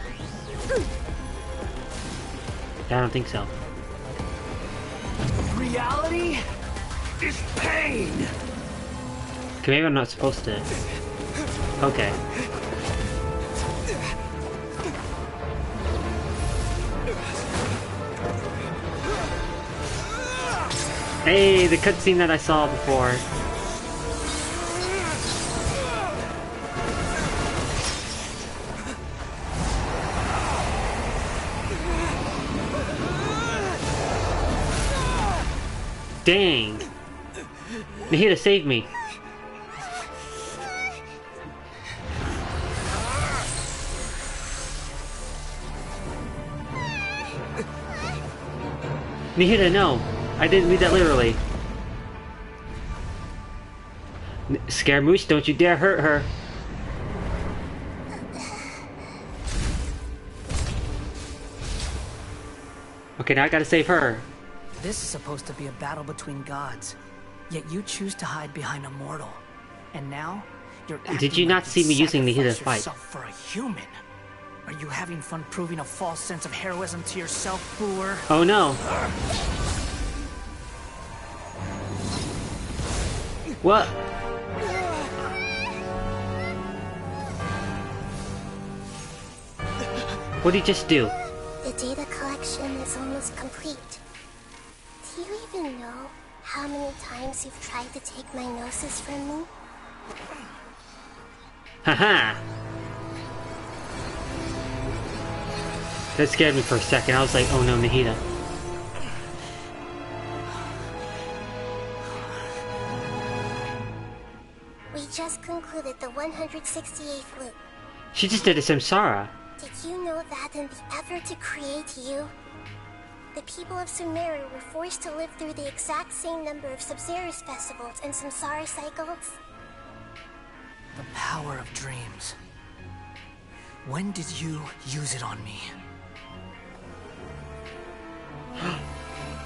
I don't think so. Reality is pain! Okay, maybe I'm not supposed to. Okay. Hey, the cutscene that I saw before. Dang! Nahida, save me! Nahida, no! I didn't read that literally. Scaramouche, don't you dare hurt her. Okay, now I gotta save her. This is supposed to be a battle between gods, yet you choose to hide behind a mortal. And now, you're acting Did you not like see me using Nahida to sacrifice fight? yourself for a human. Are you having fun proving a false sense of heroism to yourself, Boor? Oh no. What? What did he just do? The data collection is almost complete. Do you even know how many times you've tried to take my gnosis from me? Haha! That scared me for a second. I was like, oh no, Nahida. We just concluded the 168th loop. She just did a samsara. Did you know that in the effort to create you, the people of Sumeru were forced to live through the exact same number of Sub-Zerus festivals and samsara cycles? The power of dreams. When did you use it on me?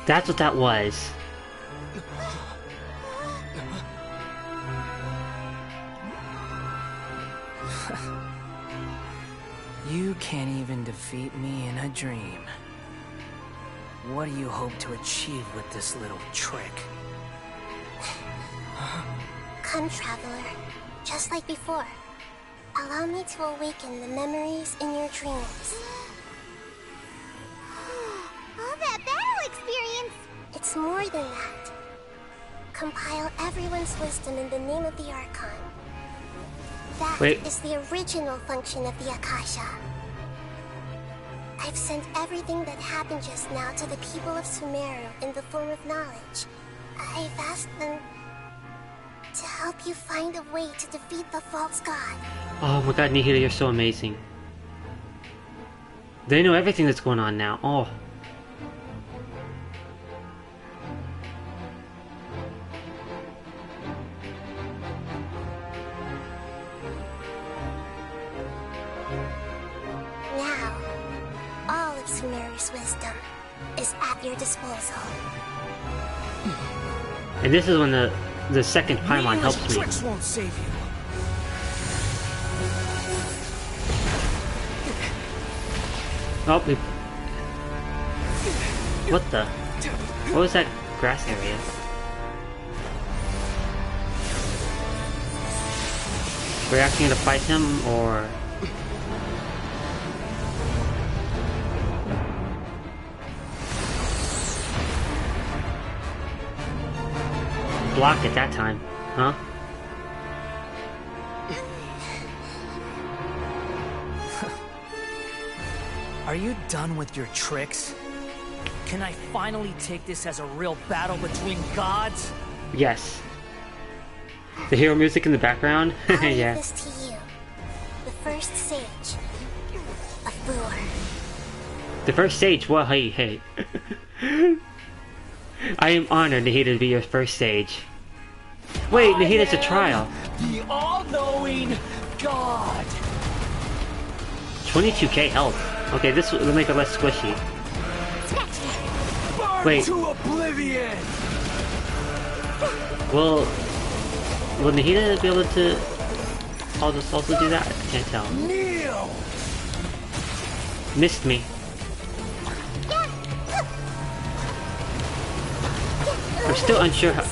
That's what that was. You can't even defeat me in a dream. What do you hope to achieve with this little trick? Come, Traveler. Just like before. Allow me to awaken the memories in your dreams. All that battle experience! It's more than that. Compile everyone's wisdom in the name of the Archon. That is the original function of the Akasha. I've sent everything that happened just now to the people of Sumeru in the form of knowledge. I've asked them to help you find a way to defeat the false god. Oh my god, Nahida, you're so amazing. They know everything that's going on now. Oh. Now, all of Sumeru's wisdom is at your disposal. And this is when the second Paimon helps me. Tricks won't save you. Oh, what the? What was that grass area? We're actually gonna fight him, or? Blocked at that time, huh? Are you done with your tricks? Can I finally take this as a real battle between gods? Yes. The hero music in the background? I'll leave Yeah. this to you, the first sage of Boor. The first sage? Well, hey. I am honored, Nahida, to be your first sage. Wait, Nahida's a trial. The all-knowing god. 22k health. Okay, this will make it less squishy. Burn Wait. to oblivion. Will Nahida be able to also do that? I can't tell. Kneel. Missed me. I'm still unsure how.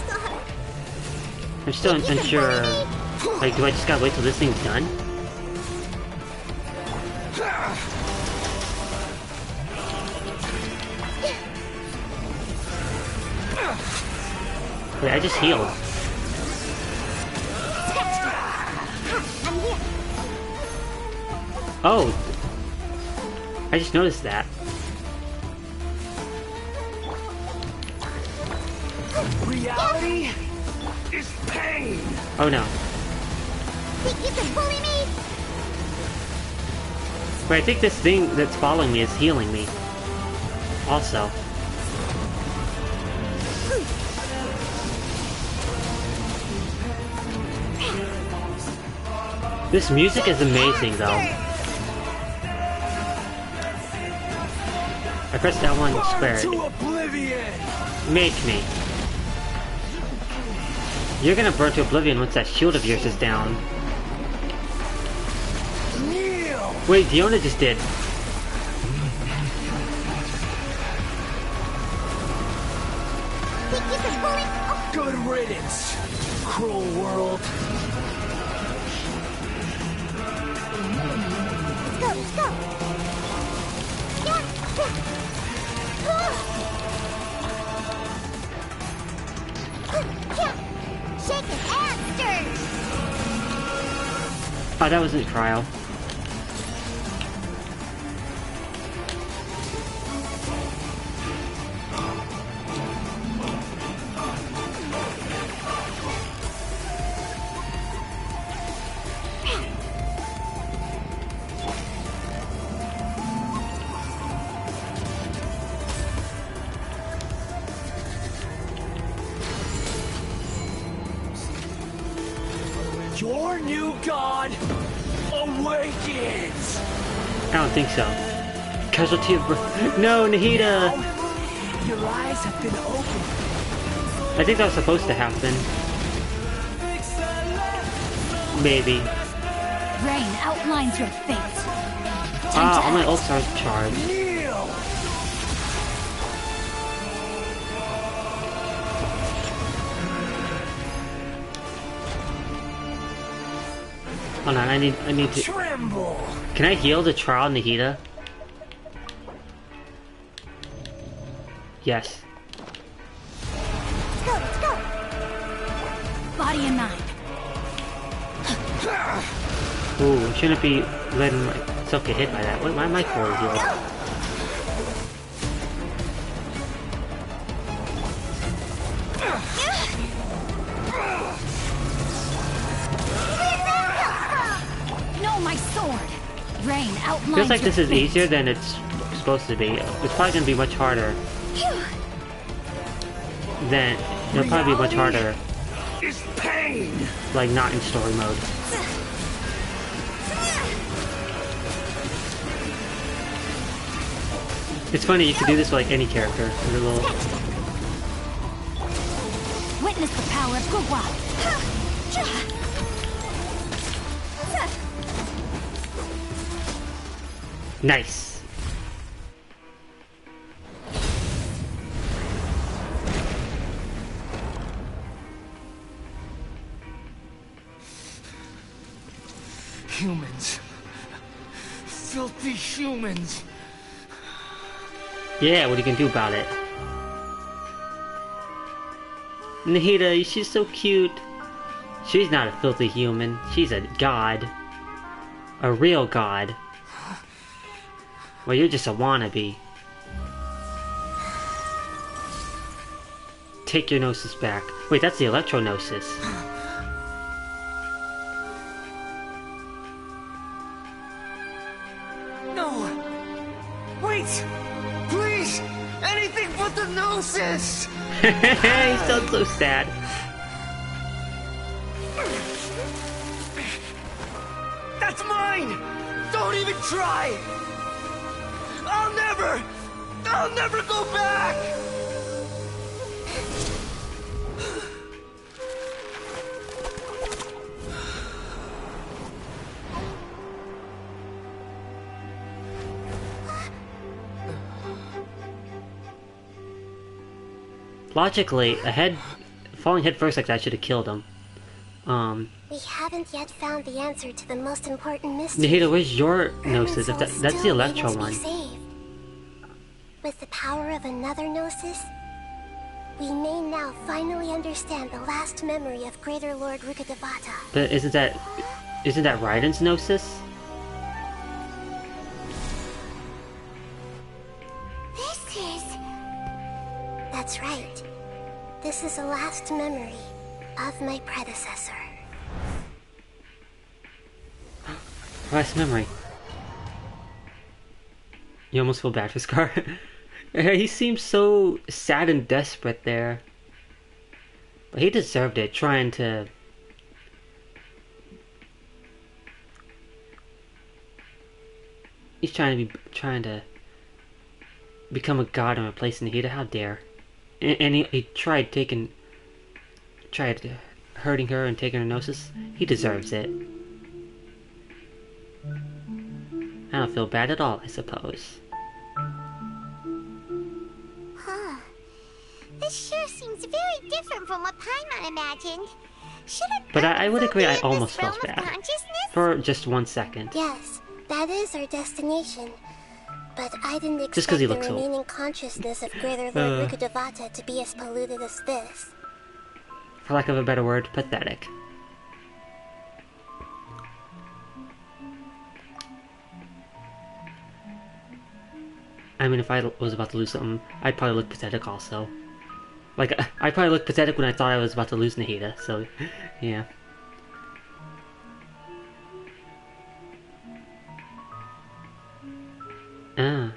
I'm still unsure. Like, do I just gotta wait till this thing's done? Wait, I just healed. Oh! I just noticed that. Reality is pain. Oh no. Think you can bully me? Wait, I think this thing that's following me is healing me. Also. This music is amazing, though. I pressed that one squared. Make me. You're gonna burn to oblivion once that shield of yours is down. Wait, Diona just did. Good riddance, cruel world. Let's go. Shaking hamsters. Oh, that wasn't Cryo. Your new god awakens. I don't think so. Casualty of no, Nahida. Your eyes have been opened. I think that was supposed to happen. Maybe. Rain outlines your fate. Ah, all my ults are charged. Hold on, I need to. Tremble. Can I heal the trial, Nahida? Yes. Let's go. Body and mind. Ooh, shouldn't be letting myself get hit by that. Why am I forward healed? No, my sword. Rain outlines. Feels like this your is fate. easier than it's supposed to be. It's probably gonna be much harder. Then it'll probably be much harder. Is pain. Like not in story mode. It's funny, you can do this with like any character. It's a little... Witness the power of Gugwa. Nice. Humans. Filthy humans. Yeah, what are you gonna do about it? Nahida, she's so cute. She's not a filthy human. She's a god. A real god. Well, you're just a wannabe. Take your gnosis back. Wait, that's the electro-gnosis. No. Wait. Please. Anything but the gnosis. He sounds so sad. That's mine. Don't even try. I'll never go back. Logically, falling headfirst like that should have killed him. We haven't yet found the answer to the most important mystery. Nahida, where's your gnosis? If that's the electro one. With the power of another gnosis, we may now finally understand the last memory of Greater Lord Rukkhadevata. But isn't that Raiden's gnosis? That's right. This is the last memory of my predecessor. Last memory. You almost feel bad for Scar. He seems so sad and desperate there. But he deserved it, trying to He's trying to become a god and replace Nahida. How dare! And he tried hurting her and taking her gnosis. He deserves it. I don't feel bad at all, I suppose. Huh. This sure seems very different from what Paimon imagined. But I would agree, I almost felt bad. For just 1 second. Yes, that is our destination. But I didn't Just expect 'cause he the looks remaining consciousness of Greater Lord Rukkhadevata to be as polluted as this. For lack of a better word, pathetic. I mean, if I was about to lose something, I'd probably look pathetic also. Like, I probably looked pathetic when I thought I was about to lose Nahida, so, yeah. Ah.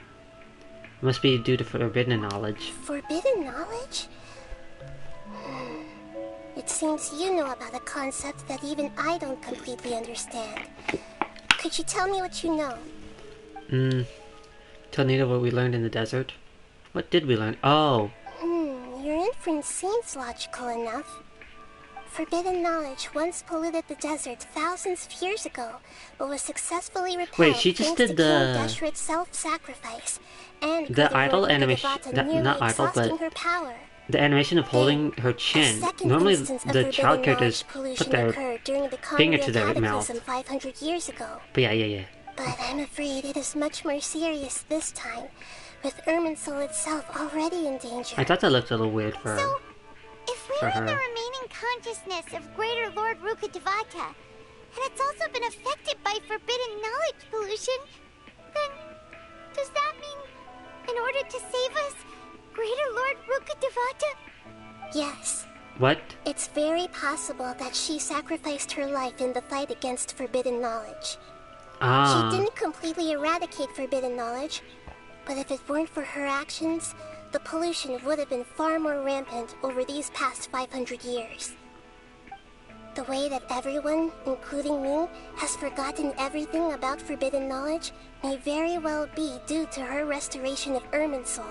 Must be due to forbidden knowledge. Forbidden knowledge? It seems you know about a concept that even I don't completely understand. Could you tell me what you know? Tell Nahida what we learned in the desert. What did we learn? Oh. Your inference seems logical enough. Forbidden knowledge once polluted the desert thousands of years ago, but was successfully repelled. Wait, she just did the self-sacrifice and the idol animation. Not idol, but her power. The animation of holding her chin. Normally, the child characters put their finger to their mouth. 500 years ago. But yeah. But I'm afraid it is much more serious this time, with Irminsul itself already in danger. I thought that looked a little weird for her. So, if we're in the remaining consciousness of Greater Lord Rukkhadevata, and it's also been affected by forbidden knowledge pollution, then does that mean, in order to save us, Greater Lord Rukkhadevata? Yes. What? It's very possible that she sacrificed her life in the fight against forbidden knowledge. She didn't completely eradicate forbidden knowledge, but if it weren't for her actions, the pollution would have been far more rampant over these past 500 years. The way that everyone, including me, has forgotten everything about forbidden knowledge may very well be due to her restoration of Irminsul.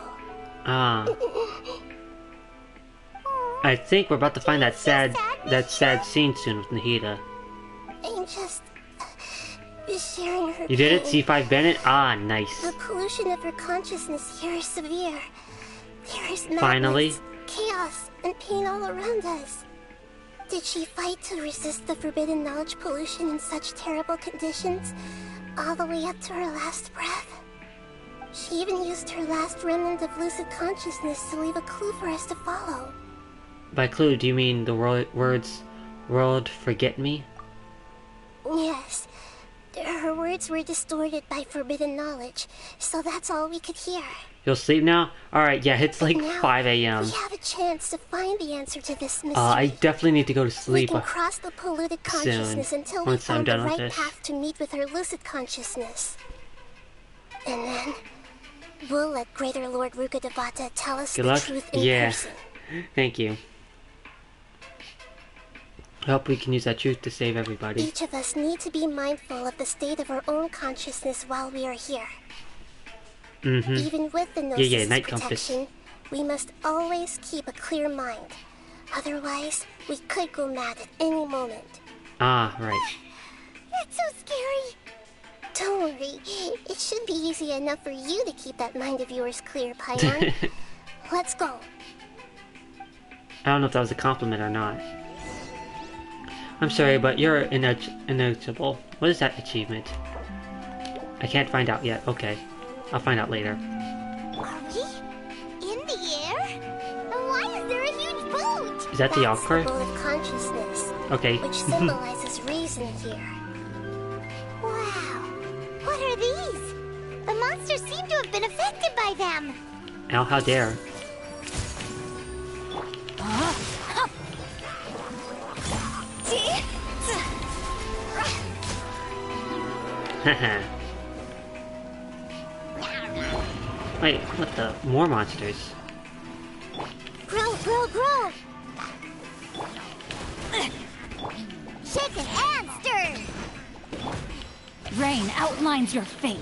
I think we're about to find that sad scene soon with Nahida. I'm just sharing her You did it? pain. C5 Bennett? Nice. The pollution of her consciousness here is severe. There is madness, Finally. chaos, and pain all around us. Did she fight to resist the forbidden knowledge pollution in such terrible conditions, all the way up to her last breath? She even used her last remnant of lucid consciousness to leave a clue for us to follow. By clue, do you mean the words, "World, forget me"? Yes. Her words were distorted by forbidden knowledge, so that's all we could hear. You'll sleep now? Alright, yeah, it's like Now, 5 a.m. We have a chance to find the answer to this mystery. I definitely need to go to sleep. We can cross the polluted consciousness until we once I'm find the done with right this. path to meet with her lucid consciousness. And then, we'll let Greater Lord Rukkhadevata tell us Good the luck. truth in Yeah. person. Thank you. I hope we can use that truth to save everybody. Each of us need to be mindful of the state of our own consciousness while we are here. Even with the Gnosis' night compass. protection, we must always keep a clear mind. Otherwise, we could go mad at any moment. Right. That's so scary. Don't worry, it should be easy enough for you to keep that mind of yours clear, Paimon. Let's go. I don't know if that was a compliment or not. I'm sorry, but you're ineligible. What is that achievement? I can't find out yet. Okay. I'll find out later. Are we in the air? And why is there a huge boat? Is that the That's Alcor? the boat of consciousness. Okay. Which symbolizes reason here. Wow. What are these? The monsters seem to have been affected by them. Al, how dare. Haha. Wait, what the? More monsters. Grow, grow, grow. Shaken and stirred. Rain outlines your fate.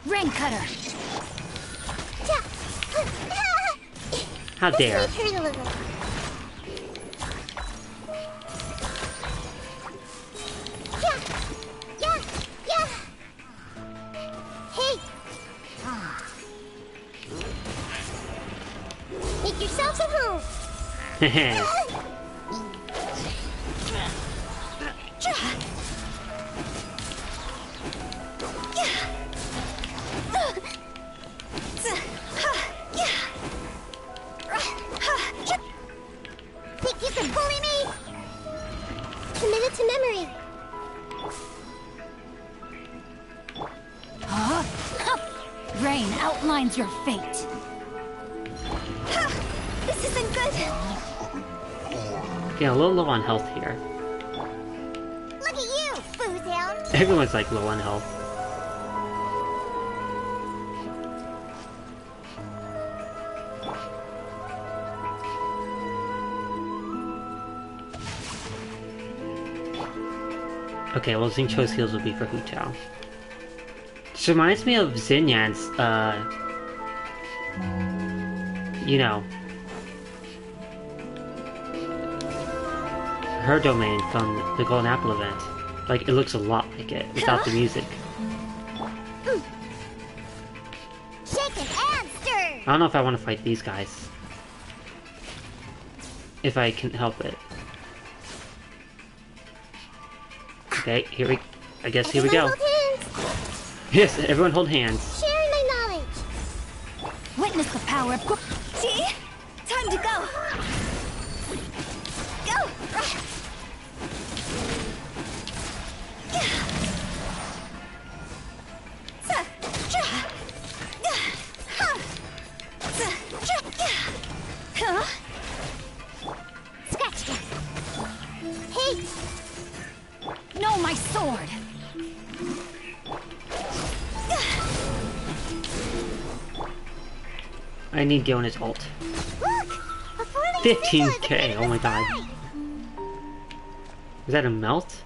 Rain cutter. How dare. This may hurt a little. Yeah. Hey. Make yourselves at home. Think you can bully me? Commit it to memory. Huh? Rain outlines your fate. This isn't good. Getting a little low on health here. Look at you, Foozhound. Everyone's like low on health. Okay, well, Xingqiu's heals will be for Hu Tao. This reminds me of Xinyan's, you know, her domain from the Golden Apple event. Like, it looks a lot like it, without the music. Shaken and stirred. I don't know if I want to fight these guys. If I can help it. Okay, I guess here we go. Yes, everyone hold hands. Sharing my knowledge. Witness the power of... See? Time to go. Go. Huh? Scratch that. Hey. No, my sword! I need Gyona's ult. Look, 15k, oh my god. Is that a melt?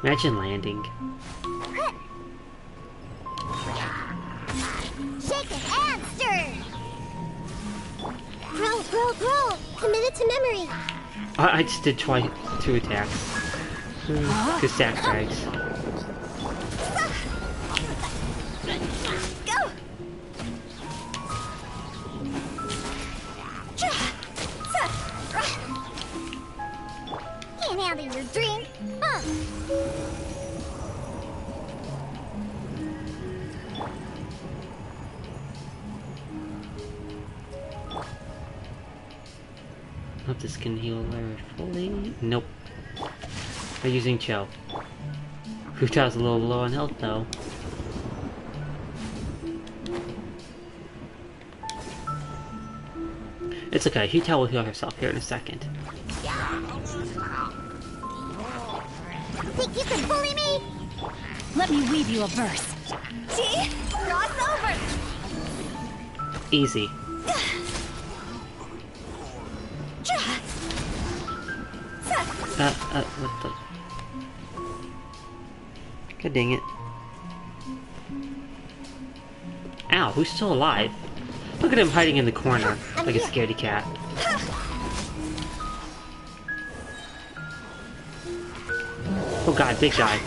Imagine landing. Shaken and stirred. Grow. Commit it to memory. I just did 2 attacks. 2 stack frags. Go. Can't handle your drink. Hope this can heal her fully. Nope. They're using Cho. Hu Tao's a little low on health though. It's okay, Hu Tao will heal herself here in a second. Think you can bully me? Let me weave you a verse. See? Cross over. Easy. What the? God dang it. Ow, who's still alive? Look at him hiding in the corner, like a scaredy cat. Oh god, big guy.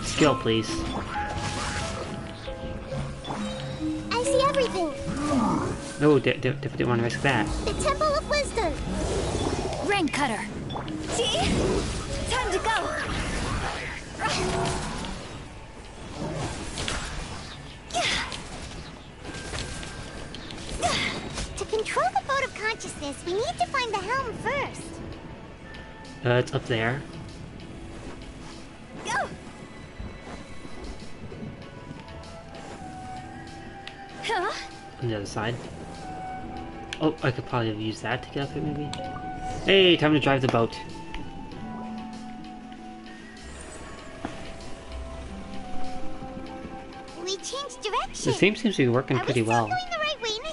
Skill, please. I see everything. Oh, didn't want to risk that. The Temple of Wisdom. Rain cutter. See? Time to go. To control the boat of consciousness, we need to find the helm first. It's up there. Go. Huh? On the other side. Oh, I could probably have used that to get up here, maybe. Hey, time to drive the boat. The theme seems to be working pretty well.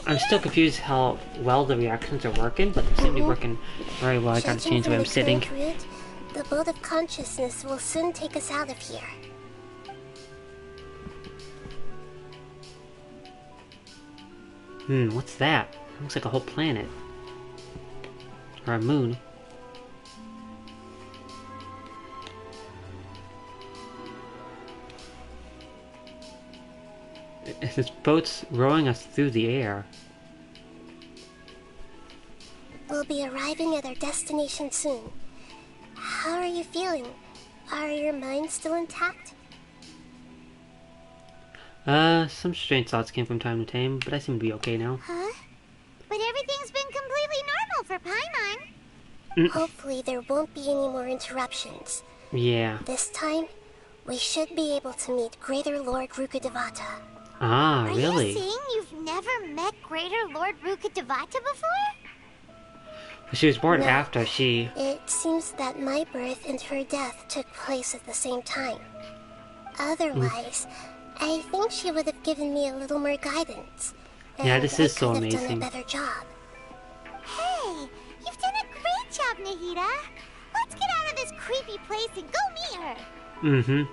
I'm still confused how well the reactions are working, but they seem to be working very well. I gotta change the way I'm sitting. Route, the boat of consciousness will soon take us out of here. What's that? It looks like a whole planet. Or a moon. This boat's rowing us through the air. We'll be arriving at our destination soon. How are you feeling? Are your minds still intact? Some strange thoughts came from time to time, but I seem to be okay now. Huh? But everything's been completely normal for Paimon. Hopefully there won't be any more interruptions. Yeah. This time, we should be able to meet Greater Lord Rukkhadevata. Ah, really? Are you saying you've never met Greater Lord Rukkhadevata before? She was born after she... It seems that my birth and her death took place at the same time. Otherwise, I think she would have given me a little more guidance. Yeah, this is so I could have amazing. done a better job. Hey, you've done a great job, Nahida. Let's get out of this creepy place and go meet her. Mm-hmm.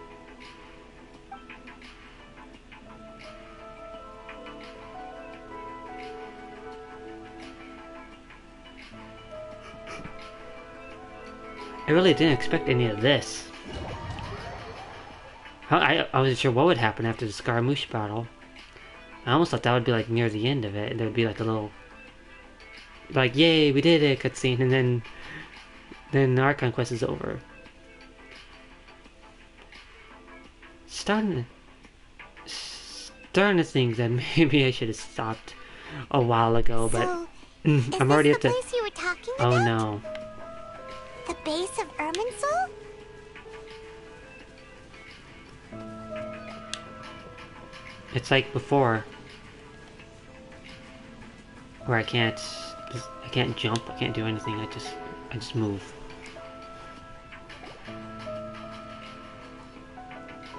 I really didn't expect any of this. I wasn't sure what would happen after the Scaramouche battle. I almost thought that would be like near the end of it. There'd be like a little, like, yay, we did it cutscene, and then the Archon quest is over. Starting to think that maybe I should have stopped a while ago, but I'm already at the. Place you were talking oh about? no. The base of Irminsul? It's like before, where I can't jump, I can't do anything. I just move.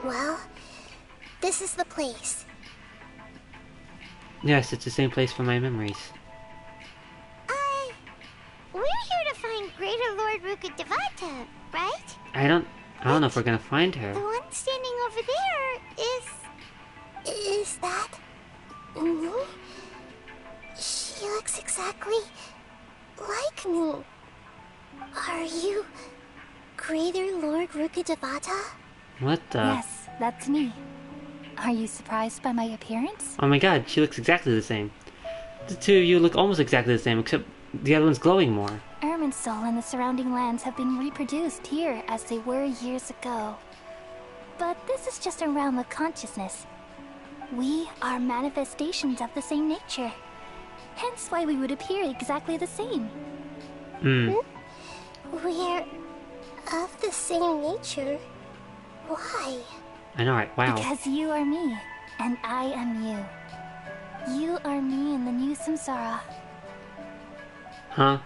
Well, this is the place. Yes, it's the same place for my memories. We're here to find Greater Lord Rukkhadevata, right? I don't know if we're gonna find her. The one standing over there is that... me? She looks exactly like me. Are you Greater Lord Rukkhadevata? What the? Yes, that's me. Are you surprised by my appearance? Oh my god, she looks exactly the same. The two of you look almost exactly the same, except the other one's glowing more. Irminsul and the surrounding lands have been reproduced here as they were years ago. But this is just a realm of consciousness. We are manifestations of the same nature. Hence why we would appear exactly the same. We're of the same nature? Why? I know, right? Wow. Because you are me, and I am you. You are me in the new samsara. Huh?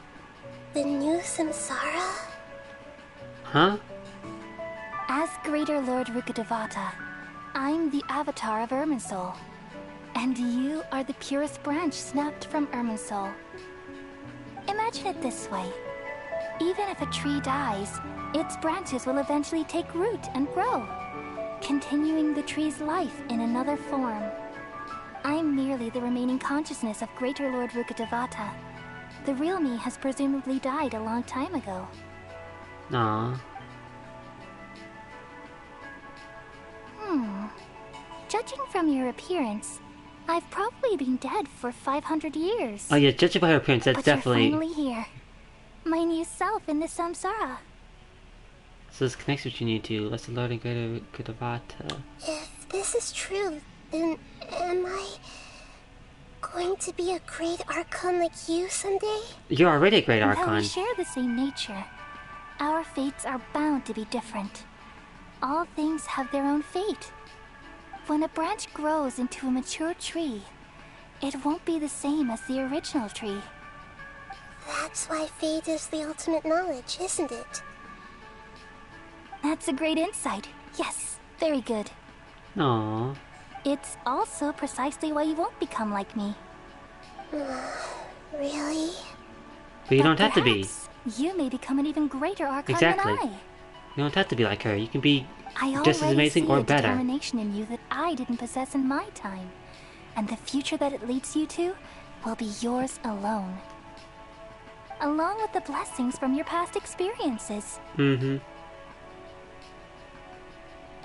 The new samsara? Huh? As Greater Lord Rukkhadevata, I'm the avatar of Irminsul. And you are the purest branch snapped from Irminsul. Imagine it this way. Even if a tree dies, its branches will eventually take root and grow, continuing the tree's life in another form. I'm merely the remaining consciousness of Greater Lord Rukkhadevata. The real me has presumably died a long time ago. Aww. Judging from your appearance, I've probably been dead for 500 years. Oh yeah, judging by her appearance, that's but definitely... you're finally here. My new self in the samsara. So this connects between you two. Lesser Lord and Greater Rukkhadevata. If this is true, then am I going to be a great Archon like you someday? You're already a great Though Archon. we share the same nature, our fates are bound to be different. All things have their own fate. When a branch grows into a mature tree, it won't be the same as the original tree. That's why fate is the ultimate knowledge, isn't it? That's a great insight. Yes, very good. Aww. It's also precisely why you won't become like me. Really? But you don't have to be. You may become an even greater Archon Exactly. than I. You don't have to be like her. You can be I just as already amazing see or a better. determination in you that I didn't possess in my time. And the future that it leads you to will be yours alone. Along with the blessings from your past experiences. Mm-hmm.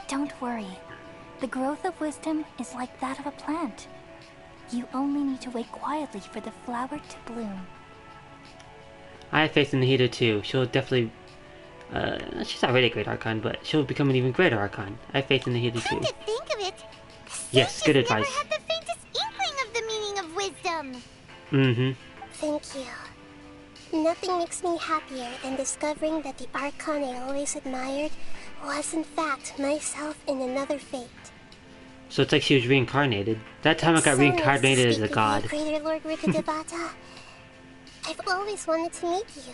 Don't worry. The growth of wisdom is like that of a plant. You only need to wait quietly for the flower to bloom. I have faith in Nahida too. She'll definitely... she's already a great Archon, but she'll become an even greater Archon. I have faith in Nahida too. Come to think of it, Yes, good advice. never had the faintest inkling of the meaning of wisdom. Mm-hmm. Thank you. Nothing makes me happier than discovering that the Archon I always admired was in fact myself in another fate. So it's like she was reincarnated. That time I got reincarnated as a god. Greater Lord Rikadevata, I've always wanted to meet you.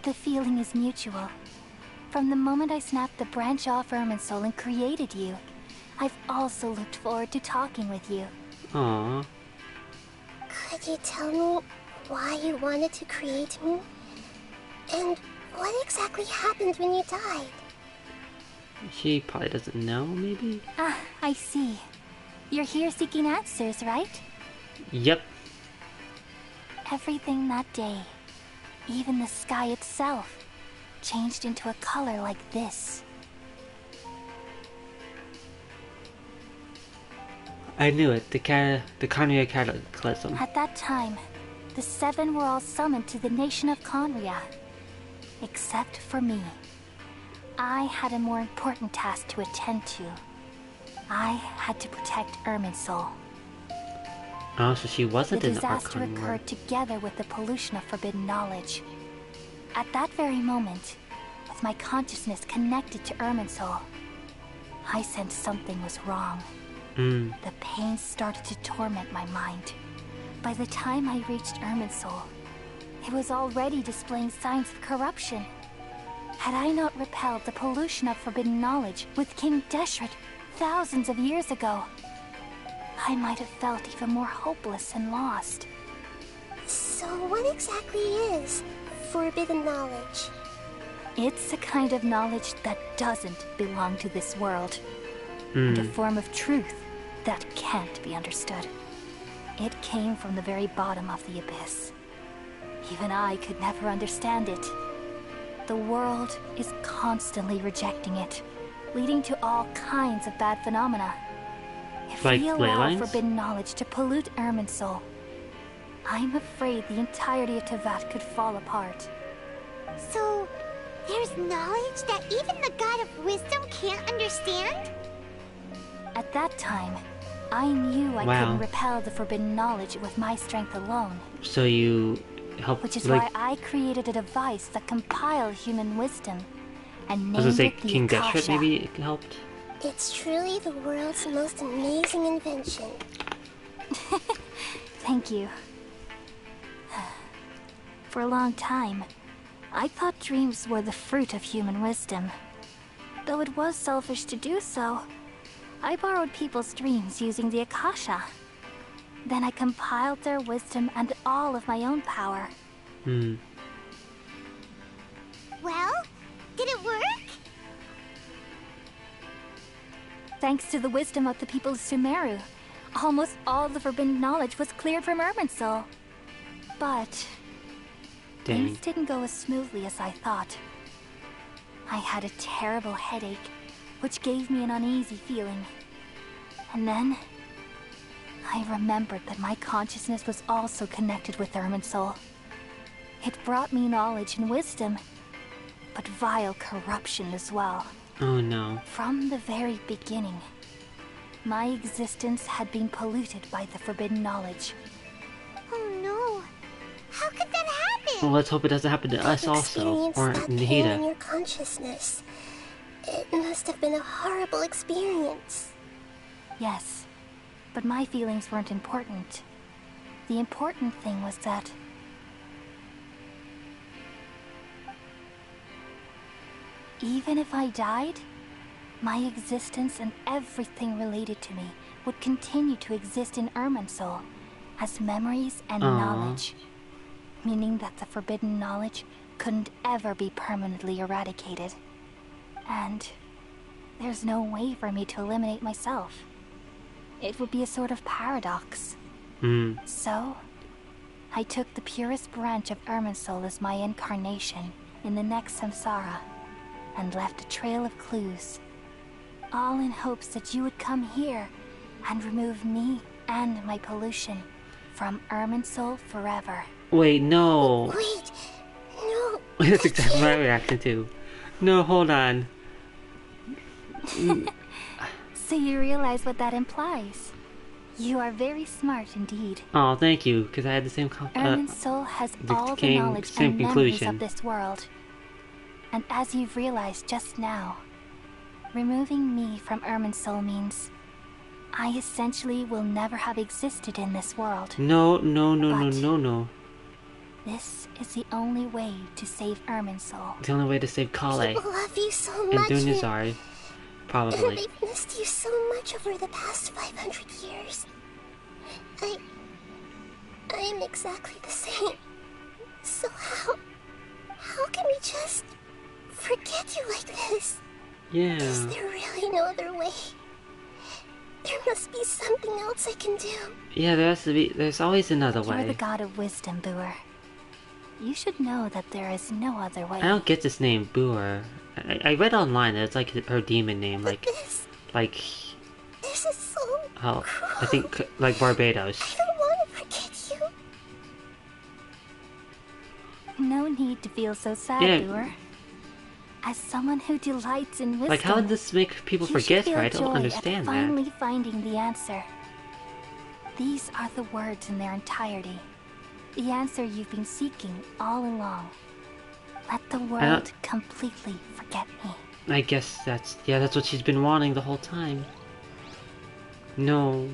The feeling is mutual. From the moment I snapped the branch off Irminsul and created you, I've also looked forward to talking with you. Aww. Could you tell me why you wanted to create me? And what exactly happened when you died? She probably doesn't know, maybe? Ah, I see. You're here seeking answers, right? Yep. Everything that day, even the sky itself, changed into a color like this. I knew it. The Conria Cataclysm. At that time, the seven were all summoned to the nation of Conria. Except for me. I had a more important task to attend to. I had to protect Irminsul. Oh, so she wasn't The an disaster Archon. occurred together with the pollution of forbidden knowledge. At that very moment, with my consciousness connected to Irminsul, I sensed something was wrong. The pain started to torment my mind. By the time I reached Irminsul, it was already displaying signs of corruption. Had I not repelled the pollution of forbidden knowledge with King Deshret thousands of years ago, I might have felt even more hopeless and lost. So what exactly is forbidden knowledge? It's a kind of knowledge that doesn't belong to this world. And a form of truth that can't be understood. It came from the very bottom of the abyss. Even I could never understand it. The world is constantly rejecting it, leading to all kinds of bad phenomena. If Like we ley allow lines? forbidden knowledge to pollute Irminsul, I'm afraid the entirety of Tevat could fall apart. So, there's knowledge that even the God of Wisdom can't understand? At that time, I knew I Wow. couldn't repel the forbidden knowledge with my strength alone. So you helped, Which is like, why I created a device that compiled human wisdom and I was named gonna say it the King Deshret Akasha. maybe it helped? It's truly the world's most amazing invention. Thank you. For a long time, I thought dreams were the fruit of human wisdom. Though it was selfish to do so, I borrowed people's dreams using the Akasha. Then I compiled their wisdom and all of my own power. Well, did it work? Thanks to the wisdom of the people of Sumeru, almost all the forbidden knowledge was cleared from Irminsul. But things didn't go as smoothly as I thought. I had a terrible headache, which gave me an uneasy feeling. And then I remembered that my consciousness was also connected with Irminsul. It brought me knowledge and wisdom, but vile corruption as well. Oh no. From the very beginning, my existence had been polluted by the forbidden knowledge. Oh no. How could that happen? Well, let's hope it doesn't happen to us also, or That pain in Nahida. your consciousness. It must have been a horrible experience. Yes, but my feelings weren't important. The important thing was that even if I died, My existence and everything related to me would continue to exist in Irminsul as memories and knowledge, meaning that the forbidden knowledge couldn't ever be permanently eradicated. And there's no way for me to eliminate myself. It would be a sort of paradox. So, I took the purest branch of Irminsul as my incarnation in the next samsara, and left a trail of clues, all in hopes that you would come here and remove me and my pollution from Irminsul forever. Wait, no. Wait, no. That's exactly my reaction too. No, hold on. So you realize what that implies. You are very smart indeed. Oh, thank you, because I had the same Irminsul has all the knowledge and memories of this world. And as you've realized just now, removing me from Irminsul means I essentially will never have existed in this world. No. This is the only way to save Irminsul. The only way to save Kale. People love you so and much. Dunyazar, probably. And they've missed you so much over the past 500 years. I am exactly the same. So how can we just forget you like this? Yeah. Is there really no other way? There must be something else I can do. Yeah, there's always another way. You're the god of wisdom, Boer. You should know that there is no other way. I don't get this name, Boer. I read online that it's like her demon name, like This is so oh, cruel. I think like Barbados. I don't want to forget you. No need to feel so sad, Yeah. Boer. As someone who delights in wisdom, Like, how did this make people you should forget her? feel I don't joy understand at that. finally finding the answer. These are the words in their entirety. The answer you've been seeking all along. Let the world completely forget me. I guess that's what she's been wanting the whole time. No.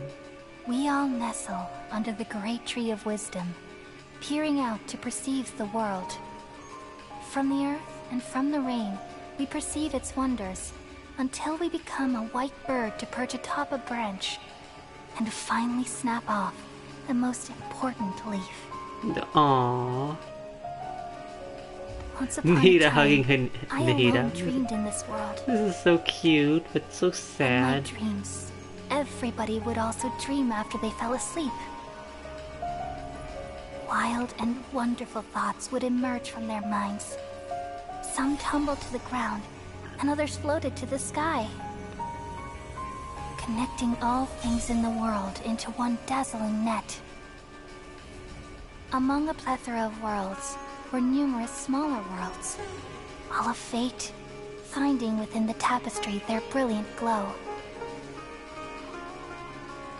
We all nestle under the great tree of wisdom, peering out to perceive the world. From the earth and from the rain, we perceive its wonders, until we become a white bird to perch atop a branch, and finally snap off the most important leaf. Aww. Once upon a Nahida time, hugging her I alone Nahida. dreamed in this world. This is so cute, but so In my sad. dreams, everybody would also dream after they fell asleep. Wild and wonderful thoughts would emerge from their minds. Some tumbled to the ground, and others floated to the sky, connecting all things in the world into one dazzling net. Among a plethora of worlds were numerous smaller worlds, all of fate, finding within the tapestry their brilliant glow.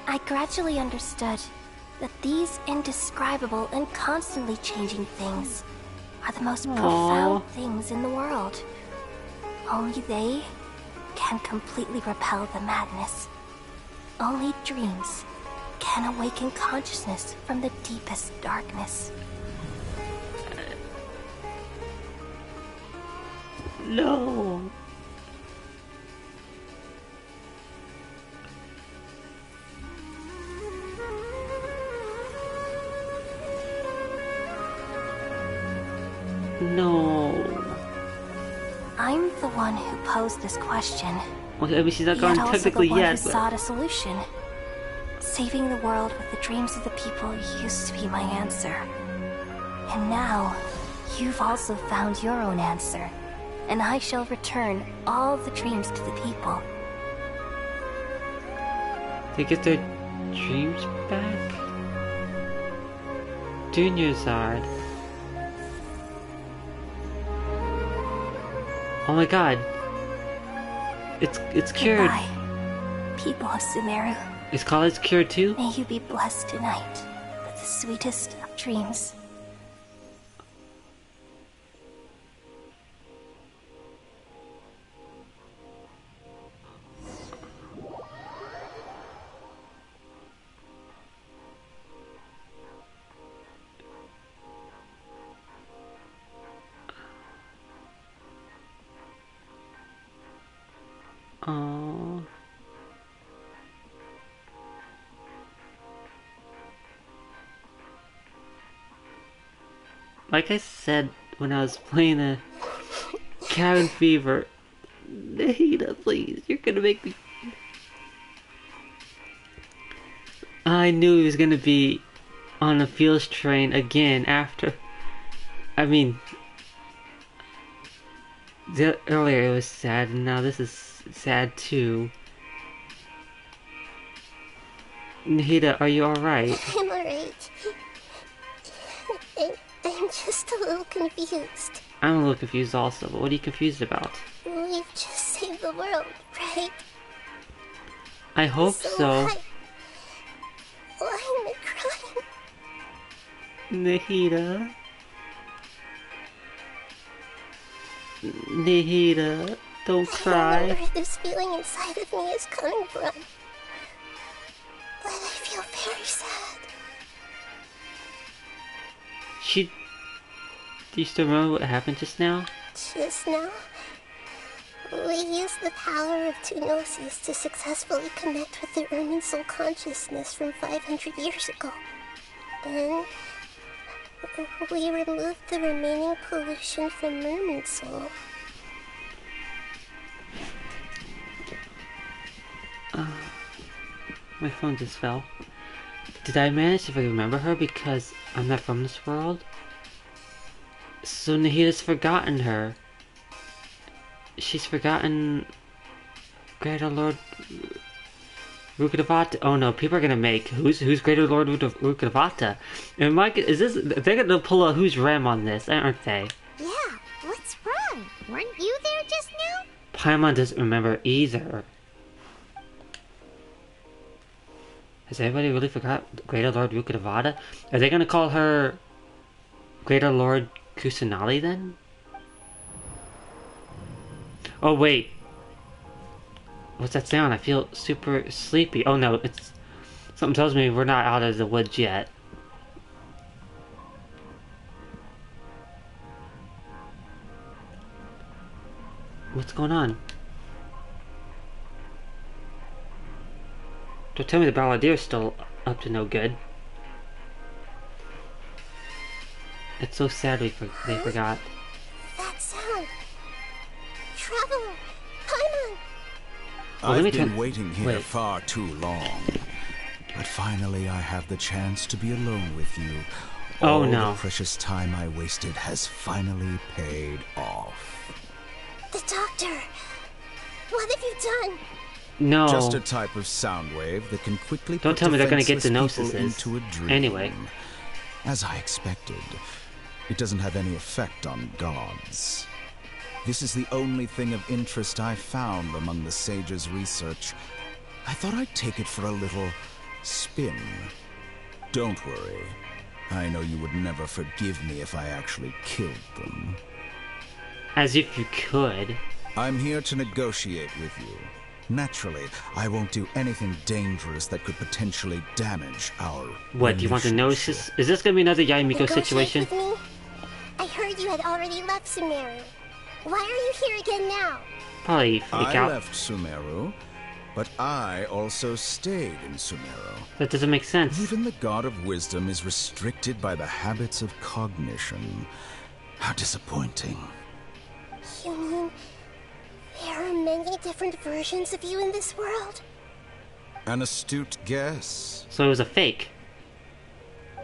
I gradually understood that these indescribable and constantly changing things are the most profound things in the world. Only they can completely repel the madness. Only dreams can awaken consciousness from the deepest darkness. No. No. I'm the one who posed this question. Okay, I mean, she's not Yet gone also technically the one yet, who but sought a solution. Saving the world with the dreams of the people used to be my answer. And now, you've also found your own answer. And I shall return all the dreams to the people. they get their dreams back. Dunyazard. Oh my god. It's cured. Goodbye, people of Sumeru. Is college cured too? May you be blessed tonight with the sweetest of dreams. Oh. Like I said when I was playing a Cabin Fever, Nahida, please, you're gonna make me. I knew he was gonna be on a Fields train again after. I mean, earlier it was sad, and now this is sad too. Nahida, are you alright? I'm alright. I'm just a little confused. I'm a little confused also, but what are you confused about? We've just saved the world, right? I hope so. Why am I crying? Nahida. Nahida, don't cry. I don't know where this feeling inside of me is coming from. But I feel very sad. Do you still remember what happened just now? Just now, we used the power of two gnosis to successfully connect with the Ermin soul consciousness from 500 years ago. Then, we removed the remaining pollution from Mermaid soul. My phone just fell. Did I manage to remember her because I'm not from this world? So Nahida's forgotten her. She's forgotten Greater Lord Rukkhadevata. Oh no, people are gonna make who's Greater Lord Rukkhadevata. And Mike, they're gonna pull a who's Rem on this, aren't they? Yeah, what's wrong? Weren't you there just now? Paimon doesn't remember either. Has everybody really forgot Greater Lord Rukkhadevata? Are they gonna call her Greater Lord Kusanali then? Oh wait. What's that sound? I feel super sleepy. Oh no, it's something tells me we're not out of the woods yet. What's going on? Don't tell me the Balladier's still up to no good. It's so sad they forgot. That sound. Traveler! Paimon! I've been waiting here far too long. But finally I have the chance to be alone with you. Oh All no. the precious time I wasted has finally paid off. The doctor! What have you done? No. Just a type of sound wave that can quickly Don't put tell me they're gonna get defenseless people Gnosis. into a dream. Anyway. As I expected, it doesn't have any effect on gods. This is the only thing of interest I've found among the sage's research. I thought I'd take it for a little spin. Don't worry. I know you would never forgive me if I actually killed them. As if you could. I'm here to negotiate with you. Naturally, I won't do anything dangerous that could potentially damage our What, do you want to know? Is this gonna be another Yaimiko situation? With me? I heard you had already left Sumeru. Why are you here again now? Probably freak out. I left Sumeru, but I also stayed in Sumeru. That doesn't make sense. Even the God of Wisdom is restricted by the habits of cognition. How disappointing. You mean there are many different versions of you in this world? An astute guess. So it was a fake.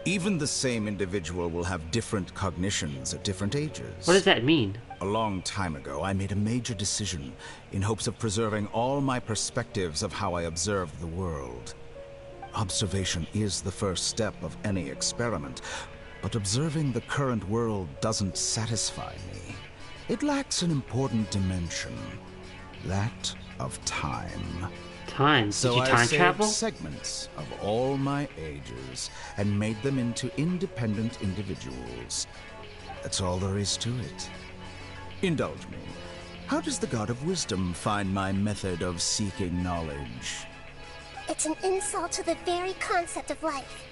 Even the same individual will have different cognitions at different ages. What does that mean? A long time ago, I made a major decision in hopes of preserving all my perspectives of how I observed the world. Observation is the first step of any experiment, but observing the current world doesn't satisfy me. It lacks an important dimension, that of time. Time? So Did you time I saved travel? segments of all my ages and made them into independent individuals. That's all there is to it. Indulge me. How does the God of Wisdom find my method of seeking knowledge? It's an insult to the very concept of life.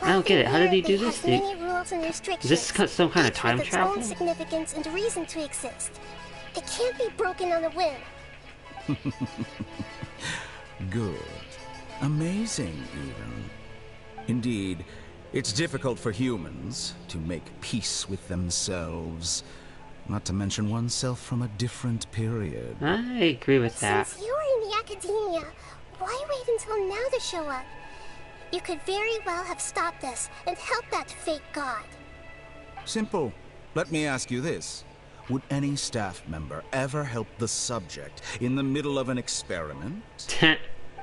I don't get it. How did he do this? Many rules and restrictions. Is this some kind of each time with its travel? own significance and reason to exist. It can't be broken on a whim. Good. Amazing, even. Indeed, it's difficult for humans to make peace with themselves, not to mention oneself from a different period. I agree with that. Since you were in the academia, why wait until now to show up? You could very well have stopped us and helped that fake god. Simple. Let me ask you this. Would any staff member ever help the subject in the middle of an experiment?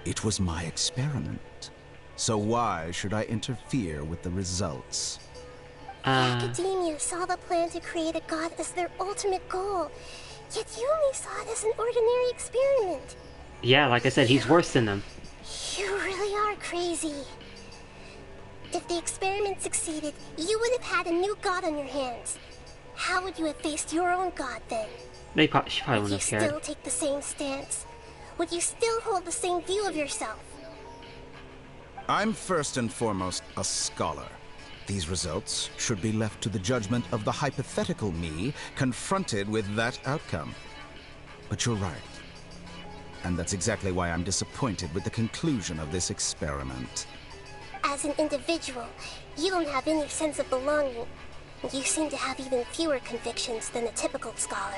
It was my experiment. So why should I interfere with the results? The academia saw the plan to create a god as their ultimate goal, yet you only saw it as an ordinary experiment. Yeah, like I said, he's worse than them. You really are crazy. If the experiment succeeded, you would have had a new god on your hands. How would you have faced your own god then? She probably Would wouldn't you have cared. still take the same stance? Would you still hold the same view of yourself? I'm first and foremost a scholar. These results should be left to the judgment of the hypothetical me confronted with that outcome. But you're right. And that's exactly why I'm disappointed with the conclusion of this experiment. As an individual, you don't have any sense of belonging. You seem to have even fewer convictions than a typical scholar.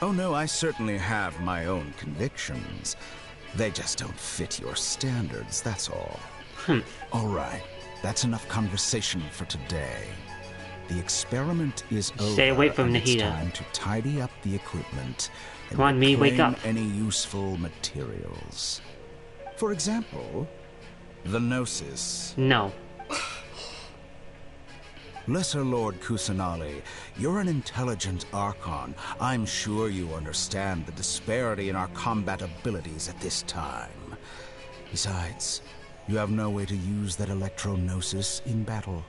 Oh no, I certainly have my own convictions. They just don't fit your standards, that's all. All right, that's enough conversation for today. The experiment is over. Stay away from and it's Nahida. time to tidy up the equipment and Come on, me, wake reclaim up. any useful materials. For example, the Gnosis. No. Lesser Lord Kusanali, you're an intelligent Archon. I'm sure you understand the disparity in our combat abilities at this time. Besides, you have no way to use that Electro-Gnosis in battle.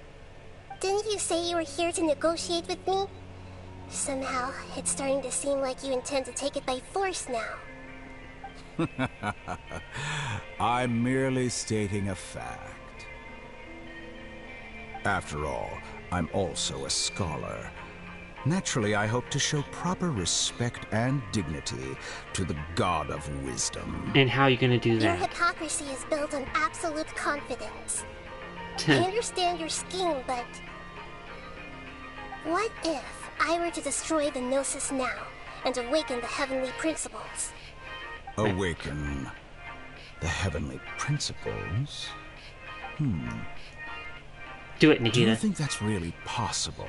Didn't you say you were here to negotiate with me? Somehow, it's starting to seem like you intend to take it by force now. I'm merely stating a fact. After all, I'm also a scholar. Naturally, I hope to show proper respect and dignity to the God of Wisdom. And how are you gonna do Your that? hypocrisy is built on absolute confidence. I understand your scheme, but... what if I were to destroy the Gnosis now and awaken the heavenly principles? Awaken the heavenly principles? Do it, Do you Nahida. think that's really possible?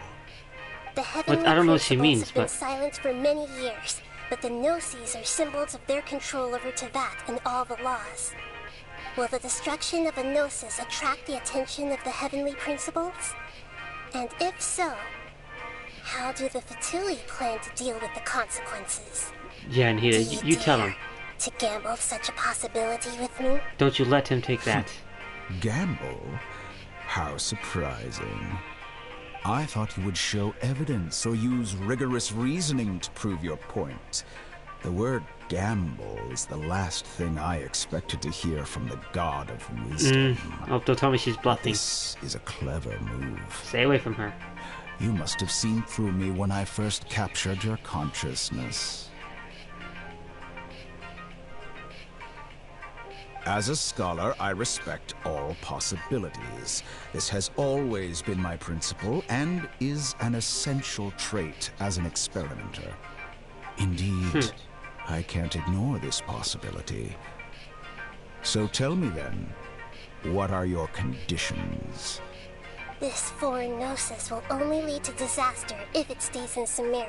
The heavenly I don't know what she principles means, have been but silent for many years, but the Gnosis are symbols of their control over Teyvat and all the laws. Will the destruction of a Gnosis attract the attention of the heavenly principles? And if so, how do the Fatui plan to deal with the consequences? yeah, Do Nahida, you tell him. to gamble such a possibility with me? Don't you let him take that. Gamble? How surprising. I thought you would show evidence or use rigorous reasoning to prove your point. The word gamble is the last thing I expected to hear from the God of Wisdom. Oh, don't tell me she's bluffing. This is a clever move. Stay away from her. You must have seen through me when I first captured your consciousness. As a scholar, I respect all possibilities. This has always been my principle and is an essential trait as an experimenter. Indeed, I can't ignore this possibility. So tell me then, what are your conditions? This foreign Gnosis will only lead to disaster if it stays in Sumeru.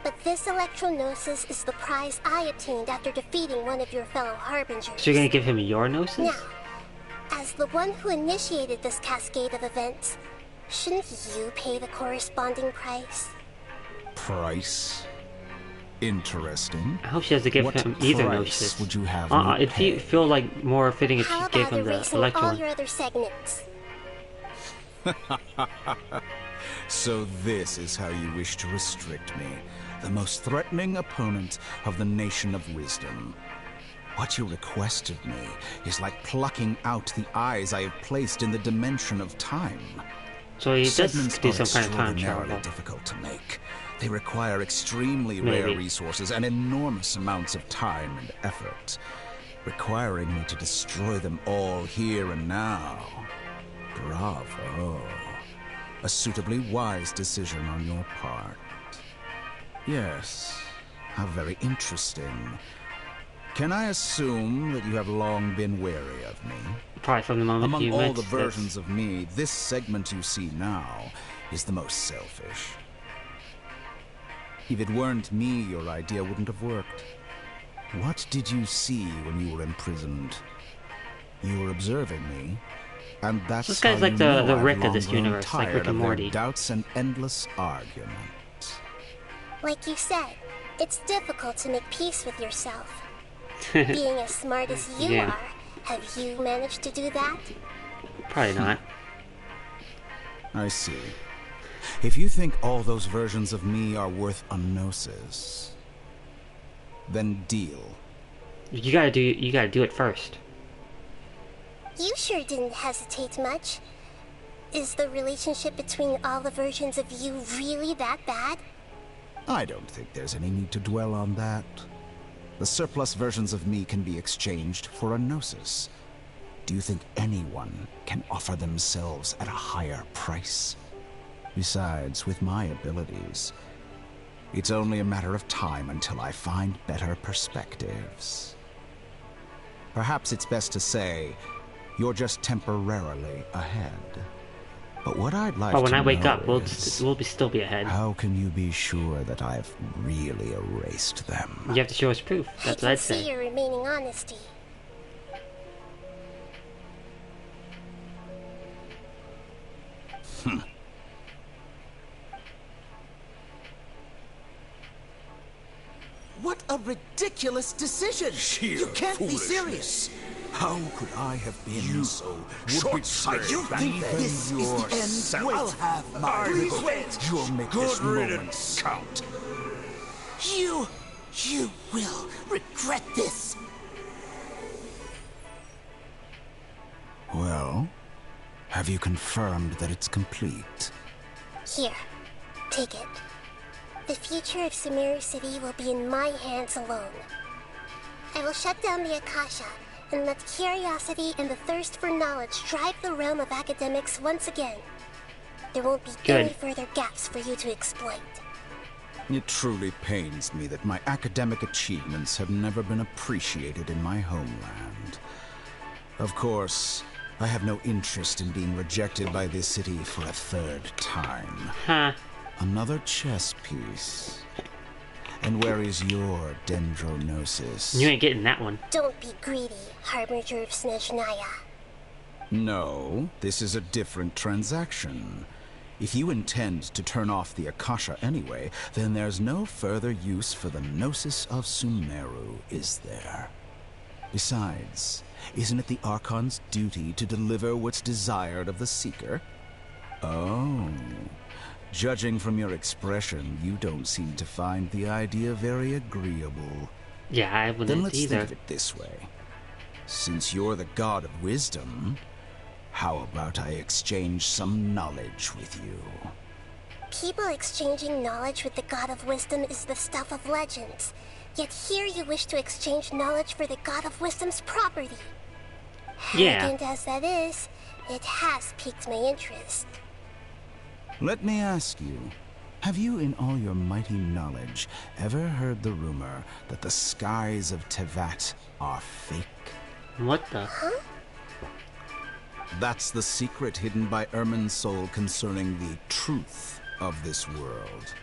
But this Electro-Gnosis is the prize I obtained after defeating one of your fellow Harbingers. So you're gonna give him your Gnosis? Now, as the one who initiated this cascade of events, shouldn't you pay the corresponding price? Price? Interesting. I hope she has to give What him either price Gnosis. would you have me It'd pay? feel like more fitting if How she gave about him the erasing Electro all one. your other segments? So this is how you wish to restrict me, the most threatening opponent of the Nation of Wisdom. What you request of me is like plucking out the eyes I have placed in the dimension of time. So he does Segments do are some kind of time extraordinarily travel. difficult to make. They require extremely rare resources and enormous amounts of time and effort, requiring me to destroy them all here and now. Bravo. A suitably wise decision on your part. Yes, how very interesting. Can I assume that you have long been wary of me? Probably from the moment Among you all met the this. versions of me, this segment you see now is the most selfish. If it weren't me, your idea wouldn't have worked. What did you see when you were imprisoned? You were observing me, and that's This guy's how like you the know Rick I've of this long grown universe, like tired Rick and of their Morty. doubts and endless argument. Like you said, it's difficult to make peace with yourself. Being as smart as you Yeah. are, have you managed to do that? Probably not. I see. If you think all those versions of me are worth a gnosis, then deal. You gotta do it first. You sure didn't hesitate much. Is the relationship between all the versions of you really that bad? I don't think there's any need to dwell on that. The surplus versions of me can be exchanged for a gnosis. Do you think anyone can offer themselves at a higher price? Besides, with my abilities, it's only a matter of time until I find better perspectives. Perhaps it's best to say, you're just temporarily ahead. But what I'd like to know But when I wake up, we'll is, still be ahead. how can you be sure that I've really erased them? You have to show us proof. That's what I I'd can see say. your remaining honesty. What a ridiculous decision! You can't be serious! How could I have been so short-sighted? You think this is the end? I'll have my revenge. You'll make this moment count. You will regret this. Well, have you confirmed that it's complete? Here, take it. The future of Sumeru City will be in my hands alone. I will shut down the Akasha and let curiosity and the thirst for knowledge drive the realm of academics once again. There won't be any further gaps for you to exploit. It truly pains me that my academic achievements have never been appreciated in my homeland. Of course, I have no interest in being rejected by this city for a third time. Huh. Another chess piece. And where is your dendronosis? You ain't getting that one. Don't be greedy, Harbinger of Snezhnaya. No, this is a different transaction. If you intend to turn off the Akasha anyway, then there's no further use for the Gnosis of Sumeru, is there? Besides, isn't it the Archon's duty to deliver what's desired of the Seeker? Oh. Judging from your expression, you don't seem to find the idea very agreeable. Yeah, I wouldn't Then let's either. think of it this way. Since you're the god of wisdom, how about I exchange some knowledge with you? People exchanging knowledge with the God of Wisdom is the stuff of legends. Yet here you wish to exchange knowledge for the God of Wisdom's property. Yeah. Arrogant as that is, it has piqued my interest. Let me ask you, have you in all your mighty knowledge ever heard the rumor that the skies of Tevat are fake? What the? Huh? That's the secret hidden by Ermin's soul concerning the truth of this world.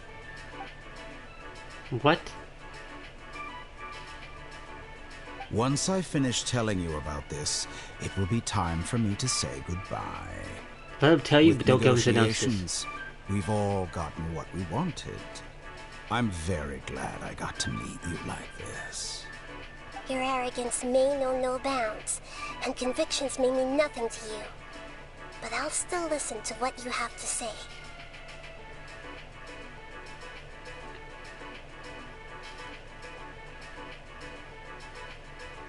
What? Once I finish telling you about this, it will be time for me to say goodbye. Let him tell you, With but don't give him the negotiations, we've all gotten what we wanted. I'm very glad I got to meet you like this. Your arrogance may know no bounds, and convictions may mean nothing to you. But I'll still listen to what you have to say.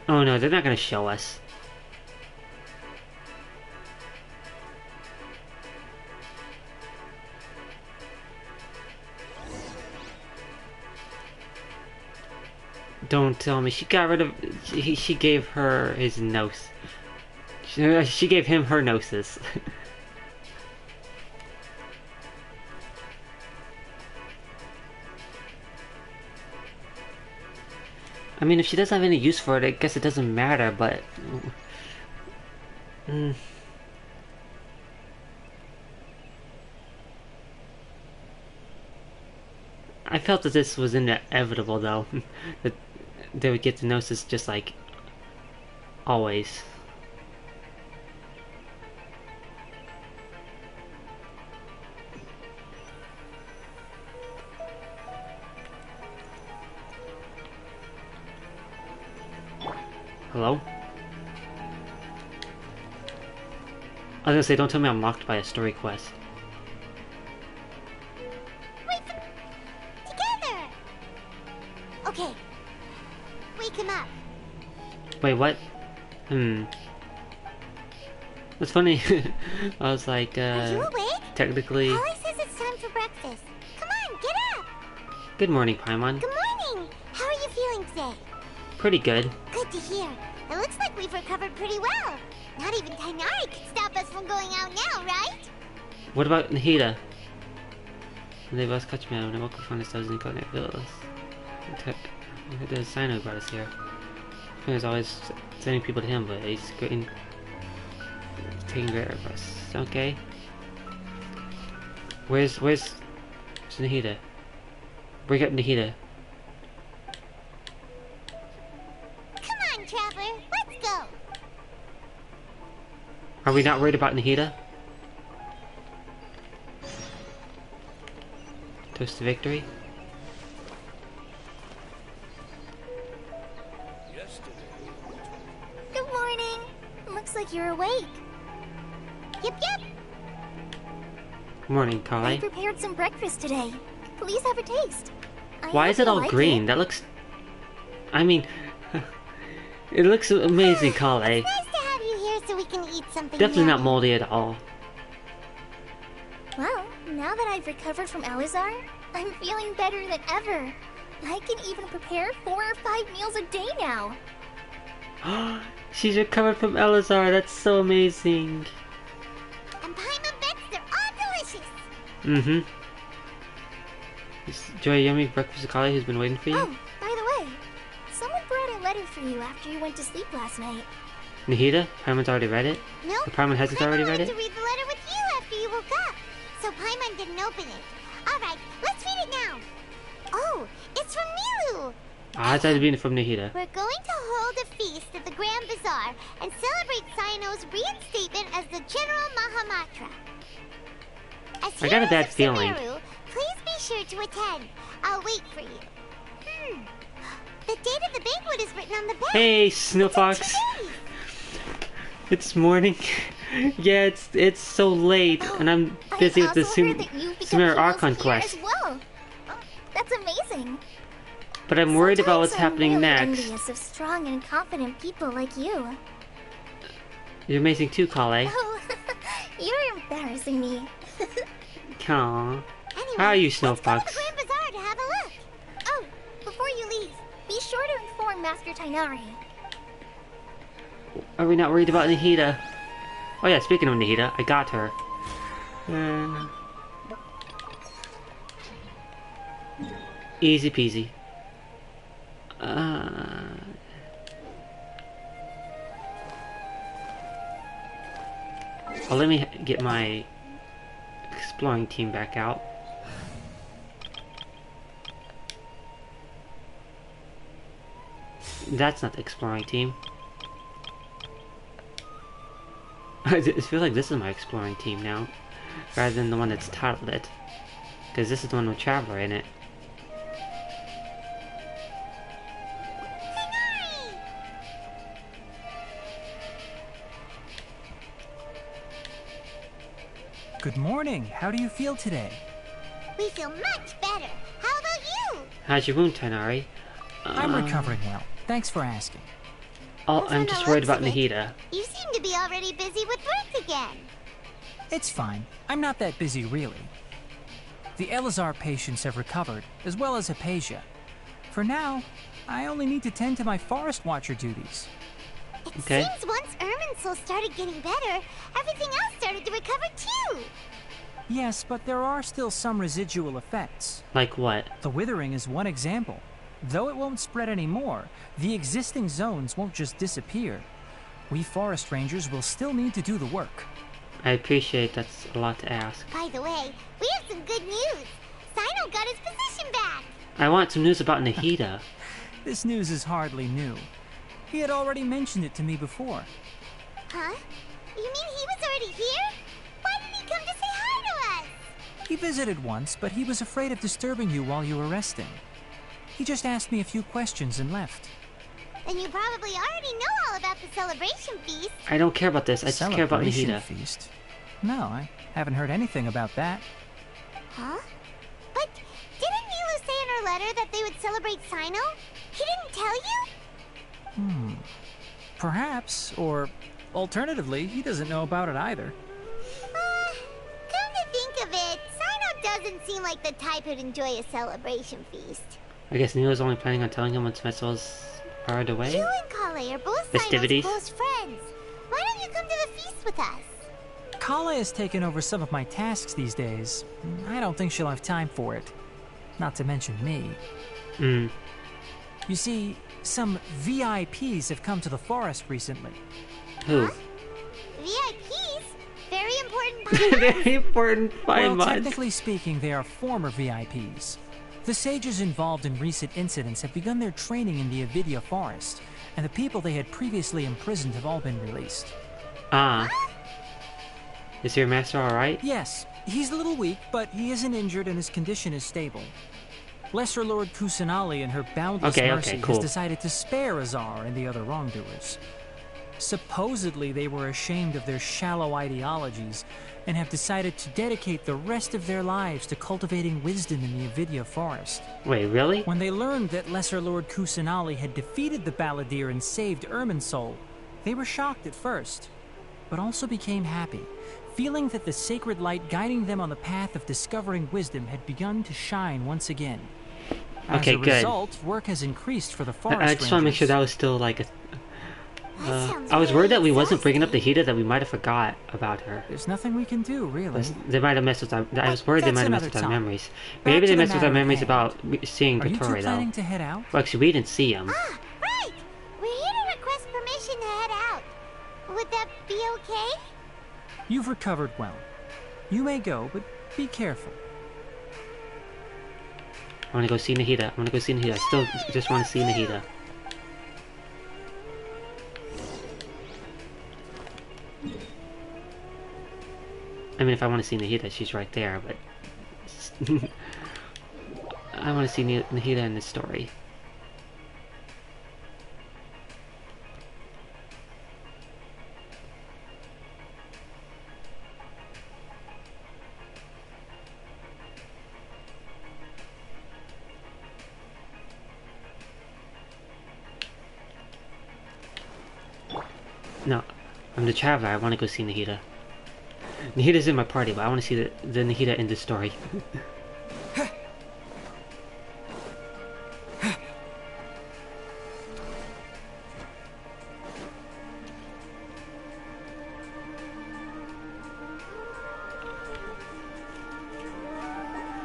Oh no, they're not gonna show us. Don't tell me she got rid of. She gave her his nose. She gave him her gnosis. I mean, if she doesn't have any use for it, I guess it doesn't matter, but... I felt that this was inevitable, though. That they would get the gnosis just like... always. Hello? I was gonna say, don't tell me I'm locked by a story quest. Together! Okay. Wake him up. Wait, what? It's funny. I was like, Are you awake? technically... Holly says it's time for breakfast. Come on, get up! Good morning, Paimon. Good morning! How are you feeling today? Pretty good. Good to hear. It looks like we've recovered pretty well. Not even Tainari could stop us from going out now, right? What about Nahida? They both catch me out when I woke up from the stars and caught Phyllis. The Sino brought us here. He was always sending people to him, but he's taking care of us. Okay. Where's Nahida? Bring up Nahida. Come on, Traveler, let's go. Are we not worried about Nahida? Toast to victory. Good morning. Looks like you're awake. Yep. Good morning, I Kale. prepared some breakfast today. Please have a taste. Why is it all green? That looks... I mean... it looks amazing, Kale. Nice to have you here so we can eat something. Definitely not yummy. moldy at all. Well, now that I've recovered from Elazar, I'm feeling better than ever. I can even prepare 4 or 5 meals a day now. She's recovered from Elazar. That's so amazing. And Paimon bets they're all delicious. Mm-hmm. Enjoy a yummy breakfast, Kale, who's been waiting for you. Oh, by the way, someone brought a letter for you after you went to sleep last night. Nahida? Paimon's already read it? Nope. Or Paimon hasn't already read I wanted it? to read the letter with you after you woke up. So Paimon didn't open it. Alright, let's read it now. Oh, it's from Milu. Ah, it's been from Nahida. We're going to hold a feast at the Grand Bazaar and celebrate Sino's reinstatement as the General Mahamatra. As I got a heroes bad of feeling. Sumeru, please be sure to attend. I'll wait for you. The date of the banquet is written on the bag. Hey, Snowfox. It's morning. Yeah, it's so late, and I'm busy with the Sumeru Archon quest. As well. Oh, that's amazing. But I'm worried about what's Sometimes I'm happening really next. envious of strong and confident people like you. You're amazing too, Kale. Oh, you're embarrassing me. Aww. How are you, Snowfox? Grand Bazaar to have a look. Oh, before you leave, be sure to inform Master Tainari. Are we not worried about Nahida? Oh yeah, speaking of Nahida, I got her. Easy peasy. Well, let me get my exploring team back out. That's not the exploring team. I feel like this is my exploring team now, rather than the one that's titled it. Because this is the one with Traveler in it. Good morning. How do you feel today? We feel much better. How about you? How's your wound, Tainari? I'm recovering well. Thanks for asking. Oh, I'm just worried about Nahida. You seem to be already busy with work again. It's fine. I'm not that busy, really. The Elazar patients have recovered, as well as Hypatia. For now, I only need to tend to my Forest Watcher duties. It seems once Irminsul started getting better, everything else started to recover too. Yes, but there are still some residual effects. Like what? The withering is one example. Though it won't spread anymore, the existing zones won't just disappear. We forest rangers will still need to do the work. I appreciate that's a lot to ask. By the way, we have some good news. Sino got his position back. I want some news about Nahida. This news is hardly new. He had already mentioned it to me before. Huh? You mean he was already here? Why didn't he come to say hi to us? He visited once, but he was afraid of disturbing you while you were resting. He just asked me a few questions and left. Then you probably already know all about the celebration feast. I don't care about this. I just care about Nahida. Feast? No, I haven't heard anything about that. Huh? But didn't Nilu say in her letter that they would celebrate Sino? He didn't tell you? Perhaps, or alternatively, he doesn't know about it either. Come to think of it, Sino doesn't seem like the type who'd enjoy a celebration feast. I guess Nilu's only planning on telling him once festivals are underway? You and Kale are both Festivities? Sino's close friends. Why don't you come to the feast with us? Kale has taken over some of my tasks these days. I don't think she'll have time for it. Not to mention me. You see, some VIPs have come to the forest recently. Who? Huh? VIPs? Very important Paimons? Very important Paimons. Well, technically speaking, they are former VIPs. The sages involved in recent incidents have begun their training in the Avidya forest, and the people they had previously imprisoned have all been released. Is your master alright? Yes, he's a little weak, but he isn't injured and his condition is stable. Lesser Lord Kusanali and her boundless mercy has decided to spare Azar and the other wrongdoers. Supposedly they were ashamed of their shallow ideologies and have decided to dedicate the rest of their lives to cultivating wisdom in the Avidya forest. Wait, really? When they learned that Lesser Lord Kusanali had defeated the Balladeer and saved Irminsul, they were shocked at first, but also became happy, feeling that the sacred light guiding them on the path of discovering wisdom had begun to shine once again. As a result, work has increased for the forest I just want to make sure that was still like a... I was worried that we wasn't bringing up Nahida, that we might have forgot about her. There's nothing we can do, really. They might have messed with our... I was worried they might have messed with our memories. Maybe they messed with our memories about seeing Vittori, though. Are you planning to head out? Well, actually, we didn't see him. Right! We're here to request permission to head out. Would that be okay? You've recovered well. You may go, but be careful. I want to go see Nahida. I still just want to see Nahida. I mean, if I want to see Nahida, she's right there, but... I want to see Nahida in this story. No, I'm the traveler. I want to go see Nahida. Nahida's in my party, but I want to see the Nahida in this story.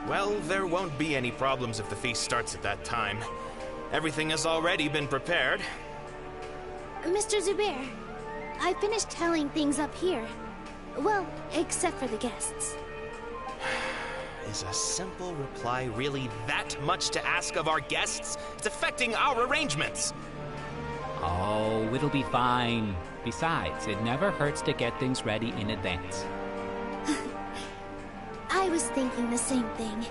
Well, there won't be any problems if the feast starts at that time. Everything has already been prepared. Mr. Zubair, I finished telling things up here. Well, except for the guests. Is a simple reply really that much to ask of our guests? It's affecting our arrangements. Oh, it'll be fine. Besides, it never hurts to get things ready in advance. I was thinking the same thing.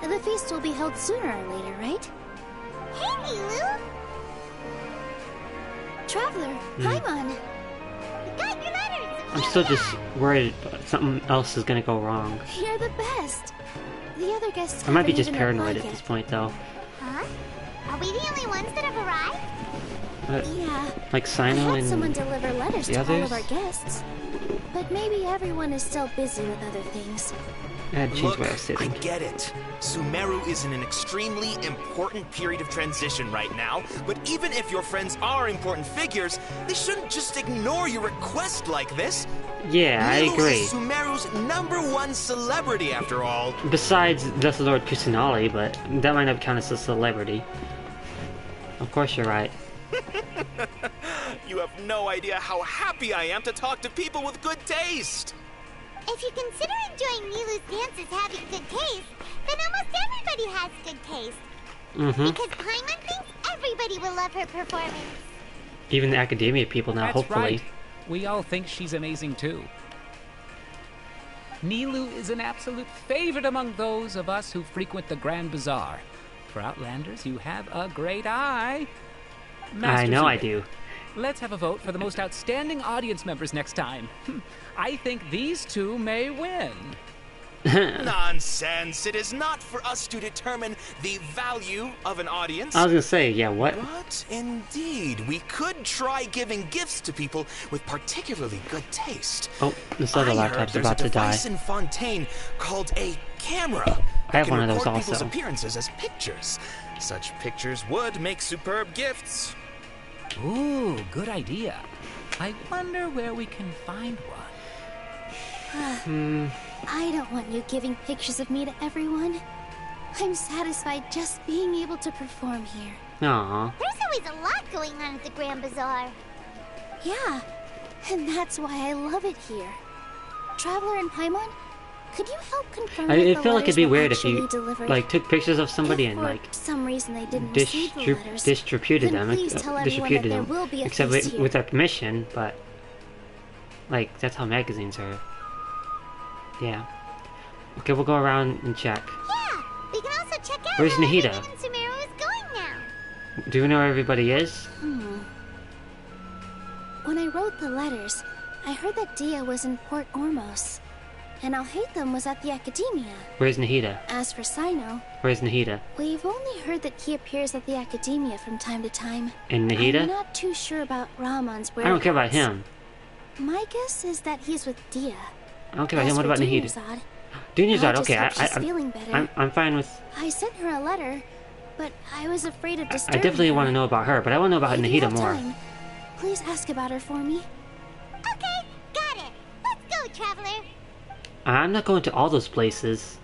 The feast will be held sooner or later, right? Hey, Nilu! Traveler, Paimon! We got your letters! I'm still just worried something else is gonna go wrong. You're the best! The other guests I might be haven't just even paranoid replied at yet. this point, though. Huh? Are we the only ones that have arrived? Yeah. Like I Sino had and someone deliver letters the to all others? of our guests. But maybe everyone is still busy with other things. I had to change where I was sitting. I get it. Sumeru is in an extremely important period of transition right now, but even if your friends are important figures, they shouldn't just ignore your request like this. Yeah, I Nilo agree. is Sumeru's #1 celebrity, after all. Besides Lesser Lord Kusanali, but that might not count as a celebrity. Of course you're right. You have no idea how happy I am to talk to people with good taste. If you consider enjoying Nilu's dances having good taste, then almost everybody has good taste. Because Paimon thinks everybody will love her performance. Even the academia people now, That's hopefully. right. We all think she's amazing too. Nilu is an absolute favorite among those of us who frequent the Grand Bazaar. For Outlanders, you have a great eye. I know Zubik, I do. Let's have a vote for the most outstanding audience members next time. I think these two may win. Nonsense! It is not for us to determine the value of an audience. I was gonna say, yeah, what? But indeed, we could try giving gifts to people with particularly good taste. Oh, this other laptop's about to die. There's a device in Fontaine called a camera. I have one of those record people's also. appearances as pictures. Such pictures would make superb gifts. Ooh, good idea. I wonder where we can find one. I don't want you giving pictures of me to everyone. I'm satisfied just being able to perform here. Aww. There's always a lot going on at the Grand Bazaar. Yeah, and that's why I love it here. Traveler and Paimon, could you help confirm that I the feel like it'd be letters were weird if you actually delivered? like took pictures of somebody If and for like some reason they didn't receive the letters, distributed then them, please tell everyone distributed that them, there will be a except feast here. with their permission. But like that's how magazines are. Yeah. Okay, we'll go around and check. Yeah, we can also check out Where's how Nahida? everyone in Sumeru is going now. Do we know where everybody is? When I wrote the letters, I heard that Dia was in Port Ormos, and Alhaitham was at the Academia. Where's Nahida? As for Sino, Where's Nahida? we've only heard that he appears at the Academia from time to time. And Nahida? I'm not too sure about Rahman's I whereabouts. don't care about him. My guess is that he's with Dia. I don't care about him. What about Nahida? I Dunyarzad, just okay, hope she's feeling better. I'm fine with. I sent her a letter, but I was afraid of I disturbing definitely her. want to know about her, but I want to know about If you Nahida have more. time, please ask about her for me. Okay, got it. Let's go, Traveler. I'm not going to all those places.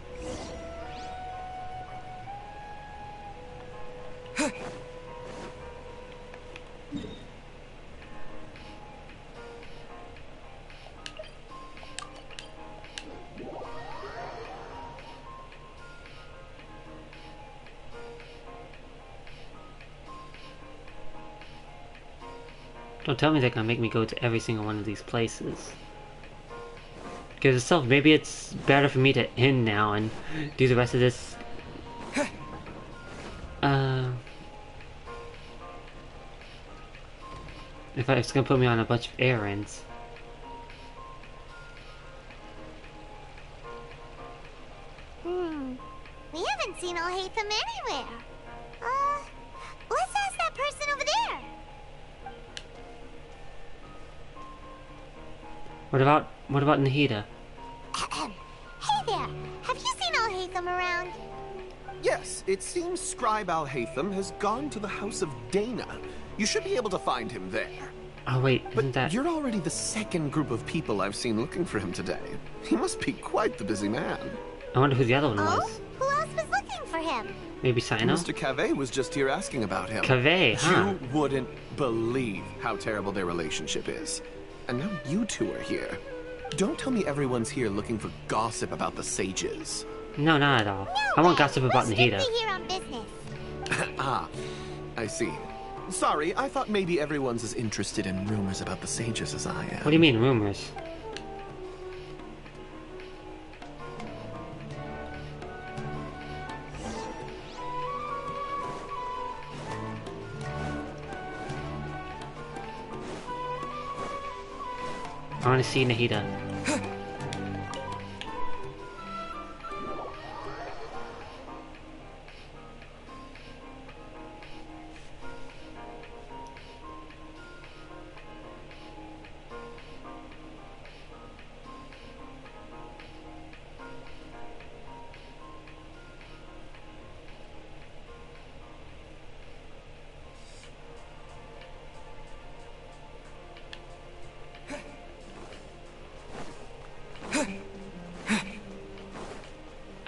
Don't tell me they're gonna make me go to every single one of these places. Because itself, maybe it's better for me to end now and do the rest of this. If it's gonna put me on a bunch of errands. We haven't seen Alhaitham anywhere. Let's ask that person over there. What about Nahida? Hey there, have you seen Alhaitham around? Yes, it seems Scribe Alhaitham has gone to the House of Dana. You should be able to find him there. Oh wait, isn't But you're already the second group of people I've seen looking for him today. He must be quite the busy man. I wonder who the other one was. Who else was looking for him? Maybe Sino? Mr. Cave was just here asking about him. Cave, huh? You wouldn't believe how terrible their relationship is. And now you two are here. Don't tell me everyone's here looking for gossip about the sages. No, not at all. I want gossip about Nahida. We're here on business. Ah, I see. Sorry, I thought maybe everyone's as interested in rumors about the sages as I am. What do you mean, rumors? I want to see Nahida.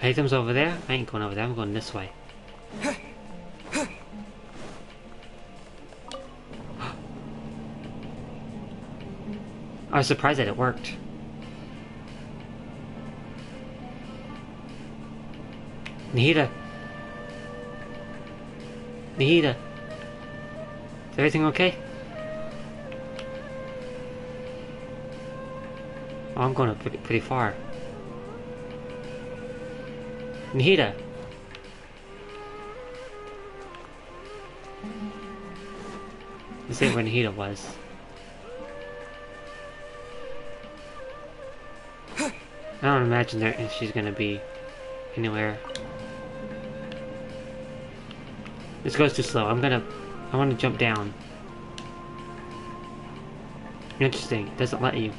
items over there? I ain't going over there, I'm going this way. I was surprised that it worked. Nahida! Nahida! Is everything okay? Oh, I'm going up pretty far. Nahida! Let's see where Nahida was. I don't imagine if she's gonna be anywhere. This goes too slow. I want to jump down. Interesting. It doesn't let you.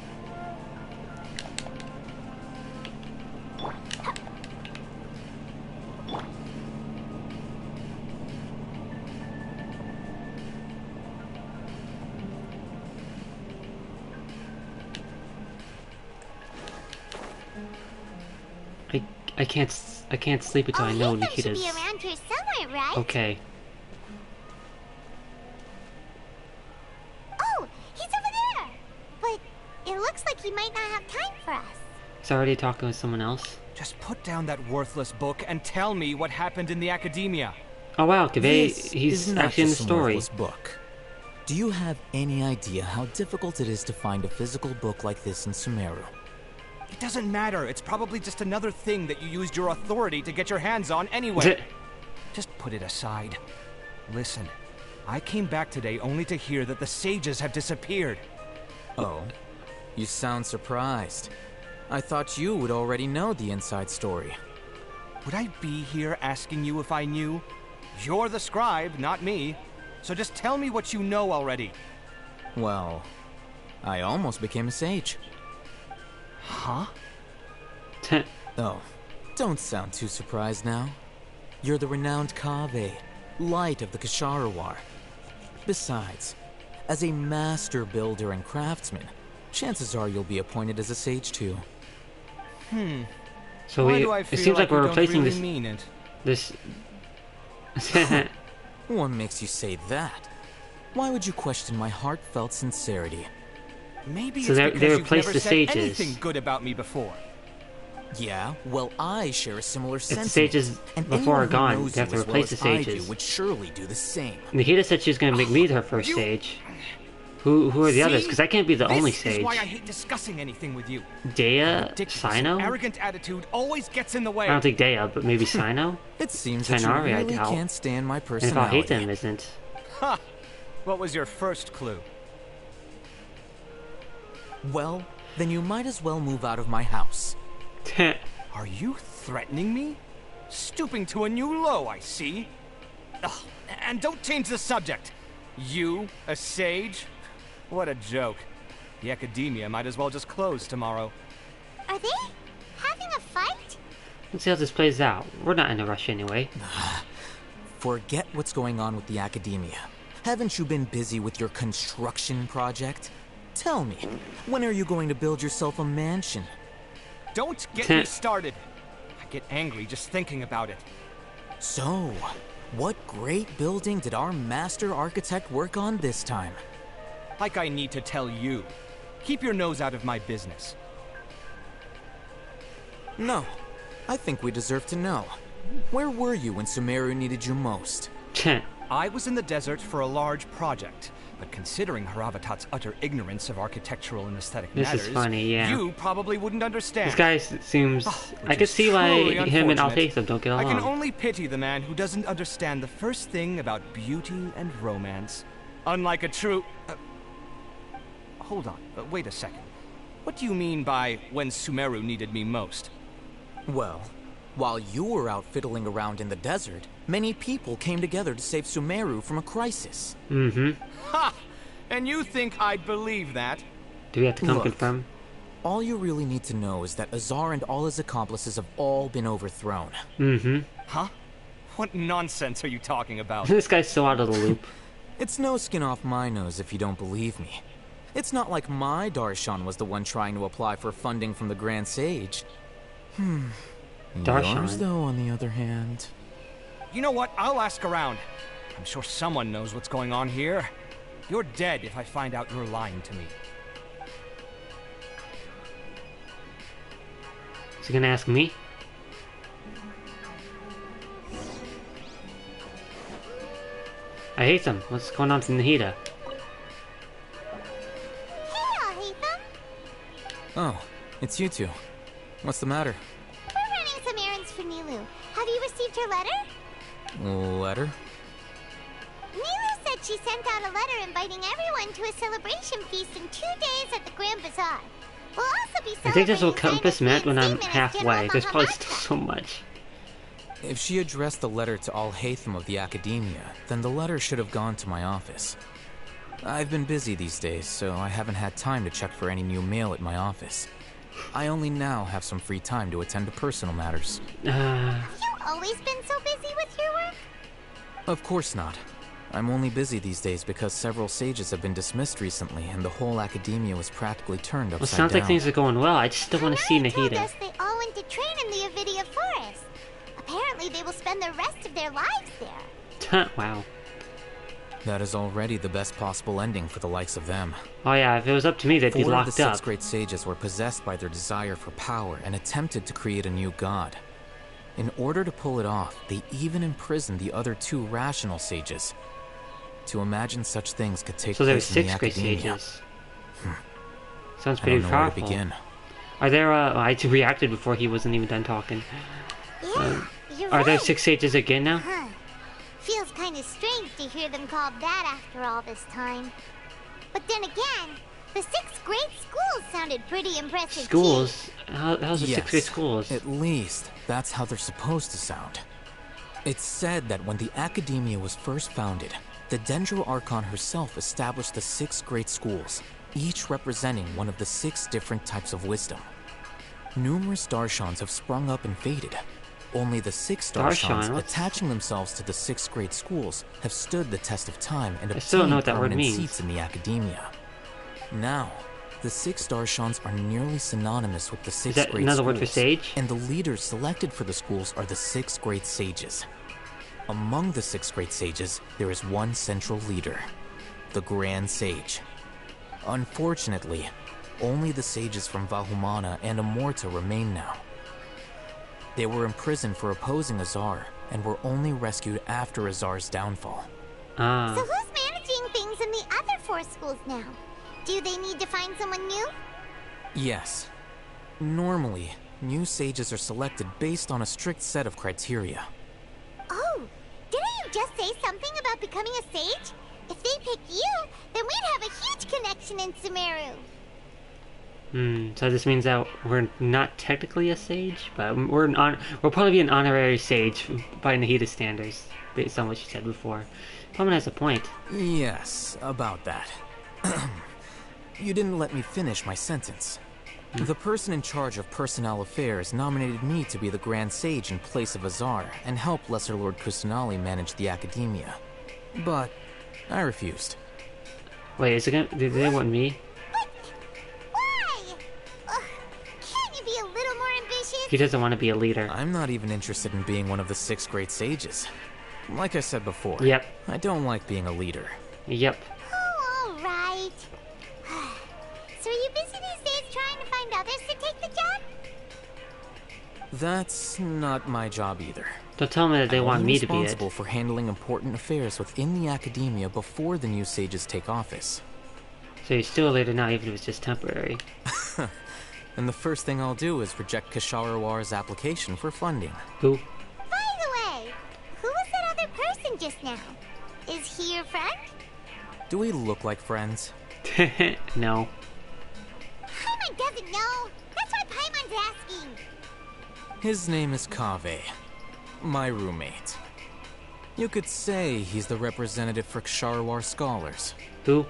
I can't sleep until I know Nahida's. Should be around here somewhere, right? Okay. Oh, he's over there. But it looks like he might not have time for us. He's already talking with someone else. Just put down that worthless book and tell me what happened in the academia. Oh wow, he's actually in the story. Book. Do you have any idea how difficult it is to find a physical book like this in Sumeru? It doesn't matter. It's probably just another thing that you used your authority to get your hands on anyway. Just put it aside. Listen, I came back today only to hear that the sages have disappeared. Oh, you sound surprised. I thought you would already know the inside story. Would I be here asking you if I knew? You're the scribe, not me. So just tell me what you know already. Well, I almost became a sage. Huh? Oh, don't sound too surprised now. You're the renowned Kaveh, light of the Kshahrewar. Besides, as a master builder and craftsman, chances are you'll be appointed as a sage too. So it seems like we're replacing really this. What makes you say that? Why would you question my heartfelt sincerity? Maybe so it's because they replaced you've never the said sages. anything good about me before. Yeah, well, I share a similar sentiment. If the sages before are gone, they have to replace the sages. Would surely do the same. Nahida said she's going to make me her first sage. Who are the others? Because I can't be the only sage. This is why I hate discussing anything with you. Dea, Sino? Arrogant attitude always gets in the way. I don't think Dea, but maybe Sino. It seems that you really can't stand my personality. And if I hate them, isn't. Ha! What was your first clue? Well, then you might as well move out of my house. Are you threatening me? Stooping to a new low, I see. Ugh, and don't change the subject. You, a sage? What a joke. The academia might as well just close tomorrow. Are they having a fight? Let's see how this plays out. We're not in a rush anyway. Forget what's going on with the academia. Haven't you been busy with your construction project? Tell me, when are you going to build yourself a mansion? Don't get me started. I get angry just thinking about it. So, what great building did our master architect work on this time? Like I need to tell you. Keep your nose out of my business. No, I think we deserve to know. Where were you when Sumeru needed you most? I was in the desert for a large project, but considering Haravatat's utter ignorance of architectural and aesthetic matters, is funny, yeah. You probably wouldn't understand. This guy seems... I could see why him and Altaitha don't get along. I can only pity the man who doesn't understand the first thing about beauty and romance. Unlike a true... hold on, wait a second. What do you mean by when Sumeru needed me most? Well, while you were out fiddling around in the desert, many people came together to save Sumeru from a crisis. Ha! And you think I'd believe that? Do we have to come confirm? All you really need to know is that Azar and all his accomplices have all been overthrown. Huh? What nonsense are you talking about? This guy's so out of the loop. It's no skin off my nose if you don't believe me. It's not like my Darshan was the one trying to apply for funding from the Grand Sage. Yours, though, on the other hand... You know what? I'll ask around. I'm sure someone knows what's going on here. You're dead if I find out you're lying to me. Is he gonna ask me? I hate them. What's going on from Nahida? Oh, it's you two. What's the matter? We're running some errands for Nilu. Have you received her letter? Letter? Nilu said she sent out a letter inviting everyone to a celebration feast in 2 days at the Grand Bazaar. We'll also be I think this will celebrating compass met when I'm Simon's halfway. There's probably General still so much. If she addressed the letter to all Hatham of the Academia, then the letter should have gone to my office. I've been busy these days, so I haven't had time to check for any new mail at my office. I only now have some free time to attend to personal matters. Have you always been so busy with your work? Of course not. I'm only busy these days because several sages have been dismissed recently, and the whole Academia was practically turned upside Well, sounds down. like things are going well. I just still want to see Told Nahida. us they all went to train in the Avidia Forest. Apparently they will spend the rest of their lives there. Wow. That is already the best possible ending for the likes of them. Oh yeah, if it was up to me, they'd be 4 of locked the up. 6 great sages were possessed by their desire for power and attempted to create a new god. In order to pull it off, they even imprisoned the other 2 rational sages. To imagine such things could take So there's place in the 6 great Academia. sages. Sounds I pretty don't know where to powerful. begin. Are there? I reacted before he wasn't even done talking. You're Are there right. 6 sages again now? Huh. Feels kind of strange to hear them called that after all this time. But then again, the 6 great schools sounded pretty impressive Schools? How's the 6 great Yes, schools? at least that's how they're supposed to sound. It's said that when the Academia was first founded, the Dendro Archon herself established the 6 great schools, each representing one of the 6 different types of wisdom. Numerous Darshans have sprung up and faded. Only the 6 Darshans Darshan? attaching themselves to the 6 great schools have stood the test of time and I still don't know obtained what that word permanent means. seats in the Academia. Now, the 6 Darshans are nearly synonymous with the 6 that great another schools, word for sage? and the leaders selected for the schools are the 6 great sages. Among the 6 great sages, there is one central leader, the Grand Sage. Unfortunately, only the sages from Vahumana and Amorta remain now. They were imprisoned for opposing Azar, and were only rescued after Azar's downfall. So who's managing things in the other 4 schools now? Do they need to find someone new? Yes. Normally, new sages are selected based on a strict set of criteria. Oh, didn't you just say something about becoming a sage? If they pick you, then we'd have a huge connection in Sumeru. So this means that we're not technically a sage, but we'll probably be an honorary sage by Nahida standards, based on what she said before. Paimon has a point. Yes, about that. You didn't let me finish my sentence. The person in charge of personnel affairs nominated me to be the Grand Sage in place of Azar and help Lesser Lord Kusanali manage the Academia. But I refused. Wait, is it gonna? Did they want me? Can't you be a little more ambitious? He doesn't want to be a leader. I'm not even interested in being one of the 6 great sages. Like I said before, Yep. I don't like being a leader. Yep. Oh, alright. So are you busy these days trying to find others to take the job? That's not my job either. Don't tell me that they I'm want only me to be it. responsible for handling important affairs within the Academia before the new sages take office. So you're still a leader now, even if it's just temporary. And the first thing I'll do is reject Kasharawar's application for funding. Who? By the way, who was that other person just now? Is he your friend? Do we look like friends? No. Paimon doesn't know. That's why Paimon's asking. His name is Kaveh, my roommate. You could say he's the representative for Ksharawar scholars. Who?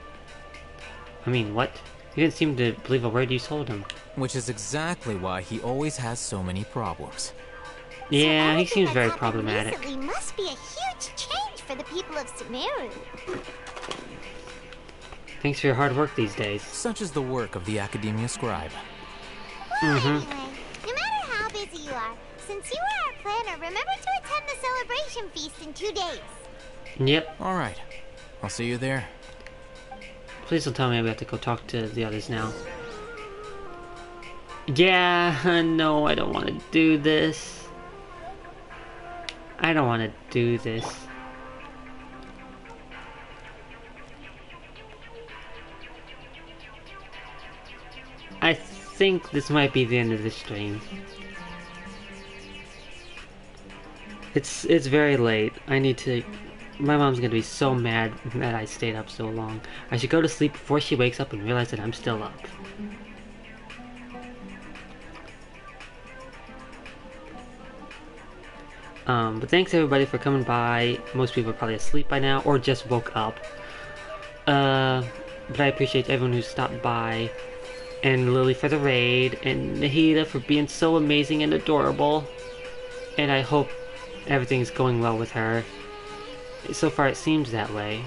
I mean, what? He didn't seem to believe a word you told him. Which is exactly why he always has so many problems. Yeah, he seems very Happened problematic. recently must be a huge change for the people of Sumeru. Thanks for your hard work these days. Such is the work of the Academia Scribe. Well, anyway, no matter how busy you are, since you are our planner, remember to attend the celebration feast in 2 days. Yep. Alright. I'll see you there. Please don't tell me we have to go talk to the others now. Yeah, no, I don't want to do this. I don't want to do this. I think this might be the end of this stream. It's very late. I need to... My mom's gonna be so mad that I stayed up so long. I should go to sleep before she wakes up and realize that I'm still up. But thanks everybody for coming by. Most people are probably asleep by now or just woke up. But I appreciate everyone who stopped by. And Lily for the raid. And Nahida for being so amazing and adorable. And I hope everything's going well with her. So far it seems that way.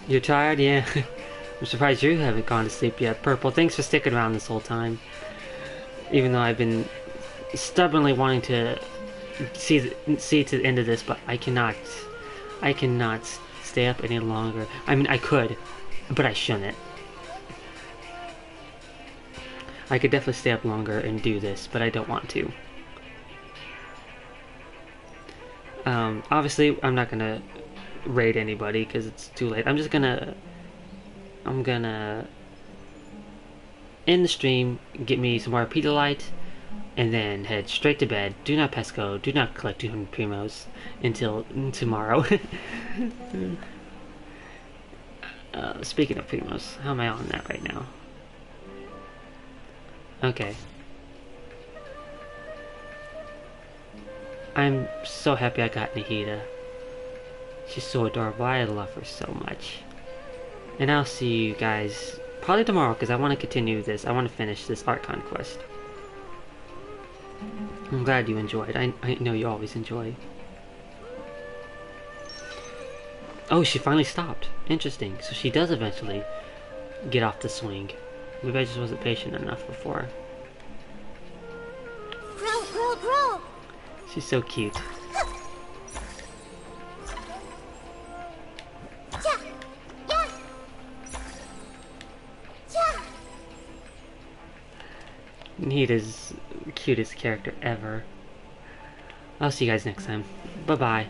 You're tired? Yeah. I'm surprised you haven't gone to sleep yet. Purple, thanks for sticking around this whole time. Even though I've been stubbornly wanting to see to the end of this, but I cannot stay up any longer. I mean, I could, but I shouldn't. I could definitely stay up longer and do this, but I don't want to. Obviously, I'm not gonna raid anybody because it's too late. I'm gonna end the stream, get me some more Pedalite, and then head straight to bed. Do not pesco, do not collect 200 primos until tomorrow. Speaking of primos, how am I on that right now? Okay. I'm so happy I got Nahida. She's so adorable. I love her so much. And I'll see you guys probably tomorrow because I want to continue this. I want to finish this art conquest. I'm glad you enjoyed. I know you always enjoy. Oh, she finally stopped. Interesting. So she does eventually get off the swing. Maybe I just wasn't patient enough before. Grow. She's so cute. Nahida's the cutest character ever. I'll see you guys next time. Bye-bye.